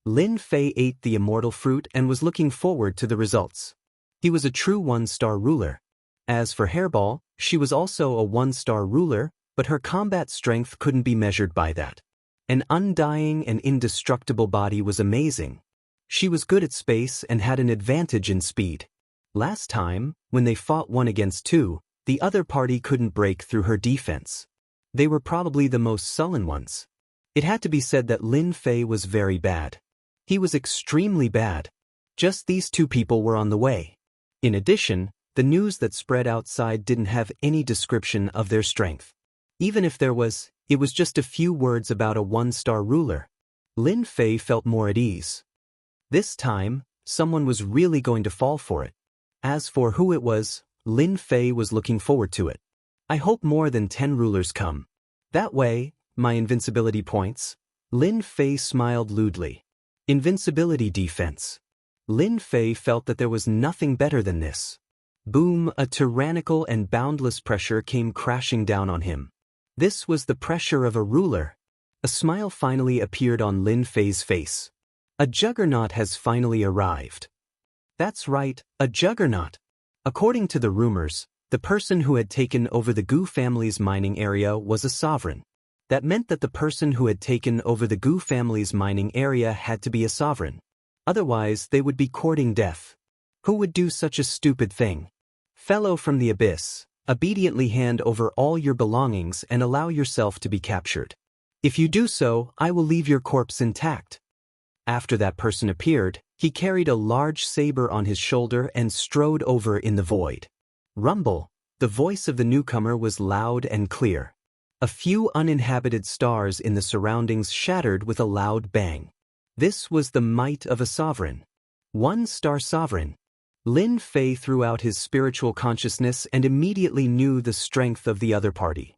Lin Fei ate the immortal fruit and was looking forward to the results. He was a true one-star ruler. As for Hairball, she was also a one-star ruler, but her combat strength couldn't be measured by that. An undying and indestructible body was amazing. She was good at space and had an advantage in speed. Last time, when they fought 1 against 2, the other party couldn't break through her defense. They were probably the most sullen ones. It had to be said that Lin Fei was very bad. He was extremely bad. Just these 2 people were on the way. In addition, the news that spread outside didn't have any description of their strength. Even if there was, it was just a few words about a one-star ruler. Lin Fei felt more at ease. This time, someone was really going to fall for it. As for who it was, Lin Fei was looking forward to it. I hope more than 10 rulers come. That way, my invincibility points. Lin Fei smiled lewdly. Invincibility defense. Lin Fei felt that there was nothing better than this. Boom, a tyrannical and boundless pressure came crashing down on him. This was the pressure of a ruler. A smile finally appeared on Lin Fei's face. A juggernaut has finally arrived. That's right, a juggernaut. According to the rumors, the person who had taken over the Gu family's mining area was a sovereign. That meant that the person who had taken over the Gu family's mining area had to be a sovereign. Otherwise, they would be courting death. Who would do such a stupid thing? Fellow from the abyss, obediently hand over all your belongings and allow yourself to be captured. If you do so, I will leave your corpse intact. After that person appeared, he carried a large saber on his shoulder and strode over in the void. Rumble, the voice of the newcomer was loud and clear. A few uninhabited stars in the surroundings shattered with a loud bang. This was the might of a sovereign. One-star sovereign. Lin Fei threw out his spiritual consciousness and immediately knew the strength of the other party.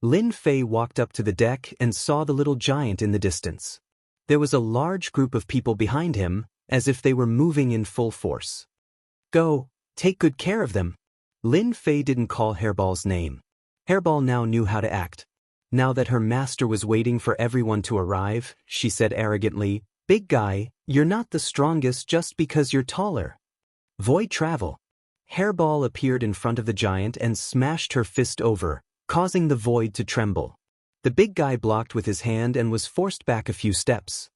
Lin Fei walked up to the deck and saw the little giant in the distance. There was a large group of people behind him, as if they were moving in full force. Go, take good care of them. Lin Fei didn't call Hairball's name. Hairball now knew how to act. Now that her master was waiting for everyone to arrive, she said arrogantly, "Big guy, you're not the strongest just because you're taller." Void travel. Hairball appeared in front of the giant and smashed her fist over, causing the void to tremble. The big guy blocked with his hand and was forced back a few steps.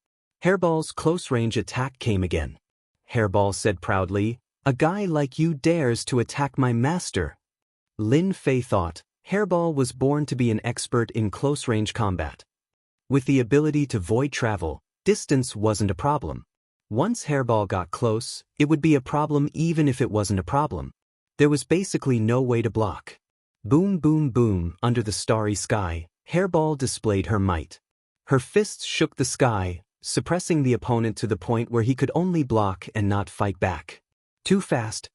Hairball's close-range attack came again. Hairball said proudly, "A guy like you dares to attack my master." Lin Fei thought, Hairball was born to be an expert in close-range combat. With the ability to void travel, distance wasn't a problem. Once Hairball got close, it would be a problem even if it wasn't a problem. There was basically no way to block. Boom boom boom, under the starry sky, Hairball displayed her might. Her fists shook the sky, suppressing the opponent to the point where he could only block and not fight back. Too fast.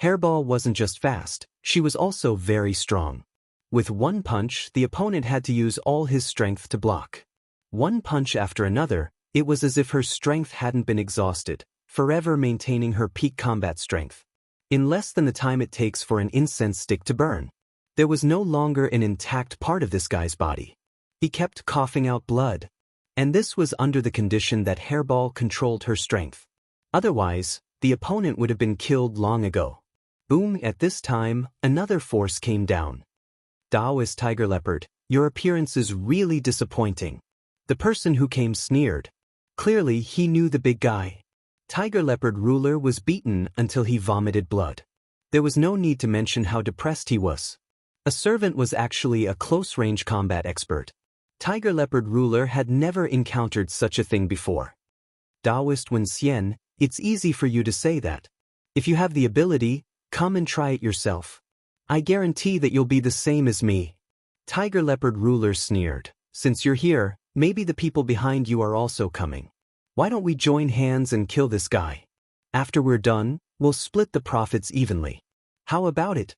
Hairball wasn't just fast, she was also very strong. With one punch, the opponent had to use all his strength to block. One punch after another, it was as if her strength hadn't been exhausted, forever maintaining her peak combat strength. In less than the time it takes for an incense stick to burn. There was no longer an intact part of this guy's body. He kept coughing out blood. And this was under the condition that Hairball controlled her strength. Otherwise, the opponent would have been killed long ago. Boom, at this time, another force came down. Taoist Tiger Leopard, your appearance is really disappointing. The person who came sneered. Clearly, he knew the big guy. Tiger Leopard ruler was beaten until he vomited blood. There was no need to mention how depressed he was. A servant was actually a close-range combat expert. Tiger Leopard ruler had never encountered such a thing before. Taoist Wuxia, it's easy for you to say that. If you have the ability, come and try it yourself. I guarantee that you'll be the same as me. Tiger Leopard ruler sneered. Since you're here, maybe the people behind you are also coming. Why don't we join hands and kill this guy? After we're done, we'll split the profits evenly. How about it?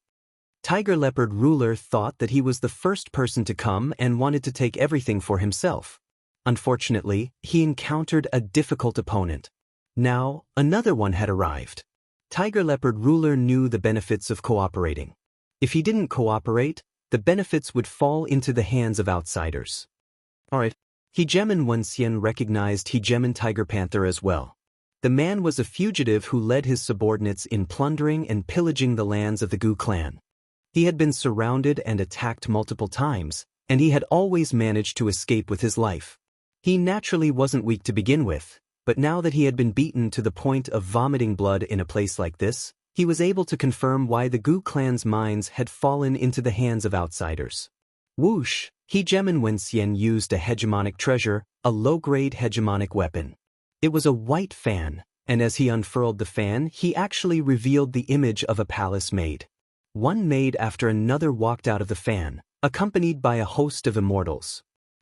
Tiger Leopard ruler thought that he was the first person to come and wanted to take everything for himself. Unfortunately, he encountered a difficult opponent. Now, another one had arrived. Tiger Leopard ruler knew the benefits of cooperating. If he didn't cooperate, the benefits would fall into the hands of outsiders. Alright. Hegeman Wuxia recognized Hegeman Tiger Panther as well. The man was a fugitive who led his subordinates in plundering and pillaging the lands of the Gu clan. He had been surrounded and attacked multiple times, and he had always managed to escape with his life. He naturally wasn't weak to begin with, but now that he had been beaten to the point of vomiting blood in a place like this, he was able to confirm why the Gu clan's mines had fallen into the hands of outsiders. Whoosh! Hegeman Wuxia used a hegemonic treasure, a low-grade hegemonic weapon. It was a white fan, and as he unfurled the fan, he actually revealed the image of a palace maid. One maid after another walked out of the fan, accompanied by a host of immortals.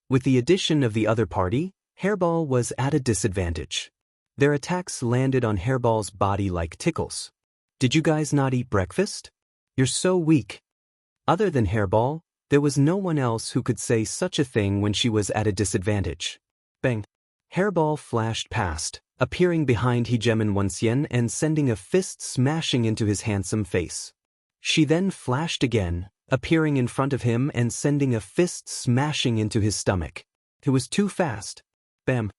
With the addition of the other party, Hairball was at a disadvantage. Their attacks landed on Hairball's body like tickles. Did you guys not eat breakfast? You're so weak. Other than Hairball, there was no one else who could say such a thing when she was at a disadvantage. Bang! Hairball flashed past, appearing behind Hegeman Wuxia and sending a fist smashing into his handsome face. She then flashed again, appearing in front of him and sending a fist smashing into his stomach. It was too fast. Bam!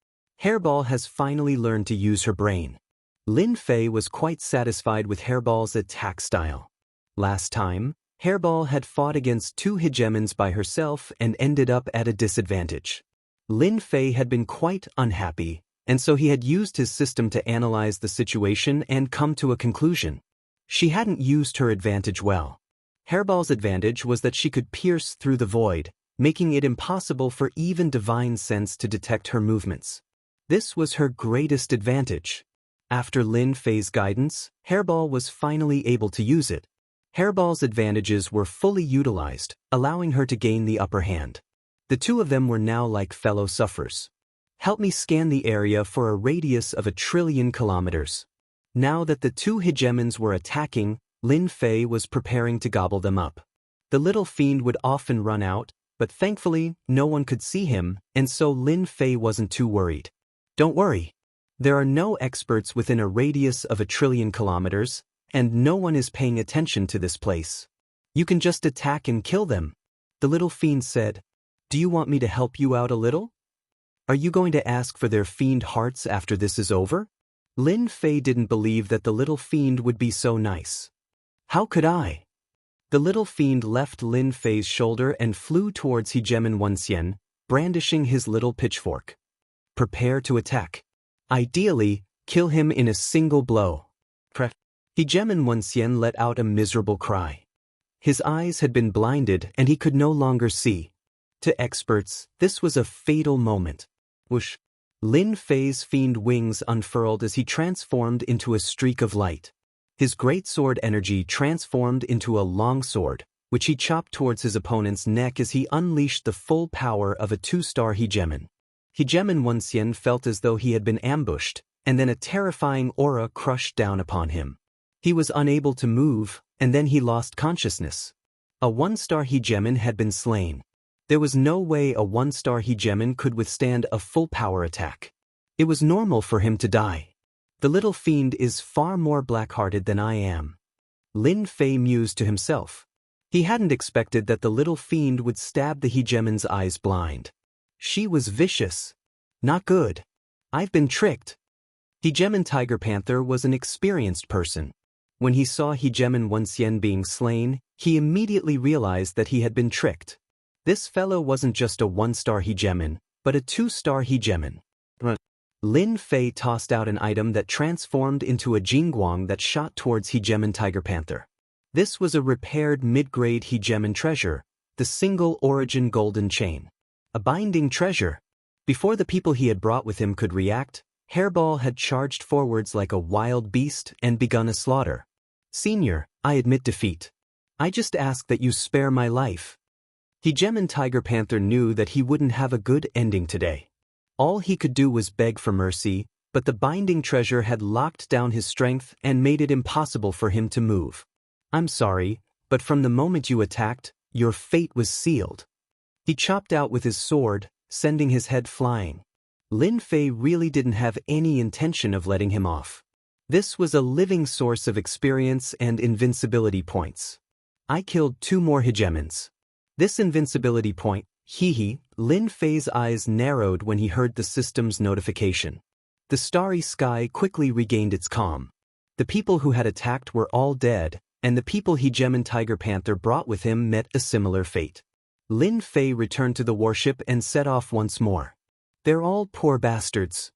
Hairball has finally learned to use her brain. Lin Fei was quite satisfied with Hairball's attack style. Last time, Hairball had fought against two hegemons by herself and ended up at a disadvantage. Lin Fei had been quite unhappy, and so he had used his system to analyze the situation and come to a conclusion. She hadn't used her advantage well. Hairball's advantage was that she could pierce through the void, making it impossible for even divine sense to detect her movements. This was her greatest advantage. After Lin Fei's guidance, Hairball was finally able to use it. Hairball's advantages were fully utilized, allowing her to gain the upper hand. The two of them were now like fellow sufferers. Help me scan the area for a radius of 1 trillion kilometers. Now that the two hegemons were attacking, Lin Fei was preparing to gobble them up. The little fiend would often run out, but thankfully, no one could see him, and so Lin Fei wasn't too worried. Don't worry. There are no experts within a radius of 1 trillion kilometers, and no one is paying attention to this place. You can just attack and kill them. The little fiend said, Do you want me to help you out a little? Are you going to ask for their fiend hearts after this is over? Lin Fei didn't believe that the little fiend would be so nice. How could I? The little fiend left Lin Fei's shoulder and flew towards Hegeman Wuxia, brandishing his little pitchfork. Prepare to attack. Ideally, kill him in a single blow. Hegeman Wuxia let out a miserable cry. His eyes had been blinded and he could no longer see. To experts, this was a fatal moment. Whoosh! Lin Fei's fiend wings unfurled as he transformed into a streak of light. His greatsword energy transformed into a long sword, which he chopped towards his opponent's neck as he unleashed the full power of a 2-star hegemon. Hegeman Wuxia felt as though he had been ambushed, and then a terrifying aura crushed down upon him. He was unable to move, and then he lost consciousness. A 1-star hegemon had been slain. There was no way a 1-star hegemon could withstand a full power attack. It was normal for him to die. The little fiend is far more black-hearted than I am. Lin Fei mused to himself. He hadn't expected that the little fiend would stab the hegemon's eyes blind. She was vicious. Not good. I've been tricked. Hegemon Tiger Panther was an experienced person. When he saw Hegemon Wuxia being slain, he immediately realized that he had been tricked. This fellow wasn't just a 1-star hegemon, but a 2-star hegemon. Lin Fei tossed out an item that transformed into a jingguang that shot towards Hegemon Tiger Panther. This was a repaired mid-grade hegemon treasure, the single origin golden chain. A binding treasure. Before the people he had brought with him could react, Hairball had charged forwards like a wild beast and begun a slaughter. Senior, I admit defeat. I just ask that you spare my life. Hegemon Tiger Panther knew that he wouldn't have a good ending today. All he could do was beg for mercy, but the binding treasure had locked down his strength and made it impossible for him to move. "I'm sorry, but from the moment you attacked, your fate was sealed." He chopped out with his sword, sending his head flying. Lin Fei really didn't have any intention of letting him off. This was a living source of experience and invincibility points. "I killed 2 more hegemons. This invincibility point, hee. Lin Fei's eyes narrowed when he heard the system's notification. The starry sky quickly regained its calm. The people who had attacked were all dead, and the people Hegemon Tiger Panther brought with him met a similar fate. Lin Fei returned to the warship and set off once more. "They're all poor bastards."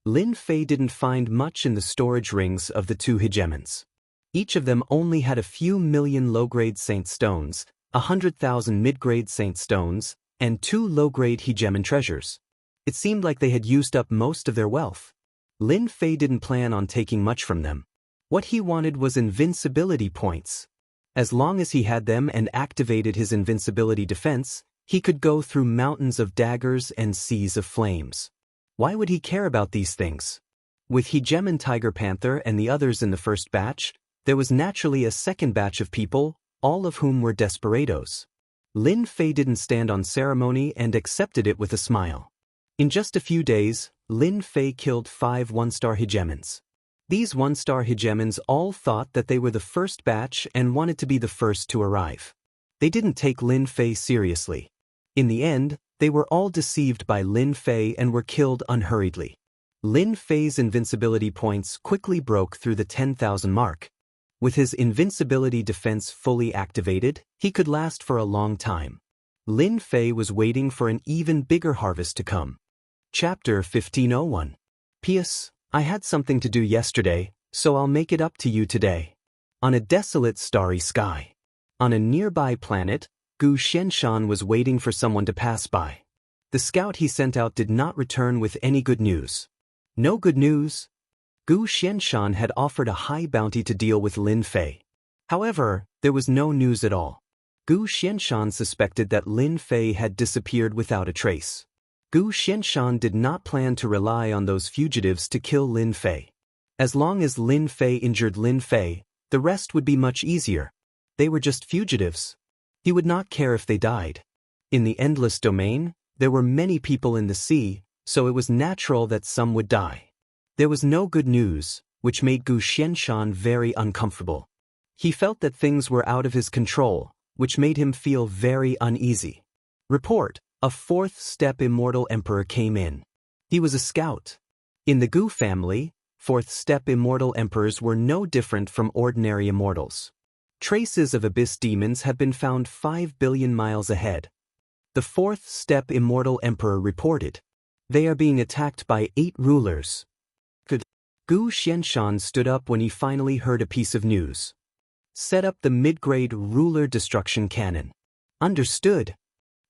Lin Fei didn't find much in the storage rings of the 2 hegemons. Each of them only had a few million low-grade saint stones, 100,000 mid-grade saint stones, and 2 low-grade hegemon treasures. It seemed like they had used up most of their wealth. Lin Fei didn't plan on taking much from them. What he wanted was invincibility points. As long as he had them and activated his invincibility defense, he could go through mountains of daggers and seas of flames. Why would he care about these things? With Hegemon Tiger Panther and the others in the first batch, there was naturally a second batch of people, all of whom were desperados. Lin Fei didn't stand on ceremony and accepted it with a smile. In just a few days, Lin Fei killed 5 one-star hegemons. These one-star hegemons all thought that they were the first batch and wanted to be the first to arrive. They didn't take Lin Fei seriously. In the end, they were all deceived by Lin Fei and were killed unhurriedly. Lin Fei's invincibility points quickly broke through the 10,000 mark. With his invincibility defense fully activated, he could last for a long time. Lin Fei was waiting for an even bigger harvest to come. Chapter 1501. P.S. I had something to do yesterday, so I'll make it up to you today. On a desolate starry sky. On a nearby planet, Gu Xianshan was waiting for someone to pass by. The scout he sent out did not return with any good news. No good news? Gu Xianshan had offered a high bounty to deal with Lin Fei. However, there was no news at all. Gu Xianshan suspected that Lin Fei had disappeared without a trace. Gu Xianshan did not plan to rely on those fugitives to kill Lin Fei. As long as Lin Fei injured Lin Fei, the rest would be much easier. They were just fugitives. He would not care if they died. In the endless domain, there were many people in the sea, so it was natural that some would die. There was no good news, which made Gu Xianshan very uncomfortable. He felt that things were out of his control, which made him feel very uneasy. Report: a 4th step Immortal Emperor came in. He was a scout. In the Gu family, 4th step Immortal Emperors were no different from ordinary immortals. Traces of abyss demons have been found 5 billion miles ahead. The 4th step Immortal Emperor reported. They are being attacked by 8 rulers. Gu Xianshan stood up when he finally heard a piece of news. Set up the mid-grade ruler destruction cannon. Understood.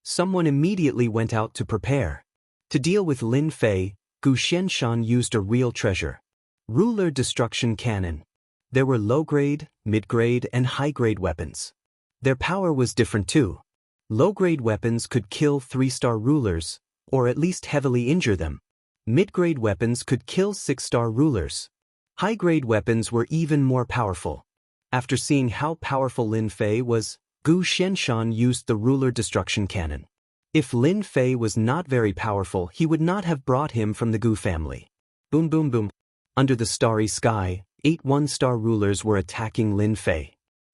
Someone immediately went out to prepare. To deal with Lin Fei, Gu Xianshan used a real treasure. Ruler destruction cannon. There were low-grade, mid-grade, and high-grade weapons. Their power was different too. Low-grade weapons could kill 3-star rulers, or at least heavily injure them. Mid-grade weapons could kill 6-star rulers. High-grade weapons were even more powerful. After seeing how powerful Lin Fei was, Gu Xianshan used the ruler destruction cannon. If Lin Fei was not very powerful, he would not have brought him from the Gu family. Boom boom boom. Under the starry sky, 8 one-star rulers were attacking Lin Fei.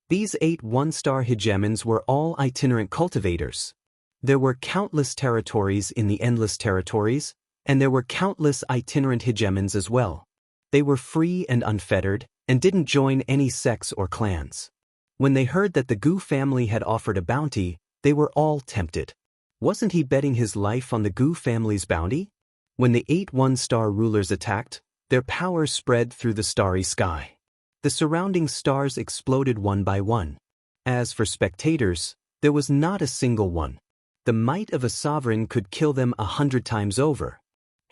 These 8 one-star hegemons were all itinerant cultivators. There were countless territories in the endless territories, and there were countless itinerant hegemons as well. They were free and unfettered, and didn't join any sects or clans. When they heard that the Gu family had offered a bounty, they were all tempted. Wasn't he betting his life on the Gu family's bounty? When the 8 one-star rulers attacked, their power spread through the starry sky. The surrounding stars exploded one by one. As for spectators, there was not a single one. The might of a sovereign could kill them 100 times over.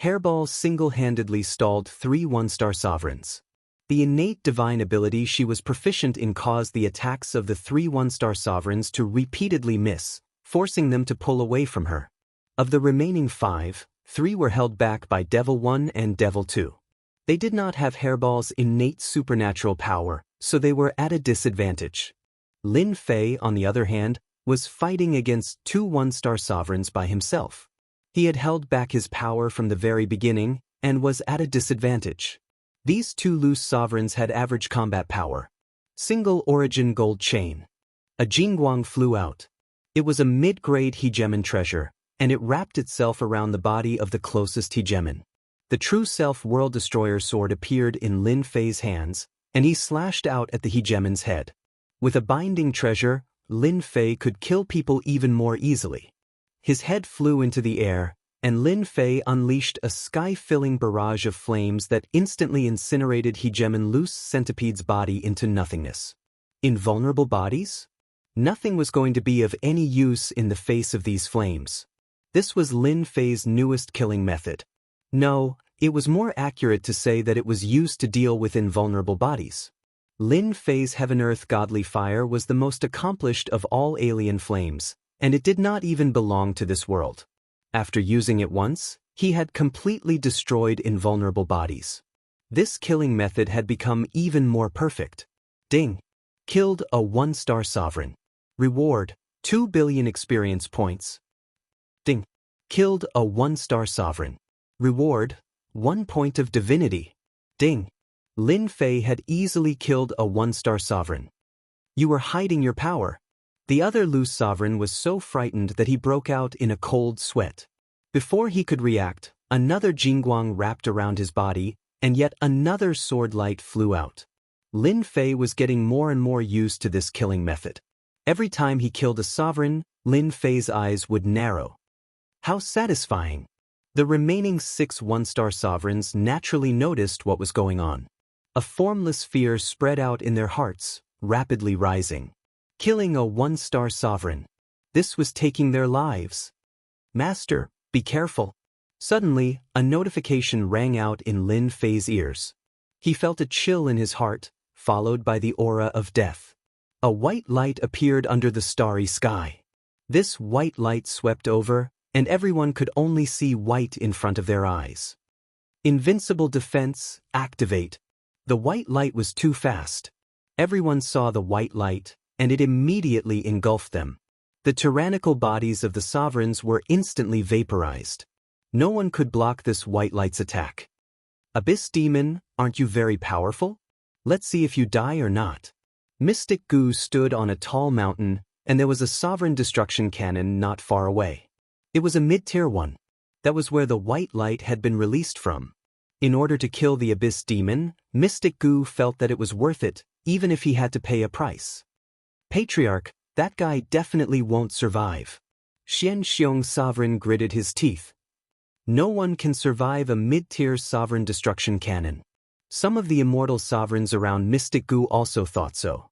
Hairball single-handedly stalled 3 one-star sovereigns. The innate divine ability she was proficient in caused the attacks of the 3 one-star sovereigns to repeatedly miss, forcing them to pull away from her. Of the remaining 5, 3 were held back by Devil 1 and Devil 2. They did not have Hairball's innate supernatural power, so they were at a disadvantage. Lin Fei, on the other hand, was fighting against 2 one-star sovereigns by himself. He had held back his power from the very beginning and was at a disadvantage. These 2 loose sovereigns had average combat power. Single origin gold chain. A Jingguang flew out. It was a mid-grade hegemon treasure, and it wrapped itself around the body of the closest hegemon. The true self-world destroyer sword appeared in Lin Fei's hands, and he slashed out at the hegemon's head. With a binding treasure, Lin Fei could kill people even more easily. His head flew into the air, and Lin Fei unleashed a sky-filling barrage of flames that instantly incinerated Hegemon Loose Centipede's body into nothingness. Invulnerable bodies? Nothing was going to be of any use in the face of these flames. This was Lin Fei's newest killing method. No, it was more accurate to say that it was used to deal with invulnerable bodies. Lin Fei's Heaven-Earth Godly Fire was the most accomplished of all alien flames, and it did not even belong to this world. After using it once, he had completely destroyed invulnerable bodies. This killing method had become even more perfect. Ding! Killed a 1-star sovereign. Reward, 2 billion experience points. Ding! Killed a 1-star sovereign. Reward, 1 point of divinity. Ding! Lin Fei had easily killed a 1-star sovereign. You were hiding your power. The other loose sovereign was so frightened that he broke out in a cold sweat. Before he could react, another Jingguang wrapped around his body, and yet another sword light flew out. Lin Fei was getting more and more used to this killing method. Every time he killed a sovereign, Lin Fei's eyes would narrow. How satisfying! The remaining 6 1-star sovereigns naturally noticed what was going on. A formless fear spread out in their hearts, rapidly rising. Killing a 1-star sovereign. This was taking their lives. Master, be careful. Suddenly, a notification rang out in Lin Fei's ears. He felt a chill in his heart, followed by the aura of death. A white light appeared under the starry sky. This white light swept over, and everyone could only see white in front of their eyes. Invincible defense, activate. The white light was too fast. Everyone saw the white light, and it immediately engulfed them. The tyrannical bodies of the sovereigns were instantly vaporized. No one could block this white light's attack. Abyss Demon, aren't you very powerful? Let's see if you die or not. Mystic Gu stood on a tall mountain, and there was a sovereign destruction cannon not far away. It was a mid-tier one. That was where the white light had been released from. In order to kill the Abyss Demon, Mystic Gu felt that it was worth it, even if he had to pay a price. Patriarch, that guy definitely won't survive. Xianxia Sovereign gritted his teeth. No one can survive a mid-tier sovereign destruction cannon. Some of the immortal sovereigns around Mystic Gu also thought so.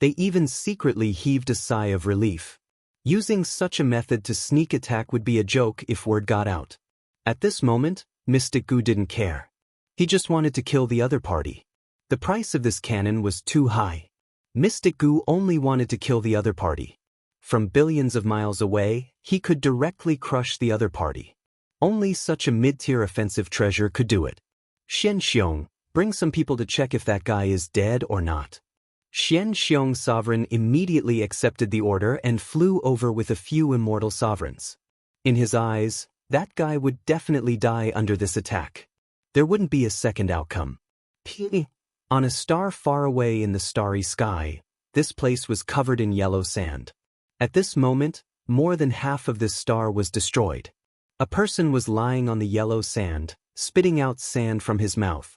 They even secretly heaved a sigh of relief. Using such a method to sneak attack would be a joke if word got out. At this moment, Mystic Gu didn't care. He just wanted to kill the other party. The price of this cannon was too high. Mystic Gu only wanted to kill the other party. From billions of miles away, he could directly crush the other party. Only such a mid-tier offensive treasure could do it. Xianxia, bring some people to check if that guy is dead or not. Xianxia Sovereign immediately accepted the order and flew over with a few immortal sovereigns. In his eyes, that guy would definitely die under this attack. There wouldn't be a second outcome. On a star far away in the starry sky, this place was covered in yellow sand. At this moment, more than half of this star was destroyed. A person was lying on the yellow sand, spitting out sand from his mouth.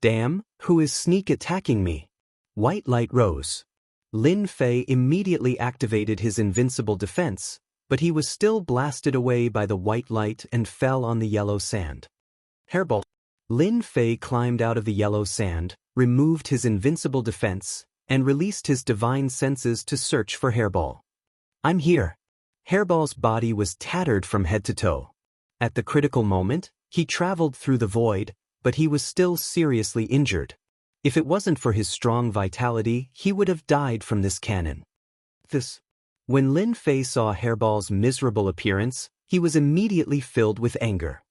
Damn, who is sneak attacking me? White light rose. Lin Fei immediately activated his invincible defense, but he was still blasted away by the white light and fell on the yellow sand. Hairball. Lin Fei climbed out of the yellow sand, removed his invincible defense, and released his divine senses to search for Hairball. I'm here. Hairball's body was tattered from head to toe. At the critical moment, he traveled through the void, but he was still seriously injured. If it wasn't for his strong vitality, he would have died from this cannon. When Lin Fei saw Hairball's miserable appearance, he was immediately filled with anger.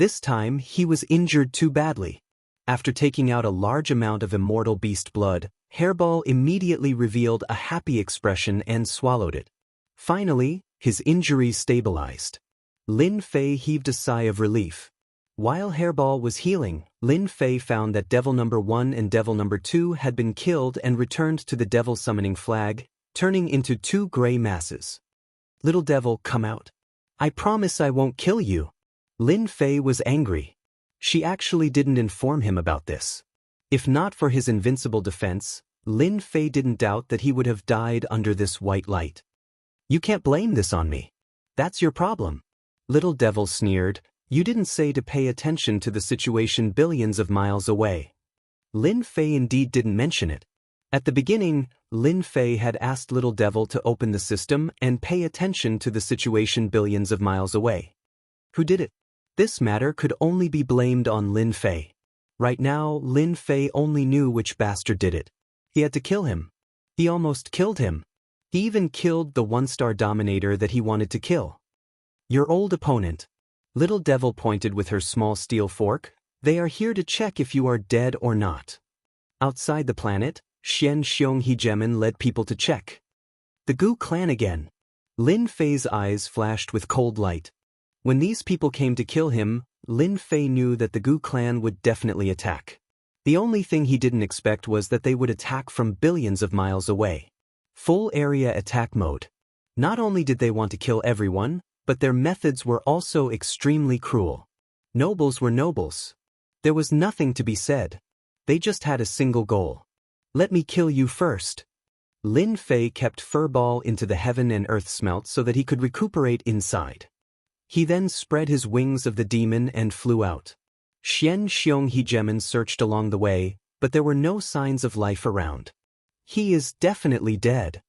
This time, he was injured too badly. After taking out a large amount of immortal beast blood, Hairball immediately revealed a happy expression and swallowed it. Finally, his injuries stabilized. Lin Fei heaved a sigh of relief. While Hairball was healing, Lin Fei found that Devil Number 1 and Devil Number 2 had been killed and returned to the Devil Summoning Flag, turning into two gray masses. "Little devil, come out. I promise I won't kill you." Lin Fei was angry. She actually didn't inform him about this. If not for his invincible defense, Lin Fei didn't doubt that he would have died under this white light. "You can't blame this on me. That's your problem." Little Devil sneered. "You didn't say to pay attention to the situation billions of miles away." Lin Fei indeed didn't mention it. At the beginning, Lin Fei had asked Little Devil to open the system and pay attention to the situation billions of miles away. Who did it? This matter could only be blamed on Lin Fei. Right now, Lin Fei only knew which bastard did it. He had to kill him. He almost killed him. He even killed the one-star dominator that he wanted to kill. "Your old opponent." Little Devil pointed with her small steel fork. "They are here to check if you are dead or not." Outside the planet, Xianxia led people to check. "The Gu clan again." Lin Fei's eyes flashed with cold light. When these people came to kill him, Lin Fei knew that the Gu clan would definitely attack. The only thing he didn't expect was that they would attack from billions of miles away. Full area attack mode. Not only did they want to kill everyone, but their methods were also extremely cruel. Nobles were nobles. There was nothing to be said. They just had a single goal. "Let me kill you first." Lin Fei kept Furball into the heaven and earth smelt so that he could recuperate inside. He then spread his wings of the demon and flew out. Xianxia searched along the way, but there were no signs of life around. "He is definitely dead."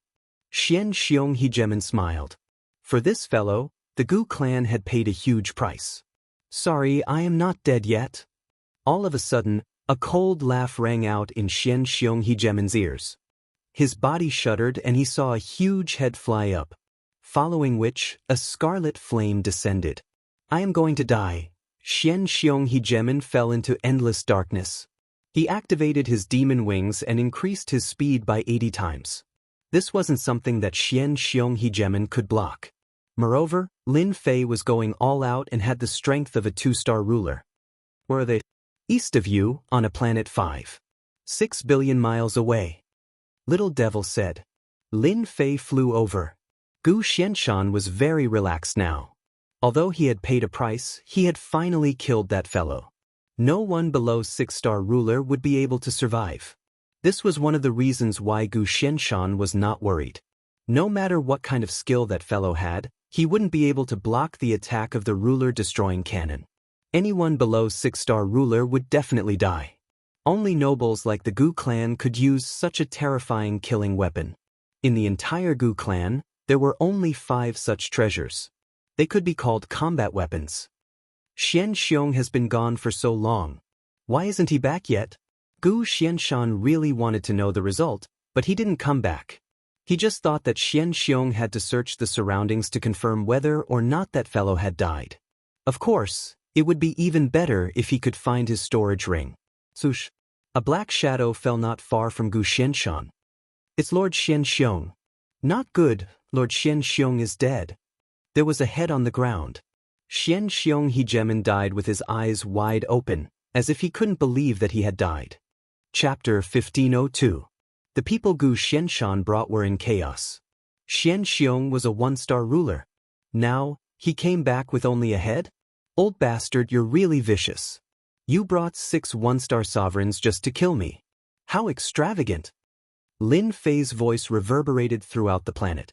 Xianxia smiled. For this fellow, the Gu clan had paid a huge price. "Sorry, I am not dead yet." All of a sudden, a cold laugh rang out in Xianxia's ears. His body shuddered and he saw a huge head fly up, following which, a scarlet flame descended. "I am going to die." Xianxia fell into endless darkness. He activated his demon wings and increased his speed by 80 times. This wasn't something that Xianxia could block. Moreover, Lin Fei was going all out and had the strength of a 2-star ruler. "Where are they?" "East of you, on a planet 5.6 billion miles away." Little Devil said. Lin Fei flew over. Gu Xianshan was very relaxed now. Although he had paid a price, he had finally killed that fellow. No one below 6-star ruler would be able to survive. This was one of the reasons why Gu Xianshan was not worried. No matter what kind of skill that fellow had, he wouldn't be able to block the attack of the ruler-destroying cannon. Anyone below 6-star ruler would definitely die. Only nobles like the Gu clan could use such a terrifying killing weapon. In the entire Gu clan, there were only 5 such treasures. They could be called combat weapons. Xianxiong has been gone for so long. Why isn't he back yet? Gu Xianshan really wanted to know the result, but he didn't come back. He just thought that Xianxiong had to search the surroundings to confirm whether or not that fellow had died. Of course, it would be even better if he could find his storage ring. Swoosh! A black shadow fell not far from Gu Xianshan. "It's Lord Xianxiong." "Not good, Lord Xianxiong is dead." There was a head on the ground. Xianxiong died with his eyes wide open, as if he couldn't believe that he had died. Chapter 1502. The people Gu Xianshan brought were in chaos. Xianxiong was a 1-star ruler. Now, he came back with only a head? "Old bastard, you're really vicious. You brought 6 1-star sovereigns just to kill me. How extravagant." Lin Fei's voice reverberated throughout the planet.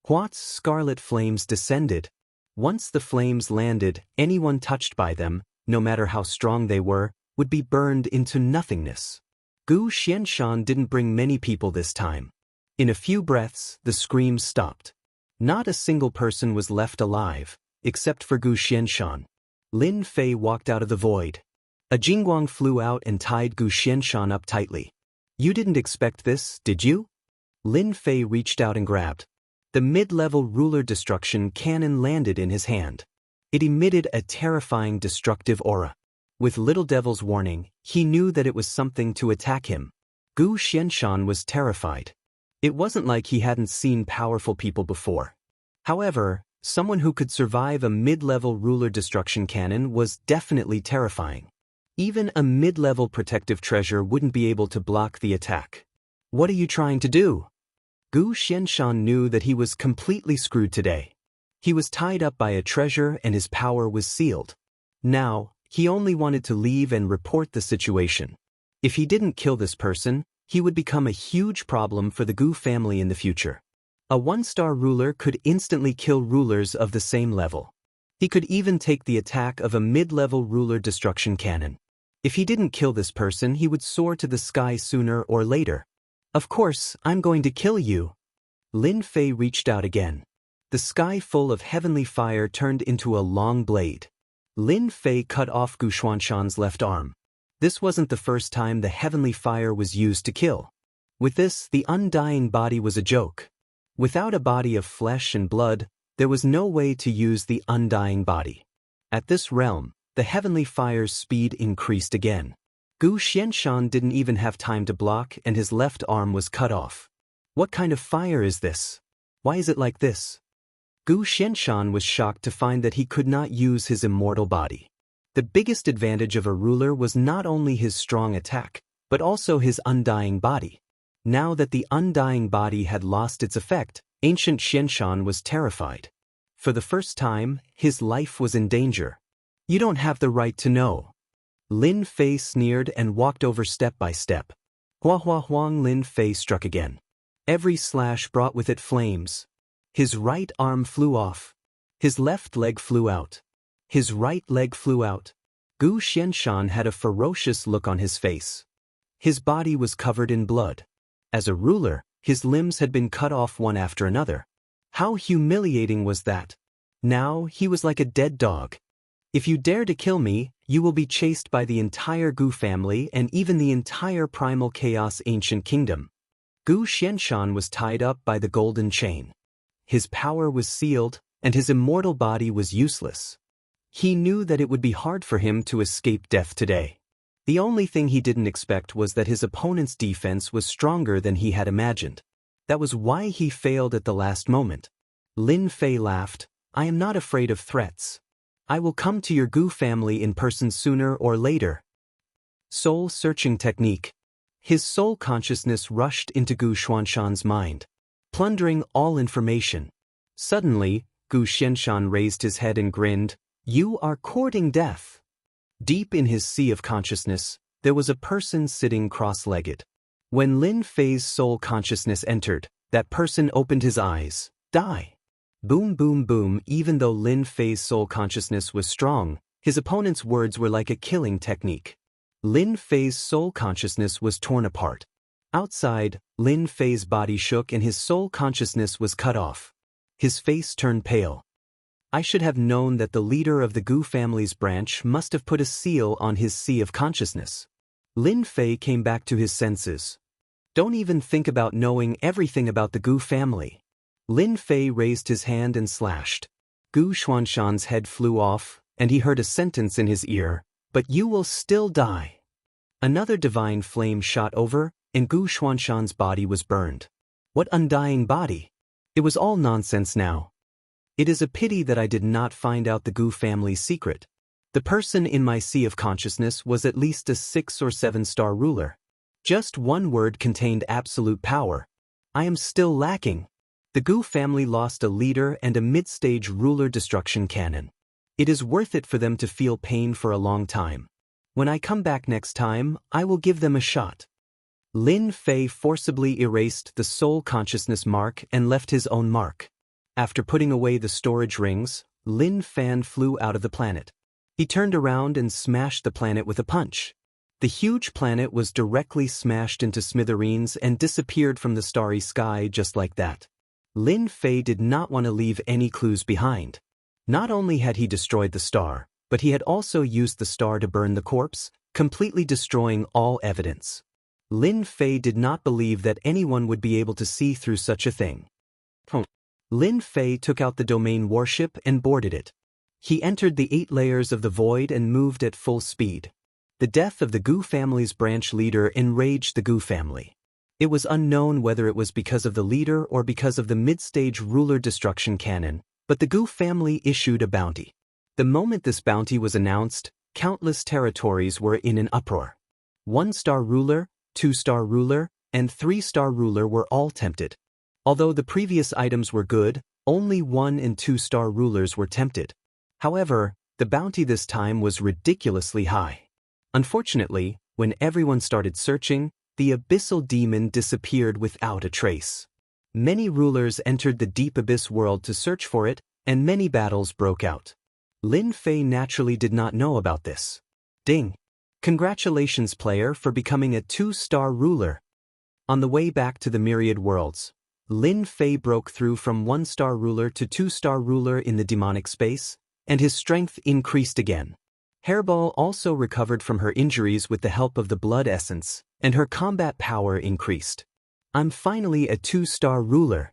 Huat's scarlet flames descended. Once the flames landed, anyone touched by them, no matter how strong they were, would be burned into nothingness. Gu Xianshan didn't bring many people this time. In a few breaths, the screams stopped. Not a single person was left alive, except for Gu Xianshan. Lin Fei walked out of the void. A jingguang flew out and tied Gu Xianshan up tightly. "You didn't expect this, did you?" Lin Fei reached out and grabbed. The mid-level ruler destruction cannon landed in his hand. It emitted a terrifying destructive aura. With Little Devil's warning, he knew that it was something to attack him. Gu Xianshan was terrified. It wasn't like he hadn't seen powerful people before. However, someone who could survive a mid-level ruler destruction cannon was definitely terrifying. Even a mid-level protective treasure wouldn't be able to block the attack. What are you trying to do? Gu Xianshan knew that he was completely screwed today. He was tied up by a treasure and his power was sealed. Now, he only wanted to leave and report the situation. If he didn't kill this person, he would become a huge problem for the Gu family in the future. A one-star ruler could instantly kill rulers of the same level. He could even take the attack of a mid-level ruler destruction cannon. If he didn't kill this person, he would soar to the sky sooner or later. Of course, I'm going to kill you. Lin Fei reached out again. The sky full of heavenly fire turned into a long blade. Lin Fei cut off Gu Xuanshan's left arm. This wasn't the first time the heavenly fire was used to kill. With this, the undying body was a joke. Without a body of flesh and blood, there was no way to use the undying body. At this realm, the heavenly fire's speed increased again. Gu Xianshan didn't even have time to block and his left arm was cut off. What kind of fire is this? Why is it like this? Gu Xianshan was shocked to find that he could not use his immortal body. The biggest advantage of a ruler was not only his strong attack, but also his undying body. Now that the undying body had lost its effect, ancient Xianshan was terrified. For the first time, his life was in danger. You don't have the right to know. Lin Fei sneered and walked over step by step. Hua hua huang. Lin Fei struck again. Every slash brought with it flames. His right arm flew off. His left leg flew out. His right leg flew out. Gu Xianshan had a ferocious look on his face. His body was covered in blood. As a ruler, his limbs had been cut off one after another. How humiliating was that? Now he was like a dead dog. If you dare to kill me, you will be chased by the entire Gu family and even the entire primal chaos ancient kingdom. Gu Xianshan was tied up by the golden chain. His power was sealed, and his immortal body was useless. He knew that it would be hard for him to escape death today. The only thing he didn't expect was that his opponent's defense was stronger than he had imagined. That was why he failed at the last moment. Lin Fei laughed. I am not afraid of threats. I will come to your Gu family in person sooner or later. Soul-searching technique. His soul consciousness rushed into Gu Xuanshan's mind, plundering all information. Suddenly, Gu Xianshan raised his head and grinned. You are courting death. Deep in his sea of consciousness, there was a person sitting cross-legged. When Lin Fei's soul consciousness entered, that person opened his eyes. Die. Boom boom boom. Even though Lin Fei's soul consciousness was strong, his opponent's words were like a killing technique. Lin Fei's soul consciousness was torn apart. Outside, Lin Fei's body shook and his soul consciousness was cut off. His face turned pale. I should have known that the leader of the Gu family's branch must have put a seal on his sea of consciousness. Lin Fei came back to his senses. Don't even think about knowing everything about the Gu family. Lin Fei raised his hand and slashed. Gu Xuanshan's head flew off, and he heard a sentence in his ear, but you will still die. Another divine flame shot over, and Gu Xuanshan's body was burned. What undying body? It was all nonsense now. It is a pity that I did not find out the Gu family's secret. The person in my sea of consciousness was at least a 6 or 7-star ruler. Just one word contained absolute power. I am still lacking. The Gu family lost a leader and a mid-stage ruler destruction cannon. It is worth it for them to feel pain for a long time. When I come back next time, I will give them a shot. Lin Fei forcibly erased the soul consciousness mark and left his own mark. After putting away the storage rings, Lin Fan flew out of the planet. He turned around and smashed the planet with a punch. The huge planet was directly smashed into smithereens and disappeared from the starry sky just like that. Lin Fei did not want to leave any clues behind. Not only had he destroyed the star, but he had also used the star to burn the corpse, completely destroying all evidence. Lin Fei did not believe that anyone would be able to see through such a thing. Lin Fei took out the domain warship and boarded it. He entered the 8 layers of the void and moved at full speed. The death of the Gu family's branch leader enraged the Gu family. It was unknown whether it was because of the leader or because of the mid-stage ruler destruction cannon, but the Gu family issued a bounty. The moment this bounty was announced, countless territories were in an uproar. 1-star ruler, 2-star ruler, and 3-star ruler were all tempted. Although the previous items were good, only 1- and 2-star rulers were tempted. However, the bounty this time was ridiculously high. Unfortunately, when everyone started searching, the abyssal demon disappeared without a trace. Many rulers entered the deep abyss world to search for it, and many battles broke out. Lin Fei naturally did not know about this. Ding! Congratulations, player, for becoming a 2-star ruler. On the way back to the myriad worlds, Lin Fei broke through from 1-star ruler to 2-star ruler in the demonic space, and his strength increased again. Hairball also recovered from her injuries with the help of the blood essence, and her combat power increased. I'm finally a 2-star ruler.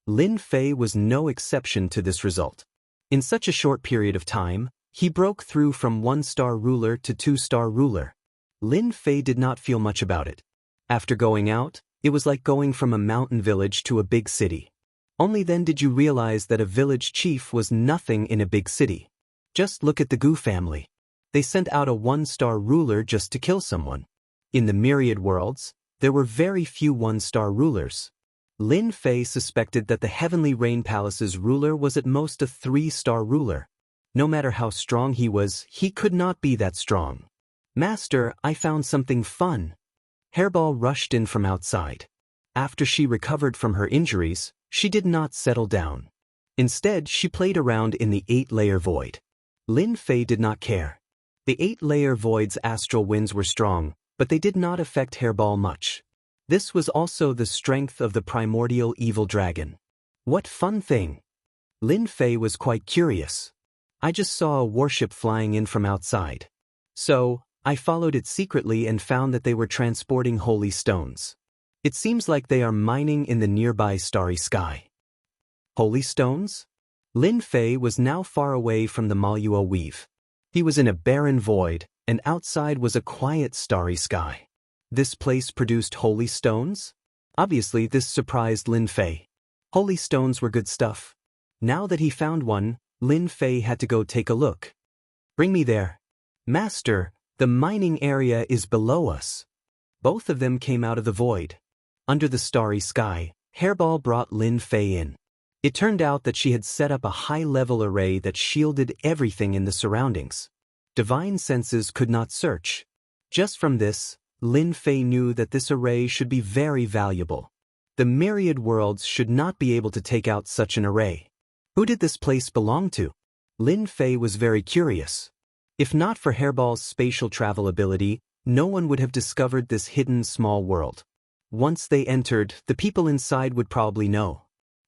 Lin Fei was no exception to this result. In such a short period of time, he broke through from 1-star ruler to 2-star ruler. Lin Fei did not feel much about it. After going out, it was like going from a mountain village to a big city. Only then did you realize that a village chief was nothing in a big city. Just look at the Gu family. They sent out a 1-star ruler just to kill someone. In the myriad worlds, there were very few 1-star rulers. Lin Fei suspected that the Heavenly Rain Palace's ruler was at most a 3-star ruler. No matter how strong he was, he could not be that strong. Master, I found something fun. Hairball rushed in from outside. After she recovered from her injuries, she did not settle down. Instead, she played around in the 8-layer void. Lin Fei did not care. The 8-layer void's astral winds were strong, but they did not affect Hairball much. This was also the strength of the primordial evil dragon. What fun thing! Lin Fei was quite curious. I just saw a warship flying in from outside. So, I followed it secretly and found that they were transporting holy stones. It seems like they are mining in the nearby starry sky. Holy stones? Lin Fei was now far away from the Maluo weave. He was in a barren void, and outside was a quiet starry sky. This place produced holy stones? Obviously, this surprised Lin Fei. Holy stones were good stuff. Now that he found one, Lin Fei had to go take a look. Bring me there. Master, the mining area is below us. Both of them came out of the void. Under the starry sky, Hairball brought Lin Fei in. It turned out that she had set up a high-level array that shielded everything in the surroundings. Divine senses could not search. Just from this, Lin Fei knew that this array should be very valuable. The myriad worlds should not be able to take out such an array. Who did this place belong to? Lin Fei was very curious. If not for Hairball's spatial travel ability, no one would have discovered this hidden small world. Once they entered, the people inside would probably know.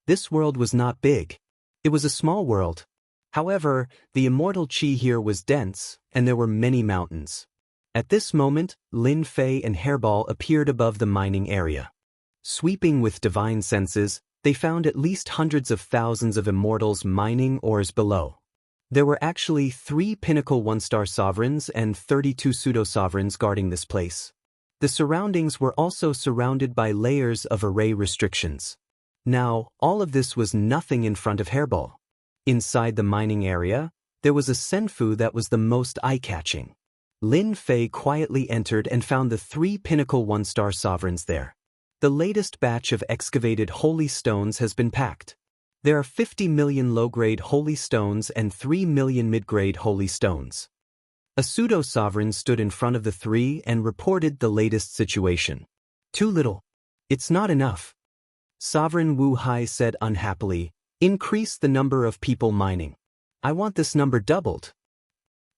This world was not big. It was a small world. However, the immortal chi here was dense, and there were many mountains. At this moment, Lin Fei and Hairball appeared above the mining area. Sweeping with divine senses, they found at least hundreds of thousands of immortals mining ores below. There were actually 3 pinnacle 1-star sovereigns and 32 pseudo-sovereigns guarding this place. The surroundings were also surrounded by layers of array restrictions. Now, all of this was nothing in front of Hairball. Inside the mining area, there was a senfu that was the most eye-catching. Lin Fei quietly entered and found the 3 pinnacle 1-star sovereigns there. The latest batch of excavated holy stones has been packed. There are 50 million low-grade holy stones and 3 million mid-grade holy stones. A pseudo-sovereign stood in front of the 3 and reported the latest situation. Too little. It's not enough. Sovereign Wu Hai said unhappily, increase the number of people mining. I want this number doubled.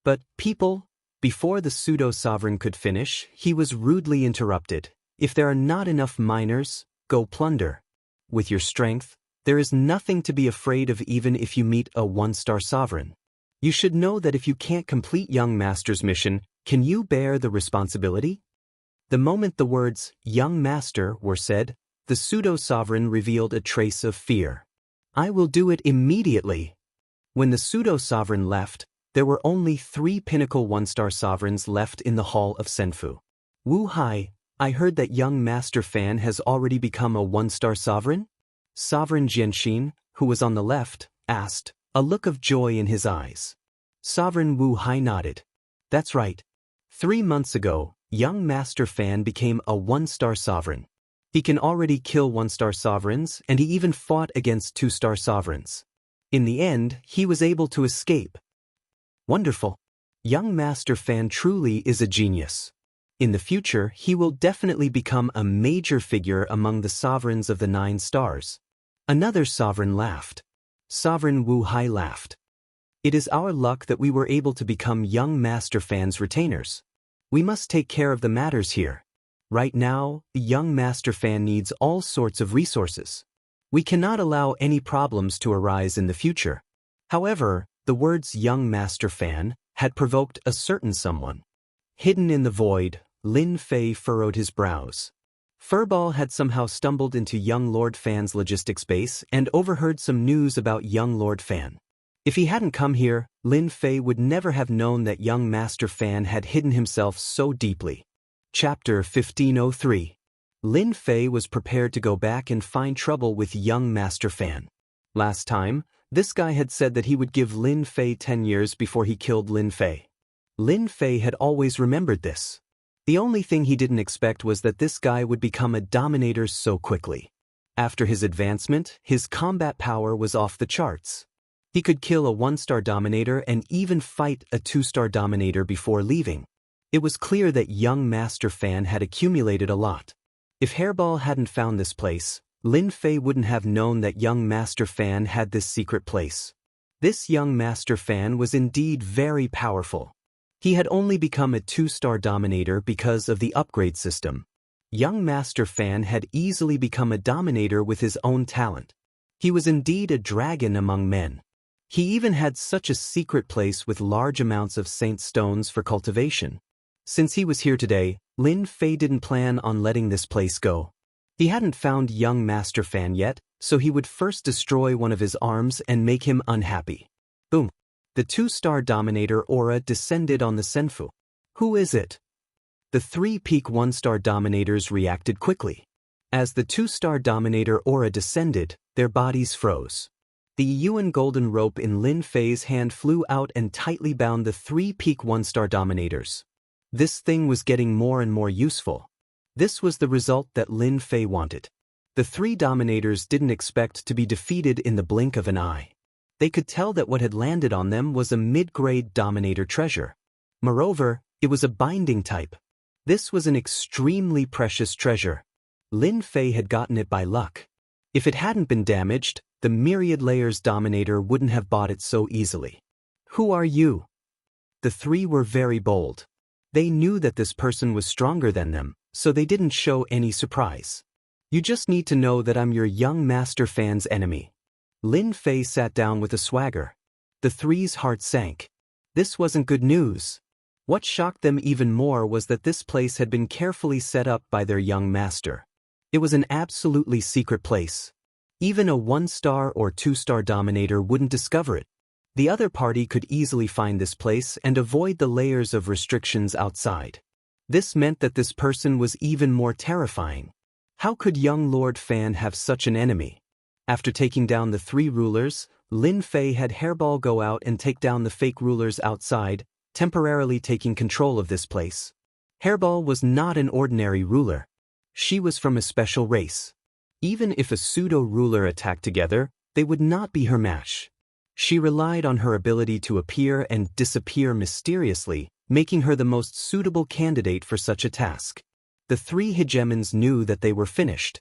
But, people, before the pseudo-sovereign could finish, he was rudely interrupted. If there are not enough miners, go plunder. With your strength, there is nothing to be afraid of even if you meet a 1-star sovereign. You should know that if you can't complete Young Master's mission, can you bear the responsibility? The moment the words, Young Master, were said, the pseudo-sovereign revealed a trace of fear. I will do it immediately. When the pseudo-sovereign left, there were only 3 pinnacle 1-star sovereigns left in the Hall of Senfu. Wu Hai, I heard that young Master Fan has already become a 1-star sovereign? Sovereign Jianxin, who was on the left, asked, a look of joy in his eyes. Sovereign Wu Hai nodded. That's right. 3 months ago, young Master Fan became a 1-star sovereign. He can already kill 1-star sovereigns, and he even fought against 2-star sovereigns. In the end, he was able to escape. Wonderful. Young Master Fan truly is a genius. In the future, he will definitely become a major figure among the sovereigns of the 9 stars. Another sovereign laughed. Sovereign Wu Hai laughed. It is our luck that we were able to become young Master Fan's retainers. We must take care of the matters here. Right now, the young Master Fan needs all sorts of resources. We cannot allow any problems to arise in the future. However, the words young Master Fan had provoked a certain someone. Hidden in the void, Lin Fei furrowed his brows. Furball had somehow stumbled into young Lord Fan's logistics base and overheard some news about young Lord Fan. If he hadn't come here, Lin Fei would never have known that young Master Fan had hidden himself so deeply. Chapter 1503. Lin Fei was prepared to go back and find trouble with young Master Fan. Last time, this guy had said that he would give Lin Fei 10 years before he killed Lin Fei. Lin Fei had always remembered this. The only thing he didn't expect was that this guy would become a dominator so quickly. After his advancement, his combat power was off the charts. He could kill a 1-star dominator and even fight a 2-star dominator before leaving. It was clear that young Master Fan had accumulated a lot. If Hairball hadn't found this place, Lin Fei wouldn't have known that young Master Fan had this secret place. This young Master Fan was indeed very powerful. He had only become a 2-star dominator because of the upgrade system. Young Master Fan had easily become a dominator with his own talent. He was indeed a dragon among men. He even had such a secret place with large amounts of saint stones for cultivation. Since he was here today, Lin Fei didn't plan on letting this place go. He hadn't found young Master Fan yet, so he would first destroy one of his arms and make him unhappy. Boom. The 2-star dominator aura descended on the Senfu. Who is it? The 3 peak 1-star dominators reacted quickly. As the 2-star dominator aura descended, their bodies froze. The Yuan golden rope in Lin Fei's hand flew out and tightly bound the 3 peak 1-star dominators. This thing was getting more and more useful. This was the result that Lin Fei wanted. The 3 dominators didn't expect to be defeated in the blink of an eye. They could tell that what had landed on them was a mid-grade dominator treasure. Moreover, it was a binding type. This was an extremely precious treasure. Lin Fei had gotten it by luck. If it hadn't been damaged, the Myriad Layers Dominator wouldn't have bought it so easily. Who are you? The 3 were very bold. They knew that this person was stronger than them, so they didn't show any surprise. You just need to know that I'm your young Master Fan's enemy. Lin Fei sat down with a swagger. The 3's heart sank. This wasn't good news. What shocked them even more was that this place had been carefully set up by their young master. It was an absolutely secret place. Even a 1-star or 2-star dominator wouldn't discover it. The other party could easily find this place and avoid the layers of restrictions outside. This meant that this person was even more terrifying. How could young Lord Fan have such an enemy? After taking down the 3 rulers, Lin Fei had Hairball go out and take down the fake rulers outside, temporarily taking control of this place. Hairball was not an ordinary ruler. She was from a special race. Even if a pseudo-ruler attacked together, they would not be her match. She relied on her ability to appear and disappear mysteriously, making her the most suitable candidate for such a task. The 3 hegemons knew that they were finished.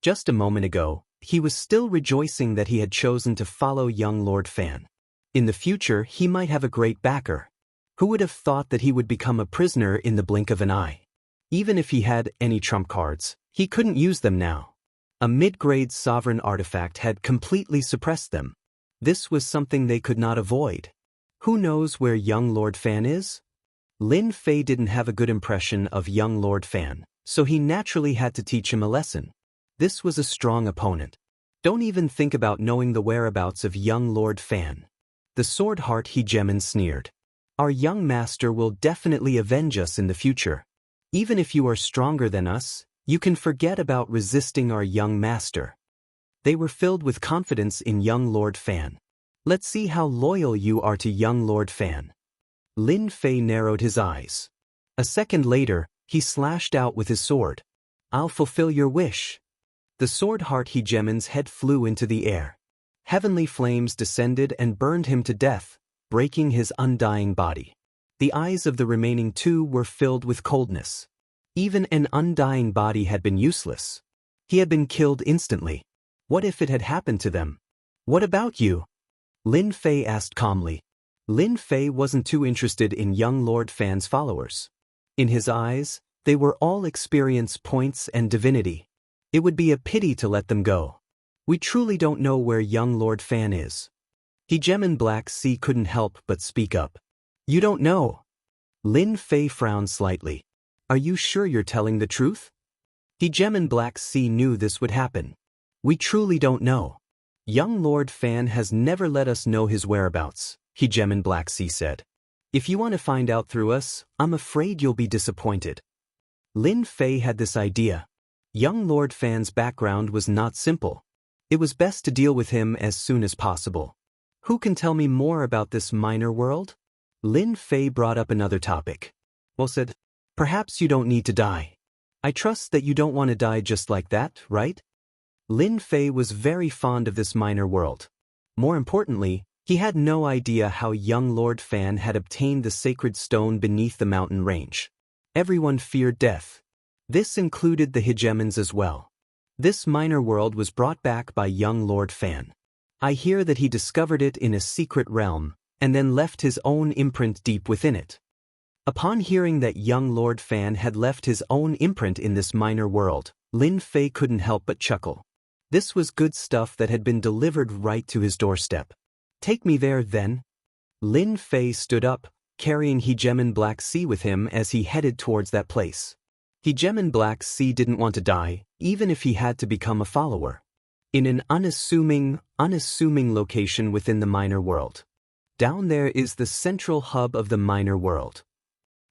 Just a moment ago, he was still rejoicing that he had chosen to follow young Lord Fan. In the future, he might have a great backer. Who would have thought that he would become a prisoner in the blink of an eye? Even if he had any trump cards, he couldn't use them now. A mid-grade sovereign artifact had completely suppressed them. This was something they could not avoid. Who knows where young Lord Fan is? Lin Fei didn't have a good impression of young Lord Fan, so he naturally had to teach him a lesson. This was a strong opponent. Don't even think about knowing the whereabouts of young Lord Fan. The sword heart Hegemon sneered. Our young master will definitely avenge us in the future. Even if you are stronger than us, you can forget about resisting our young master. They were filled with confidence in young Lord Fan. Let's see how loyal you are to young Lord Fan. Lin Fei narrowed his eyes. A second later, he slashed out with his sword. I'll fulfill your wish. The sword heart Hegemon's head flew into the air. Heavenly flames descended and burned him to death, breaking his undying body. The eyes of the remaining two were filled with coldness. Even an undying body had been useless. He had been killed instantly. What if it had happened to them? What about you? Lin Fei asked calmly. Lin Fei wasn't too interested in young Lord Fan's followers. In his eyes, they were all experience points and divinity. It would be a pity to let them go. We truly don't know where young Lord Fan is. Hegemon Black Sea couldn't help but speak up. You don't know. Lin Fei frowned slightly. Are you sure you're telling the truth? Hegemon Black Sea knew this would happen. We truly don't know. Young Lord Fan has never let us know his whereabouts, Hegemon Black Sea said. If you want to find out through us, I'm afraid you'll be disappointed. Lin Fei had this idea. Young Lord Fan's background was not simple. It was best to deal with him as soon as possible. Who can tell me more about this minor world? Lin Fei brought up another topic. Well said. Perhaps you don't need to die. I trust that you don't want to die just like that, right? Lin Fei was very fond of this minor world. More importantly, he had no idea how young Lord Fan had obtained the sacred stone beneath the mountain range. Everyone feared death. This included the Hegemons as well. This minor world was brought back by young Lord Fan. I hear that he discovered it in a secret realm, and then left his own imprint deep within it. Upon hearing that young Lord Fan had left his own imprint in this minor world, Lin Fei couldn't help but chuckle. This was good stuff that had been delivered right to his doorstep. Take me there then. Lin Fei stood up, carrying Hegemon Black Sea with him as he headed towards that place. Hegemon Black Sea didn't want to die, even if he had to become a follower. In an unassuming location within the minor world. Down there is the central hub of the minor world.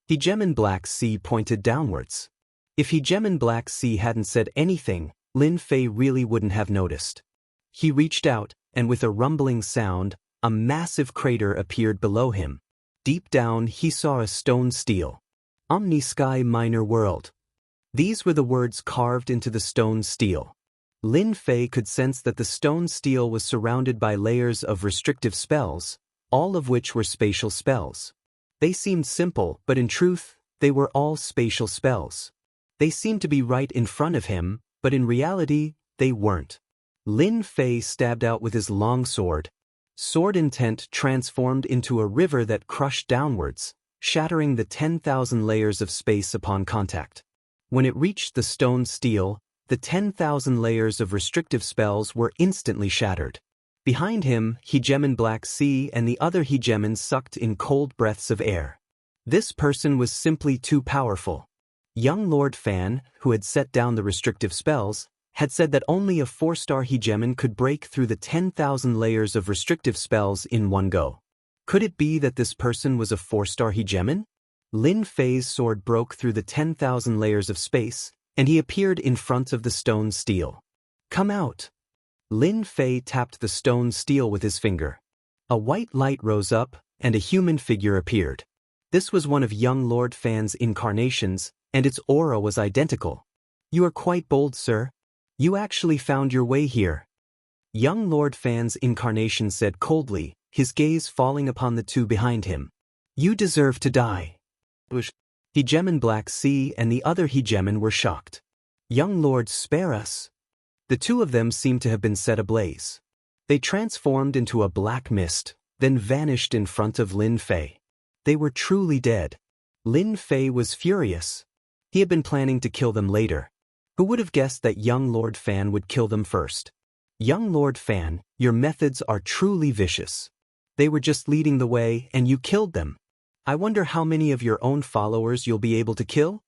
Hegemon Black Sea pointed downwards. If Hegemon Black Sea hadn't said anything, Lin Fei really wouldn't have noticed. He reached out, and with a rumbling sound, a massive crater appeared below him. Deep down he saw a stone stele. Omni-Sky Minor World. These were the words carved into the stone stele. Lin Fei could sense that the stone stele was surrounded by layers of restrictive spells, all of which were spatial spells. They seemed simple, but in truth, they were all spatial spells. They seemed to be right in front of him, but in reality, they weren't. Lin Fei stabbed out with his long sword. Sword intent transformed into a river that crushed downwards, shattering the 10,000 layers of space upon contact. When it reached the stone stele, the 10,000 layers of restrictive spells were instantly shattered. Behind him, Hegemon Black Sea and the other Hegemons sucked in cold breaths of air. This person was simply too powerful. Young Lord Fan, who had set down the restrictive spells, had said that only a 4-star Hegemon could break through the 10,000 layers of restrictive spells in one go. Could it be that this person was a 4-star Hegemon? Lin Fei's sword broke through the 10,000 layers of space, and he appeared in front of the stone stele. Come out! Lin Fei tapped the stone stele with his finger. A white light rose up, and a human figure appeared. This was one of young Lord Fan's incarnations, and its aura was identical. You are quite bold, sir. You actually found your way here. Young Lord Fan's incarnation said coldly, his gaze falling upon the two behind him. You deserve to die. Hegemon Black Sea and the other Hegemon were shocked. Young Lord, spare us. The two of them seemed to have been set ablaze. They transformed into a black mist, then vanished in front of Lin Fei. They were truly dead. Lin Fei was furious. He had been planning to kill them later. Who would have guessed that young Lord Fan would kill them first? Young Lord Fan, your methods are truly vicious. They were just leading the way, and you killed them. I wonder how many of your own followers you'll be able to kill?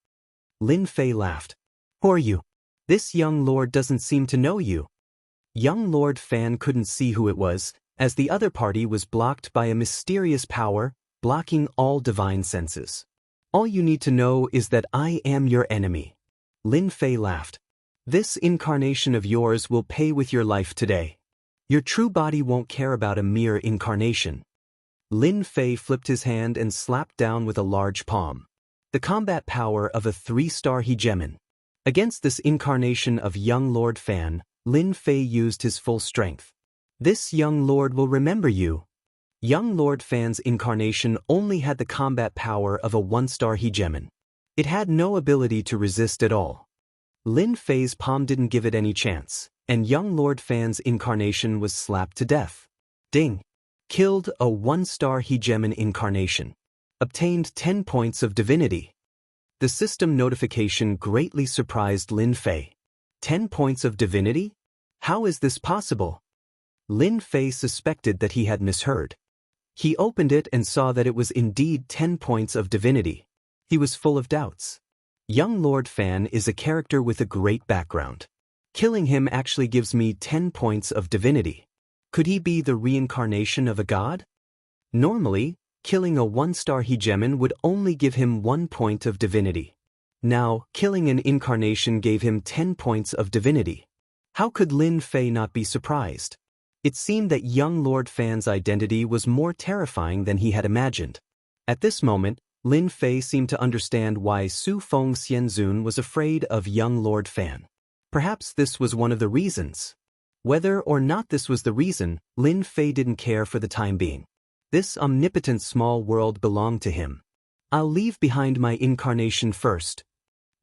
Lin Fei laughed. Who are you? This young lord doesn't seem to know you. Young Lord Fan couldn't see who it was, as the other party was blocked by a mysterious power, blocking all divine senses. All you need to know is that I am your enemy. Lin Fei laughed. This incarnation of yours will pay with your life today. Your true body won't care about a mere incarnation. Lin Fei flipped his hand and slapped down with a large palm. The combat power of a 3-star hegemon. Against this incarnation of young Lord Fan, Lin Fei used his full strength. This young lord will remember you. Young Lord Fan's incarnation only had the combat power of a 1-star hegemon. It had no ability to resist at all. Lin Fei's palm didn't give it any chance, and young Lord Fan's incarnation was slapped to death. Ding! Killed a 1-star hegemon incarnation. Obtained 10 points of divinity. The system notification greatly surprised Lin Fei. 10 points of divinity? How is this possible? Lin Fei suspected that he had misheard. He opened it and saw that it was indeed 10 points of divinity. He was full of doubts. Young Lord Fan is a character with a great background. Killing him actually gives me 10 points of divinity. Could he be the reincarnation of a god? Normally, killing a 1-star hegemon would only give him 1 point of divinity. Now, killing an incarnation gave him 10 points of divinity. How could Lin Fei not be surprised? It seemed that young Lord Fan's identity was more terrifying than he had imagined. At this moment, Lin Fei seemed to understand why Su Feng Xianzun was afraid of young Lord Fan. Perhaps this was one of the reasons. Whether or not this was the reason, Lin Fei didn't care for the time being. This omnipotent small world belonged to him. I'll leave behind my incarnation first.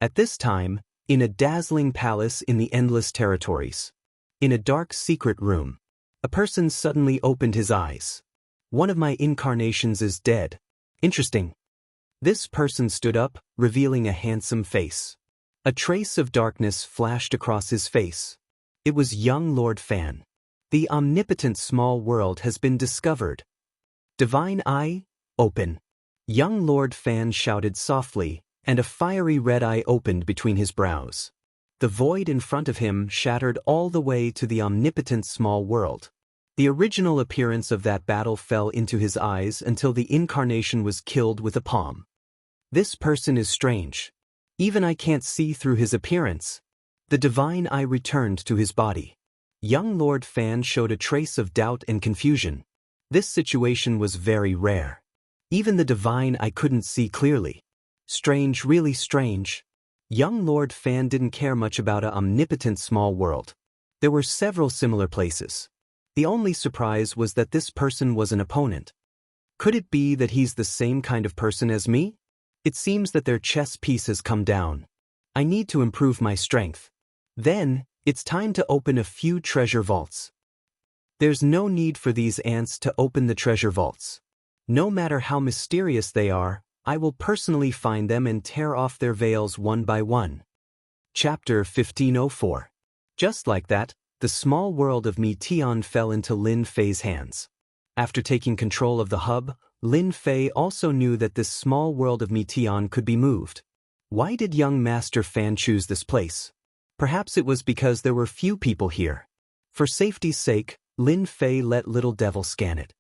At this time, in a dazzling palace in the endless territories. In a dark secret room. A person suddenly opened his eyes. One of my incarnations is dead. Interesting. This person stood up, revealing a handsome face. A trace of darkness flashed across his face. It was young Lord Fan. The omnipotent small world has been discovered. Divine Eye, open. Young Lord Fan shouted softly, and a fiery red eye opened between his brows. The void in front of him shattered all the way to the omnipotent small world. The original appearance of that battle fell into his eyes until the incarnation was killed with a palm. This person is strange. Even I can't see through his appearance. The divine eye returned to his body. Young Lord Fan showed a trace of doubt and confusion. This situation was very rare. Even the divine eye couldn't see clearly. Strange, really strange. Young Lord Fan didn't care much about an omnipotent small world. There were several similar places. The only surprise was that this person was an opponent. Could it be that he's the same kind of person as me? It seems that their chess piece has come down. I need to improve my strength. Then, it's time to open a few treasure vaults. There's no need for these ants to open the treasure vaults. No matter how mysterious they are, I will personally find them and tear off their veils one by one. Chapter 1504. Just like that, the small world of Meteon fell into Lin Fei's hands. After taking control of the hub, Lin Fei also knew that this small world of Meteon could be moved. Why did young Master Fan choose this place? Perhaps it was because there were few people here. For safety's sake, Lin Fei let Little Devil scan it.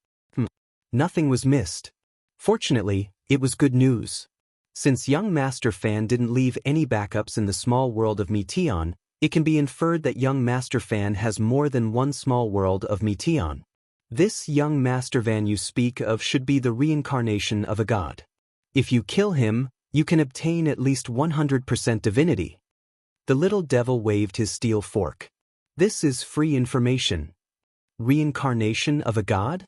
Nothing was missed. Fortunately, it was good news. Since young Master Fan didn't leave any backups in the small world of Meteon, it can be inferred that young Master Fan has more than one small world of Meteon. This young Master Fan you speak of should be the reincarnation of a god. If you kill him, you can obtain at least 100% divinity. The little devil waved his steel fork. This is free information. Reincarnation of a god?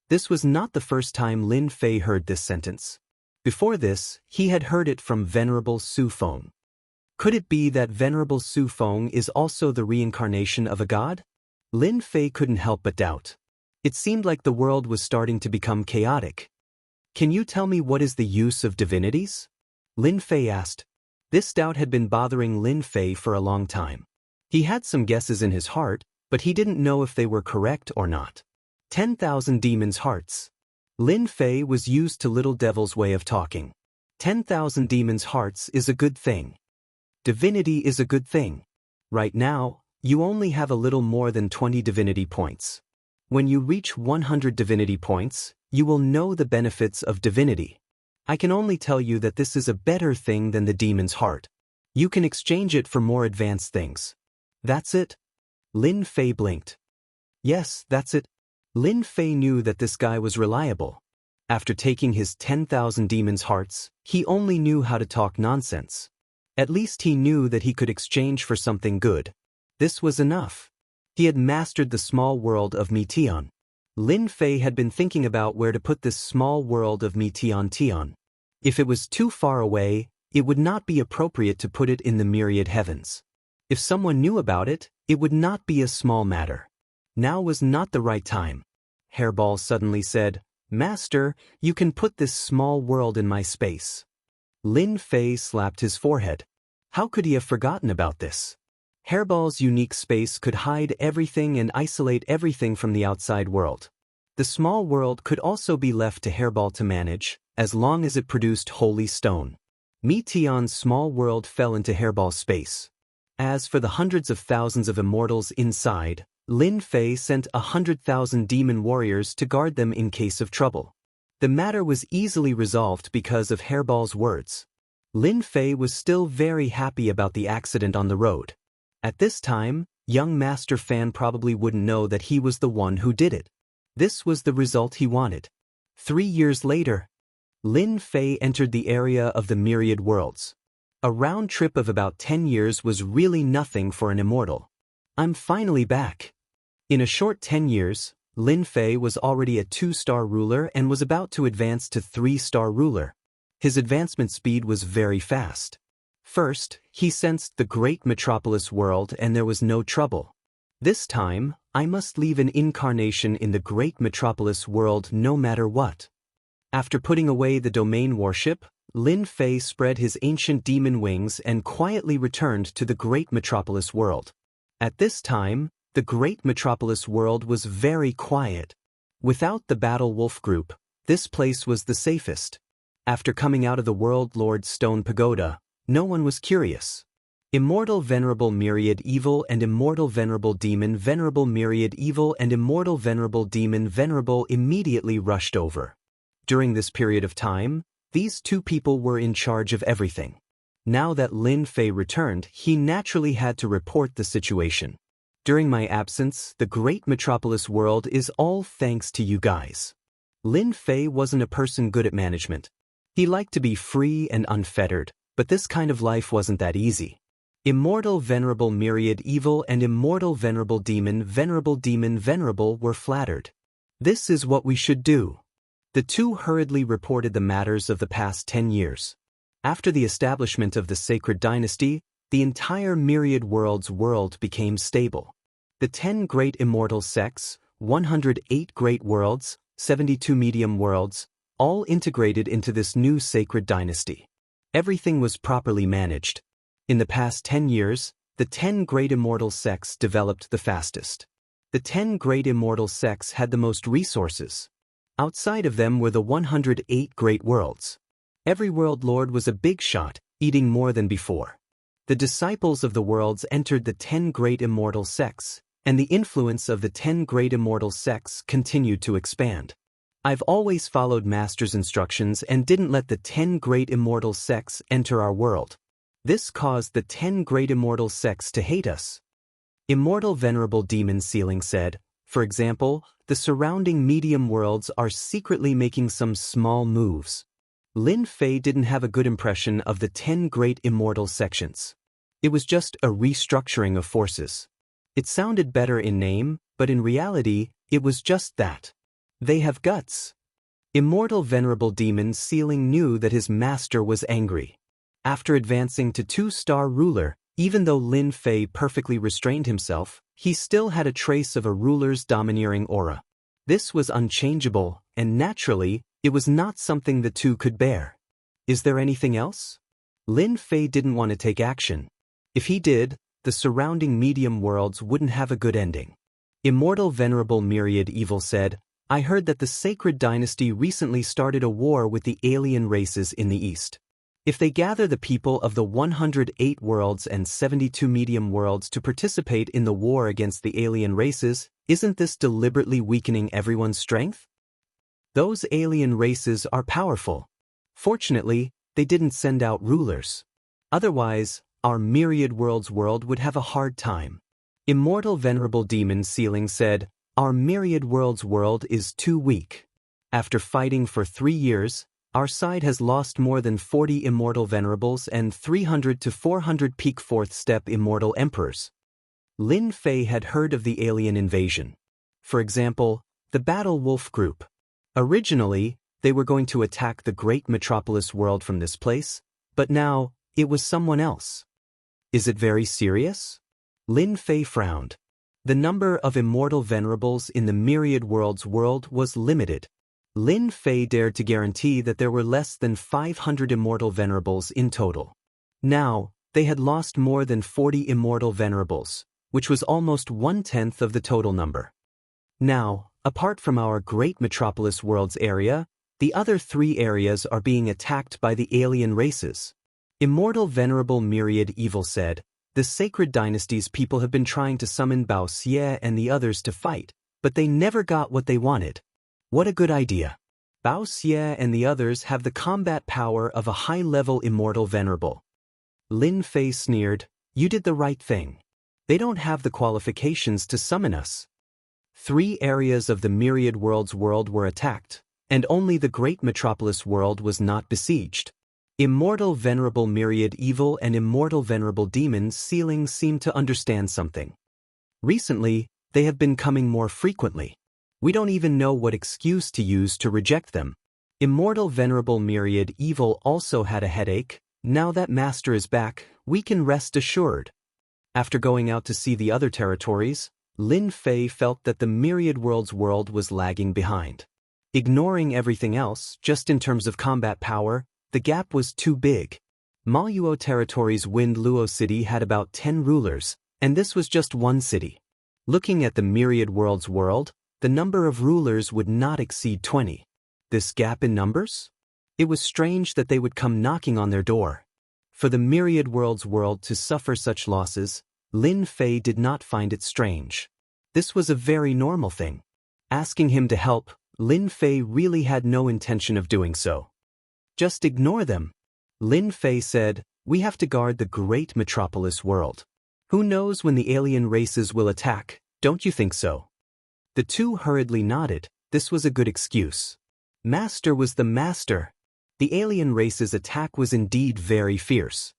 This was not the first time Lin Fei heard this sentence. Before this, he had heard it from Venerable Su Feng. Could it be that Venerable Su Feng is also the reincarnation of a god? Lin Fei couldn't help but doubt. It seemed like the world was starting to become chaotic. Can you tell me what is the use of divinities? Lin Fei asked. This doubt had been bothering Lin Fei for a long time. He had some guesses in his heart, but he didn't know if they were correct or not. 10,000 demons' hearts. Lin Fei was used to Little Devil's way of talking. 10,000 demons' hearts is a good thing. Divinity is a good thing. Right now, you only have a little more than 20 divinity points. When you reach 100 divinity points, you will know the benefits of divinity. I can only tell you that this is a better thing than the demon's heart. You can exchange it for more advanced things. That's it? Lin Fei blinked. Yes, that's it. Lin Fei knew that this guy was reliable. After taking his 10,000 demons' hearts, he only knew how to talk nonsense. At least he knew that he could exchange for something good. This was enough. He had mastered the small world of Meteon. Lin Fei had been thinking about where to put this small world of Meteon. If it was too far away, it would not be appropriate to put it in the myriad heavens. If someone knew about it, it would not be a small matter. Now was not the right time. Hairball suddenly said, "Master, you can put this small world in my space." Lin Fei slapped his forehead. How could he have forgotten about this? Hairball's unique space could hide everything and isolate everything from the outside world. The small world could also be left to Hairball to manage, as long as it produced holy stone. Meteon's small world fell into Hairball's space. As for the hundreds of thousands of immortals inside, Lin Fei sent 100,000 demon warriors to guard them in case of trouble. The matter was easily resolved because of Hairball's words. Lin Fei was still very happy about the accident on the road. At this time, young Master Fan probably wouldn't know that he was the one who did it. This was the result he wanted. 3 years later, Lin Fei entered the area of the myriad worlds. A round trip of about 10 years was really nothing for an immortal. I'm finally back. In a short 10 years, Lin Fei was already a 2-star ruler and was about to advance to 3-star ruler. His advancement speed was very fast. First, he sensed the great metropolis world and there was no trouble. This time, I must leave an incarnation in the great metropolis world no matter what. After putting away the domain warship, Lin Fei spread his ancient demon wings and quietly returned to the great metropolis world. At this time, the great metropolis world was very quiet. Without the Battle Wolf group, this place was the safest. After coming out of the World Lord's Stone Pagoda, no one was curious. Immortal Venerable Myriad Evil and Immortal Venerable Demon Venerable Myriad Evil and Immortal Venerable Demon Venerable immediately rushed over. During this period of time, these two people were in charge of everything. Now that Lin Fei returned, he naturally had to report the situation. During my absence, the great metropolis world is all thanks to you guys. Lin Fei wasn't a person good at management. He liked to be free and unfettered, but this kind of life wasn't that easy. Immortal Venerable Myriad Evil and Immortal Venerable Demon Venerable were flattered. This is what we should do. The two hurriedly reported the matters of the past 10 years. After the establishment of the sacred dynasty, the entire myriad world became stable. The 10 great immortal sects, 108 great worlds, 72 medium worlds, all integrated into this new sacred dynasty. Everything was properly managed. In the past 10 years, the 10 great immortal sects developed the fastest. The 10 great immortal sects had the most resources. Outside of them were the 108 great worlds. Every world lord was a big shot, eating more than before. The disciples of the worlds entered the 10 great immortal sects, and the influence of the 10 great immortal sects continued to expand. I've always followed Master's instructions and didn't let the 10 great immortal sects enter our world. This caused the 10 great immortal sects to hate us. Immortal Venerable Demon Sealing said, for example, the surrounding medium worlds are secretly making some small moves. Lin Fei didn't have a good impression of the 10 great immortal sections. It was just a restructuring of forces. It sounded better in name, but in reality, it was just that. They have guts. Immortal Venerable Demon Sealing knew that his master was angry. After advancing to 2-star ruler, even though Lin Fei perfectly restrained himself, he still had a trace of a ruler's domineering aura. This was unchangeable, and naturally, it was not something the two could bear. Is there anything else? Lin Fei didn't want to take action. If he did, the surrounding medium worlds wouldn't have a good ending. Immortal Venerable Myriad Evil said, I heard that the Sacred Dynasty recently started a war with the alien races in the East. If they gather the people of the 108 worlds and 72 medium worlds to participate in the war against the alien races, Isn't this deliberately weakening everyone's strength? Those alien races are powerful. Fortunately, they didn't send out rulers. Otherwise, our myriad worlds world would have a hard time. Immortal Venerable Demon Sealing said, "Our myriad worlds world is too weak. After fighting for 3 years, our side has lost more than 40 immortal venerables and 300 to 400 peak 4th step immortal emperors." Lin Fei had heard of the alien invasion. For example, the Battle Wolf group. Originally, they were going to attack the great metropolis world from this place, but now, it was someone else. Is it very serious? Lin Fei frowned. The number of immortal venerables in the myriad worlds world was limited. Lin Fei dared to guarantee that there were less than 500 immortal venerables in total. Now, they had lost more than 40 immortal venerables, which was almost 1/10 of the total number. Now, apart from our great metropolis worlds area, the other 3 areas are being attacked by the alien races. Immortal Venerable Myriad Evil said, "The sacred dynasty's people have been trying to summon Wuxia and the others to fight, but they never got what they wanted. What a good idea. Wuxia and the others have the combat power of a high-level immortal venerable." Lin Fei sneered, "You did the right thing. They don't have the qualifications to summon us." 3 areas of the myriad worlds world were attacked, and only the great metropolis world was not besieged. Immortal Venerable Myriad Evil and Immortal Venerable Demon Sealing seemed to understand something. Recently, they have been coming more frequently. We don't even know what excuse to use to reject them. Immortal Venerable Myriad Evil also had a headache. Now that Master is back, we can rest assured. After going out to see the other territories, Lin Fei felt that the myriad worlds world was lagging behind. Ignoring everything else, just in terms of combat power, the gap was too big. Maluo Territory's Wind Luo City had about 10 rulers, and this was just one city. Looking at the myriad worlds world, the number of rulers would not exceed 20. This gap in numbers? It was strange that they would come knocking on their door. For the myriad worlds world to suffer such losses, Lin Fei did not find it strange. This was a very normal thing. Asking him to help, Lin Fei really had no intention of doing so. "Just ignore them." Lin Fei said, "We have to guard the great metropolis world. Who knows when the alien races will attack, don't you think so?" The 2 hurriedly nodded. This was a good excuse. Master was the master. The alien race's attack was indeed very fierce.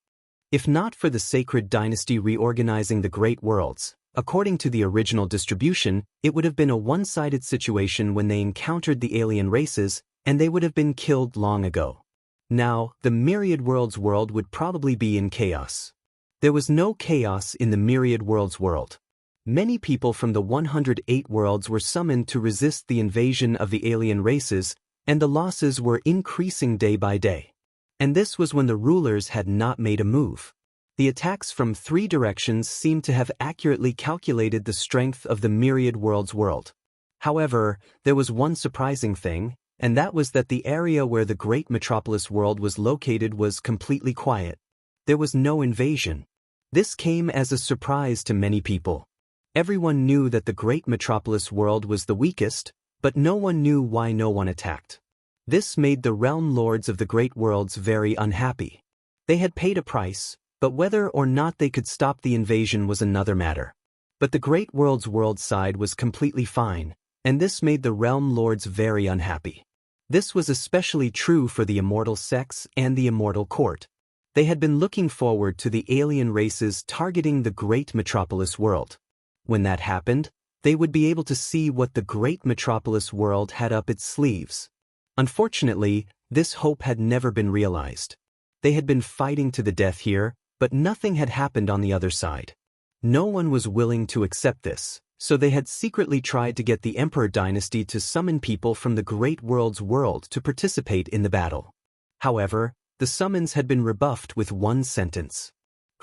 If not for the sacred dynasty reorganizing the great worlds, according to the original distribution, it would have been a one-sided situation when they encountered the alien races, and they would have been killed long ago. Now, the myriad worlds world would probably be in chaos. There was no chaos in the myriad worlds world. Many people from the 108 worlds were summoned to resist the invasion of the alien races, and the losses were increasing day by day. And this was when the rulers had not made a move. The attacks from 3 directions seemed to have accurately calculated the strength of the myriad worlds world. However, there was one surprising thing, and that was that the area where the great metropolis world was located was completely quiet. There was no invasion. This came as a surprise to many people. Everyone knew that the great metropolis world was the weakest, but no one knew why no one attacked. This made the realm lords of the great worlds very unhappy. They had paid a price, but whether or not they could stop the invasion was another matter. But the great world's world side was completely fine, and this made the realm lords very unhappy. This was especially true for the immortal sects and the immortal court. They had been looking forward to the alien races targeting the great metropolis world. When that happened, they would be able to see what the great metropolis world had up its sleeves. Unfortunately, this hope had never been realized. They had been fighting to the death here, but nothing had happened on the other side. No one was willing to accept this, so they had secretly tried to get the Emperor dynasty to summon people from the great world's world to participate in the battle. However, the summons had been rebuffed with one sentence.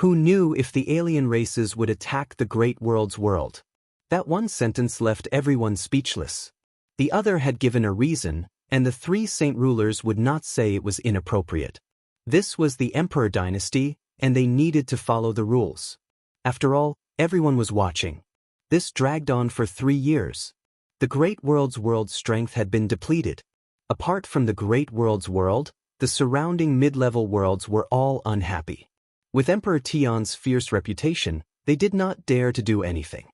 Who knew if the alien races would attack the great world's world? That one sentence left everyone speechless. The other had given a reason, and the 3 saint rulers would not say it was inappropriate. This was the Emperor dynasty, and they needed to follow the rules. After all, everyone was watching. This dragged on for 3 years. The Great World's world strength had been depleted. Apart from the Great World's world, the surrounding mid-level worlds were all unhappy. With Emperor Tian's fierce reputation, they did not dare to do anything.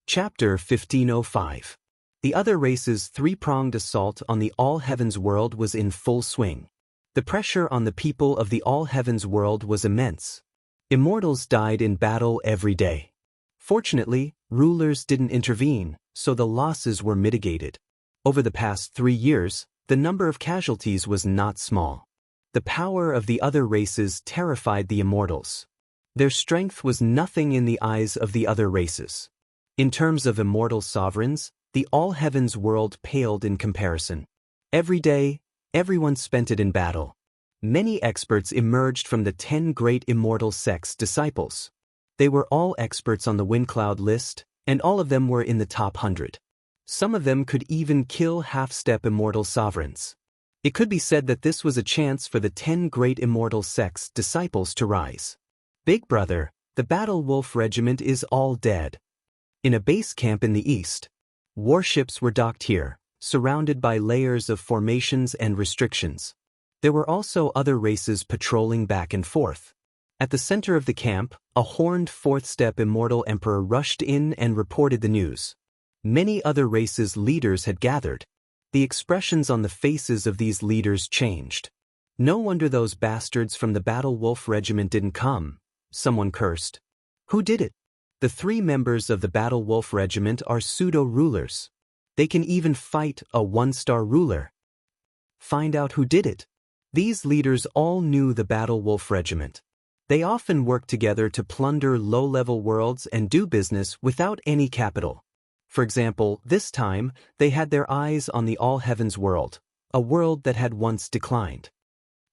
Chapter 1505. The other race's three-pronged assault on the All Heavens world was in full swing. The pressure on the people of the All Heavens world was immense. Immortals died in battle every day. Fortunately, rulers didn't intervene, so the losses were mitigated. Over the past 3 years, the number of casualties was not small. The power of the other races terrified the Immortals. Their strength was nothing in the eyes of the other races. In terms of immortal sovereigns, the All Heavens world paled in comparison. Every day, everyone spent it in battle. Many experts emerged from the 10 great immortal sects' disciples. They were all experts on the Windcloud list, and all of them were in the top 100. Some of them could even kill half-step immortal sovereigns. It could be said that this was a chance for the 10 great immortal sects' disciples to rise. Big Brother, the Battle Wolf Regiment is all dead. In a base camp in the east, warships were docked here, surrounded by layers of formations and restrictions. There were also other races patrolling back and forth. At the center of the camp, a horned fourth-step immortal emperor rushed in and reported the news. Many other races' leaders had gathered. The expressions on the faces of these leaders changed. No wonder those bastards from the Battle Wolf Regiment didn't come, someone cursed. Who did it? The 3 members of the Battle Wolf Regiment are pseudo-rulers. They can even fight a 1-star ruler. Find out who did it. These leaders all knew the Battle Wolf Regiment. They often worked together to plunder low-level worlds and do business without any capital. For example, this time, they had their eyes on the All Heavens world, a world that had once declined.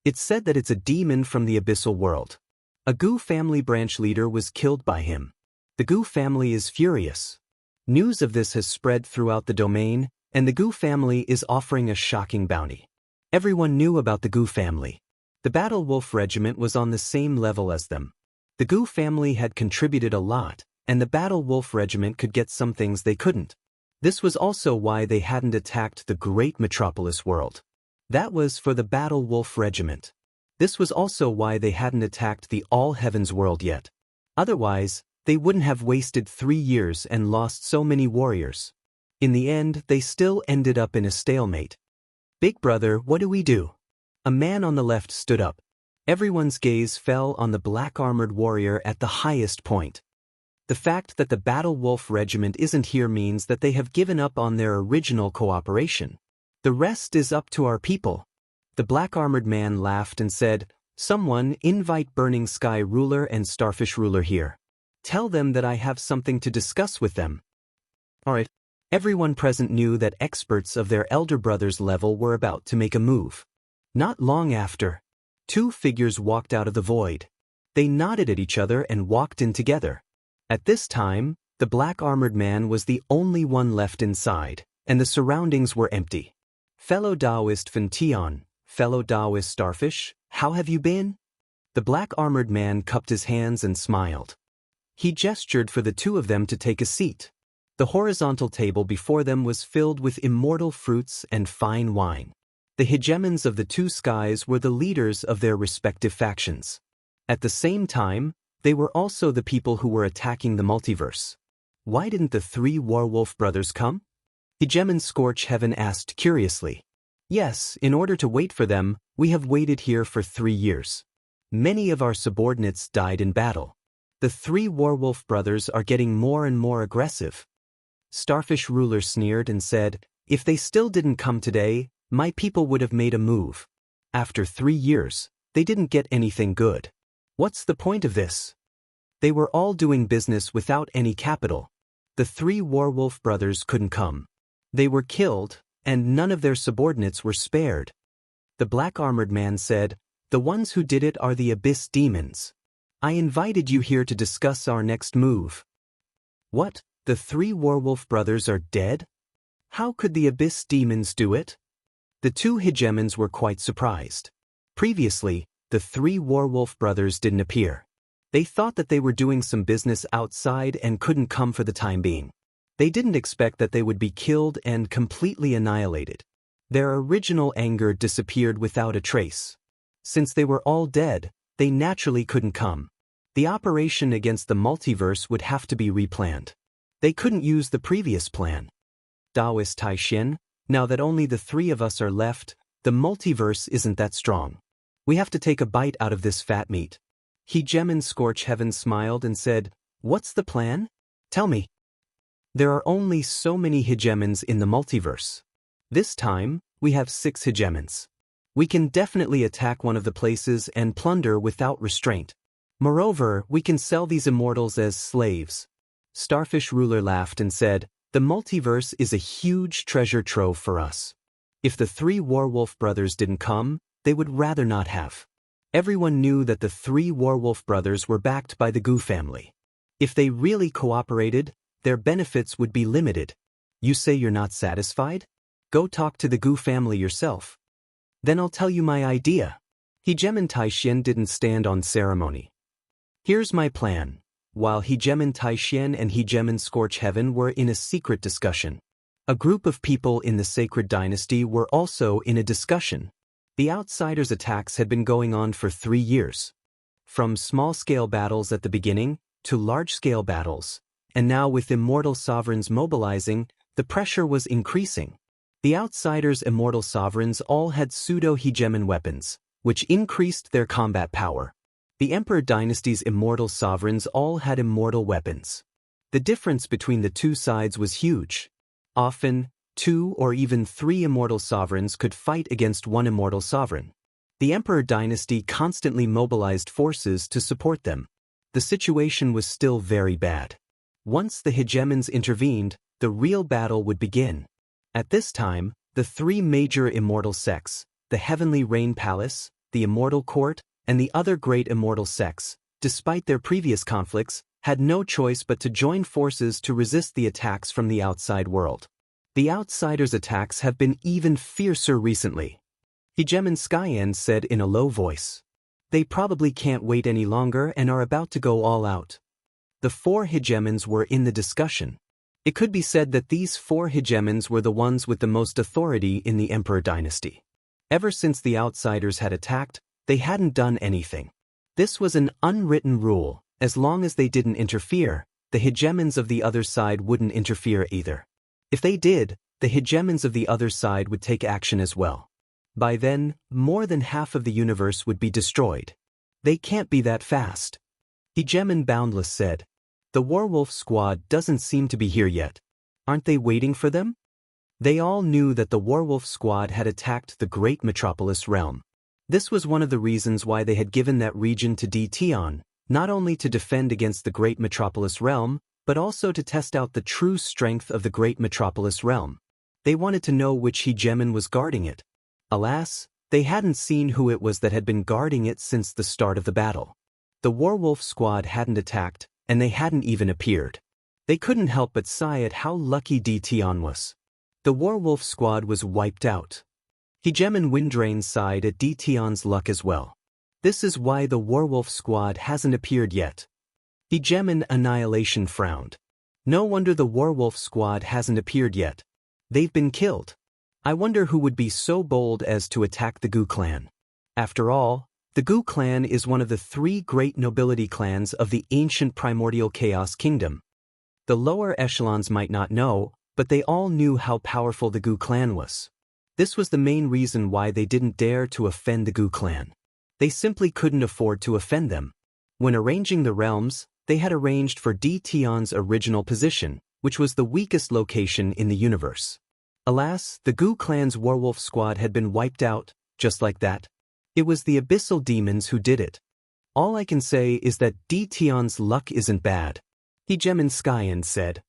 It's said that it's a demon from the abyssal world. A Gu family branch leader was killed by him. The Gu family is furious. News of this has spread throughout the domain, and the Gu family is offering a shocking bounty. Everyone knew about the Gu family. The Battle Wolf Regiment was on the same level as them. The Gu family had contributed a lot, and the Battle Wolf Regiment could get some things they couldn't. This was also why they hadn't attacked the great metropolis world. That was for the Battle Wolf Regiment. This was also why they hadn't attacked the All Heavens world yet. Otherwise, they wouldn't have wasted 3 years and lost so many warriors. In the end, they still ended up in a stalemate. Big Brother, what do we do? A man on the left stood up. Everyone's gaze fell on the black-armored warrior at the highest point. The fact that the Battle Wolf Regiment isn't here means that they have given up on their original cooperation. The rest is up to our people. The black-armored man laughed and said, "Someone invite Burning Sky Ruler and Starfish Ruler here. Tell them that I have something to discuss with them." All right. Everyone present knew that experts of their elder brother's level were about to make a move. Not long after, 2 figures walked out of the void. They nodded at each other and walked in together. At this time, the black-armored man was the only one left inside, and the surroundings were empty. "Fellow Taoist Fan Tian, fellow Taoist Starfish, how have you been?" The black-armored man cupped his hands and smiled. He gestured for the 2 of them to take a seat. The horizontal table before them was filled with immortal fruits and fine wine. The hegemons of the 2 skies were the leaders of their respective factions. At the same time, they were also the people who were attacking the multiverse. Why didn't the 3 werewolf brothers come? Hegemon Scorch Heaven asked curiously. Yes, in order to wait for them, we have waited here for 3 years. Many of our subordinates died in battle. The 3 werewolf brothers are getting more and more aggressive. Starfish Ruler sneered and said, "If they still didn't come today, my people would have made a move. After 3 years, they didn't get anything good. What's the point of this?" They were all doing business without any capital. The 3 werewolf brothers couldn't come. They were killed, and none of their subordinates were spared. The black-armored man said, "The ones who did it are the Abyss Demons. I invited you here to discuss our next move." What? The 3 werewolf brothers are dead? How could the Abyss Demons do it? The 2 hegemons were quite surprised. Previously, the 3 werewolf brothers didn't appear. They thought that they were doing some business outside and couldn't come for the time being. They didn't expect that they would be killed and completely annihilated. Their original anger disappeared without a trace. Since they were all dead, they naturally couldn't come. The operation against the multiverse would have to be replanned. They couldn't use the previous plan. Taoist Taixin, now that only the three of us are left, the multiverse isn't that strong. We have to take a bite out of this fat meat. Hegemon Scorch Heaven smiled and said, "What's the plan? Tell me." There are only so many hegemons in the multiverse. This time, we have 6 hegemons. We can definitely attack one of the places and plunder without restraint. Moreover, we can sell these immortals as slaves. Starfish Ruler laughed and said, "The multiverse is a huge treasure trove for us. If the 3 Werewolf brothers didn't come, they would rather not have." Everyone knew that the 3 Werewolf brothers were backed by the Gu family. If they really cooperated, their benefits would be limited. You say you're not satisfied? Go talk to the Gu family yourself. Then I'll tell you my idea. Hegemon Taixin didn't stand on ceremony. Here's my plan. While Hegemon Taixin and Hegemon Scorch Heaven were in a secret discussion, a group of people in the Sacred Dynasty were also in a discussion. The Outsiders' attacks had been going on for 3 years. From small-scale battles at the beginning, to large-scale battles, and now with Immortal Sovereigns mobilizing, the pressure was increasing. The Outsiders' Immortal Sovereigns all had pseudo-hegemon weapons, which increased their combat power. The Emperor Dynasty's Immortal Sovereigns all had immortal weapons. The difference between the two sides was huge. Often, 2 or even 3 Immortal Sovereigns could fight against one Immortal Sovereign. The Emperor Dynasty constantly mobilized forces to support them. The situation was still very bad. Once the hegemons intervened, the real battle would begin. At this time, the 3 major immortal sects, the Heavenly Rain Palace, the Immortal Court, and the other great immortal sects, despite their previous conflicts, had no choice but to join forces to resist the attacks from the outside world. The Outsiders' attacks have been even fiercer recently. Hegemon Skyen said in a low voice. They probably can't wait any longer and are about to go all out. The 4 hegemons were in the discussion. It could be said that these 4 hegemons were the ones with the most authority in the Emperor Dynasty. Ever since the Outsiders had attacked, they hadn't done anything. This was an unwritten rule. As long as they didn't interfere, the hegemons of the other side wouldn't interfere either. If they did, the hegemons of the other side would take action as well. By then, more than half of the universe would be destroyed. They can't be that fast. Hegemon Boundless said. The Werewolf Squad doesn't seem to be here yet. Aren't they waiting for them? They all knew that the Werewolf Squad had attacked the Great Metropolis Realm. This was one of the reasons why they had given that region to Tion, not only to defend against the Great Metropolis Realm, but also to test out the true strength of the Great Metropolis Realm. They wanted to know which hegemon was guarding it. Alas, they hadn't seen who it was that had been guarding it since the start of the battle. The Werewolf Squad hadn't attacked, and they hadn't even appeared. They couldn't help but sigh at how lucky Tion was. The Werewolf Squad was wiped out. Hegemon Windrain sighed at Tion's luck as well. This is why the Werewolf Squad hasn't appeared yet. Hegemon Annihilation frowned. No wonder the Werewolf Squad hasn't appeared yet. They've been killed. I wonder who would be so bold as to attack the Gu clan. After all, the Gu clan is one of the 3 great nobility clans of the ancient primordial Chaos Kingdom. The lower echelons might not know, but they all knew how powerful the Gu clan was. This was the main reason why they didn't dare to offend the Gu clan. They simply couldn't afford to offend them. When arranging the realms, they had arranged for Tion's original position, which was the weakest location in the universe. Alas, the Gu clan's Werewolf Squad had been wiped out, just like that. It was the Abyssal Demons who did it. All I can say is that Tion's luck isn't bad. Hegemon Skyen said.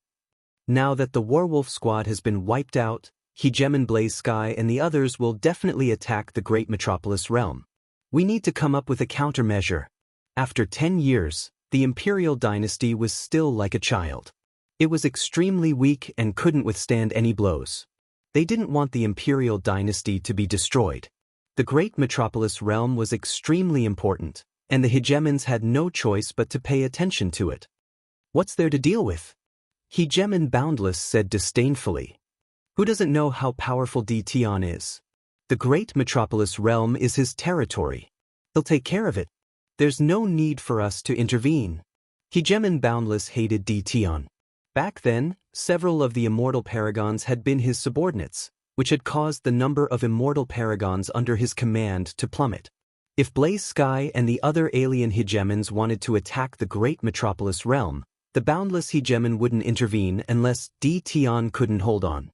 Now that the Werewolf Squad has been wiped out, Hegemon Blaze Sky and the others will definitely attack the Great Metropolis Realm. We need to come up with a countermeasure. After 10 years, the Imperial Dynasty was still like a child. It was extremely weak and couldn't withstand any blows. They didn't want the Imperial Dynasty to be destroyed. The Great Metropolis Realm was extremely important, and the hegemons had no choice but to pay attention to it. What's there to deal with? Hegemon Boundless said disdainfully. Who doesn't know how powerful Tion is? The great metropolis realm is his territory. He'll take care of it. There's no need for us to intervene. Hegemon Boundless hated Tion. Back then, several of the immortal paragons had been his subordinates, which had caused the number of immortal paragons under his command to plummet. If Blaze Sky and the other alien hegemons wanted to attack the great metropolis realm, the boundless hegemon wouldn't intervene unless Tion couldn't hold on.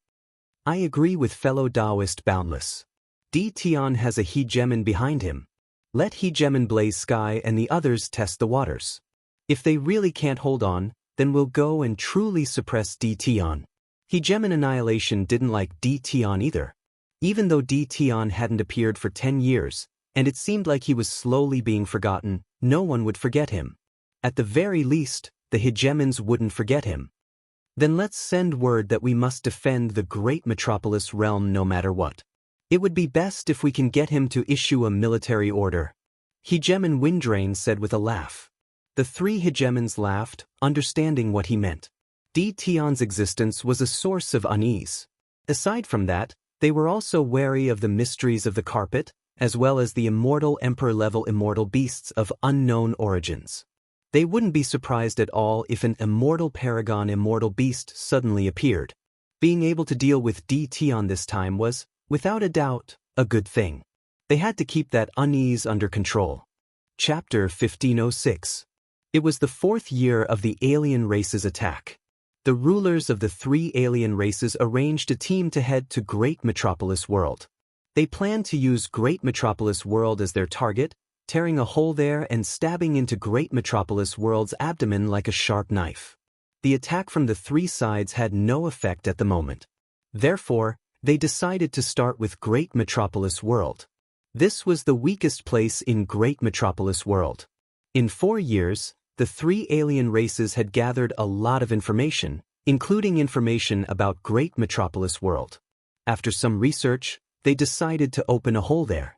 I agree with fellow Taoist Boundless. Tion has a hegemon behind him. Let hegemon Blaze Sky and the others test the waters. If they really can't hold on, then we'll go and truly suppress Tion. Hegemon Annihilation didn't like Tion either. Even though Tion hadn't appeared for 10 years, and it seemed like he was slowly being forgotten, no one would forget him. At the very least, the hegemons wouldn't forget him. Then let's send word that we must defend the great metropolis realm no matter what. It would be best if we can get him to issue a military order. Hegemon Windrain said with a laugh. The three hegemons laughed, understanding what he meant. Tion's existence was a source of unease. Aside from that, they were also wary of the mysteries of the carpet, as well as the immortal emperor-level immortal beasts of unknown origins. They wouldn't be surprised at all if an immortal paragon immortal beast suddenly appeared. Being able to deal with Tion this time was, without a doubt, a good thing. They had to keep that unease under control. Chapter 1506. It was the 4th year of the alien race's attack. The rulers of the 3 alien races arranged a team to head to Great Metropolis World. They planned to use Great Metropolis World as their target, tearing a hole there and stabbing into Great Metropolis World's abdomen like a sharp knife. The attack from the 3 sides had no effect at the moment. Therefore, they decided to start with Great Metropolis World. This was the weakest place in Great Metropolis World. In 4 years, the 3 alien races had gathered a lot of information, including information about Great Metropolis World. After some research, they decided to open a hole there.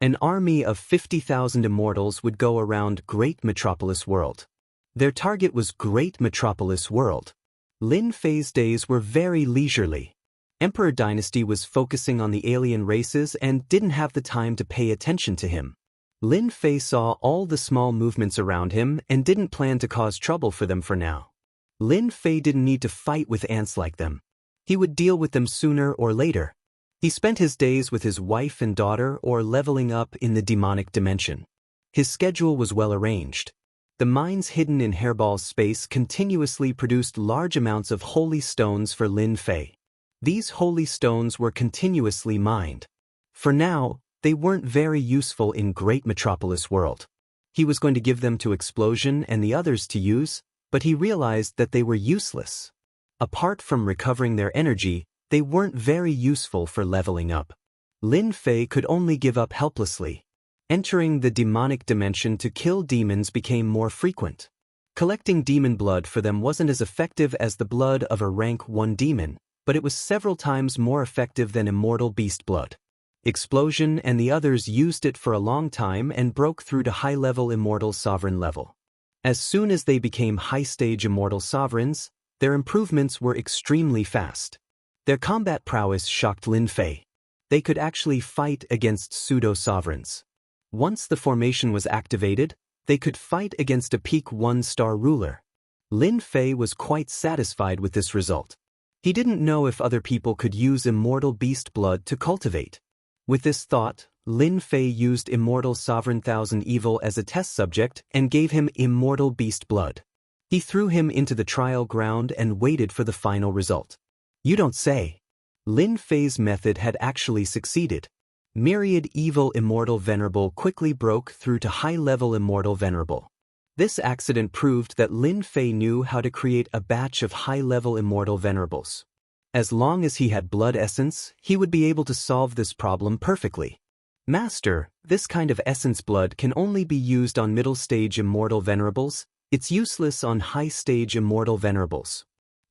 An army of 50,000 immortals would go around Great Metropolis World. Their target was Great Metropolis World. Lin Fei's days were very leisurely. Emperor Dynasty was focusing on the alien races and didn't have the time to pay attention to him. Lin Fei saw all the small movements around him and didn't plan to cause trouble for them for now. Lin Fei didn't need to fight with ants like them. He would deal with them sooner or later. He spent his days with his wife and daughter or leveling up in the demonic dimension. His schedule was well arranged. The mines hidden in Hairball's space continuously produced large amounts of holy stones for Lin Fei. These holy stones were continuously mined. For now, they weren't very useful in Great Metropolis World. He was going to give them to Explosion and the others to use, but he realized that they were useless. Apart from recovering their energy, they weren't very useful for leveling up. Lin Fei could only give up helplessly. Entering the demonic dimension to kill demons became more frequent. Collecting demon blood for them wasn't as effective as the blood of a rank 1 demon, but it was several times more effective than immortal beast blood. Explosion and the others used it for a long time and broke through to high-level immortal sovereign level. As soon as they became high-stage immortal sovereigns, their improvements were extremely fast. Their combat prowess shocked Lin Fei. They could actually fight against pseudo-sovereigns. Once the formation was activated, they could fight against a peak 1-star ruler. Lin Fei was quite satisfied with this result. He didn't know if other people could use immortal beast blood to cultivate. With this thought, Lin Fei used Immortal Sovereign Thousand Evil as a test subject and gave him immortal beast blood. He threw him into the trial ground and waited for the final result. You don't say. Lin Fei's method had actually succeeded. Myriad Evil Immortal Venerable quickly broke through to high-level Immortal Venerable. This accident proved that Lin Fei knew how to create a batch of high-level Immortal Venerables. As long as he had blood essence, he would be able to solve this problem perfectly. Master, this kind of essence blood can only be used on middle-stage Immortal Venerables. It's useless on high-stage Immortal Venerables.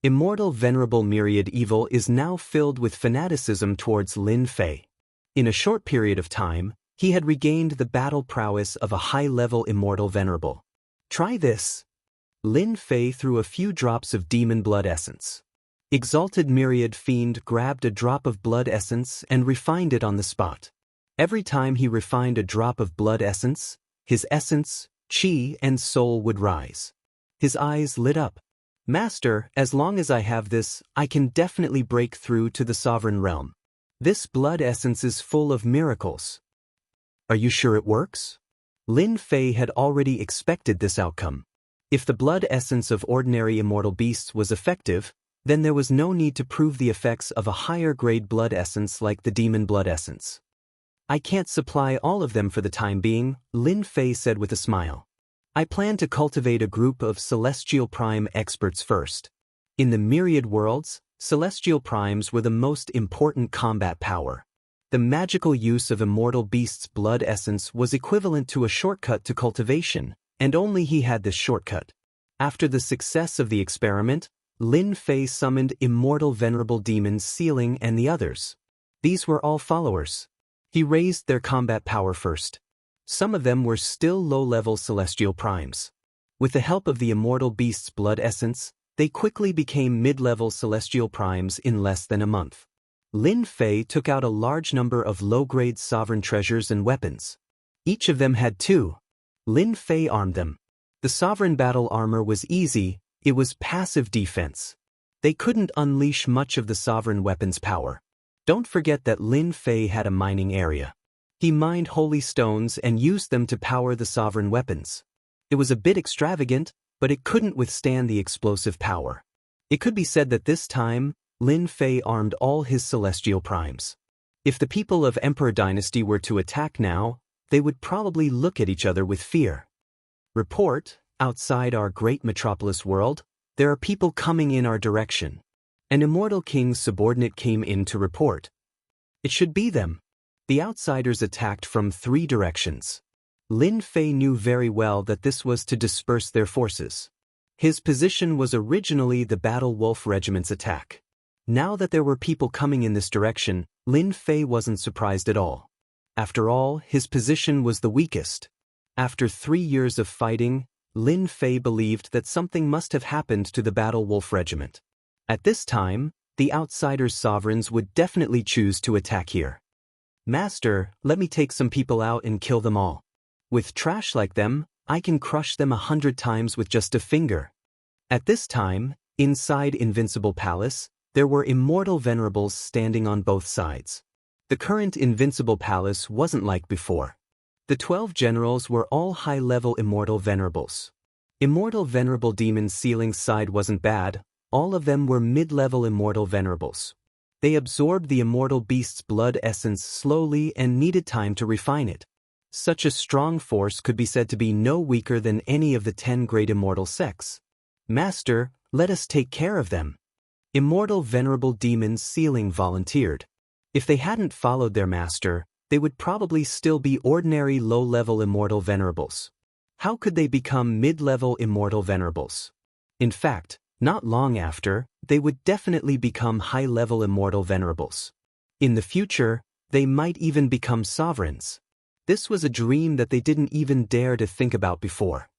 Immortal Venerable Myriad Evil is now filled with fanaticism towards Lin Fei. In a short period of time, he had regained the battle prowess of a high-level Immortal Venerable. Try this. Lin Fei threw a few drops of demon blood essence. Exalted Myriad Fiend grabbed a drop of blood essence and refined it on the spot. Every time he refined a drop of blood essence, his essence, chi, and soul would rise. His eyes lit up. Master, as long as I have this, I can definitely break through to the sovereign realm. This blood essence is full of miracles. Are you sure it works? Lin Fei had already expected this outcome. If the blood essence of ordinary immortal beasts was effective, then there was no need to prove the effects of a higher grade blood essence like the demon blood essence. I can't supply all of them for the time being, Lin Fei said with a smile. I plan to cultivate a group of Celestial Prime experts first. In the myriad worlds, Celestial Primes were the most important combat power. The magical use of immortal beasts' blood essence was equivalent to a shortcut to cultivation, and only he had this shortcut. After the success of the experiment, Lin Fei summoned Immortal Venerable Demons Sealing and the others. These were all followers. He raised their combat power first. Some of them were still low-level Celestial Primes. With the help of the Immortal Beast's blood essence, they quickly became mid-level Celestial Primes in less than a month. Lin Fei took out a large number of low-grade sovereign treasures and weapons. Each of them had two. Lin Fei armed them. The sovereign battle armor was easy, it was passive defense. They couldn't unleash much of the sovereign weapon's power. Don't forget that Lin Fei had a mining area. He mined holy stones and used them to power the sovereign weapons. It was a bit extravagant, but it couldn't withstand the explosive power. It could be said that this time, Lin Fei armed all his Celestial Primes. If the people of Emperor Dynasty were to attack now, they would probably look at each other with fear. Report, outside our great metropolis world, there are people coming in our direction. An immortal king's subordinate came in to report. It should be them. The outsiders attacked from 3 directions. Lin Fei knew very well that this was to disperse their forces. His position was originally the Battle Wolf Regiment's attack. Now that there were people coming in this direction, Lin Fei wasn't surprised at all. After all, his position was the weakest. After 3 years of fighting, Lin Fei believed that something must have happened to the Battle Wolf Regiment. At this time, the outsiders' sovereigns would definitely choose to attack here. Master, let me take some people out and kill them all. With trash like them, I can crush them 100 times with just a finger. At this time, inside Invincible Palace, there were immortal venerables standing on both sides. The current Invincible Palace wasn't like before. The 12 generals were all high-level immortal venerables. Immortal Venerable Demons Sealing's side wasn't bad, all of them were mid-level immortal venerables. They absorbed the immortal beast's blood essence slowly and needed time to refine it. Such a strong force could be said to be no weaker than any of the 10 great immortal sects. Master, let us take care of them. Immortal Venerable Demons Sealing volunteered. If they hadn't followed their master, they would probably still be ordinary low-level immortal venerables. How could they become mid-level immortal venerables? In fact, not long after, they would definitely become high-level immortal venerables. In the future, they might even become sovereigns. This was a dream that they didn't even dare to think about before.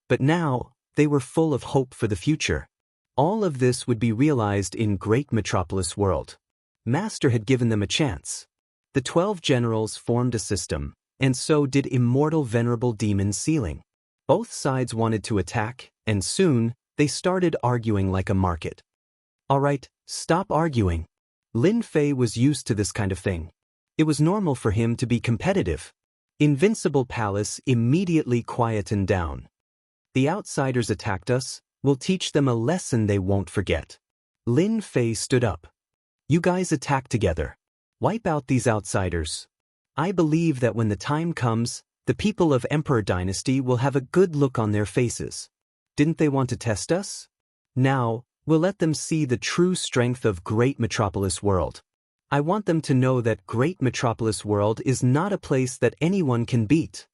But now, they were full of hope for the future. All of this would be realized in Great Metropolis World. Master had given them a chance. The 12 generals formed a system, and so did Immortal Venerable Demons Sealing. Both sides wanted to attack, and soon, they started arguing like a market. Alright, stop arguing. Lin Fei was used to this kind of thing. It was normal for him to be competitive. Invincible Palace immediately quietened down. The outsiders attacked us, we'll teach them a lesson they won't forget. Lin Fei stood up. You guys attack together. Wipe out these outsiders. I believe that when the time comes, the people of Emperor Dynasty will have a good look on their faces. Didn't they want to test us? Now, we'll let them see the true strength of Great Metropolis World. I want them to know that Great Metropolis World is not a place that anyone can beat.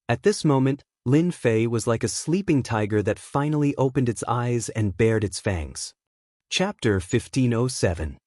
At this moment, Lin Fei was like a sleeping tiger that finally opened its eyes and bared its fangs. Chapter 1507.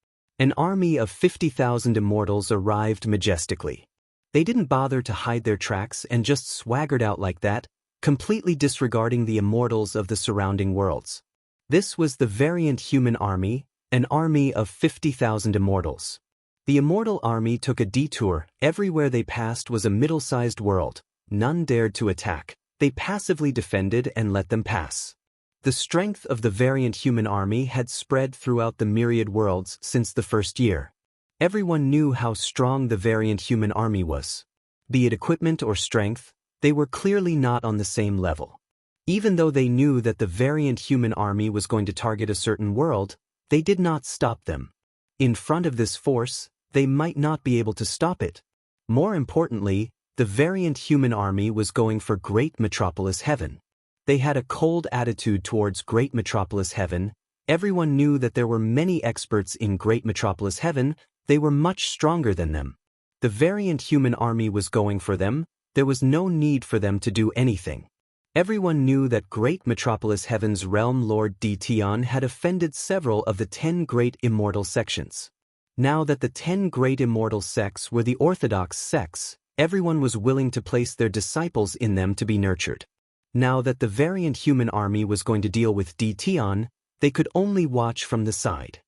An army of 50,000 immortals arrived majestically. They didn't bother to hide their tracks and just swaggered out like that, completely disregarding the immortals of the surrounding worlds. This was the variant human army, an army of 50,000 immortals. The immortal army took a detour. Everywhere they passed was a middle-sized world. None dared to attack. They passively defended and let them pass. The strength of the variant human army had spread throughout the myriad worlds since the first year. Everyone knew how strong the variant human army was. Be it equipment or strength, they were clearly not on the same level. Even though they knew that the variant human army was going to target a certain world, they did not stop them. In front of this force, they might not be able to stop it. More importantly, the variant human army was going for Great Metropolis Heaven. They had a cold attitude towards Great Metropolis Heaven. Everyone knew that there were many experts in Great Metropolis Heaven. They were much stronger than them. The variant human army was going for them. There was no need for them to do anything. Everyone knew that Great Metropolis Heaven's realm lord Dition had offended several of the 10 great immortal sections. Now that the 10 great immortal sects were the orthodox sects, everyone was willing to place their disciples in them to be nurtured. Now that the variant human army was going to deal with Dition, they could only watch from the side.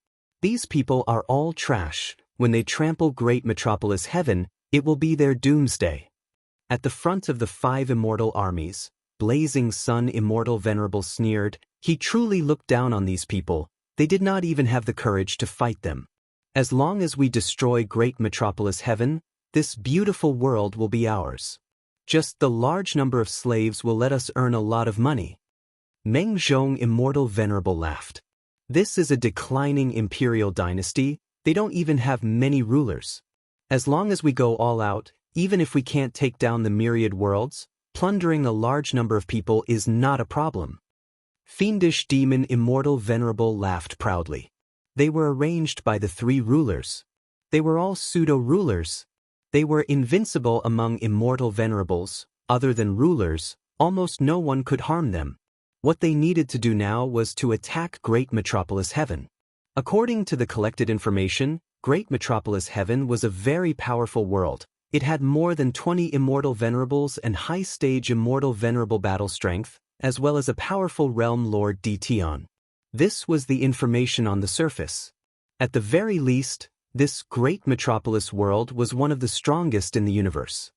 These people are all trash. When they trample Great Metropolis Heaven, it will be their doomsday. At the front of the 5 immortal armies, Blazing Sun Immortal Venerable sneered. He truly looked down on these people. They did not even have the courage to fight them. As long as we destroy Great Metropolis Heaven, this beautiful world will be ours. Just the large number of slaves will let us earn a lot of money. Meng Zhong Immortal Venerable laughed. This is a declining imperial dynasty. They don't even have many rulers. As long as we go all out, even if we can't take down the myriad worlds, plundering a large number of people is not a problem. Fiendish Demon Immortal Venerable laughed proudly. They were arranged by the 3 rulers. They were all pseudo-rulers. They were invincible among immortal venerables. Other than rulers, almost no one could harm them. What they needed to do now was to attack Great Metropolis Heaven. According to the collected information, Great Metropolis Heaven was a very powerful world. It had more than 20 immortal venerables and high-stage immortal venerable battle strength, as well as a powerful realm lord Dition. This was the information on the surface. At the very least, this Great Metropolis world was one of the strongest in the universe.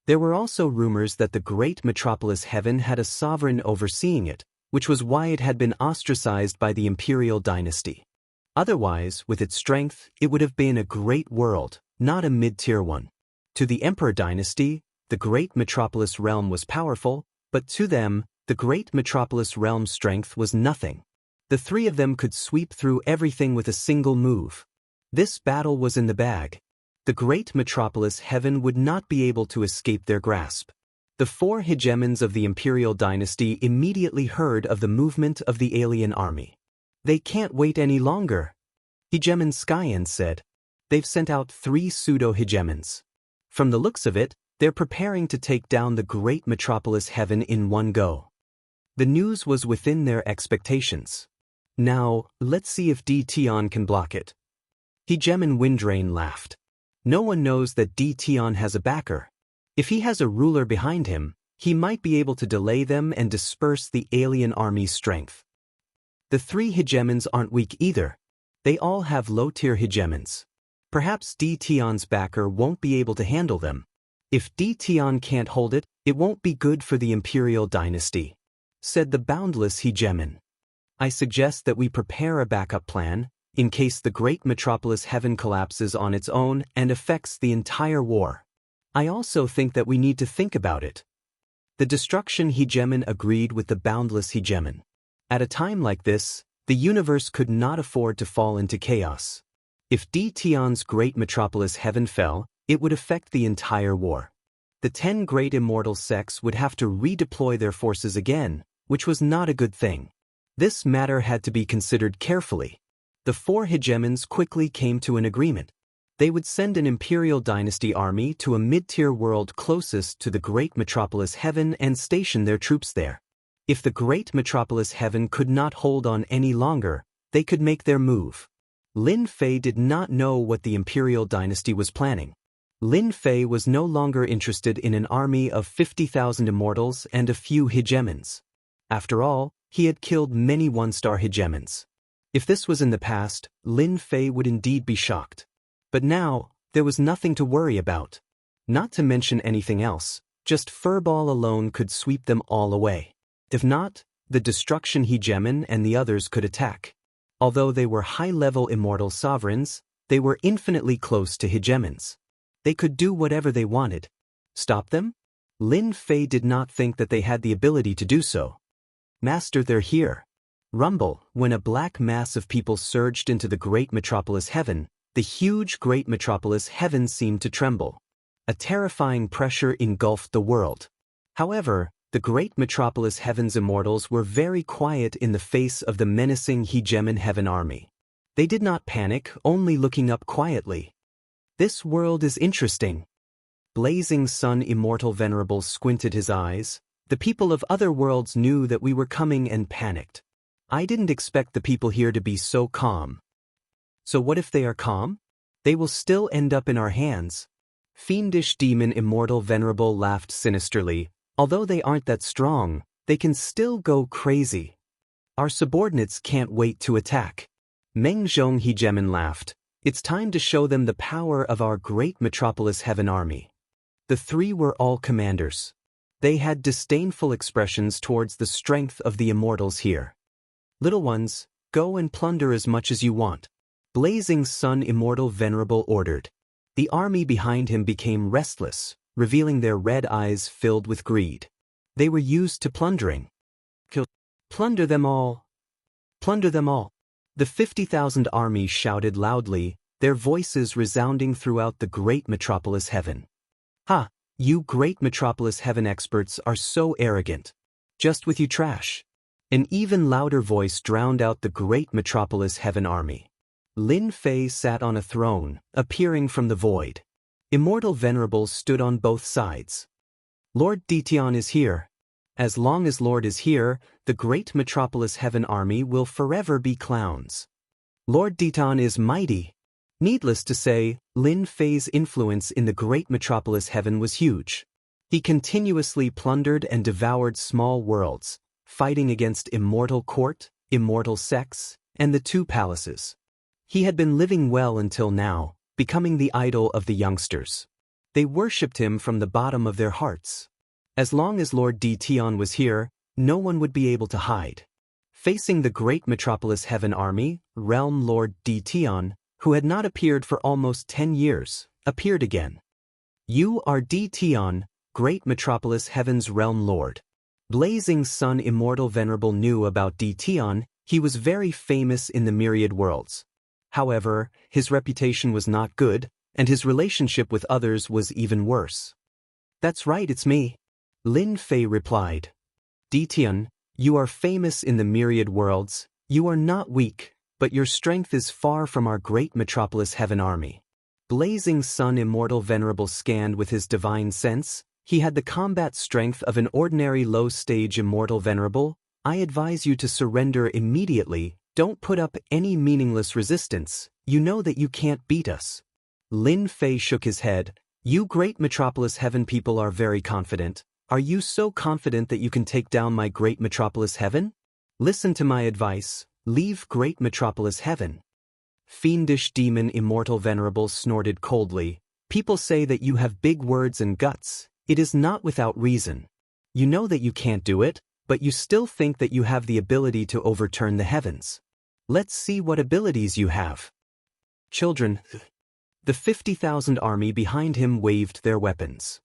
There were also rumors that the Great Metropolis Heaven had a sovereign overseeing it, which was why it had been ostracized by the imperial dynasty. Otherwise, with its strength, it would have been a great world, not a mid-tier one. To the Emperor dynasty, the Great Metropolis realm was powerful, but to them, the Great Metropolis realm's strength was nothing. The 3 of them could sweep through everything with a single move. This battle was in the bag. The Great Metropolis Heaven would not be able to escape their grasp. The 4 hegemons of the imperial dynasty immediately heard of the movement of the alien army. They can't wait any longer. Hegemon Skyen said. They've sent out 3 pseudo-hegemons. From the looks of it, they're preparing to take down the Great Metropolis Heaven in one go. The news was within their expectations. Now, let's see if Dition can block it. Hegemon Windrain laughed. No one knows that Dition has a backer. If he has a ruler behind him, he might be able to delay them and disperse the alien army's strength. The 3 hegemons aren't weak either. They all have low-tier hegemons. Perhaps Dition's backer won't be able to handle them. If Dition can't hold it, it won't be good for the imperial dynasty, said the boundless hegemon. I suggest that we prepare a backup plan, in case the Great Metropolis Heaven collapses on its own and affects the entire war. I also think that we need to think about it. The destruction hegemon agreed with the boundless hegemon. At a time like this, the universe could not afford to fall into chaos. If Dition's Great Metropolis Heaven fell, it would affect the entire war. The 10 great immortal sects would have to redeploy their forces again, which was not a good thing. This matter had to be considered carefully. The 4 hegemons quickly came to an agreement. They would send an imperial dynasty army to a mid-tier world closest to the Great Metropolis Heaven and station their troops there. If the Great Metropolis Heaven could not hold on any longer, they could make their move. Lin Fei did not know what the imperial dynasty was planning. Lin Fei was no longer interested in an army of 50,000 immortals and a few hegemons. After all, he had killed many one-star hegemons. If this was in the past, Lin Fei would indeed be shocked. But now, there was nothing to worry about. Not to mention anything else, just Furball alone could sweep them all away. If not, the destruction hegemon and the others could attack. Although they were high-level immortal sovereigns, they were infinitely close to hegemons. They could do whatever they wanted. Stop them? Lin Fei did not think that they had the ability to do so. Master, they're here. Rumble, when a black mass of people surged into the great metropolis heaven, the huge great metropolis heaven seemed to tremble. A terrifying pressure engulfed the world. However, the great metropolis heaven's immortals were very quiet in the face of the menacing hegemon heaven army. They did not panic, only looking up quietly. This world is interesting. Blazing Sun Immortal Venerable squinted his eyes. The people of other worlds knew that we were coming and panicked. I didn't expect the people here to be so calm. So what if they are calm? They will still end up in our hands. Fiendish Demon Immortal Venerable laughed sinisterly. Although they aren't that strong, they can still go crazy. Our subordinates can't wait to attack. Meng Zhong Hegemon laughed. It's time to show them the power of our great metropolis heaven army. The three were all commanders. They had disdainful expressions towards the strength of the immortals here. Little ones, go and plunder as much as you want. Blazing Sun Immortal Venerable ordered. The army behind him became restless, revealing their red eyes filled with greed. They were used to plundering. Plunder them all. Plunder them all. The 50,000 army shouted loudly, their voices resounding throughout the great metropolis heaven. Ha! You great metropolis heaven experts are so arrogant. Just with you trash. An even louder voice drowned out the great metropolis heaven army. Lin Fei sat on a throne, appearing from the void. Immortal venerables stood on both sides. Lord Detian is here. As long as Lord is here, the great metropolis heaven army will forever be clowns. Lord Detian is mighty. Needless to say, Lin Fei's influence in the great metropolis heaven was huge. He continuously plundered and devoured small worlds, fighting against Immortal Court, Immortal Sects, and the two palaces. He had been living well until now, becoming the idol of the youngsters. They worshipped him from the bottom of their hearts. As long as Lord Detian was here, no one would be able to hide. Facing the great metropolis heaven army, Realm Lord Detian, who had not appeared for almost 10 years, appeared again. You are Detian, great metropolis heaven's realm lord. Blazing Sun Immortal Venerable knew about Detian. He was very famous in the myriad worlds. However, his reputation was not good, and his relationship with others was even worse. That's right, it's me. Lin Fei replied. Detian, you are famous in the myriad worlds. You are not weak, but your strength is far from our great metropolis heaven army. Blazing Sun Immortal Venerable scanned with his divine sense. He had the combat strength of an ordinary low-stage Immortal Venerable. I advise you to surrender immediately. Don't put up any meaningless resistance. You know that you can't beat us. Lin Fei shook his head. You great metropolis heaven people are very confident. Are you so confident that you can take down my great metropolis heaven? Listen to my advice. Leave great metropolis heaven. Fiendish Demon Immortal Venerable snorted coldly. People say that you have big words and guts. It is not without reason. You know that you can't do it, but you still think that you have the ability to overturn the heavens. Let's see what abilities you have. Children. The 50,000 army behind him waved their weapons.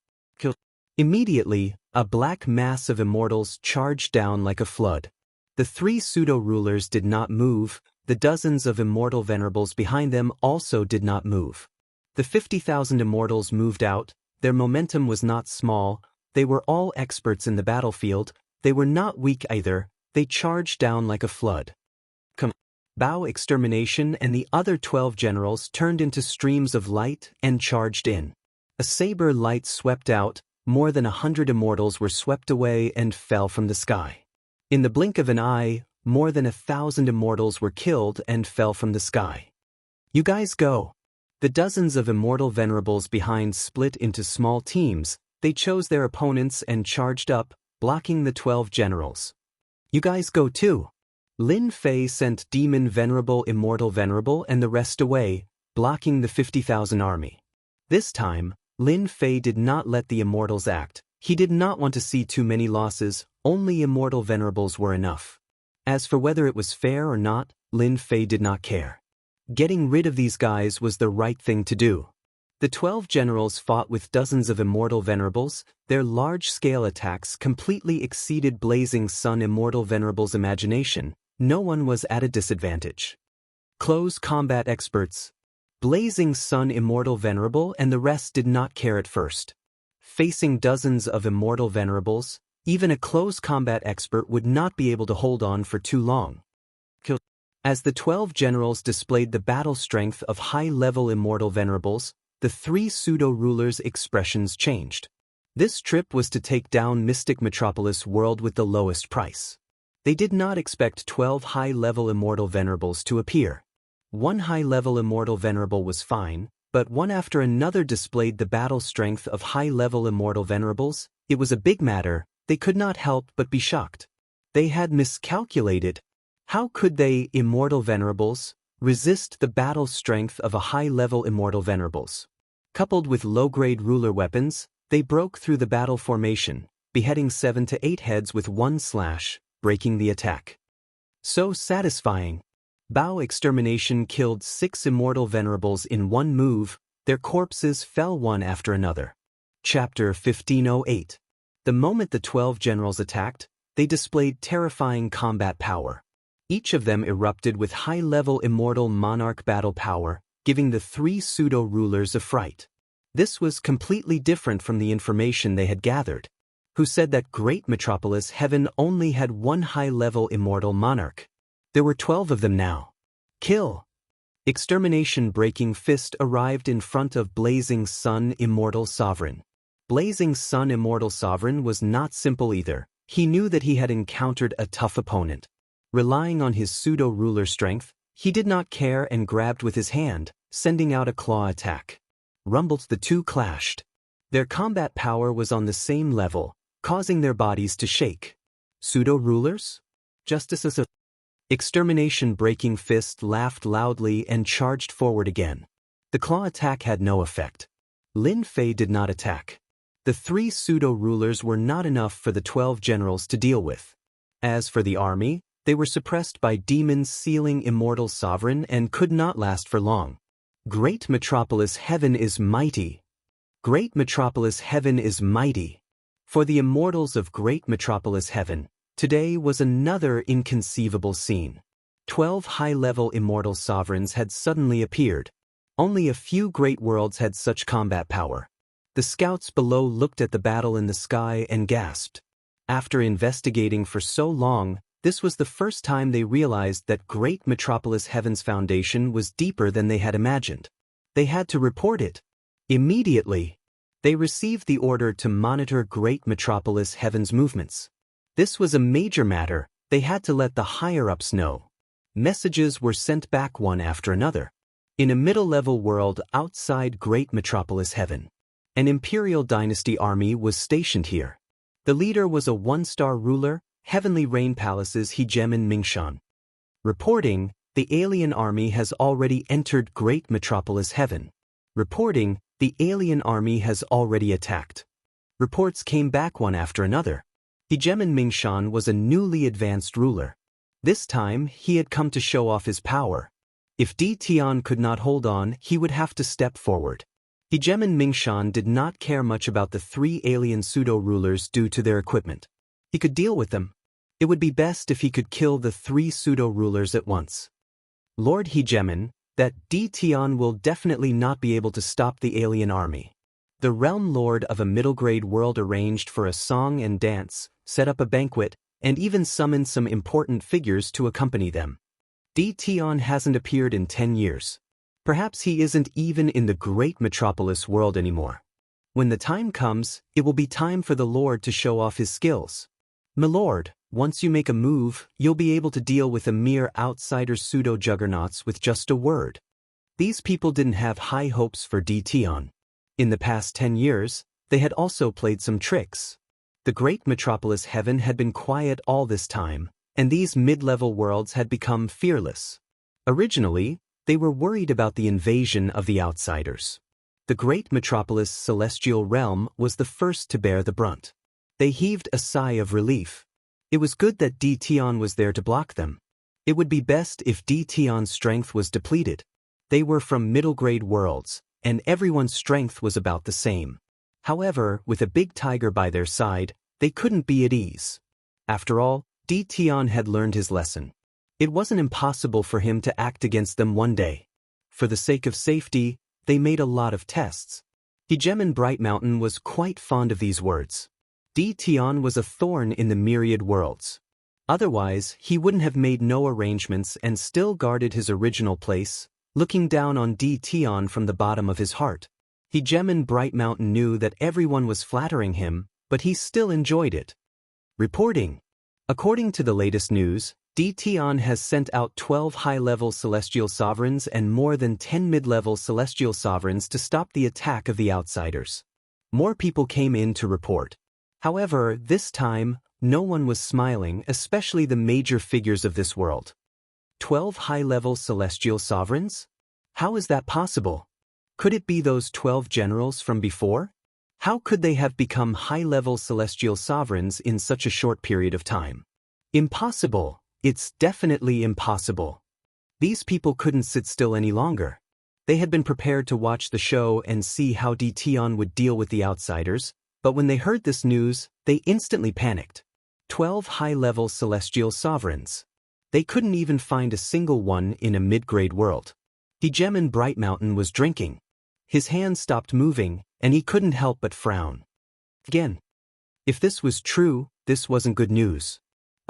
Immediately, a black mass of immortals charged down like a flood. The three pseudo-rulers did not move. The dozens of immortal venerables behind them also did not move. The 50,000 immortals moved out. Their momentum was not small. They were all experts in the battlefield. They were not weak either. They charged down like a flood. Bao Extermination and the other 12 generals turned into streams of light and charged in. A saber light swept out. More than 100 immortals were swept away and fell from the sky. In the blink of an eye, more than 1,000 immortals were killed and fell from the sky. You guys go. The dozens of immortal venerables behind split into small teams. They chose their opponents and charged up, blocking the 12 generals. You guys go too. Lin Fei sent Demon Venerable, Immortal Venerable and the rest away, blocking the 50,000 army. This time, Lin Fei did not let the immortals act. He did not want to see too many losses, only immortal venerables were enough. As for whether it was fair or not, Lin Fei did not care. Getting rid of these guys was the right thing to do. The 12 generals fought with dozens of immortal venerables. Their large-scale attacks completely exceeded Blazing Sun Immortal Venerable's imagination. No one was at a disadvantage. Close combat experts. Blazing Sun Immortal Venerable and the rest did not care at first. Facing dozens of immortal venerables, even a close combat expert would not be able to hold on for too long. As the 12 generals displayed the battle strength of high-level immortal venerables, the 3 pseudo-rulers' expressions changed. This trip was to take down Mystic Metropolis world with the lowest price. They did not expect 12 high-level immortal venerables to appear. One high-level immortal venerable was fine, but one after another displayed the battle strength of high-level immortal venerables. It was a big matter. They could not help but be shocked. They had miscalculated. How could they, immortal venerables, resist the battle strength of a high-level immortal venerables? Coupled with low-grade ruler weapons, they broke through the battle formation, beheading 7 to 8 heads with one slash, breaking the attack. So satisfying. Bao Extermination killed 6 immortal venerables in one move. Their corpses fell one after another. Chapter 1508. The moment the 12 generals attacked, they displayed terrifying combat power. Each of them erupted with high-level immortal monarch battle power, giving the 3 pseudo-rulers a fright. This was completely different from the information they had gathered. Who said that Great Metropolis Heaven only had one high-level immortal monarch? There were 12 of them now. Kill! Extermination Breaking Fist arrived in front of Blazing Sun Immortal Sovereign. Blazing Sun Immortal Sovereign was not simple either. He knew that he had encountered a tough opponent. Relying on his pseudo-ruler strength, he did not care and grabbed with his hand, sending out a claw attack. Rumbled, the two clashed. Their combat power was on the same level, causing their bodies to shake. Pseudo-rulers? Justices of Extermination Breaking Fist laughed loudly and charged forward again. The claw attack had no effect. Lin Fei did not attack. The 3 pseudo-rulers were not enough for the 12 generals to deal with. As for the army, they were suppressed by demons sealing Immortal Sovereign and could not last for long. Great Metropolis Heaven is mighty. Great Metropolis Heaven is mighty. For the immortals of Great Metropolis Heaven, today was another inconceivable scene. 12 high-level immortal sovereigns had suddenly appeared. Only a few great worlds had such combat power. The scouts below looked at the battle in the sky and gasped. After investigating for so long, this was the first time they realized that Great Metropolis Heaven's foundation was deeper than they had imagined. They had to report it. Immediately, they received the order to monitor Great Metropolis Heaven's movements. This was a major matter. They had to let the higher-ups know. Messages were sent back one after another. In a middle-level world outside Great Metropolis Heaven, an Imperial Dynasty army was stationed here. The leader was a 1-star ruler, Heavenly Rain Palace's Hegemon Mingshan. Reporting, the alien army has already entered Great Metropolis Heaven. Reporting, the alien army has already attacked. Reports came back one after another. Hegemon Mingshan was a newly advanced ruler. This time, he had come to show off his power. If Di Tian could not hold on, he would have to step forward. Hegemon Mingshan did not care much about the 3 alien pseudo-rulers due to their equipment. He could deal with them. It would be best if he could kill the 3 pseudo-rulers at once. Lord Hegemon, that Di Tian will definitely not be able to stop the alien army. The realm lord of a middle-grade world arranged for a song and dance, set up a banquet, and even summoned some important figures to accompany them. Di Tian hasn't appeared in 10 years. Perhaps he isn't even in the Great Metropolis world anymore. When the time comes, it will be time for the Lord to show off his skills. Milord, once you make a move, you'll be able to deal with a mere outsider pseudo-juggernauts with just a word. These people didn't have high hopes for Tion. In the past 10 years, they had also played some tricks. The great metropolis heaven had been quiet all this time, and these mid-level worlds had become fearless. Originally, they were worried about the invasion of the outsiders. The great metropolis celestial realm was the first to bear the brunt. They heaved a sigh of relief. It was good that Tion was there to block them. It would be best if Tion's strength was depleted. They were from middle-grade worlds, and everyone's strength was about the same. However, with a big tiger by their side, they couldn't be at ease. After all, Tion had learned his lesson. It wasn't impossible for him to act against them one day. For the sake of safety, they made a lot of tests. Hegemon Bright Mountain was quite fond of these words. Tion was a thorn in the myriad worlds. Otherwise, he wouldn't have made no arrangements and still guarded his original place, looking down on Tion from the bottom of his heart. Hegemon Bright Mountain knew that everyone was flattering him, but he still enjoyed it. Reporting. According to the latest news, Tion has sent out 12 high-level celestial sovereigns and more than 10 mid-level celestial sovereigns to stop the attack of the outsiders. More people came in to report. However, this time, no one was smiling, especially the major figures of this world. 12 high-level celestial sovereigns? How is that possible? Could it be those 12 generals from before? How could they have become high-level celestial sovereigns in such a short period of time? Impossible. It's definitely impossible. These people couldn't sit still any longer. They had been prepared to watch the show and see how Tion would deal with the outsiders, but when they heard this news, they instantly panicked. 12 high-level celestial sovereigns. They couldn't even find a single one in a mid-grade world. Hegemon Bright Mountain was drinking. His hands stopped moving, and he couldn't help but frown. Again. If this was true, this wasn't good news.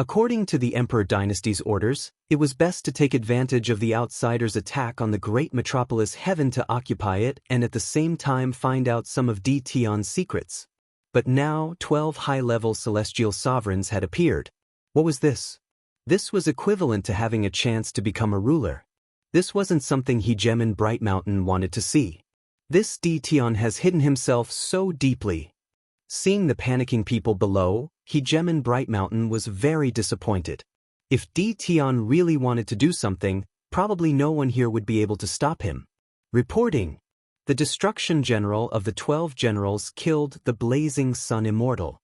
According to the Emperor Dynasty's orders, it was best to take advantage of the outsiders' attack on the great metropolis heaven to occupy it and at the same time find out some of Tion's secrets. But now 12 high-level celestial sovereigns had appeared. What was this? This was equivalent to having a chance to become a ruler. This wasn't something Hegemon Bright Mountain wanted to see. This Tion has hidden himself so deeply. Seeing the panicking people below, Hegemon Bright Mountain was very disappointed. If Tion really wanted to do something, probably no one here would be able to stop him. Reporting. The destruction general of the 12 generals killed the blazing sun Immortal.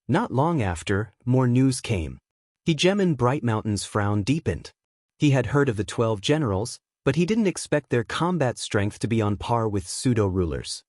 Not long after, more news came. Hegemon Bright Mountain's frown deepened. He had heard of the 12 generals, but he didn't expect their combat strength to be on par with pseudo-rulers.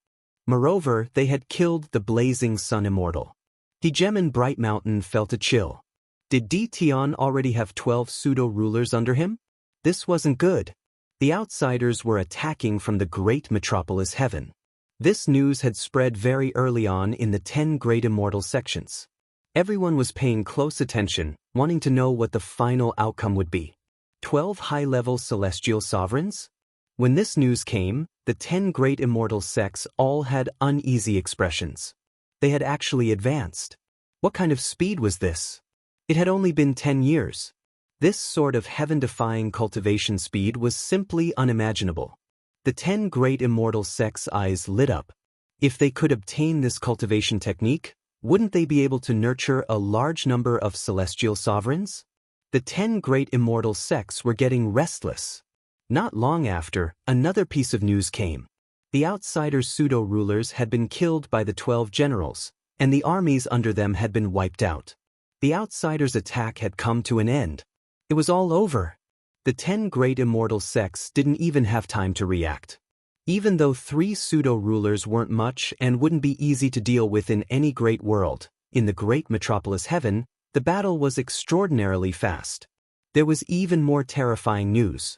Moreover, they had killed the blazing sun Immortal. Hegemon Bright Mountain felt a chill. Did Tion already have 12 pseudo-rulers under him? This wasn't good. The outsiders were attacking from the great metropolis heaven. This news had spread very early on in the 10 great immortal sections. Everyone was paying close attention, wanting to know what the final outcome would be. 12 high-level celestial sovereigns? When this news came, the 10 great immortal sects all had uneasy expressions. They had actually advanced. What kind of speed was this? It had only been 10 years. This sort of heaven-defying cultivation speed was simply unimaginable. The 10 great immortal sects' eyes lit up. If they could obtain this cultivation technique, wouldn't they be able to nurture a large number of celestial sovereigns? The 10 great immortal sects were getting restless. Not long after, another piece of news came. The outsiders' pseudo-rulers had been killed by the 12 generals, and the armies under them had been wiped out. The outsiders' attack had come to an end. It was all over. The 10 great immortal sects didn't even have time to react. Even though 3 pseudo-rulers weren't much and wouldn't be easy to deal with in any great world, in the great metropolis heaven, the battle was extraordinarily fast. There was even more terrifying news.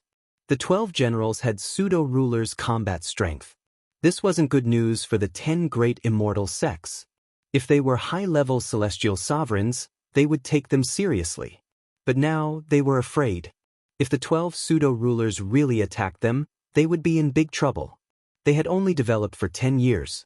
The 12 generals had pseudo-rulers' combat strength. This wasn't good news for the 10 great immortal sects. If they were high-level celestial sovereigns, they would take them seriously. But now they were afraid. If the 12 pseudo-rulers really attacked them, they would be in big trouble. They had only developed for 10 years.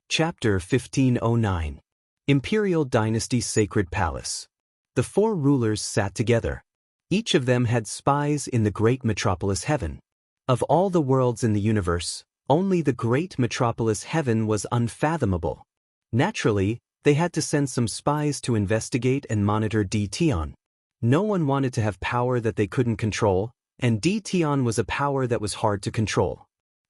Chapter 1509. Imperial Dynasty Sacred Palace. The 4 rulers sat together. Each of them had spies in the great metropolis heaven. Of all the worlds in the universe, only the great metropolis heaven was unfathomable. Naturally, they had to send some spies to investigate and monitor Dtion. No one wanted to have power that they couldn't control, and Dtion was a power that was hard to control.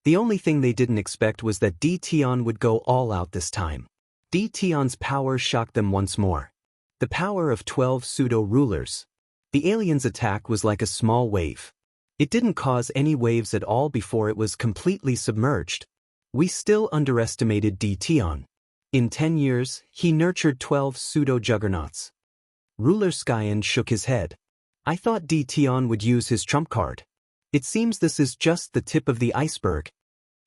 The only thing they didn't expect was that Dtion would go all out this time. Dtion's power shocked them once more. The power of 12 pseudo-rulers. The aliens' attack was like a small wave. It didn't cause any waves at all before it was completely submerged. We still underestimated Dtion. In 10 years, he nurtured 12 pseudo-juggernauts. Ruler Xian shook his head. I thought Dtion would use his trump card. It seems this is just the tip of the iceberg.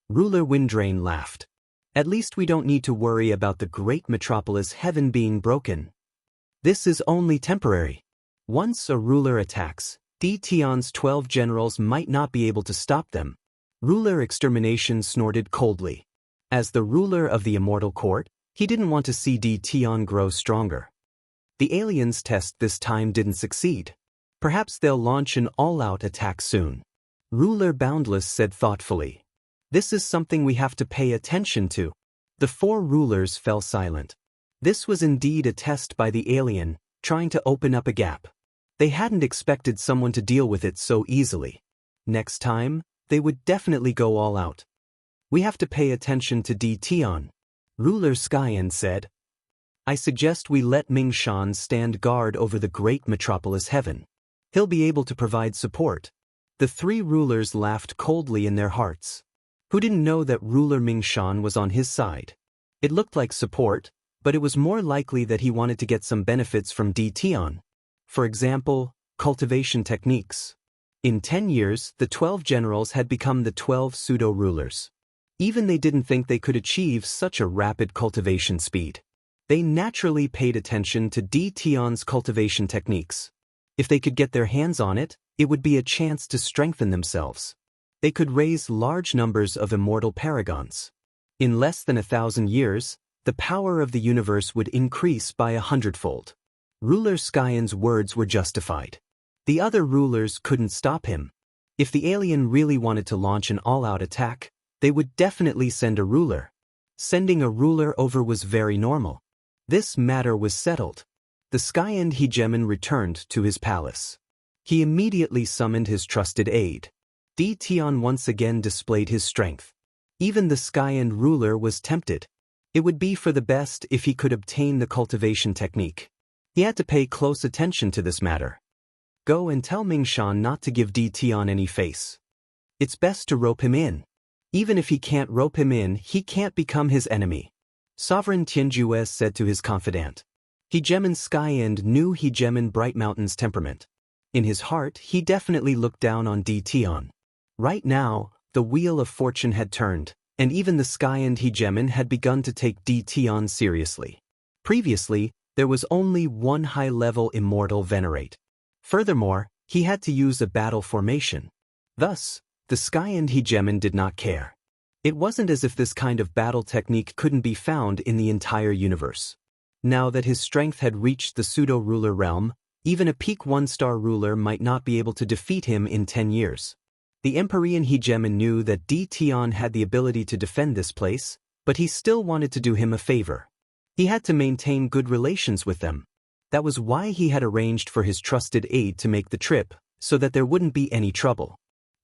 Ruler Windrain laughed. At least we don't need to worry about the great metropolis heaven being broken. This is only temporary. Once a ruler attacks, Dtion's 12 generals might not be able to stop them. Ruler Extermination snorted coldly. As the ruler of the Immortal Court, he didn't want to see Dtion grow stronger. The aliens' test this time didn't succeed. Perhaps they'll launch an all-out attack soon. Ruler Boundless said thoughtfully. This is something we have to pay attention to. The 4 rulers fell silent. This was indeed a test by the alien, trying to open up a gap. They hadn't expected someone to deal with it so easily. Next time, they would definitely go all out. We have to pay attention to Dtion. Ruler Xian said. I suggest we let Mingshan stand guard over the great metropolis heaven. He'll be able to provide support. The 3 rulers laughed coldly in their hearts. Who didn't know that ruler Mingshan was on his side? It looked like support, but it was more likely that he wanted to get some benefits from Dtion. For example, cultivation techniques. In 10 years, the 12 generals had become the 12 pseudo-rulers. Even they didn't think they could achieve such a rapid cultivation speed. They naturally paid attention to Dtion's cultivation techniques. If they could get their hands on it, it would be a chance to strengthen themselves. They could raise large numbers of immortal paragons. In less than 1,000 years, the power of the universe would increase by 100-fold. Ruler Xian's words were justified. The other rulers couldn't stop him. If the alien really wanted to launch an all-out attack, they would definitely send a ruler. Sending a ruler over was very normal. This matter was settled. The Xian hegemon returned to his palace. He immediately summoned his trusted aide. Dtion once again displayed his strength. Even the Xian ruler was tempted. It would be for the best if he could obtain the cultivation technique. He had to pay close attention to this matter. Go and tell Mingshan not to give Dtion any face. It's best to rope him in. Even if he can't rope him in, he can't become his enemy. Sovereign Tianjue said to his confidant. Hegemon Xian knew Hegemon Bright Mountain's temperament. In his heart, he definitely looked down on Dtion. Right now, the wheel of fortune had turned, and even the Xian hegemon had begun to take Dtion seriously. Previously, there was only one high-level immortal venerate. Furthermore, he had to use a battle formation. Thus, the Xian hegemon did not care. It wasn't as if this kind of battle technique couldn't be found in the entire universe. Now that his strength had reached the pseudo-ruler realm, even a peak 1-star ruler might not be able to defeat him in 10 years. The Empyrean hegemon knew that Dtion had the ability to defend this place, but he still wanted to do him a favor. He had to maintain good relations with them. That was why he had arranged for his trusted aide to make the trip, so that there wouldn't be any trouble.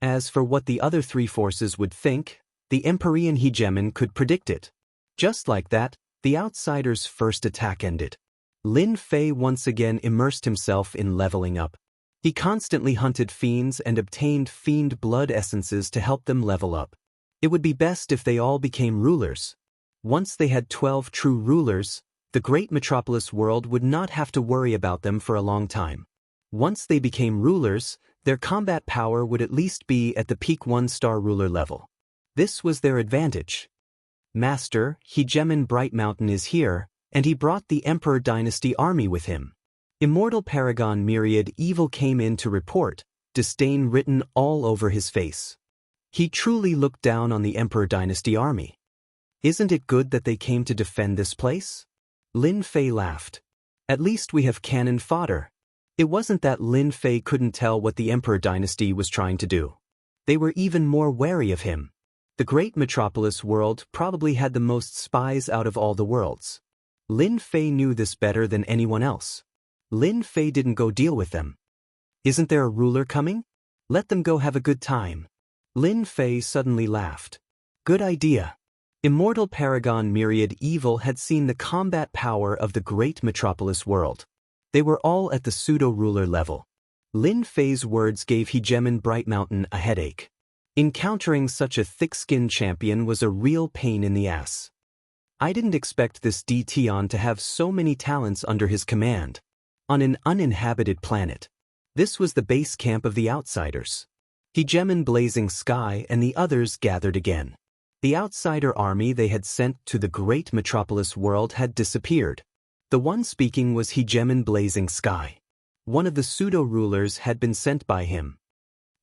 As for what the other 3 forces would think, the Empyrean hegemon could predict it. Just like that, the outsider's first attack ended. Lin Fei once again immersed himself in leveling up. He constantly hunted fiends and obtained fiend blood essences to help them level up. It would be best if they all became rulers. Once they had 12 true rulers, the great metropolis world would not have to worry about them for a long time. Once they became rulers, their combat power would at least be at the peak 1-star ruler level. This was their advantage. Master, Hegemon Bright Mountain is here, and he brought the Emperor Dynasty army with him. Immortal Paragon Myriad Evil came in to report, disdain written all over his face. He truly looked down on the Emperor Dynasty army. Isn't it good that they came to defend this place? Lin Fei laughed. At least we have cannon fodder. It wasn't that Lin Fei couldn't tell what the Emperor Dynasty was trying to do. They were even more wary of him. The great metropolis world probably had the most spies out of all the worlds. Lin Fei knew this better than anyone else. Lin Fei didn't go deal with them. Isn't there a ruler coming? Let them go have a good time. Lin Fei suddenly laughed. Good idea. Immortal Paragon Myriad Evil had seen the combat power of the great metropolis world. They were all at the pseudo-ruler level. Lin Fei's words gave Hegemon Bright Mountain a headache. Encountering such a thick-skinned champion was a real pain in the ass. I didn't expect this Tion to have so many talents under his command. On an uninhabited planet. This was the base camp of the outsiders. Hegemon Blazing Sky and the others gathered again. The outsider army they had sent to the great metropolis world had disappeared. The one speaking was Hegemon Blazing Sky. One of the pseudo-rulers had been sent by him.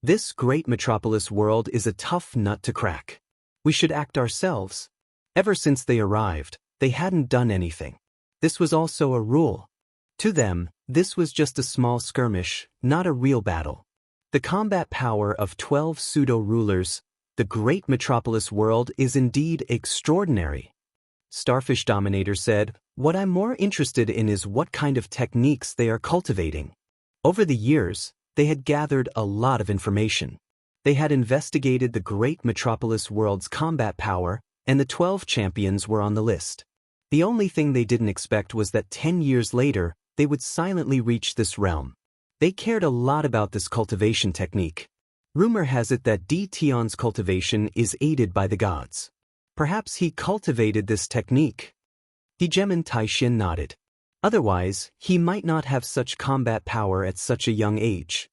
This great metropolis world is a tough nut to crack. We should act ourselves. Ever since they arrived, they hadn't done anything. This was also a rule. To them, this was just a small skirmish, not a real battle. The combat power of 12 pseudo-rulers, the great metropolis world is indeed extraordinary. Starfish Dominator said, what I'm more interested in is what kind of techniques they are cultivating. Over the years, they had gathered a lot of information. They had investigated the great metropolis world's combat power, and the 12 champions were on the list. The only thing they didn't expect was that 10 years later, they would silently reach this realm. They cared a lot about this cultivation technique. Rumor has it that Tion's cultivation is aided by the gods. Perhaps he cultivated this technique. Hegemon Taishin nodded. Otherwise, he might not have such combat power at such a young age.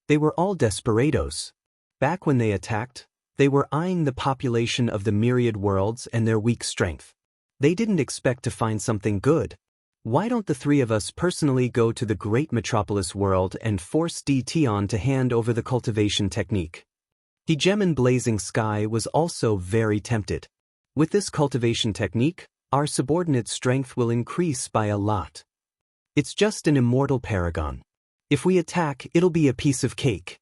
They were all desperados. Back when they attacked, they were eyeing the population of the myriad worlds and their weak strength. They didn't expect to find something good. Why don't the three of us personally go to the great metropolis world and force Tion to hand over the cultivation technique? Hegemon Blazing Sky was also very tempted. With this cultivation technique, our subordinate strength will increase by a lot. It's just an immortal paragon. If we attack, it'll be a piece of cake.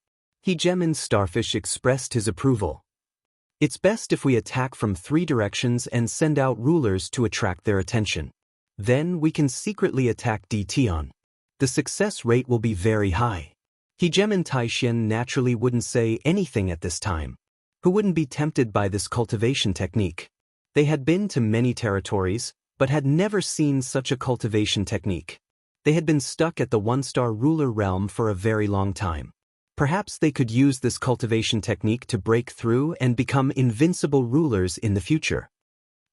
Hegemon Starfish expressed his approval. It's best if we attack from 3 directions and send out rulers to attract their attention. Then we can secretly attack Tion. The success rate will be very high. Hegemon Taishin naturally wouldn't say anything at this time. Who wouldn't be tempted by this cultivation technique? They had been to many territories, but had never seen such a cultivation technique. They had been stuck at the one-star ruler realm for a very long time. Perhaps they could use this cultivation technique to break through and become invincible rulers in the future.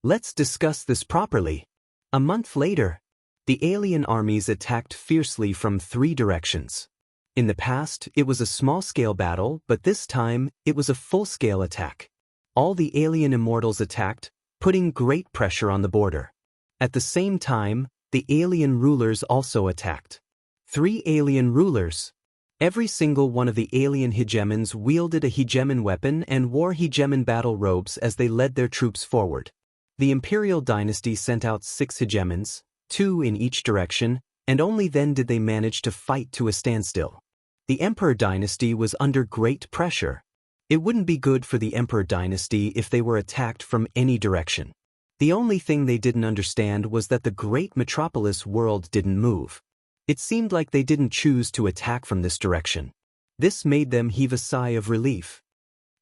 Let's discuss this properly. A month later, the alien armies attacked fiercely from 3 directions. In the past, it was a small-scale battle, but this time, it was a full-scale attack. All the alien immortals attacked, putting great pressure on the border. At the same time, the alien rulers also attacked. 3 alien rulers. Every single one of the alien hegemons wielded a hegemon weapon and wore hegemon battle robes as they led their troops forward. The imperial dynasty sent out 6 hegemons, 2 in each direction, and only then did they manage to fight to a standstill. The emperor dynasty was under great pressure. It wouldn't be good for the emperor dynasty if they were attacked from any direction. The only thing they didn't understand was that the great metropolis world didn't move. It seemed like they didn't choose to attack from this direction. This made them heave a sigh of relief.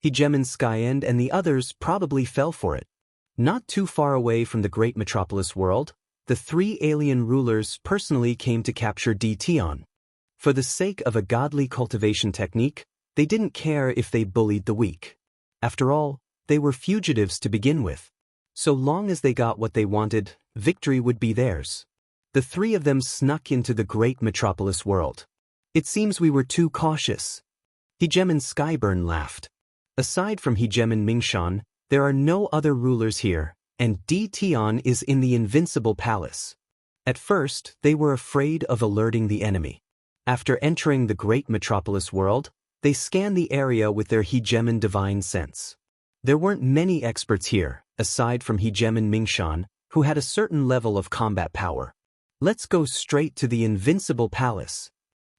Hegemon Skyend and the others probably fell for it. Not too far away from the great metropolis world, the 3 alien rulers personally came to capture Tion. For the sake of a godly cultivation technique, they didn't care if they bullied the weak. After all, they were fugitives to begin with. So long as they got what they wanted, victory would be theirs. The 3 of them snuck into the great metropolis world. It seems we were too cautious. Hegemon Skyburn laughed. Aside from Hegemon Mingshan, there are no other rulers here, and Tion is in the Invincible Palace. At first, they were afraid of alerting the enemy. After entering the great metropolis world, they scanned the area with their Hegemon Divine Sense. There weren't many experts here, aside from Hegemon Mingshan, who had a certain level of combat power. Let's go straight to the Invincible Palace.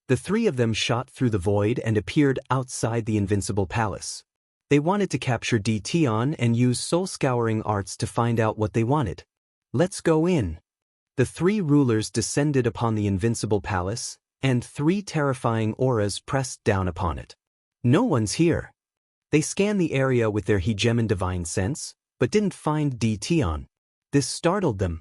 The 3 of them shot through the void and appeared outside the Invincible Palace. They wanted to capture Tion and use soul-scouring arts to find out what they wanted. Let's go in. The three rulers descended upon the invincible palace, and three terrifying auras pressed down upon it. No one's here. They scanned the area with their hegemon divine sense, but didn't find Tion. This startled them.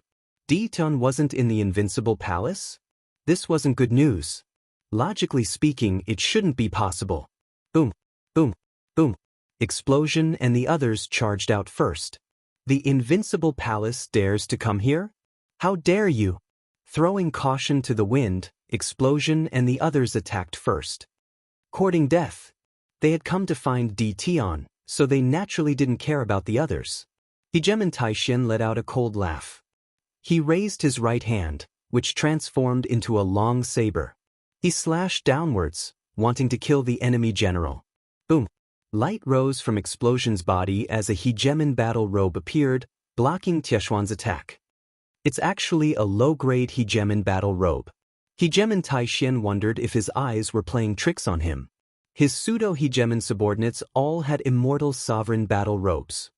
Tion wasn't in the invincible palace? This wasn't good news. Logically speaking, it shouldn't be possible. Boom, boom, boom. Explosion, and the others charged out first. The invincible palace dares to come here? How dare you? Throwing caution to the wind, explosion, and the others attacked first. Courting death. They had come to find Tion, so they naturally didn't care about the others. Hegemon Taishin let out a cold laugh. He raised his right hand, which transformed into a long saber. He slashed downwards, wanting to kill the enemy general. Boom. Light rose from Explosion's body as a hegemon battle robe appeared, blocking Tieshuan's attack. It's actually a low-grade hegemon battle robe. Hegemon Taishin wondered if his eyes were playing tricks on him. His pseudo-hegemon subordinates all had immortal sovereign battle robes.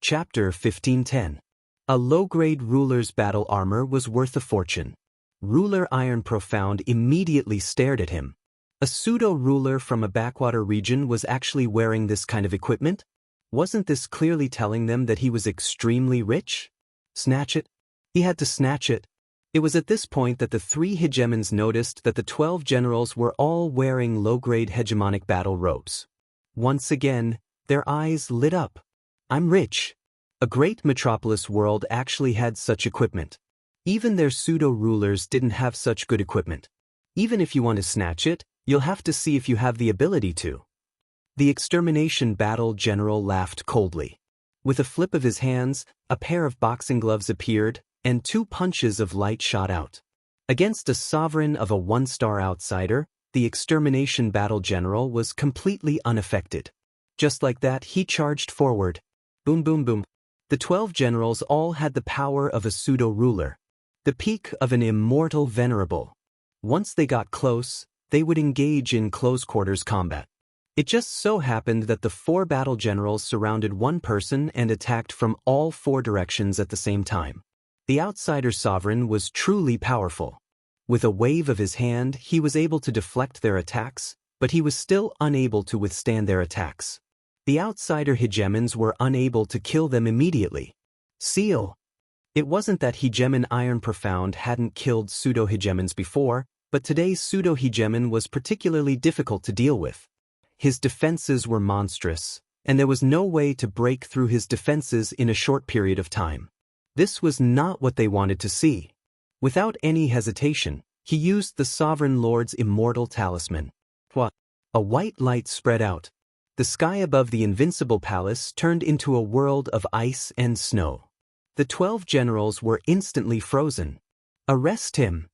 Chapter 1510. A low-grade ruler's battle armor was worth a fortune. Ruler Iron Profound immediately stared at him. A pseudo-ruler from a backwater region was actually wearing this kind of equipment? Wasn't this clearly telling them that he was extremely rich? Snatch it? He had to snatch it. It was at this point that the three hegemons noticed that the 12 generals were all wearing low-grade hegemonic battle robes. Once again, their eyes lit up. I'm rich. A great metropolis world actually had such equipment. Even their pseudo-rulers didn't have such good equipment. Even if you want to snatch it, you'll have to see if you have the ability to. The extermination battle general laughed coldly. With a flip of his hands, a pair of boxing gloves appeared, and 2 punches of light shot out. Against a sovereign of a 1-star outsider, the extermination battle general was completely unaffected. Just like that, he charged forward. Boom, boom, boom. The 12 generals all had the power of a pseudo-ruler. The peak of an immortal venerable. Once they got close, they would engage in close-quarters combat. It just so happened that the 4 battle generals surrounded one person and attacked from all 4 directions at the same time. The outsider sovereign was truly powerful. With a wave of his hand, he was able to deflect their attacks, but he was still unable to withstand their attacks. The outsider hegemons were unable to kill them immediately. Seal. It wasn't that hegemon Iron Profound hadn't killed pseudo-hegemons before, but today's pseudo-hegemon was particularly difficult to deal with. His defenses were monstrous, and there was no way to break through his defenses in a short period of time. This was not what they wanted to see. Without any hesitation, he used the Sovereign Lord's Immortal Talisman. What? A white light spread out. The sky above the invincible palace turned into a world of ice and snow. The 12 generals were instantly frozen. Arrest him!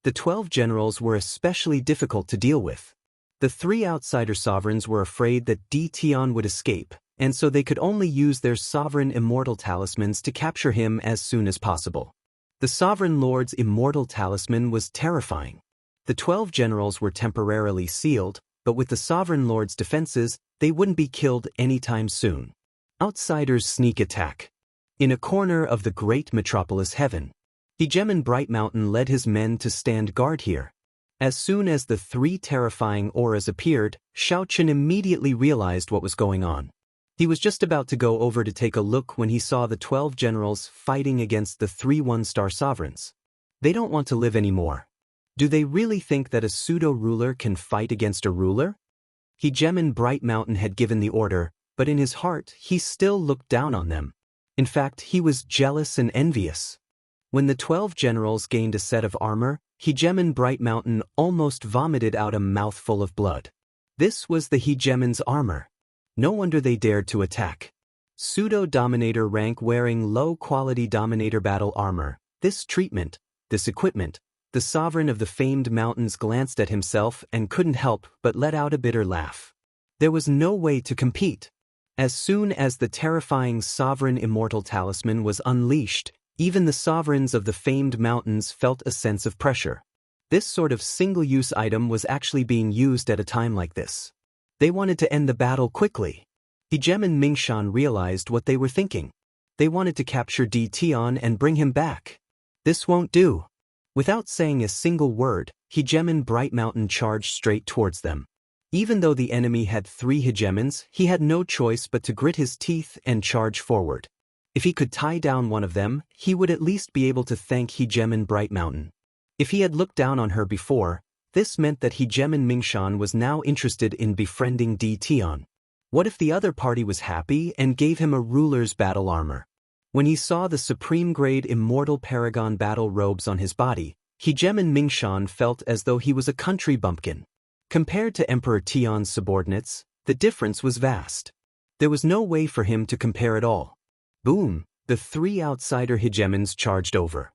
The 12 generals were especially difficult to deal with. The 3 outsider sovereigns were afraid that Tion would escape, and so they could only use their sovereign immortal talismans to capture him as soon as possible. The Sovereign Lord's Immortal Talisman was terrifying. The 12 generals were temporarily sealed, but with the Sovereign Lord's defenses, they wouldn't be killed anytime soon. Outsiders sneak attack. In a corner of the great metropolis heaven, Hegemon Bright Mountain led his men to stand guard here. As soon as the 3 terrifying auras appeared, Xiaochen immediately realized what was going on. He was just about to go over to take a look when he saw the 12 generals fighting against the 3 1-star sovereigns. They don't want to live anymore. Do they really think that a pseudo-ruler can fight against a ruler? Hegemon Bright Mountain had given the order, but in his heart he still looked down on them. In fact, he was jealous and envious. When the 12 generals gained a set of armor, Hegemon Bright Mountain almost vomited out a mouthful of blood. This was the Hegemon's armor. No wonder they dared to attack. Pseudo-dominator rank wearing low-quality dominator battle armor. This treatment, this equipment. The sovereign of the famed mountains glanced at himself and couldn't help but let out a bitter laugh. There was no way to compete. As soon as the terrifying sovereign immortal talisman was unleashed, even the sovereigns of the famed mountains felt a sense of pressure. This sort of single-use item was actually being used at a time like this. They wanted to end the battle quickly. Jem and Mingshan realized what they were thinking. They wanted to capture Di Tian and bring him back. This won't do. Without saying a single word, Jem and Bright Mountain charged straight towards them. Even though the enemy had 3 hegemons, he had no choice but to grit his teeth and charge forward. If he could tie down one of them, he would at least be able to thank Jem and Bright Mountain. If he had looked down on her before, this meant that Jem and Mingshan was now interested in befriending Di Tian. What if the other party was happy and gave him a ruler's battle armor? When he saw the supreme-grade Immortal Paragon battle robes on his body, Jem and Mingshan felt as though he was a country bumpkin. Compared to Emperor Tian's subordinates, the difference was vast. There was no way for him to compare at all. Boom! The 3 outsider hegemons charged over.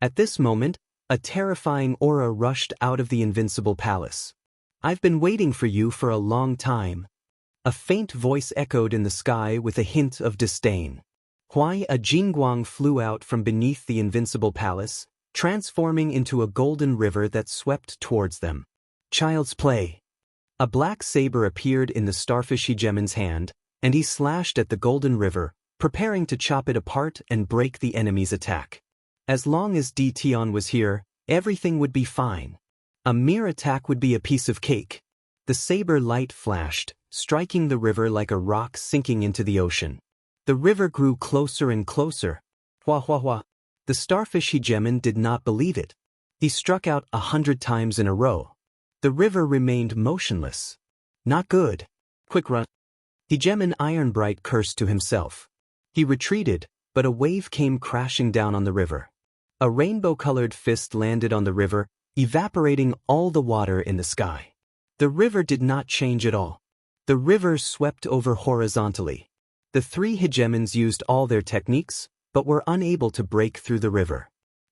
At this moment, a terrifying aura rushed out of the invincible palace. "I've been waiting for you for a long time." A faint voice echoed in the sky with a hint of disdain. A Jingguang flew out from beneath the invincible palace, transforming into a golden river that swept towards them. Child's play. A black saber appeared in the starfish hegemon's hand, and he slashed at the golden river, preparing to chop it apart and break the enemy's attack. As long as Di Tian was here, everything would be fine. A mere attack would be a piece of cake. The saber light flashed, striking the river like a rock sinking into the ocean. The river grew closer and closer. The starfish hegemon did not believe it. He struck out 100 times in a row. The river remained motionless. Not good. Quick run. Hegemon Ironbright cursed to himself. He retreated, but a wave came crashing down on the river. A rainbow-colored fist landed on the river, evaporating all the water in the sky. The river did not change at all. The river swept over horizontally. The 3 hegemons used all their techniques, but were unable to break through the river.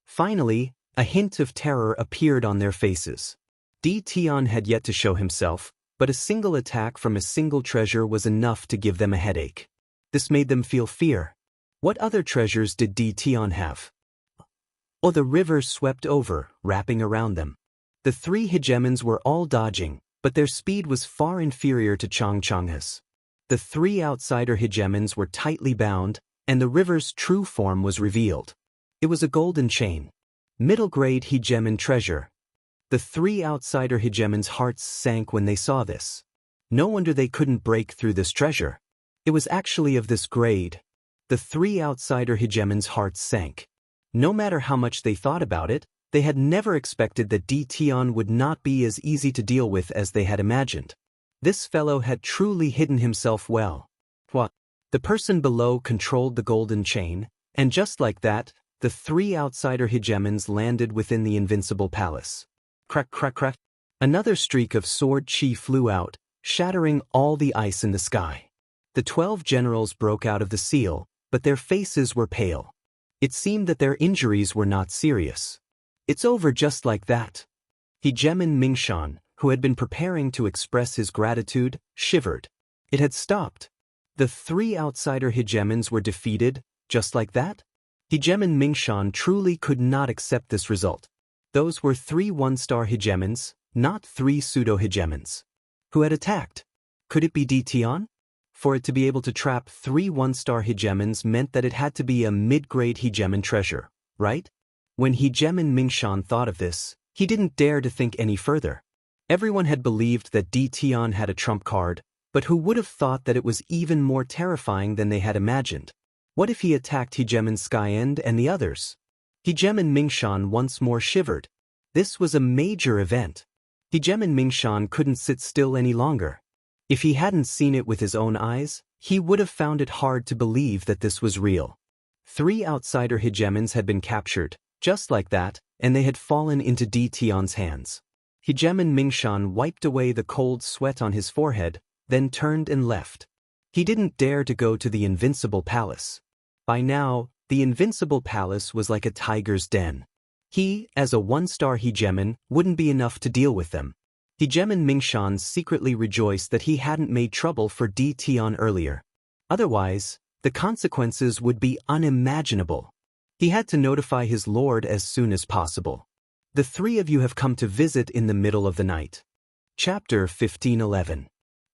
Finally, a hint of terror appeared on their faces. Di Tian had yet to show himself, but a single attack from a single treasure was enough to give them a headache. This made them feel fear. What other treasures did Di Tian have? The river swept over, wrapping around them. The 3 hegemons were all dodging, but their speed was far inferior to Changchang's. The 3 outsider hegemons were tightly bound, and the river's true form was revealed. It was a golden chain. Middle-grade hegemon treasure. The 3 outsider hegemons' hearts sank when they saw this. No wonder they couldn't break through this treasure. It was actually of this grade. The 3 outsider hegemons' hearts sank. No matter how much they thought about it, they had never expected that Di Tian would not be as easy to deal with as they had imagined. This fellow had truly hidden himself well. The person below controlled the golden chain, and just like that, the 3 outsider hegemons landed within the invincible palace. Crack, crack, crack. Another streak of sword chi flew out, shattering all the ice in the sky. The 12 generals broke out of the seal, but their faces were pale. It seemed that their injuries were not serious. It's over just like that. Hegemon Mingshan, who had been preparing to express his gratitude, shivered. It had stopped. The 3 outsider hegemons were defeated, just like that? Hegemon Mingshan truly could not accept this result. Those were 3 one-star hegemons, not 3 pseudo-hegemons. Who had attacked? Could it be Di Tian? For it to be able to trap 3 one-star hegemons meant that it had to be a mid-grade hegemon treasure, right? When Hegemon Mingshan thought of this, he didn't dare to think any further. Everyone had believed that Di Tian had a trump card, but who would have thought that it was even more terrifying than they had imagined? What if he attacked Hegemon Skyend and the others? Hegemon Mingshan once more shivered. This was a major event. Hegemon Mingshan couldn't sit still any longer. If he hadn't seen it with his own eyes, he would have found it hard to believe that this was real. 3 outsider hegemons had been captured, just like that, and they had fallen into Di Tian's hands. Hegemon Mingshan wiped away the cold sweat on his forehead, then turned and left. He didn't dare to go to the Invincible Palace. By now, the Invincible Palace was like a tiger's den. He, as a one-star hegemon, wouldn't be enough to deal with them. Hegemon Mingshan secretly rejoiced that he hadn't made trouble for Di Tian earlier. Otherwise, the consequences would be unimaginable. He had to notify his lord as soon as possible. The 3 of you have come to visit in the middle of the night. Chapter 1511.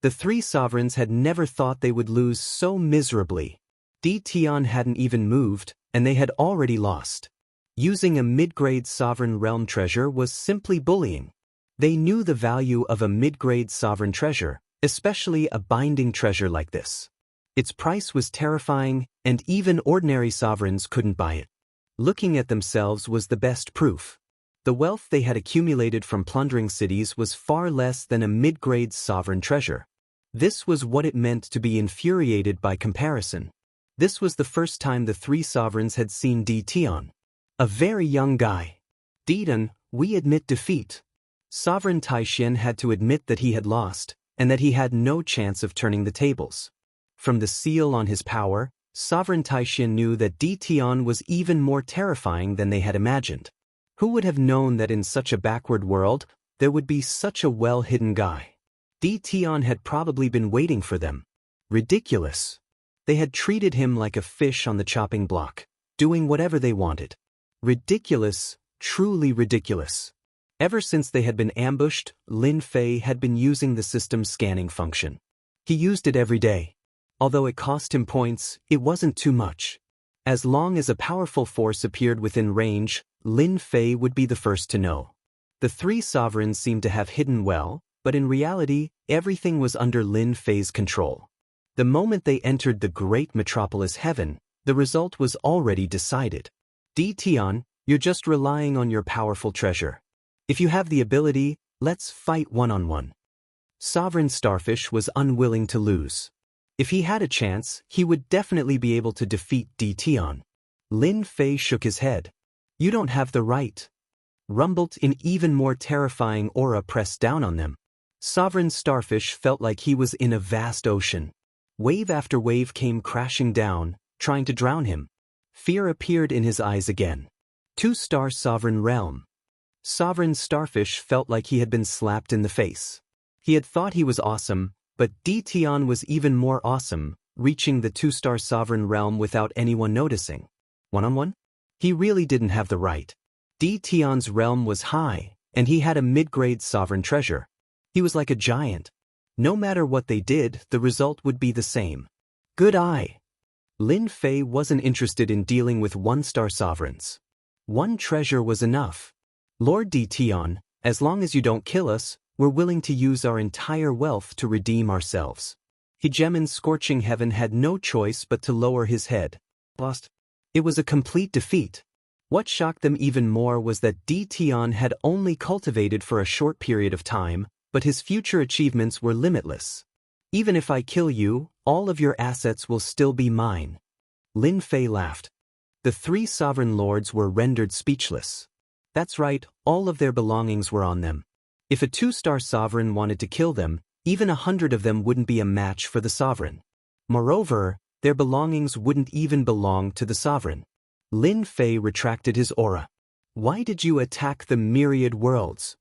The three sovereigns had never thought they would lose so miserably. Tian hadn't even moved, and they had already lost. Using a mid-grade sovereign realm treasure was simply bullying. They knew the value of a mid-grade sovereign treasure, especially a binding treasure like this. Its price was terrifying, and even ordinary sovereigns couldn't buy it. Looking at themselves was the best proof. The wealth they had accumulated from plundering cities was far less than a mid-grade sovereign treasure. This was what it meant to be infuriated by comparison. This was the first time the three sovereigns had seen Tian. A very young guy. Tian, we admit defeat. Sovereign Taishan had to admit that he had lost, and that he had no chance of turning the tables. From the seal on his power, Sovereign Taishan knew that Tian was even more terrifying than they had imagined. Who would have known that in such a backward world, there would be such a well-hidden guy? Tian had probably been waiting for them. Ridiculous. They had treated him like a fish on the chopping block, doing whatever they wanted. Ridiculous, truly ridiculous. Ever since they had been ambushed, Lin Fei had been using the system's scanning function. He used it every day. Although it cost him points, it wasn't too much. As long as a powerful force appeared within range, Lin Fei would be the first to know. The three sovereigns seemed to have hidden well, but in reality, everything was under Lin Fei's control. The moment they entered the great metropolis heaven, the result was already decided. Tian, you're just relying on your powerful treasure. If you have the ability, let's fight one-on-one. Sovereign Starfish was unwilling to lose. If he had a chance, he would definitely be able to defeat Tian. Lin Fei shook his head. You don't have the right. Rumbled in even more terrifying aura pressed down on them. Sovereign Starfish felt like he was in a vast ocean. Wave after wave came crashing down, trying to drown him. Fear appeared in his eyes again. 2-star Sovereign Realm. Sovereign Starfish felt like he had been slapped in the face. He had thought he was awesome, but Tian was even more awesome, reaching the 2-star Sovereign Realm without anyone noticing. One-on-one? He really didn't have the right. Tian's realm was high, and he had a mid-grade sovereign treasure. He was like a giant. No matter what they did, the result would be the same. Good eye. Lin Fei wasn't interested in dealing with 1-star sovereigns. One treasure was enough. Lord Tian, as long as you don't kill us, we're willing to use our entire wealth to redeem ourselves. Hegemon's scorching heaven had no choice but to lower his head. Lost. It was a complete defeat. What shocked them even more was that Tian had only cultivated for a short period of time, but his future achievements were limitless. Even if I kill you, all of your assets will still be mine. Lin Fei laughed. The three sovereign lords were rendered speechless. That's right, all of their belongings were on them. If a 2-star sovereign wanted to kill them, even 100 of them wouldn't be a match for the sovereign. Moreover, their belongings wouldn't even belong to the sovereign. Lin Fei retracted his aura. Why did you attack the myriad worlds?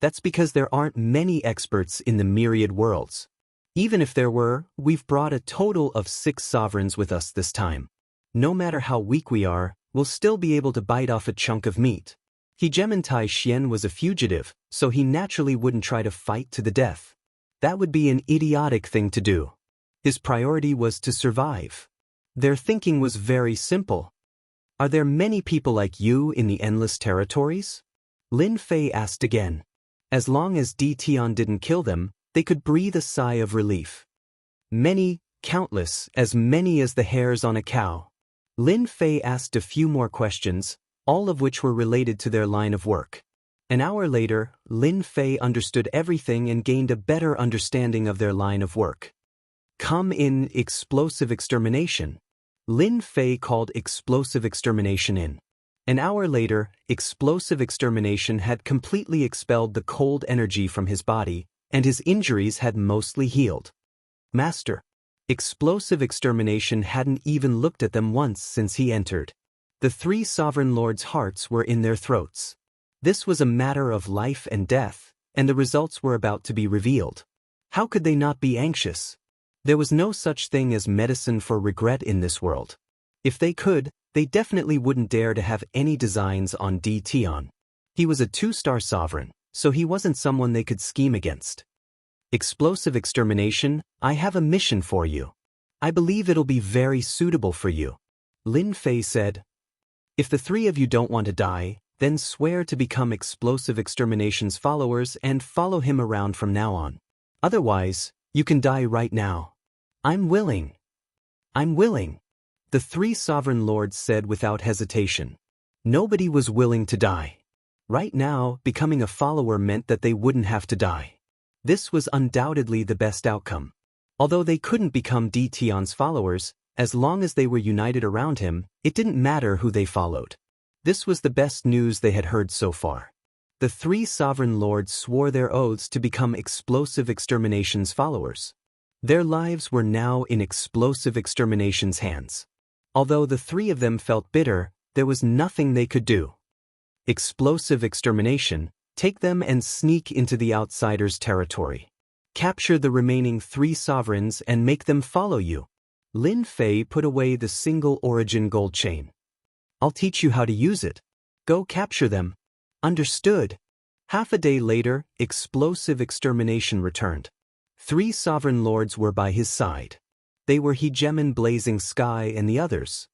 That's because there aren't many experts in the myriad worlds. Even if there were, we've brought a total of 6 sovereigns with us this time. No matter how weak we are, we'll still be able to bite off a chunk of meat. Hegemon Taishan was a fugitive, so he naturally wouldn't try to fight to the death. That would be an idiotic thing to do. His priority was to survive. Their thinking was very simple. Are there many people like you in the endless territories? Lin Fei asked again. As long as Tian didn't kill them, they could breathe a sigh of relief. Many, countless, as many as the hairs on a cow. Lin Fei asked a few more questions, all of which were related to their line of work. An hour later, Lin Fei understood everything and gained a better understanding of their line of work. Come in explosive extermination. Lin Fei called explosive extermination in. An hour later, explosive extermination had completely expelled the cold energy from his body, and his injuries had mostly healed. Master. Explosive extermination hadn't even looked at them once since he entered. The 3 sovereign lords' hearts were in their throats. This was a matter of life and death, and the results were about to be revealed. How could they not be anxious? There was no such thing as medicine for regret in this world. If they could, they definitely wouldn't dare to have any designs on Tian. He was a 2-star sovereign, so he wasn't someone they could scheme against. Explosive extermination, I have a mission for you. I believe it'll be very suitable for you. Lin Fei said. If the three of you don't want to die, then swear to become Explosive Extermination's followers and follow him around from now on. Otherwise, you can die right now. I'm willing. I'm willing. The three sovereign lords said without hesitation. Nobody was willing to die. Right now, becoming a follower meant that they wouldn't have to die. This was undoubtedly the best outcome. Although they couldn't become Di Tian's followers, as long as they were united around him, it didn't matter who they followed. This was the best news they had heard so far. The three sovereign lords swore their oaths to become Explosive Extermination's followers. Their lives were now in Explosive Extermination's hands. Although the three of them felt bitter, there was nothing they could do. Explosive Extermination, take them and sneak into the outsiders' territory. Capture the remaining three sovereigns and make them follow you. Lin Fei put away the single origin gold chain. I'll teach you how to use it. Go capture them. Understood. Half a day later, Explosive Extermination returned. Three sovereign lords were by his side. They were Hegemon Blazing Sky and the others.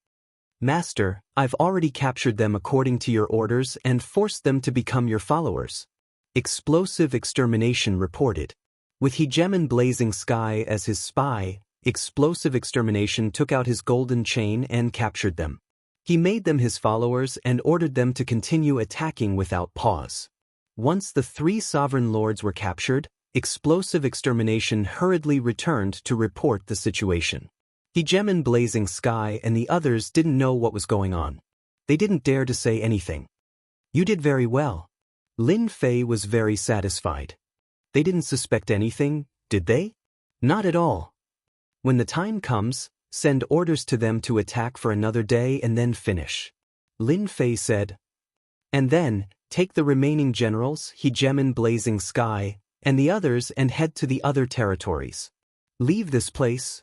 Master, I've already captured them according to your orders and forced them to become your followers. Explosive Extermination reported. With Hegemon Blazing Sky as his spy, Explosive Extermination took out his golden chain and captured them. He made them his followers and ordered them to continue attacking without pause. Once the three sovereign lords were captured, Explosive Extermination hurriedly returned to report the situation. Hegemon Blazing Sky and the others didn't know what was going on. They didn't dare to say anything. You did very well. Lin Fei was very satisfied. They didn't suspect anything, did they? Not at all. When the time comes, send orders to them to attack for another day and then finish. Lin Fei said. And then, take the remaining generals, Hegemon Blazing Sky, and the others and head to the other territories. Leave this place.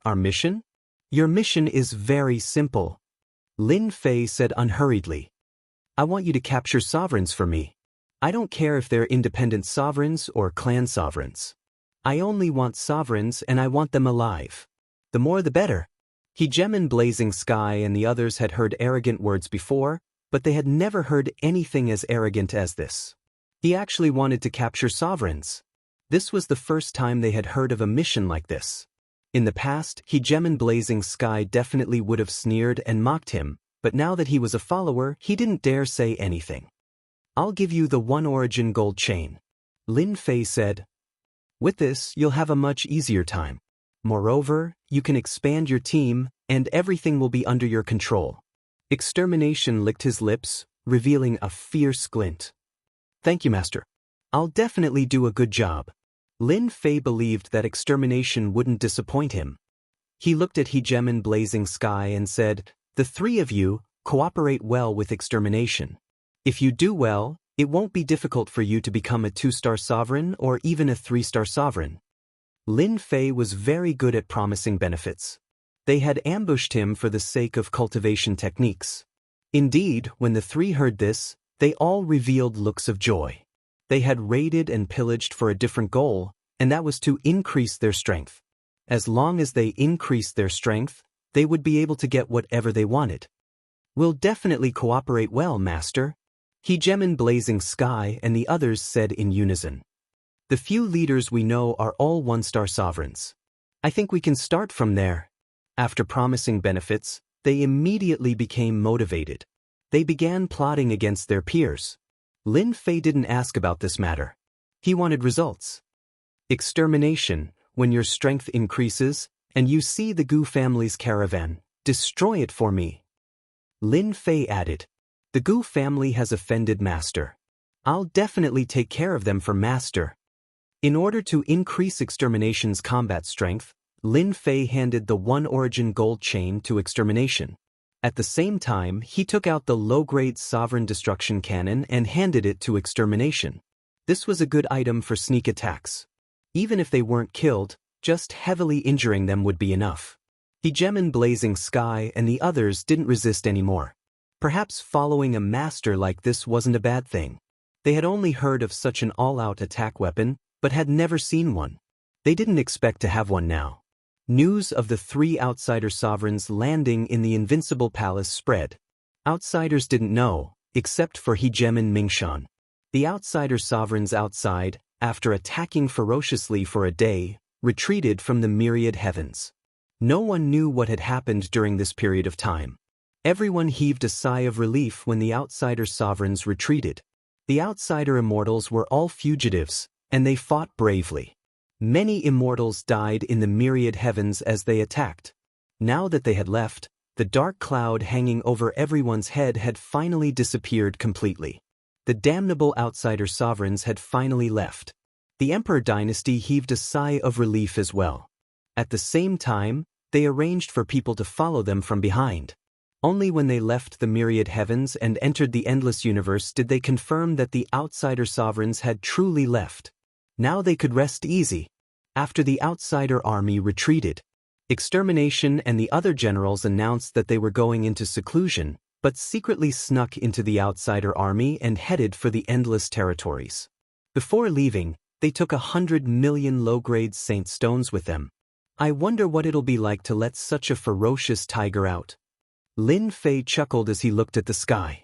Our mission? Your mission is very simple. Lin Fei said unhurriedly. I want you to capture sovereigns for me. I don't care if they're independent sovereigns or clan sovereigns. I only want sovereigns and I want them alive. The more the better. Hegemon Blazing Sky and the others had heard arrogant words before, but they had never heard anything as arrogant as this. He actually wanted to capture sovereigns. This was the first time they had heard of a mission like this. In the past, Hegemon Blazing Sky definitely would have sneered and mocked him, but now that he was a follower, he didn't dare say anything. I'll give you the one origin gold chain. Lin Fei said. With this, you'll have a much easier time. Moreover, you can expand your team, and everything will be under your control. Extermination licked his lips, revealing a fierce glint. Thank you, Master. I'll definitely do a good job. Lin Fei believed that Extermination wouldn't disappoint him. He looked at Hegemon Blazing Sky and said, the three of you, cooperate well with Extermination. If you do well, it won't be difficult for you to become a 2-star sovereign or even a 3-star sovereign. Lin Fei was very good at promising benefits. They had ambushed him for the sake of cultivation techniques. Indeed, when the three heard this, they all revealed looks of joy. They had raided and pillaged for a different goal, and that was to increase their strength. As long as they increased their strength, they would be able to get whatever they wanted. We'll definitely cooperate well, Master. Hegemon Blazing Sky and the others said in unison. The few leaders we know are all 1-star sovereigns. I think we can start from there. After promising benefits, they immediately became motivated. They began plotting against their peers. Lin Fei didn't ask about this matter. He wanted results. Extermination, when your strength increases, and you see the Gu family's caravan, destroy it for me. Lin Fei added, the Gu family has offended Master. I'll definitely take care of them for Master. In order to increase Extermination's combat strength, Lin Fei handed the 1 origin gold chain to Extermination. At the same time, he took out the low-grade Sovereign Destruction Cannon and handed it to Extermination. This was a good item for sneak attacks. Even if they weren't killed, just heavily injuring them would be enough. Hegemon Blazing Sky and the others didn't resist anymore. Perhaps following a master like this wasn't a bad thing. They had only heard of such an all-out attack weapon, but had never seen one. They didn't expect to have one now. News of the 3 outsider sovereigns landing in the Invincible Palace spread. Outsiders didn't know, except for Hegemon Mingshan. The outsider sovereigns outside, after attacking ferociously for a day, retreated from the myriad heavens. No one knew what had happened during this period of time. Everyone heaved a sigh of relief when the outsider sovereigns retreated. The outsider immortals were all fugitives, and they fought bravely. Many immortals died in the myriad heavens as they attacked. Now that they had left, the dark cloud hanging over everyone's head had finally disappeared completely. The damnable outsider sovereigns had finally left. The Emperor dynasty heaved a sigh of relief as well. At the same time, they arranged for people to follow them from behind. Only when they left the myriad heavens and entered the endless universe did they confirm that the outsider sovereigns had truly left. Now they could rest easy. After the outsider army retreated, Extermination and the other generals announced that they were going into seclusion, but secretly snuck into the outsider army and headed for the endless territories. Before leaving, they took 100 million low-grade saint stones with them. I wonder what it'll be like to let such a ferocious tiger out. Lin Fei chuckled as he looked at the sky.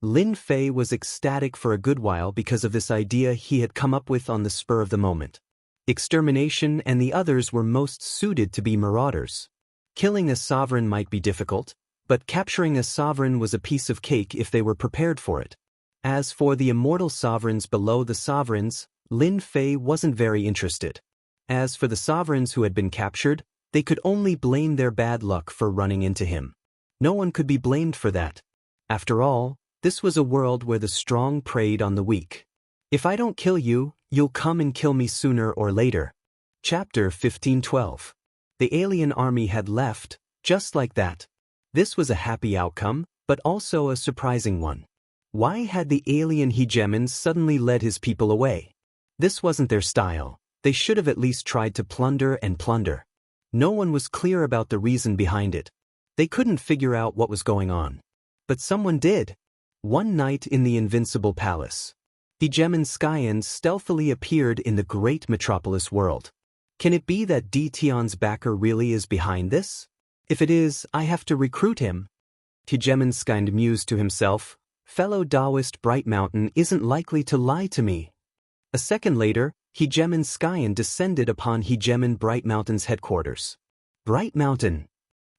Lin Fei was ecstatic for a good while because of this idea he had come up with on the spur of the moment. Extermination and the others were most suited to be marauders. Killing a sovereign might be difficult, but capturing a sovereign was a piece of cake if they were prepared for it. As for the immortal sovereigns below the sovereigns, Lin Fei wasn't very interested. As for the sovereigns who had been captured, they could only blame their bad luck for running into him. No one could be blamed for that. After all, this was a world where the strong preyed on the weak. If I don't kill you, you'll come and kill me sooner or later. Chapter 15:12. The alien army had left, just like that. This was a happy outcome, but also a surprising one. Why had the alien hegemon suddenly led his people away? This wasn't their style. They should have at least tried to plunder and plunder. No one was clear about the reason behind it. They couldn't figure out what was going on. But someone did. One night in the Invincible Palace, Hegemon Xianxia stealthily appeared in the great metropolis world. Can it be that Tion's backer really is behind this? If it is, I have to recruit him. Hegemon Xianxia mused to himself, fellow Taoist Bright Mountain isn't likely to lie to me. A second later, Hegemon Xianxia descended upon Hegemon Bright Mountain's headquarters. Bright Mountain.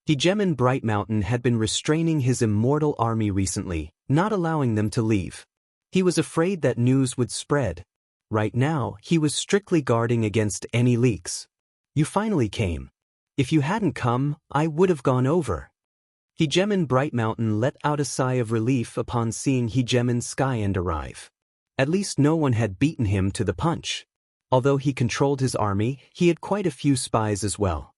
Hegemon Bright Mountain had been restraining his immortal army recently, not allowing them to leave. He was afraid that news would spread. Right now, he was strictly guarding against any leaks. You finally came. If you hadn't come, I would have gone over. Hegemon Bright Mountain let out a sigh of relief upon seeing Hegemon Xianxia arrive. At least no one had beaten him to the punch. Although he controlled his army, he had quite a few spies as well.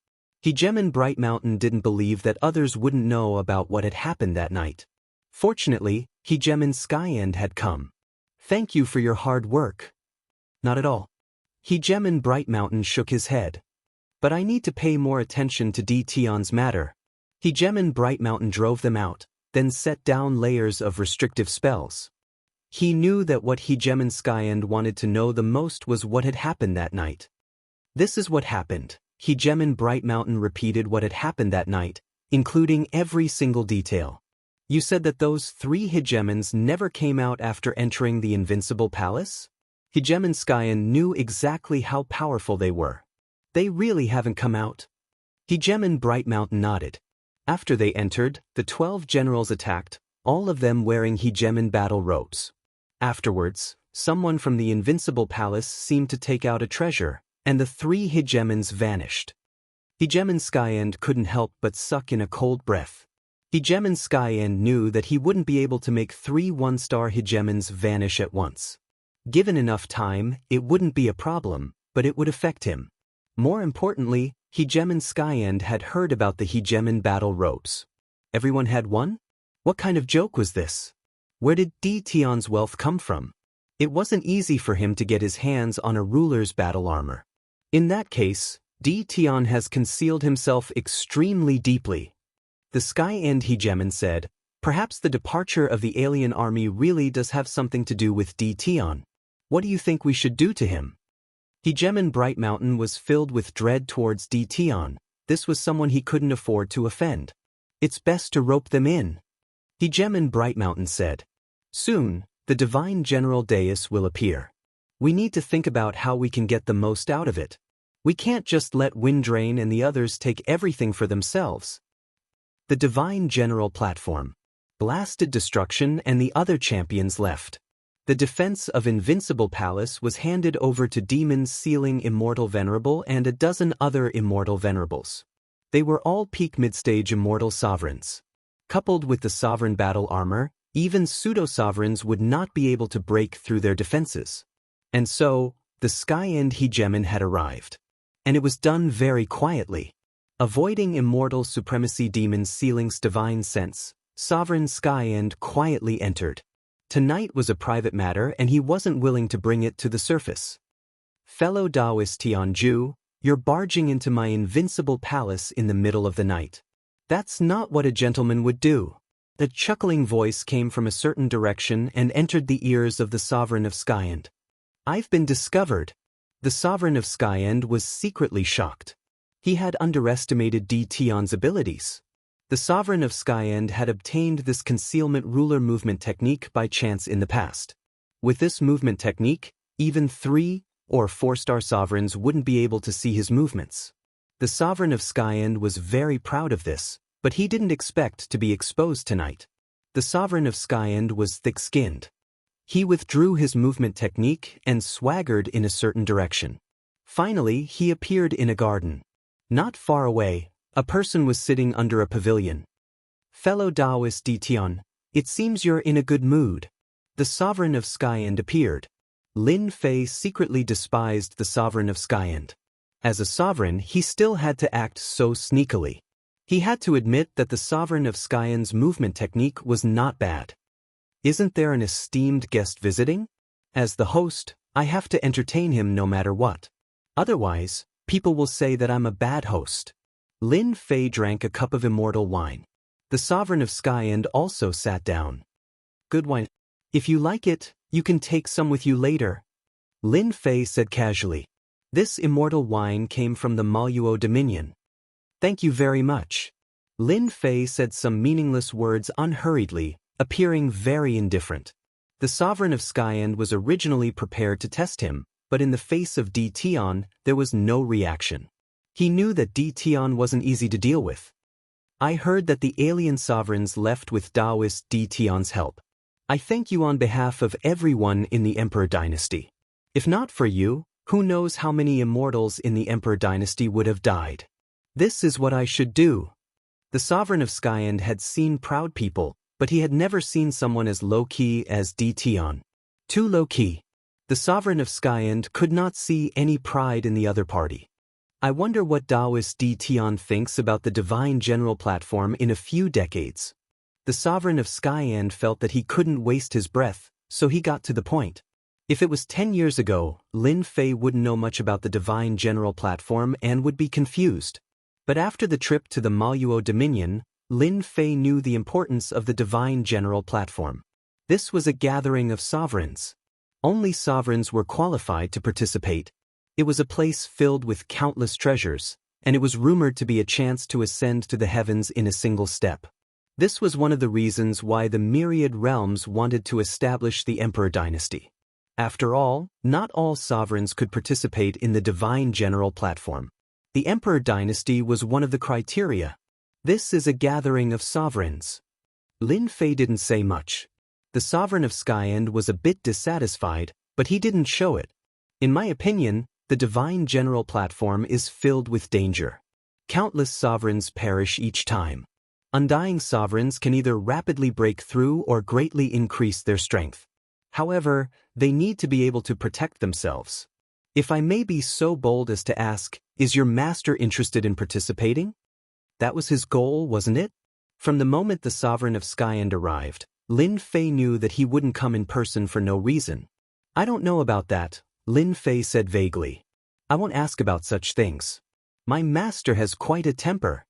Hegemon Bright Mountain didn't believe that others wouldn't know about what had happened that night. Fortunately, Hegemon Xianxia had come. Thank you for your hard work. Not at all. Hegemon Bright Mountain shook his head. But I need to pay more attention to Tion's matter. Hegemon Bright Mountain drove them out, then set down layers of restrictive spells. He knew that what Hegemon Xianxia wanted to know the most was what had happened that night. This is what happened. Hegemon Bright Mountain repeated what had happened that night, including every single detail. You said that those 3 hegemons never came out after entering the Invincible Palace? Hegemon Xianxia knew exactly how powerful they were. They really haven't come out. Hegemon Bright Mountain nodded. After they entered, the 12 generals attacked, all of them wearing Hegemon battle robes. Afterwards, someone from the Invincible Palace seemed to take out a treasure, and the 3 hegemons vanished. Hegemon Xianxia couldn't help but suck in a cold breath. Hegemon Xianxia knew that he wouldn't be able to make 3 one-star hegemons vanish at once. Given enough time, it wouldn't be a problem, but it would affect him. More importantly, Hegemon Xianxia had heard about the hegemon battle robes. Everyone had one? What kind of joke was this? Where did Tion's wealth come from? It wasn't easy for him to get his hands on a ruler's battle armor. In that case, Tion has concealed himself extremely deeply. The Sky-End hegemon said, perhaps the departure of the alien army really does have something to do with Tion. What do you think we should do to him? Hegemon Bright Mountain was filled with dread towards Tion. This was someone he couldn't afford to offend. It's best to rope them in, Hegemon Bright Mountain said. Soon, the Divine General Deus will appear. We need to think about how we can get the most out of it. We can't just let Windrain and the others take everything for themselves. The Divine General platform blasted destruction and the other champions left. The defense of Invincible Palace was handed over to Demons Sealing Immortal Venerable and a dozen other Immortal Venerables. They were all peak midstage Immortal Sovereigns. Coupled with the Sovereign Battle Armor, even pseudo-sovereigns would not be able to break through their defenses. And so, the Sky-End Hegemon had arrived. And it was done very quietly. Avoiding Immortal Supremacy Demons Sealing's divine sense, Sovereign Sky-End quietly entered. Tonight was a private matter and he wasn't willing to bring it to the surface. Fellow Taoist Tianju, you're barging into my invincible palace in the middle of the night. That's not what a gentleman would do. The chuckling voice came from a certain direction and entered the ears of the Sovereign of Skyend. I've been discovered. The Sovereign of Skyend was secretly shocked. He had underestimated Tion's abilities. The Sovereign of Skyend had obtained this concealment ruler movement technique by chance in the past. With this movement technique, even 3- or 4-star sovereigns wouldn't be able to see his movements. The Sovereign of Skyend was very proud of this, but he didn't expect to be exposed tonight. The Sovereign of Skyend was thick-skinned. He withdrew his movement technique and swaggered in a certain direction. Finally, he appeared in a garden. Not far away, a person was sitting under a pavilion. Fellow Taoist Tion, it seems you're in a good mood. The Sovereign of Skyend appeared. Lin Fei secretly despised the Sovereign of Skyend. As a sovereign, he still had to act so sneakily. He had to admit that the Sovereign of Skyend's movement technique was not bad. Isn't there an esteemed guest visiting? As the host, I have to entertain him no matter what. Otherwise, people will say that I'm a bad host. Lin Fei drank a cup of immortal wine. The Sovereign of Skyend also sat down. Good wine. If you like it, you can take some with you later, Lin Fei said casually. This immortal wine came from the Maluo Dominion. Thank you very much. Lin Fei said some meaningless words unhurriedly, appearing very indifferent. The Sovereign of Skyend was originally prepared to test him, but in the face of Tion, there was no reaction. He knew that Tion wasn't easy to deal with. I heard that the alien sovereigns left with Taoist Tion's help. I thank you on behalf of everyone in the Emperor Dynasty. If not for you, who knows how many immortals in the Emperor Dynasty would have died. This is what I should do. The Sovereign of Skyend had seen proud people, but he had never seen someone as low-key as Tion. Too low-key. The Sovereign of Skyend could not see any pride in the other party. I wonder what Taoist Tion thinks about the Divine General platform in a few decades. The Sovereign of Skyend felt that he couldn't waste his breath, so he got to the point. If it was 10 years ago, Lin Fei wouldn't know much about the Divine General platform and would be confused. But after the trip to the Maluo Dominion, Lin Fei knew the importance of the Divine General platform. This was a gathering of sovereigns. Only sovereigns were qualified to participate. It was a place filled with countless treasures, and it was rumored to be a chance to ascend to the heavens in a single step. This was one of the reasons why the myriad realms wanted to establish the Emperor Dynasty. After all, not all sovereigns could participate in the Divine General platform. The Emperor Dynasty was one of the criteria. This is a gathering of sovereigns. Lin Fei didn't say much. The Sovereign of Skyend was a bit dissatisfied, but he didn't show it. In my opinion, the Divine General platform is filled with danger. Countless sovereigns perish each time. Undying sovereigns can either rapidly break through or greatly increase their strength. However, they need to be able to protect themselves. If I may be so bold as to ask, is your master interested in participating? That was his goal, wasn't it? From the moment the Sovereign of Skyend arrived, Lin Fei knew that he wouldn't come in person for no reason. I don't know about that, Lin Fei said vaguely. I won't ask about such things. My master has quite a temper.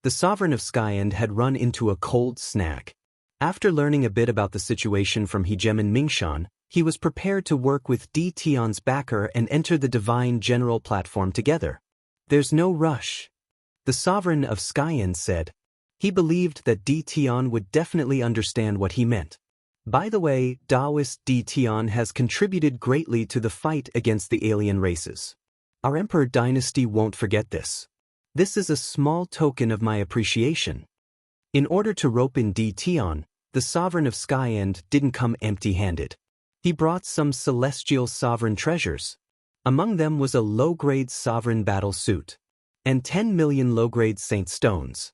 The Sovereign of Skyend had run into a cold snag. After learning a bit about the situation from Hegemon Mingshan, He was prepared to work with Di Tian's backer and enter the divine general platform together. There's no rush, the sovereign of Xianxia said. He believed that Di Tian would definitely understand what he meant. By the way, Taoist Di Tian has contributed greatly to the fight against the alien races. Our Emperor dynasty won't forget this. This is a small token of my appreciation. In order to rope in Di Tian, the sovereign of Xianxia didn't come empty-handed. He brought some celestial sovereign treasures. Among them was a low-grade sovereign battle suit and 10 million low-grade saint stones.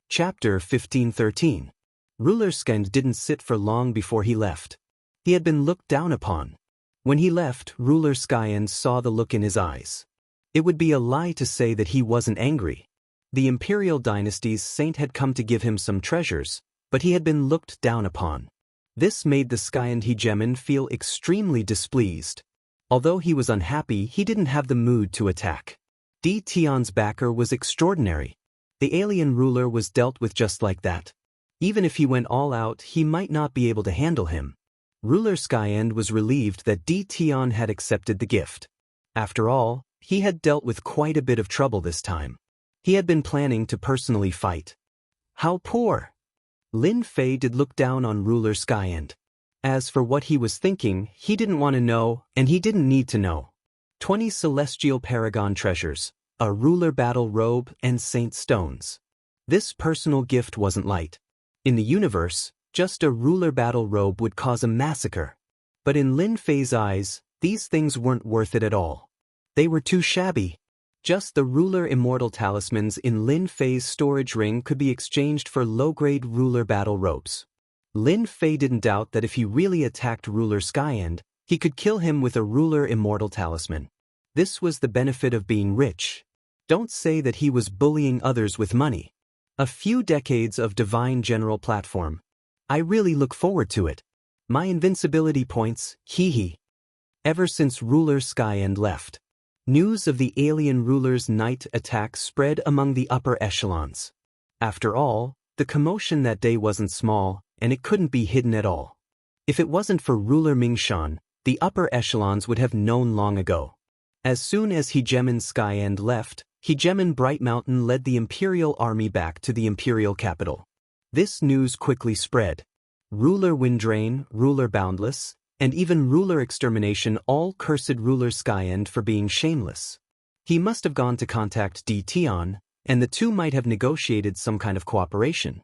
Chapter 1513. Ruler Xianxia didn't sit for long before he left. He had been looked down upon. When he left, Ruler Xianxia saw the look in his eyes. It would be a lie to say that he wasn't angry. The imperial dynasty's saint had come to give him some treasures, but he had been looked down upon. This made the Xianxia hegemon feel extremely displeased. Although he was unhappy, he didn't have the mood to attack. Di Tian's backer was extraordinary. The alien ruler was dealt with just like that. Even if he went all out, he might not be able to handle him. Ruler Xianxia was relieved that Di Tian had accepted the gift. After all, he had dealt with quite a bit of trouble this time. He had been planning to personally fight. How poor! Lin Fei did look down on Ruler Xianxia. As for what he was thinking, he didn't want to know, and he didn't need to know. 20 celestial paragon treasures, a ruler battle robe, and saint stones. This personal gift wasn't light. In the universe, just a ruler battle robe would cause a massacre. But in Lin Fei's eyes, these things weren't worth it at all. They were too shabby. Just the ruler immortal talismans in Lin Fei's storage ring could be exchanged for low-grade ruler battle robes. Lin Fei didn't doubt that if he really attacked Ruler Xianxia, he could kill him with a ruler immortal talisman. This was the benefit of being rich. Don't say that he was bullying others with money. A few decades of divine general platform. I really look forward to it. My invincibility points, hee. Ever since Ruler Xianxia left, news of the alien ruler's night attack spread among the upper echelons. After all, the commotion that day wasn't small, and it couldn't be hidden at all. If it wasn't for Ruler Mingshan, the upper echelons would have known long ago. As soon as Hegemon Xianxia left, Hegemon Bright Mountain led the imperial army back to the imperial capital. This news quickly spread. Ruler Windrain, Ruler Boundless, and even Ruler Extermination all cursed Ruler Xianxia for being shameless. He must have gone to contact Di Tian, and the two might have negotiated some kind of cooperation.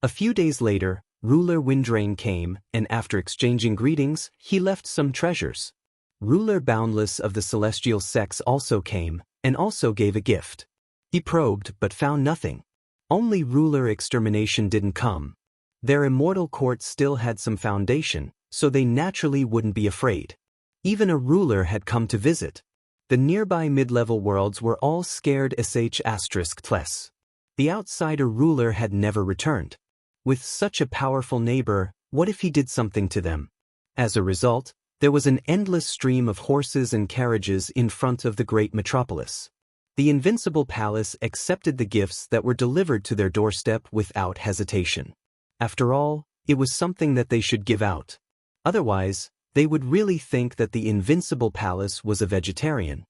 A few days later, Ruler Windrain came, and after exchanging greetings, he left some treasures. Ruler Boundless of the celestial sects also came, and also gave a gift. He probed but found nothing. Only Ruler Extermination didn't come. Their immortal court still had some foundation, so they naturally wouldn't be afraid. Even a ruler had come to visit. The nearby mid-level worlds were all scared ***. The outsider ruler had never returned. With such a powerful neighbor, what if he did something to them? As a result, there was an endless stream of horses and carriages in front of the great metropolis. The Invincible Palace accepted the gifts that were delivered to their doorstep without hesitation. After all, it was something that they should give out. Otherwise, they would really think that the Invincible Palace was a vegetarian.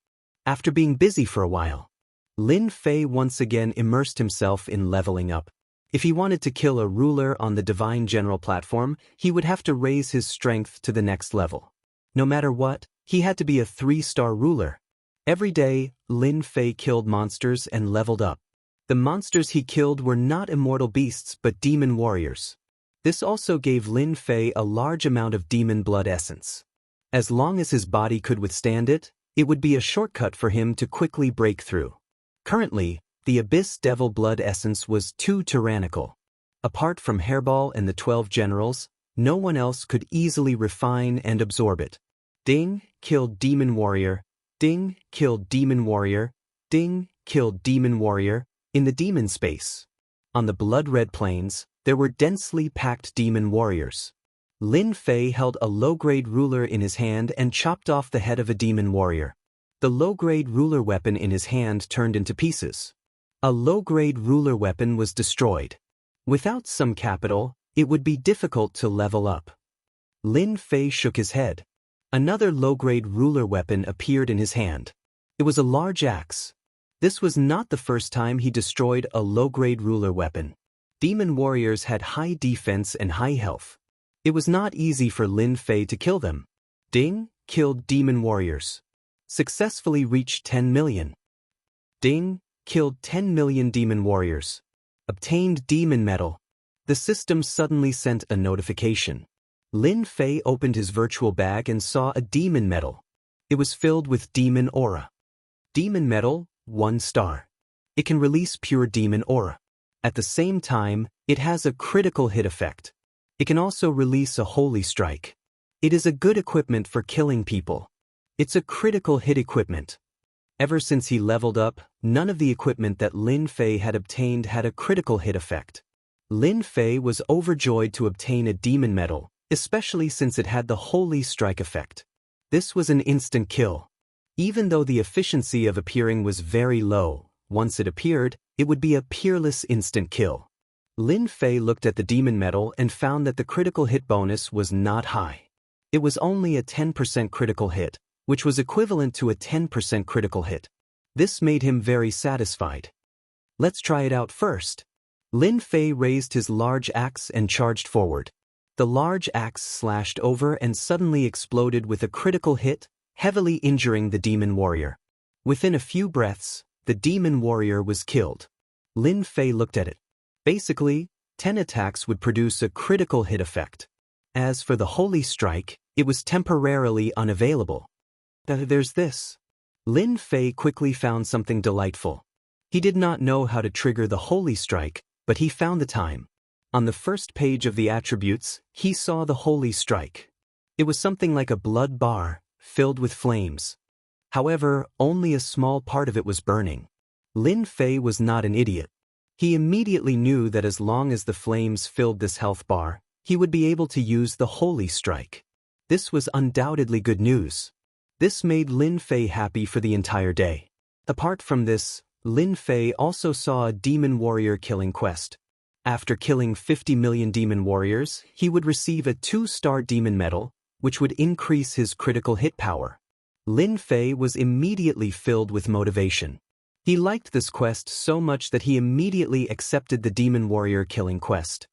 After being busy for a while, Lin Fei once again immersed himself in leveling up. If he wanted to kill a ruler on the Divine General platform, he would have to raise his strength to the next level. No matter what, he had to be a 3-star ruler. Every day, Lin Fei killed monsters and leveled up. The monsters he killed were not immortal beasts but demon warriors. This also gave Lin Fei a large amount of demon blood essence. As long as his body could withstand it, it would be a shortcut for him to quickly break through. Currently, the Abyss Devil blood essence was too tyrannical. Apart from Hairball and the 12 generals, no one else could easily refine and absorb it. Ding, killed demon warrior. Ding, killed demon warrior. Ding, killed demon warrior. In the demon space. On the blood-red plains, there were densely packed demon warriors. Lin Fei held a low-grade ruler in his hand and chopped off the head of a demon warrior. The low-grade ruler weapon in his hand turned into pieces. A low-grade ruler weapon was destroyed. Without some capital, it would be difficult to level up. Lin Fei shook his head. Another low-grade ruler weapon appeared in his hand. It was a large axe. This was not the first time he destroyed a low-grade ruler weapon. Demon warriors had high defense and high health. It was not easy for Lin Fei to kill them. Ding, killed demon warriors. Successfully reached 10 million. Ding, killed 10 million demon warriors. Obtained demon metal. The system suddenly sent a notification. Lin Fei opened his virtual bag and saw a demon medal. It was filled with demon aura. Demon medal, 1 star. It can release pure demon aura. At the same time, it has a critical hit effect. It can also release a holy strike. It is a good equipment for killing people. It's a critical hit equipment. Ever since he leveled up, none of the equipment that Lin Fei had obtained had a critical hit effect. Lin Fei was overjoyed to obtain a demon medal, especially since it had the holy strike effect. This was an instant kill. Even though the efficiency of appearing was very low, once it appeared, it would be a peerless instant kill. Lin Fei looked at the demon medal and found that the critical hit bonus was not high. It was only a 10% critical hit, which was equivalent to a 10% critical hit. This made him very satisfied. Let's try it out first. Lin Fei raised his large axe and charged forward. The large axe slashed over and suddenly exploded with a critical hit, heavily injuring the demon warrior. Within a few breaths, the demon warrior was killed. Lin Fei looked at it. Basically, 10 attacks would produce a critical hit effect. As for the holy strike, it was temporarily unavailable. There's this. Lin Fei quickly found something delightful. He did not know how to trigger the holy strike, but he found the time. On the first page of the attributes, he saw the holy strike. It was something like a blood bar, filled with flames. However, only a small part of it was burning. Lin Fei was not an idiot. He immediately knew that as long as the flames filled this health bar, he would be able to use the holy strike. This was undoubtedly good news. This made Lin Fei happy for the entire day. Apart from this, Lin Fei also saw a demon warrior killing quest. After killing 50 million demon warriors, he would receive a 2-star demon medal, which would increase his critical hit power. Lin Fei was immediately filled with motivation. He liked this quest so much that he immediately accepted the demon warrior killing quest.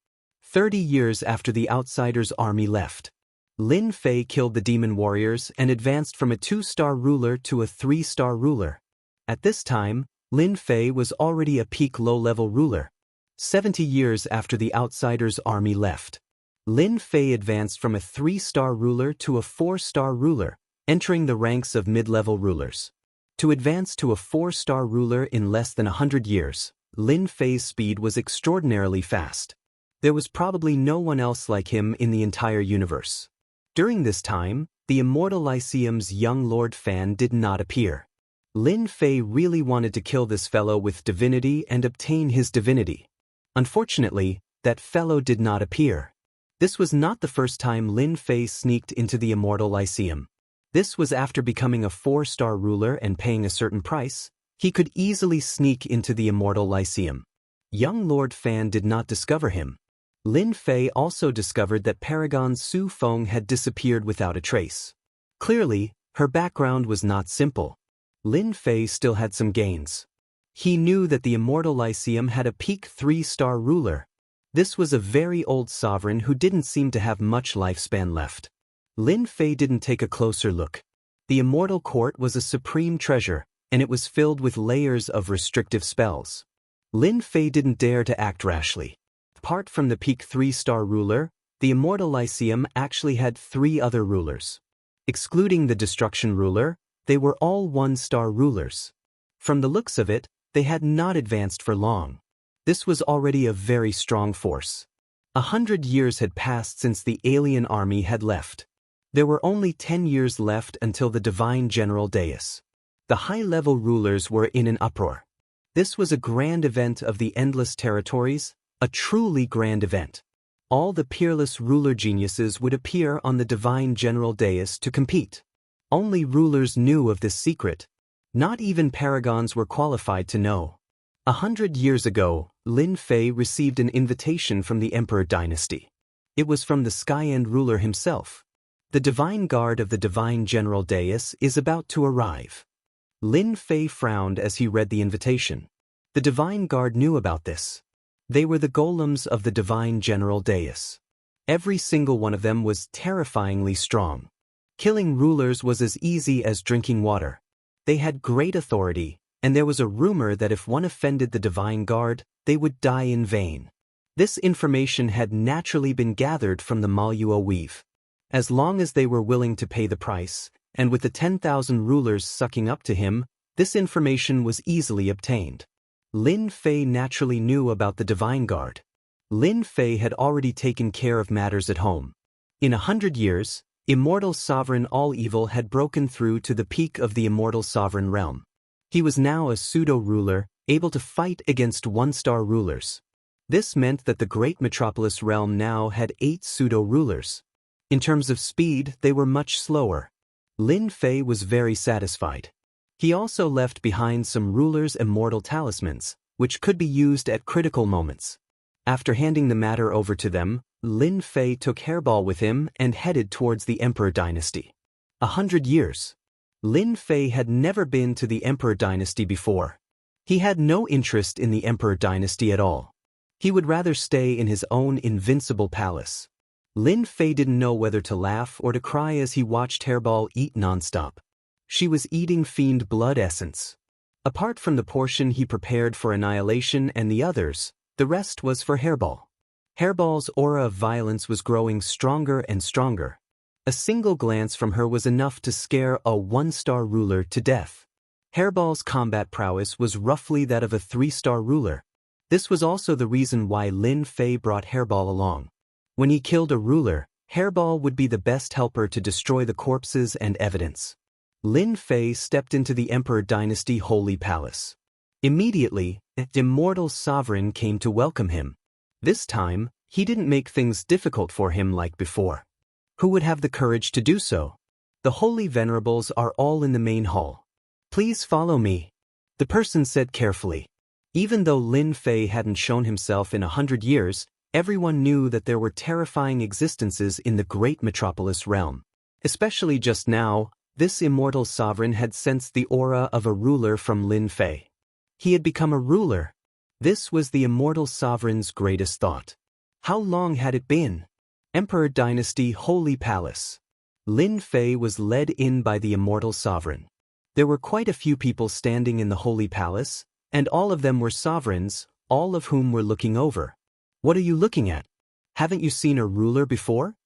30 years after the Outsiders' army left, Lin Fei killed the demon warriors and advanced from a 2-star ruler to a 3-star ruler. At this time, Lin Fei was already a peak low-level ruler. 70 years after the Outsiders' army left, Lin Fei advanced from a 3-star ruler to a 4-star ruler, entering the ranks of mid-level rulers. To advance to a 4-star ruler in less than 100 years, Lin Fei's speed was extraordinarily fast. There was probably no one else like him in the entire universe. During this time, the Immortal Lyceum's young Lord Fan did not appear. Lin Fei really wanted to kill this fellow with divinity and obtain his divinity. Unfortunately, that fellow did not appear. This was not the first time Lin Fei sneaked into the Immortal Lyceum. This was after becoming a 4-star ruler and paying a certain price. He could easily sneak into the Immortal Lyceum. Young Lord Fan did not discover him. Lin Fei also discovered that Paragon Su Feng had disappeared without a trace. Clearly, her background was not simple. Lin Fei still had some gains. He knew that the Immortal Lyceum had a peak 3-star ruler. This was a very old sovereign who didn't seem to have much lifespan left. Lin Fei didn't take a closer look. The Immortal Court was a supreme treasure, and it was filled with layers of restrictive spells. Lin Fei didn't dare to act rashly. Apart from the peak 3-star ruler, the Immortal Lyceum actually had 3 other rulers. Excluding the Destruction ruler, they were all 1-star rulers. From the looks of it, they had not advanced for long. This was already a very strong force. 100 years had passed since the alien army had left. There were only 10 years left until the Divine General Deus. The high-level rulers were in an uproar. This was a grand event of the Endless Territories, a truly grand event. All the peerless ruler geniuses would appear on the Divine General Deus to compete. Only rulers knew of this secret. Not even paragons were qualified to know. 100 years ago, Lin Fei received an invitation from the Emperor Dynasty. It was from the Skyend ruler himself. The divine guard of the divine general dais is about to arrive. Lin Fei frowned as he read the invitation. The divine guard knew about this. They were the golems of the divine general dais. Every single one of them was terrifyingly strong. Killing rulers was as easy as drinking water. They had great authority, and there was a rumor that if one offended the divine guard, they would die in vain. This information had naturally been gathered from the Maluo weave. As long as they were willing to pay the price, and with the 10,000 rulers sucking up to him, this information was easily obtained. Lin Fei naturally knew about the divine guard. Lin Fei had already taken care of matters at home. In 100 years, Immortal Sovereign All-Evil had broken through to the peak of the Immortal Sovereign realm. He was now a pseudo-ruler, able to fight against one-star rulers. This meant that the great metropolis realm now had 8 pseudo-rulers. In terms of speed, they were much slower. Lin Fei was very satisfied. He also left behind some rulers' immortal talismans, which could be used at critical moments. After handing the matter over to them, Lin Fei took Hairball with him and headed towards the Emperor Dynasty. 100 years. Lin Fei had never been to the Emperor Dynasty before. He had no interest in the Emperor Dynasty at all. He would rather stay in his own invincible palace. Lin Fei didn't know whether to laugh or to cry as he watched Hairball eat nonstop. She was eating fiend blood essence. Apart from the portion he prepared for Annihilation and the others, the rest was for Hairball. Hairball's aura of violence was growing stronger and stronger. A single glance from her was enough to scare a one-star ruler to death. Hairball's combat prowess was roughly that of a 3-star ruler. This was also the reason why Lin Fei brought Hairball along. When he killed a ruler, Hairball would be the best helper to destroy the corpses and evidence. Lin Fei stepped into the Emperor Dynasty Holy Palace. Immediately, the Immortal Sovereign came to welcome him. This time, he didn't make things difficult for him like before. Who would have the courage to do so? The Holy Venerables are all in the main hall. Please follow me, the person said carefully. Even though Lin Fei hadn't shown himself in 100 years, everyone knew that there were terrifying existences in the great metropolis realm. Especially just now, this immortal sovereign had sensed the aura of a ruler from Lin Fei. He had become a ruler. This was the immortal sovereign's greatest thought. How long had it been? Emperor Dynasty Holy Palace. Lin Fei was led in by the immortal sovereign. There were quite a few people standing in the Holy Palace, and all of them were sovereigns, all of whom were looking over. What are you looking at? Haven't you seen a ruler before?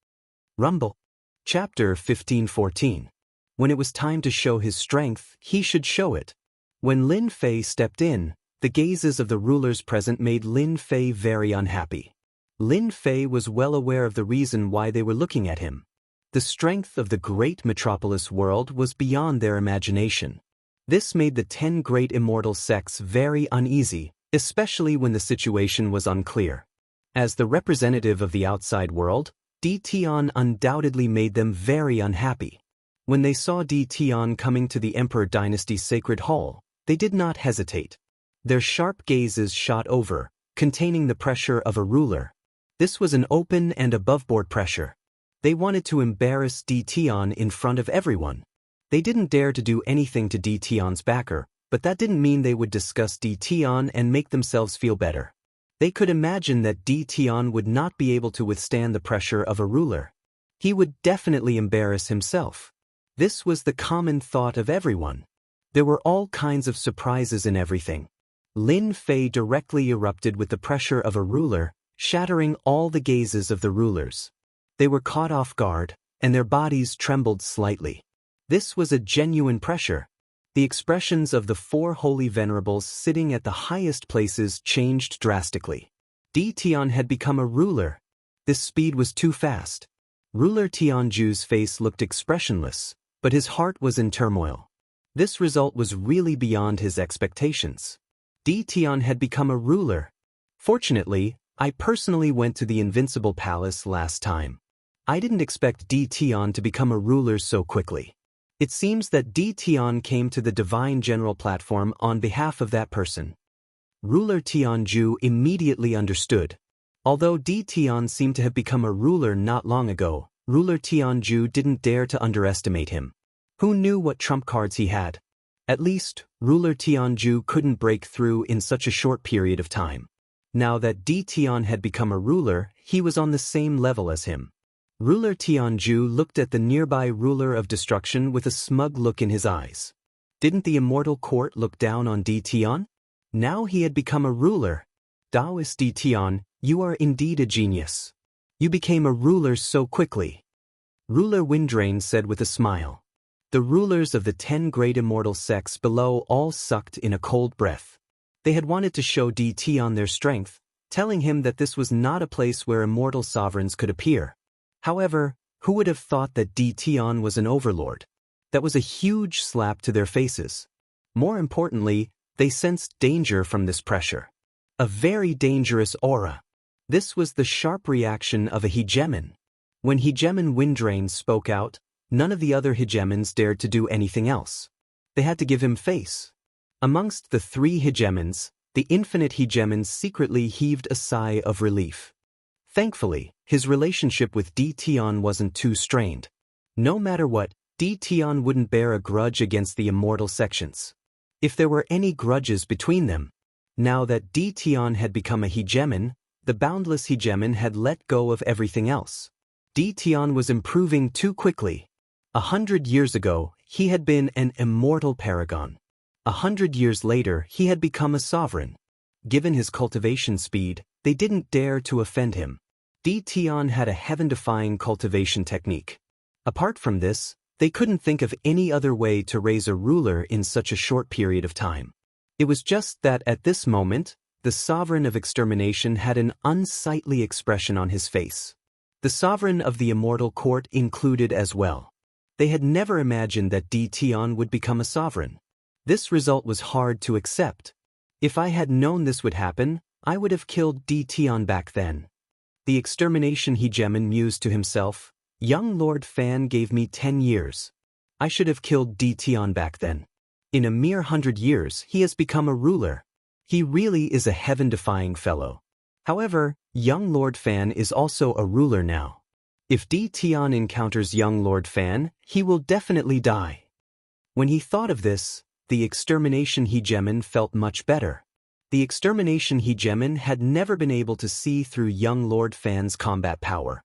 Rumble. Chapter 15:14. When it was time to show his strength, he should show it. When Lin Fei stepped in, the gazes of the rulers present made Lin Fei very unhappy. Lin Fei was well aware of the reason why they were looking at him. The strength of the great metropolis world was beyond their imagination. This made the 10 great immortal sects very uneasy, especially when the situation was unclear. As the representative of the outside world, Di Tian undoubtedly made them very unhappy. When they saw Di Tian coming to the Emperor Dynasty's sacred hall, they did not hesitate. Their sharp gazes shot over, containing the pressure of a ruler. This was an open and above-board pressure. They wanted to embarrass Di Tian in front of everyone. They didn't dare to do anything to Di Tian's backer, but that didn't mean they would discuss Di Tian and make themselves feel better. They could imagine that Di Tian would not be able to withstand the pressure of a ruler. He would definitely embarrass himself. This was the common thought of everyone. There were all kinds of surprises in everything. Lin Fei directly erupted with the pressure of a ruler, shattering all the gazes of the rulers. They were caught off guard, and their bodies trembled slightly. This was a genuine pressure. The expressions of the 4 holy venerables sitting at the highest places changed drastically. Di Tian had become a ruler. This speed was too fast. Ruler Tianju's face looked expressionless, but his heart was in turmoil. This result was really beyond his expectations. Di Tian had become a ruler. Fortunately, I personally went to the Invincible Palace last time. I didn't expect Di Tian to become a ruler so quickly. It seems that Di Tian came to the Divine General platform on behalf of that person. Ruler Tianju immediately understood. Although Di Tian seemed to have become a ruler not long ago, ruler Tianju didn't dare to underestimate him. Who knew what trump cards he had? At least, ruler Tianju couldn't break through in such a short period of time. Now that Di Tian had become a ruler, he was on the same level as him. Ruler Tianju looked at the nearby ruler of destruction with a smug look in his eyes. Didn't the immortal court look down on Di Tian? Now he had become a ruler. Taoist Di Tian, you are indeed a genius. You became a ruler so quickly. Ruler Windrain said with a smile. The rulers of the 10 great immortal sects below all sucked in a cold breath. They had wanted to show Di Tian their strength, telling him that this was not a place where immortal sovereigns could appear. However, who would have thought that Di Tian was an overlord? That was a huge slap to their faces. More importantly, they sensed danger from this pressure. A very dangerous aura. This was the sharp reaction of a hegemon. When hegemon Windrain spoke out, none of the other hegemons dared to do anything else. They had to give him face. Amongst the 3 hegemons, the infinite hegemon secretly heaved a sigh of relief. Thankfully, his relationship with Di Tian wasn't too strained. No matter what, Di Tian wouldn't bear a grudge against the immortal sections. If there were any grudges between them, now that Di Tian had become a hegemon, the boundless hegemon had let go of everything else. Di Tian was improving too quickly. 100 years ago, he had been an immortal paragon. 100 years later, he had become a sovereign. Given his cultivation speed, they didn't dare to offend him. Di Tian had a heaven-defying cultivation technique. Apart from this, they couldn't think of any other way to raise a ruler in such a short period of time. It was just that at this moment, the sovereign of extermination had an unsightly expression on his face. The sovereign of the immortal court included as well. They had never imagined that Di Tian would become a sovereign. This result was hard to accept. If I had known this would happen, I would have killed Di Tian back then. The extermination hegemon mused to himself, young Lord Fan gave me 10 years. I should have killed Di Tian back then. In a mere 100 years, he has become a ruler. He really is a heaven-defying fellow. However, young Lord Fan is also a ruler now. If Di Tian encounters young Lord Fan, he will definitely die. When he thought of this, the extermination hegemon felt much better. The extermination hegemon had never been able to see through young Lord Fan's combat power.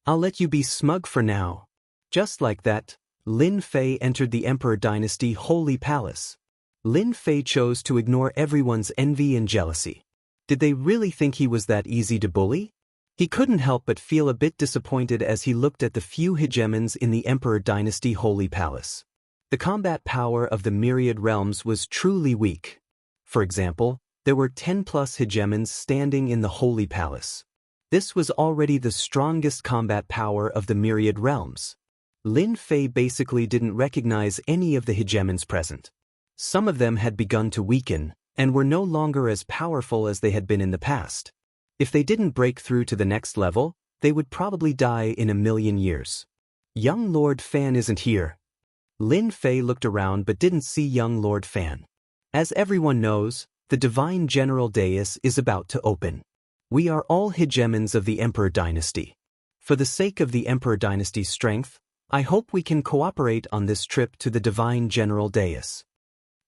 I'll let you be smug for now. Just like that, Lin Fei entered the Emperor Dynasty Holy Palace. Lin Fei chose to ignore everyone's envy and jealousy. Did they really think he was that easy to bully? He couldn't help but feel a bit disappointed as he looked at the few hegemons in the Emperor Dynasty Holy Palace. The combat power of the myriad realms was truly weak. For example, there were 10+ hegemons standing in the Holy Palace. This was already the strongest combat power of the myriad realms. Lin Fei basically didn't recognize any of the hegemons present. Some of them had begun to weaken, and were no longer as powerful as they had been in the past. If they didn't break through to the next level, they would probably die in 1,000,000 years. Young Lord Fan isn't here. Lin Fei looked around but didn't see young Lord Fan. As everyone knows, the Divine General Dais is about to open. We are all hegemons of the Emperor Dynasty. For the sake of the Emperor Dynasty's strength, I hope we can cooperate on this trip to the Divine General Dais.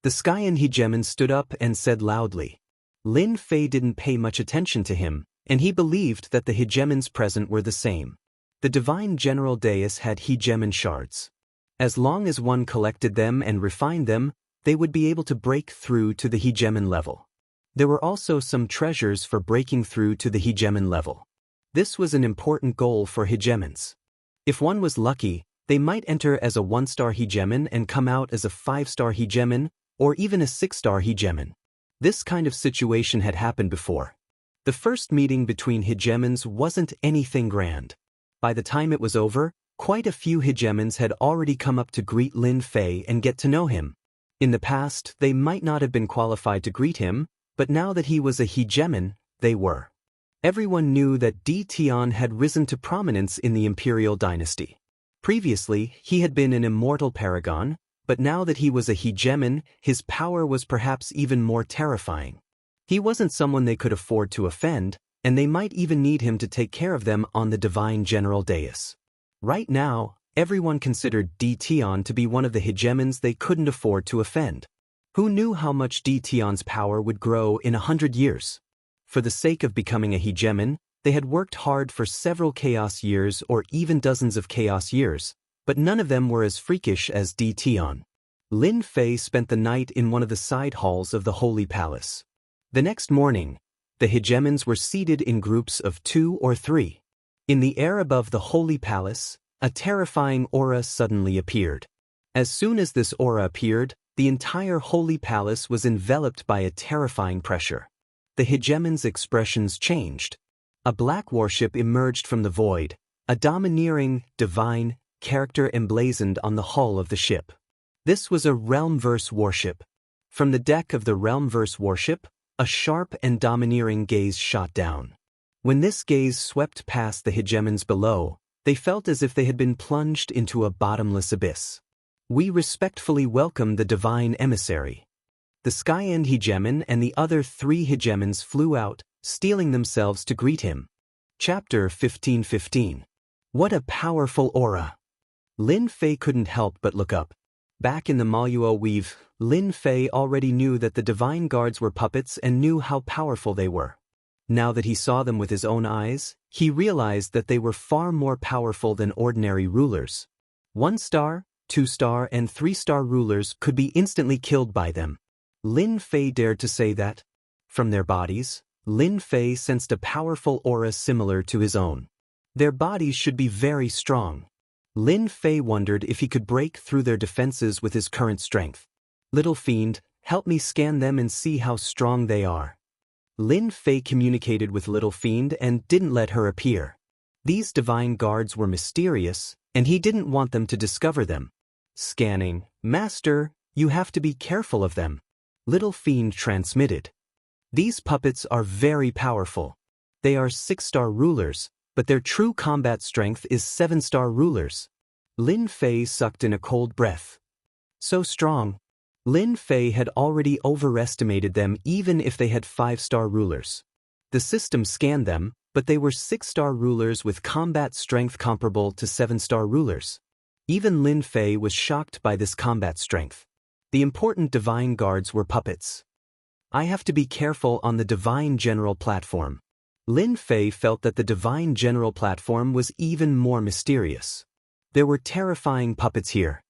The Skyan hegemon stood up and said loudly. Lin Fei didn't pay much attention to him, and he believed that the hegemons present were the same. The Divine General Dais had hegemon shards. As long as one collected them and refined them, they would be able to break through to the hegemon level. There were also some treasures for breaking through to the hegemon level. This was an important goal for hegemons. If one was lucky, they might enter as a 1-star hegemon and come out as a 5-star hegemon, or even a 6-star hegemon. This kind of situation had happened before. The first meeting between hegemons wasn't anything grand. By the time it was over, quite a few hegemons had already come up to greet Lin Fei and get to know him. In the past, they might not have been qualified to greet him, but now that he was a hegemon, they were. Everyone knew that Di Tian had risen to prominence in the imperial dynasty. Previously, he had been an immortal paragon, but now that he was a hegemon, his power was perhaps even more terrifying. He wasn't someone they could afford to offend, and they might even need him to take care of them on the Divine General Dais. Right now, everyone considered Tion to be one of the hegemons they couldn't afford to offend. Who knew how much Tion's power would grow in 100 years? For the sake of becoming a hegemon, they had worked hard for several chaos years or even dozens of chaos years, but none of them were as freakish as Tion. Lin Fei spent the night in one of the side halls of the Holy Palace. The next morning, the hegemons were seated in groups of 2 or 3. In the air above the Holy Palace, a terrifying aura suddenly appeared. As soon as this aura appeared, the entire Holy Palace was enveloped by a terrifying pressure. The hegemons' expressions changed. A black warship emerged from the void, a domineering, divine character emblazoned on the hull of the ship. This was a Realmverse warship. From the deck of the Realmverse warship, a sharp and domineering gaze shot down. When this gaze swept past the hegemons below, they felt as if they had been plunged into a bottomless abyss. We respectfully welcome the divine emissary. The Sky-End hegemon and the other 3 hegemons flew out, steeling themselves to greet him. Chapter 15:15. What a powerful aura! Lin Fei couldn't help but look up. Back in the Maluo Weave, Lin Fei already knew that the divine guards were puppets and knew how powerful they were. Now that he saw them with his own eyes, he realized that they were far more powerful than ordinary rulers. 1-star, 2-star, and 3-star rulers could be instantly killed by them. Lin Fei dared to say that. From their bodies, Lin Fei sensed a powerful aura similar to his own. Their bodies should be very strong. Lin Fei wondered if he could break through their defenses with his current strength. Little fiend, help me scan them and see how strong they are. Lin Fei communicated with Little Fiend and didn't let her appear. These divine guards were mysterious, and he didn't want them to discover them. Scanning, Master, you have to be careful of them. Little Fiend transmitted. These puppets are very powerful. They are 6-star rulers, but their true combat strength is 7-star rulers. Lin Fei sucked in a cold breath. So strong. Lin Fei had already overestimated them even if they had 5-star rulers. The system scanned them, but they were 6-star rulers with combat strength comparable to 7-star rulers. Even Lin Fei was shocked by this combat strength. The important divine guards were puppets. I have to be careful on the divine general platform. Lin Fei felt that the divine general platform was even more mysterious. There were terrifying puppets here.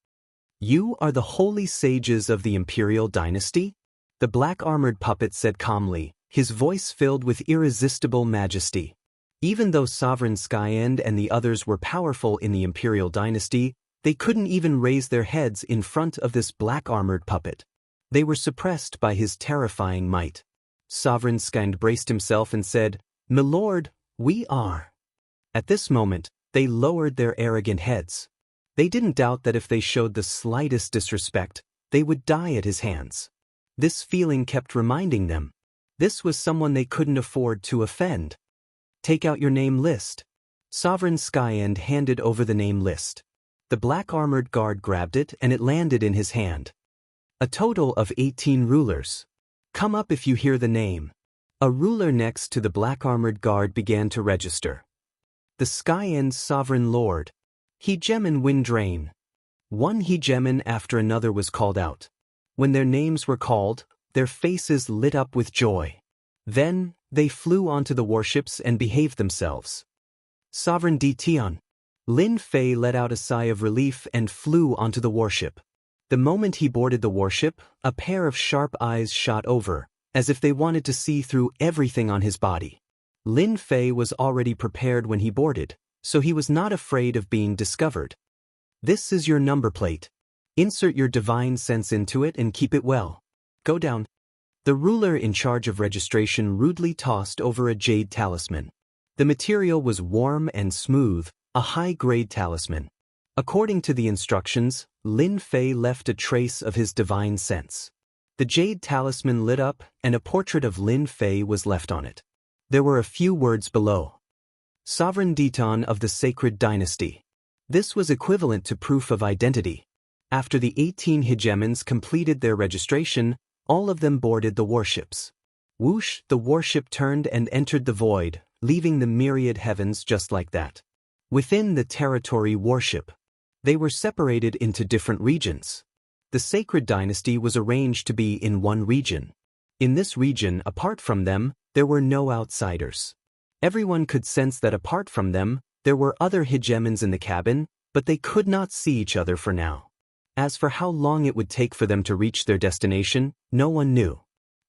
You are the holy sages of the imperial dynasty? The black-armored puppet said calmly, his voice filled with irresistible majesty. Even though Sovereign Sky-End and the others were powerful in the imperial dynasty, they couldn't even raise their heads in front of this black-armored puppet. They were suppressed by his terrifying might. Sovereign Sky-End braced himself and said, "My lord, we are." At this moment, they lowered their arrogant heads. They didn't doubt that if they showed the slightest disrespect, they would die at his hands. This feeling kept reminding them. This was someone they couldn't afford to offend. Take out your name list. Sovereign Sky-End handed over the name list. The black-armored guard grabbed it and it landed in his hand. A total of 18 rulers. Come up if you hear the name. A ruler next to the black-armored guard began to register. The Sky-End Sovereign Lord. Hegemon Windrain. One hegemon after another was called out. When their names were called, their faces lit up with joy. Then, they flew onto the warships and behaved themselves. Sovereign Tion. Lin Fei let out a sigh of relief and flew onto the warship. The moment he boarded the warship, a pair of sharp eyes shot over, as if they wanted to see through everything on his body. Lin Fei was already prepared when he boarded, so he was not afraid of being discovered. This is your number plate. Insert your divine sense into it and keep it well. Go down. The ruler in charge of registration rudely tossed over a jade talisman. The material was warm and smooth, a high-grade talisman. According to the instructions, Lin Fei left a trace of his divine sense. The jade talisman lit up and a portrait of Lin Fei was left on it. There were a few words below. Sovereign Diton of the Sacred Dynasty. This was equivalent to proof of identity. After the 18 hegemons completed their registration, all of them boarded the warships. Whoosh, the warship turned and entered the void, leaving the myriad heavens just like that. Within the territory worship, they were separated into different regions. The sacred dynasty was arranged to be in one region. In this region, apart from them, there were no outsiders. Everyone could sense that apart from them, there were other hegemons in the cabin, but they could not see each other for now. As for how long it would take for them to reach their destination, no one knew.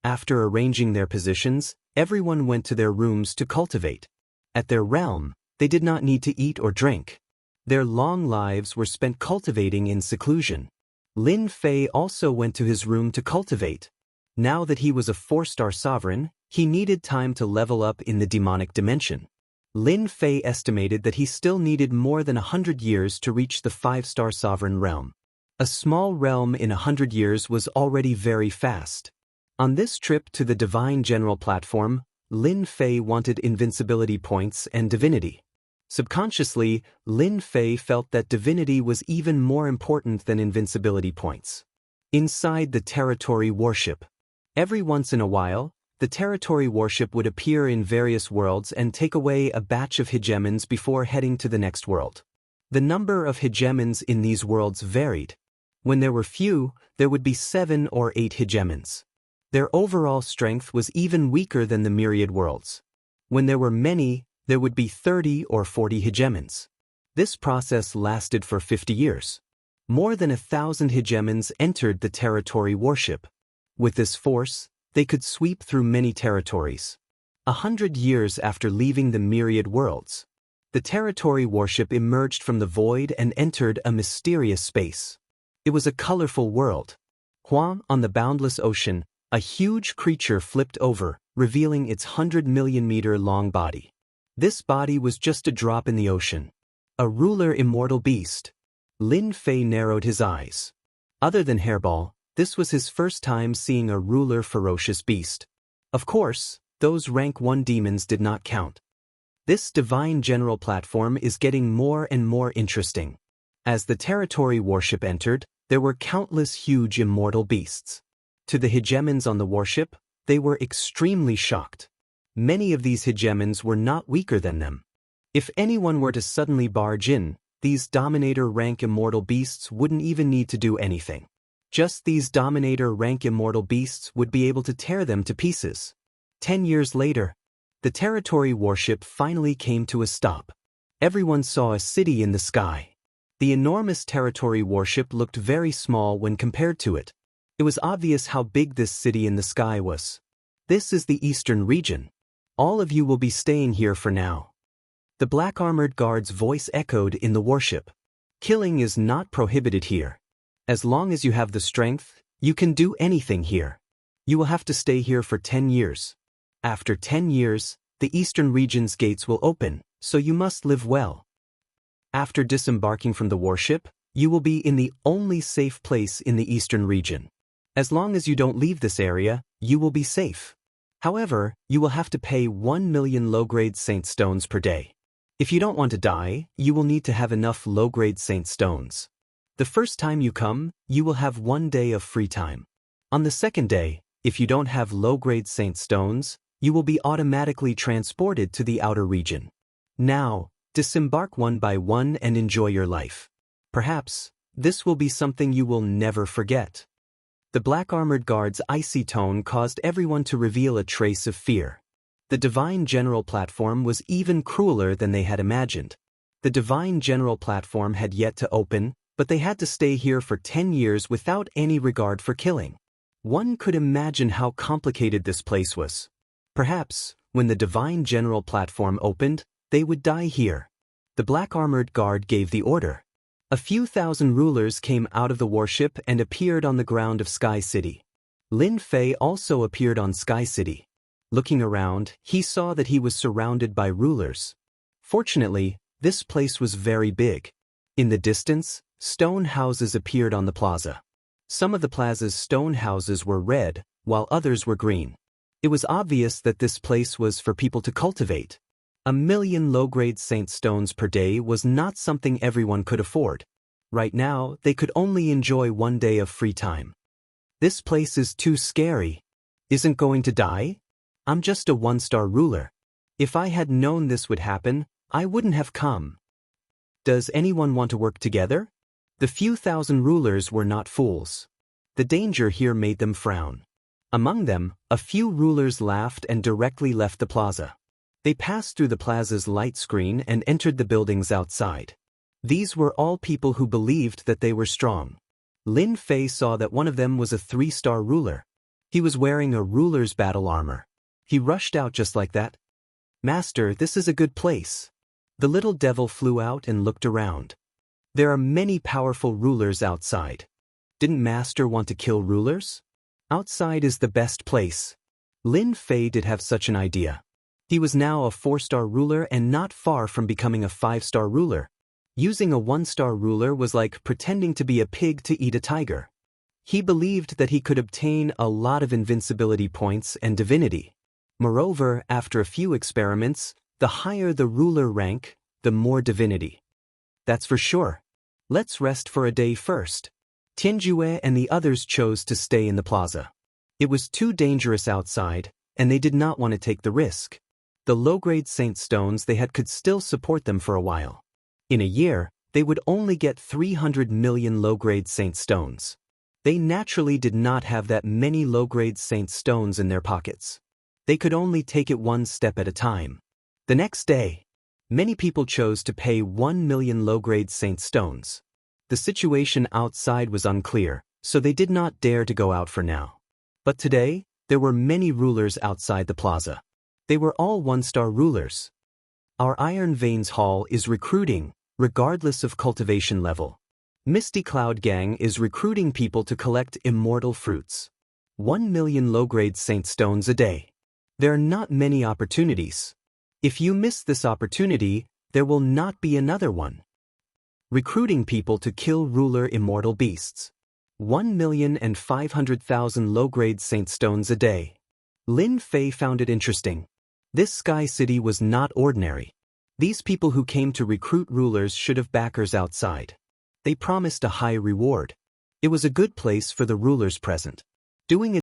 After arranging their positions, everyone went to their rooms to cultivate. At their realm, they did not need to eat or drink. Their long lives were spent cultivating in seclusion. Lin Fei also went to his room to cultivate. Now that he was a 4-star sovereign, he needed time to level up in the demonic dimension. Lin Fei estimated that he still needed more than 100 years to reach the 5-star sovereign realm. A small realm in 100 years was already very fast. On this trip to the Divine General platform, Lin Fei wanted invincibility points and divinity. Subconsciously, Lin Fei felt that divinity was even more important than invincibility points. Inside the territory worship, every once in a while, the territory worship would appear in various worlds and take away a batch of hegemons before heading to the next world. The number of hegemons in these worlds varied. When there were few, there would be 7 or 8 hegemons. Their overall strength was even weaker than the myriad worlds. When there were many, there would be 30 or 40 hegemons. This process lasted for 50 years. More than 1,000 hegemons entered the territory worship. With this force, they could sweep through many territories. 100 years after leaving the myriad worlds, the territory worship emerged from the void and entered a mysterious space. It was a colorful world. Huang, on the boundless ocean, a huge creature flipped over, revealing its 100-million-meter-long body. This body was just a drop in the ocean. A ruler immortal beast. Lin Fei narrowed his eyes. Other than Hairball, this was his first time seeing a ruler ferocious beast. Of course, those rank 1 demons did not count. This Divine General platform is getting more and more interesting. As the territory worship entered, there were countless huge immortal beasts. To the hegemons on the worship, they were extremely shocked. Many of these hegemons were not weaker than them. If anyone were to suddenly barge in, these Dominator-rank immortal beasts wouldn't even need to do anything. Just these Dominator-rank immortal beasts would be able to tear them to pieces. 10 years later, the territory worship finally came to a stop. Everyone saw a city in the sky. The enormous territory worship looked very small when compared to it. It was obvious how big this city in the sky was. This is the eastern region. All of you will be staying here for now. The black-armored guard's voice echoed in the worship. Killing is not prohibited here. As long as you have the strength, you can do anything here. You will have to stay here for 10 years. After 10 years, the eastern region's gates will open, so you must live well. After disembarking from the worship, you will be in the only safe place in the eastern region. As long as you don't leave this area, you will be safe. However, you will have to pay 1 million low-grade saint stones per day. If you don't want to die, you will need to have enough low-grade saint stones. The first time you come, you will have 1 day of free time. On the second day, if you don't have low-grade saint stones, you will be automatically transported to the outer region. Now, disembark one by one and enjoy your life. Perhaps, this will be something you will never forget. The black-armored guard's icy tone caused everyone to reveal a trace of fear. The Divine General platform was even crueler than they had imagined. The Divine General platform had yet to open, but they had to stay here for 10 years without any regard for killing. One could imagine how complicated this place was. Perhaps, when the Divine General platform opened, they would die here. The black-armored guard gave the order. A few thousand rulers came out of the worship and appeared on the ground of Sky City. Lin Fei also appeared on Sky City. Looking around, he saw that he was surrounded by rulers. Fortunately, this place was very big. In the distance, stone houses appeared on the plaza. Some of the plaza's stone houses were red, while others were green. It was obvious that this place was for people to cultivate. 1 million low-grade saint stones per day was not something everyone could afford. Right now, they could only enjoy 1 day of free time. This place is too scary. Isn't going to die? I'm just a 1-star ruler. If I had known this would happen, I wouldn't have come. Does anyone want to work together? The few thousand rulers were not fools. The danger here made them frown. Among them, a few rulers laughed and directly left the plaza. They passed through the plaza's light screen and entered the buildings outside. These were all people who believed that they were strong. Lin Fei saw that one of them was a 3-star ruler. He was wearing a ruler's battle armor. He rushed out just like that. "Master, this is a good place." The little devil flew out and looked around. There are many powerful rulers outside. Didn't Master want to kill rulers? Outside is the best place. Lin Fei did have such an idea. He was now a 4-star ruler and not far from becoming a 5-star ruler. Using a 1-star ruler was like pretending to be a pig to eat a tiger. He believed that he could obtain a lot of invincibility points and divinity. Moreover, after a few experiments, the higher the ruler rank, the more divinity. That's for sure. Let's rest for a day first. Tianjue and the others chose to stay in the plaza. It was too dangerous outside, and they did not want to take the risk. The low-grade saint stones they had could still support them for a while. In a year, they would only get 300 million low-grade saint stones. They naturally did not have that many low-grade saint stones in their pockets. They could only take it one step at a time. The next day, many people chose to pay 1 million low-grade saint stones. The situation outside was unclear, so they did not dare to go out for now. But today, there were many rulers outside the plaza. They were all 1-star rulers. Our Iron Veins Hall is recruiting, regardless of cultivation level. Misty Cloud Gang is recruiting people to collect immortal fruits. 1 million low-grade saint stones a day. There are not many opportunities. If you miss this opportunity, there will not be another one. Recruiting people to kill ruler immortal beasts. 1,500,000 low-grade saint stones a day. Lin Fei found it interesting. This Sky City was not ordinary. These people who came to recruit rulers should have backers outside. They promised a high reward. It was a good place for the rulers present. Doing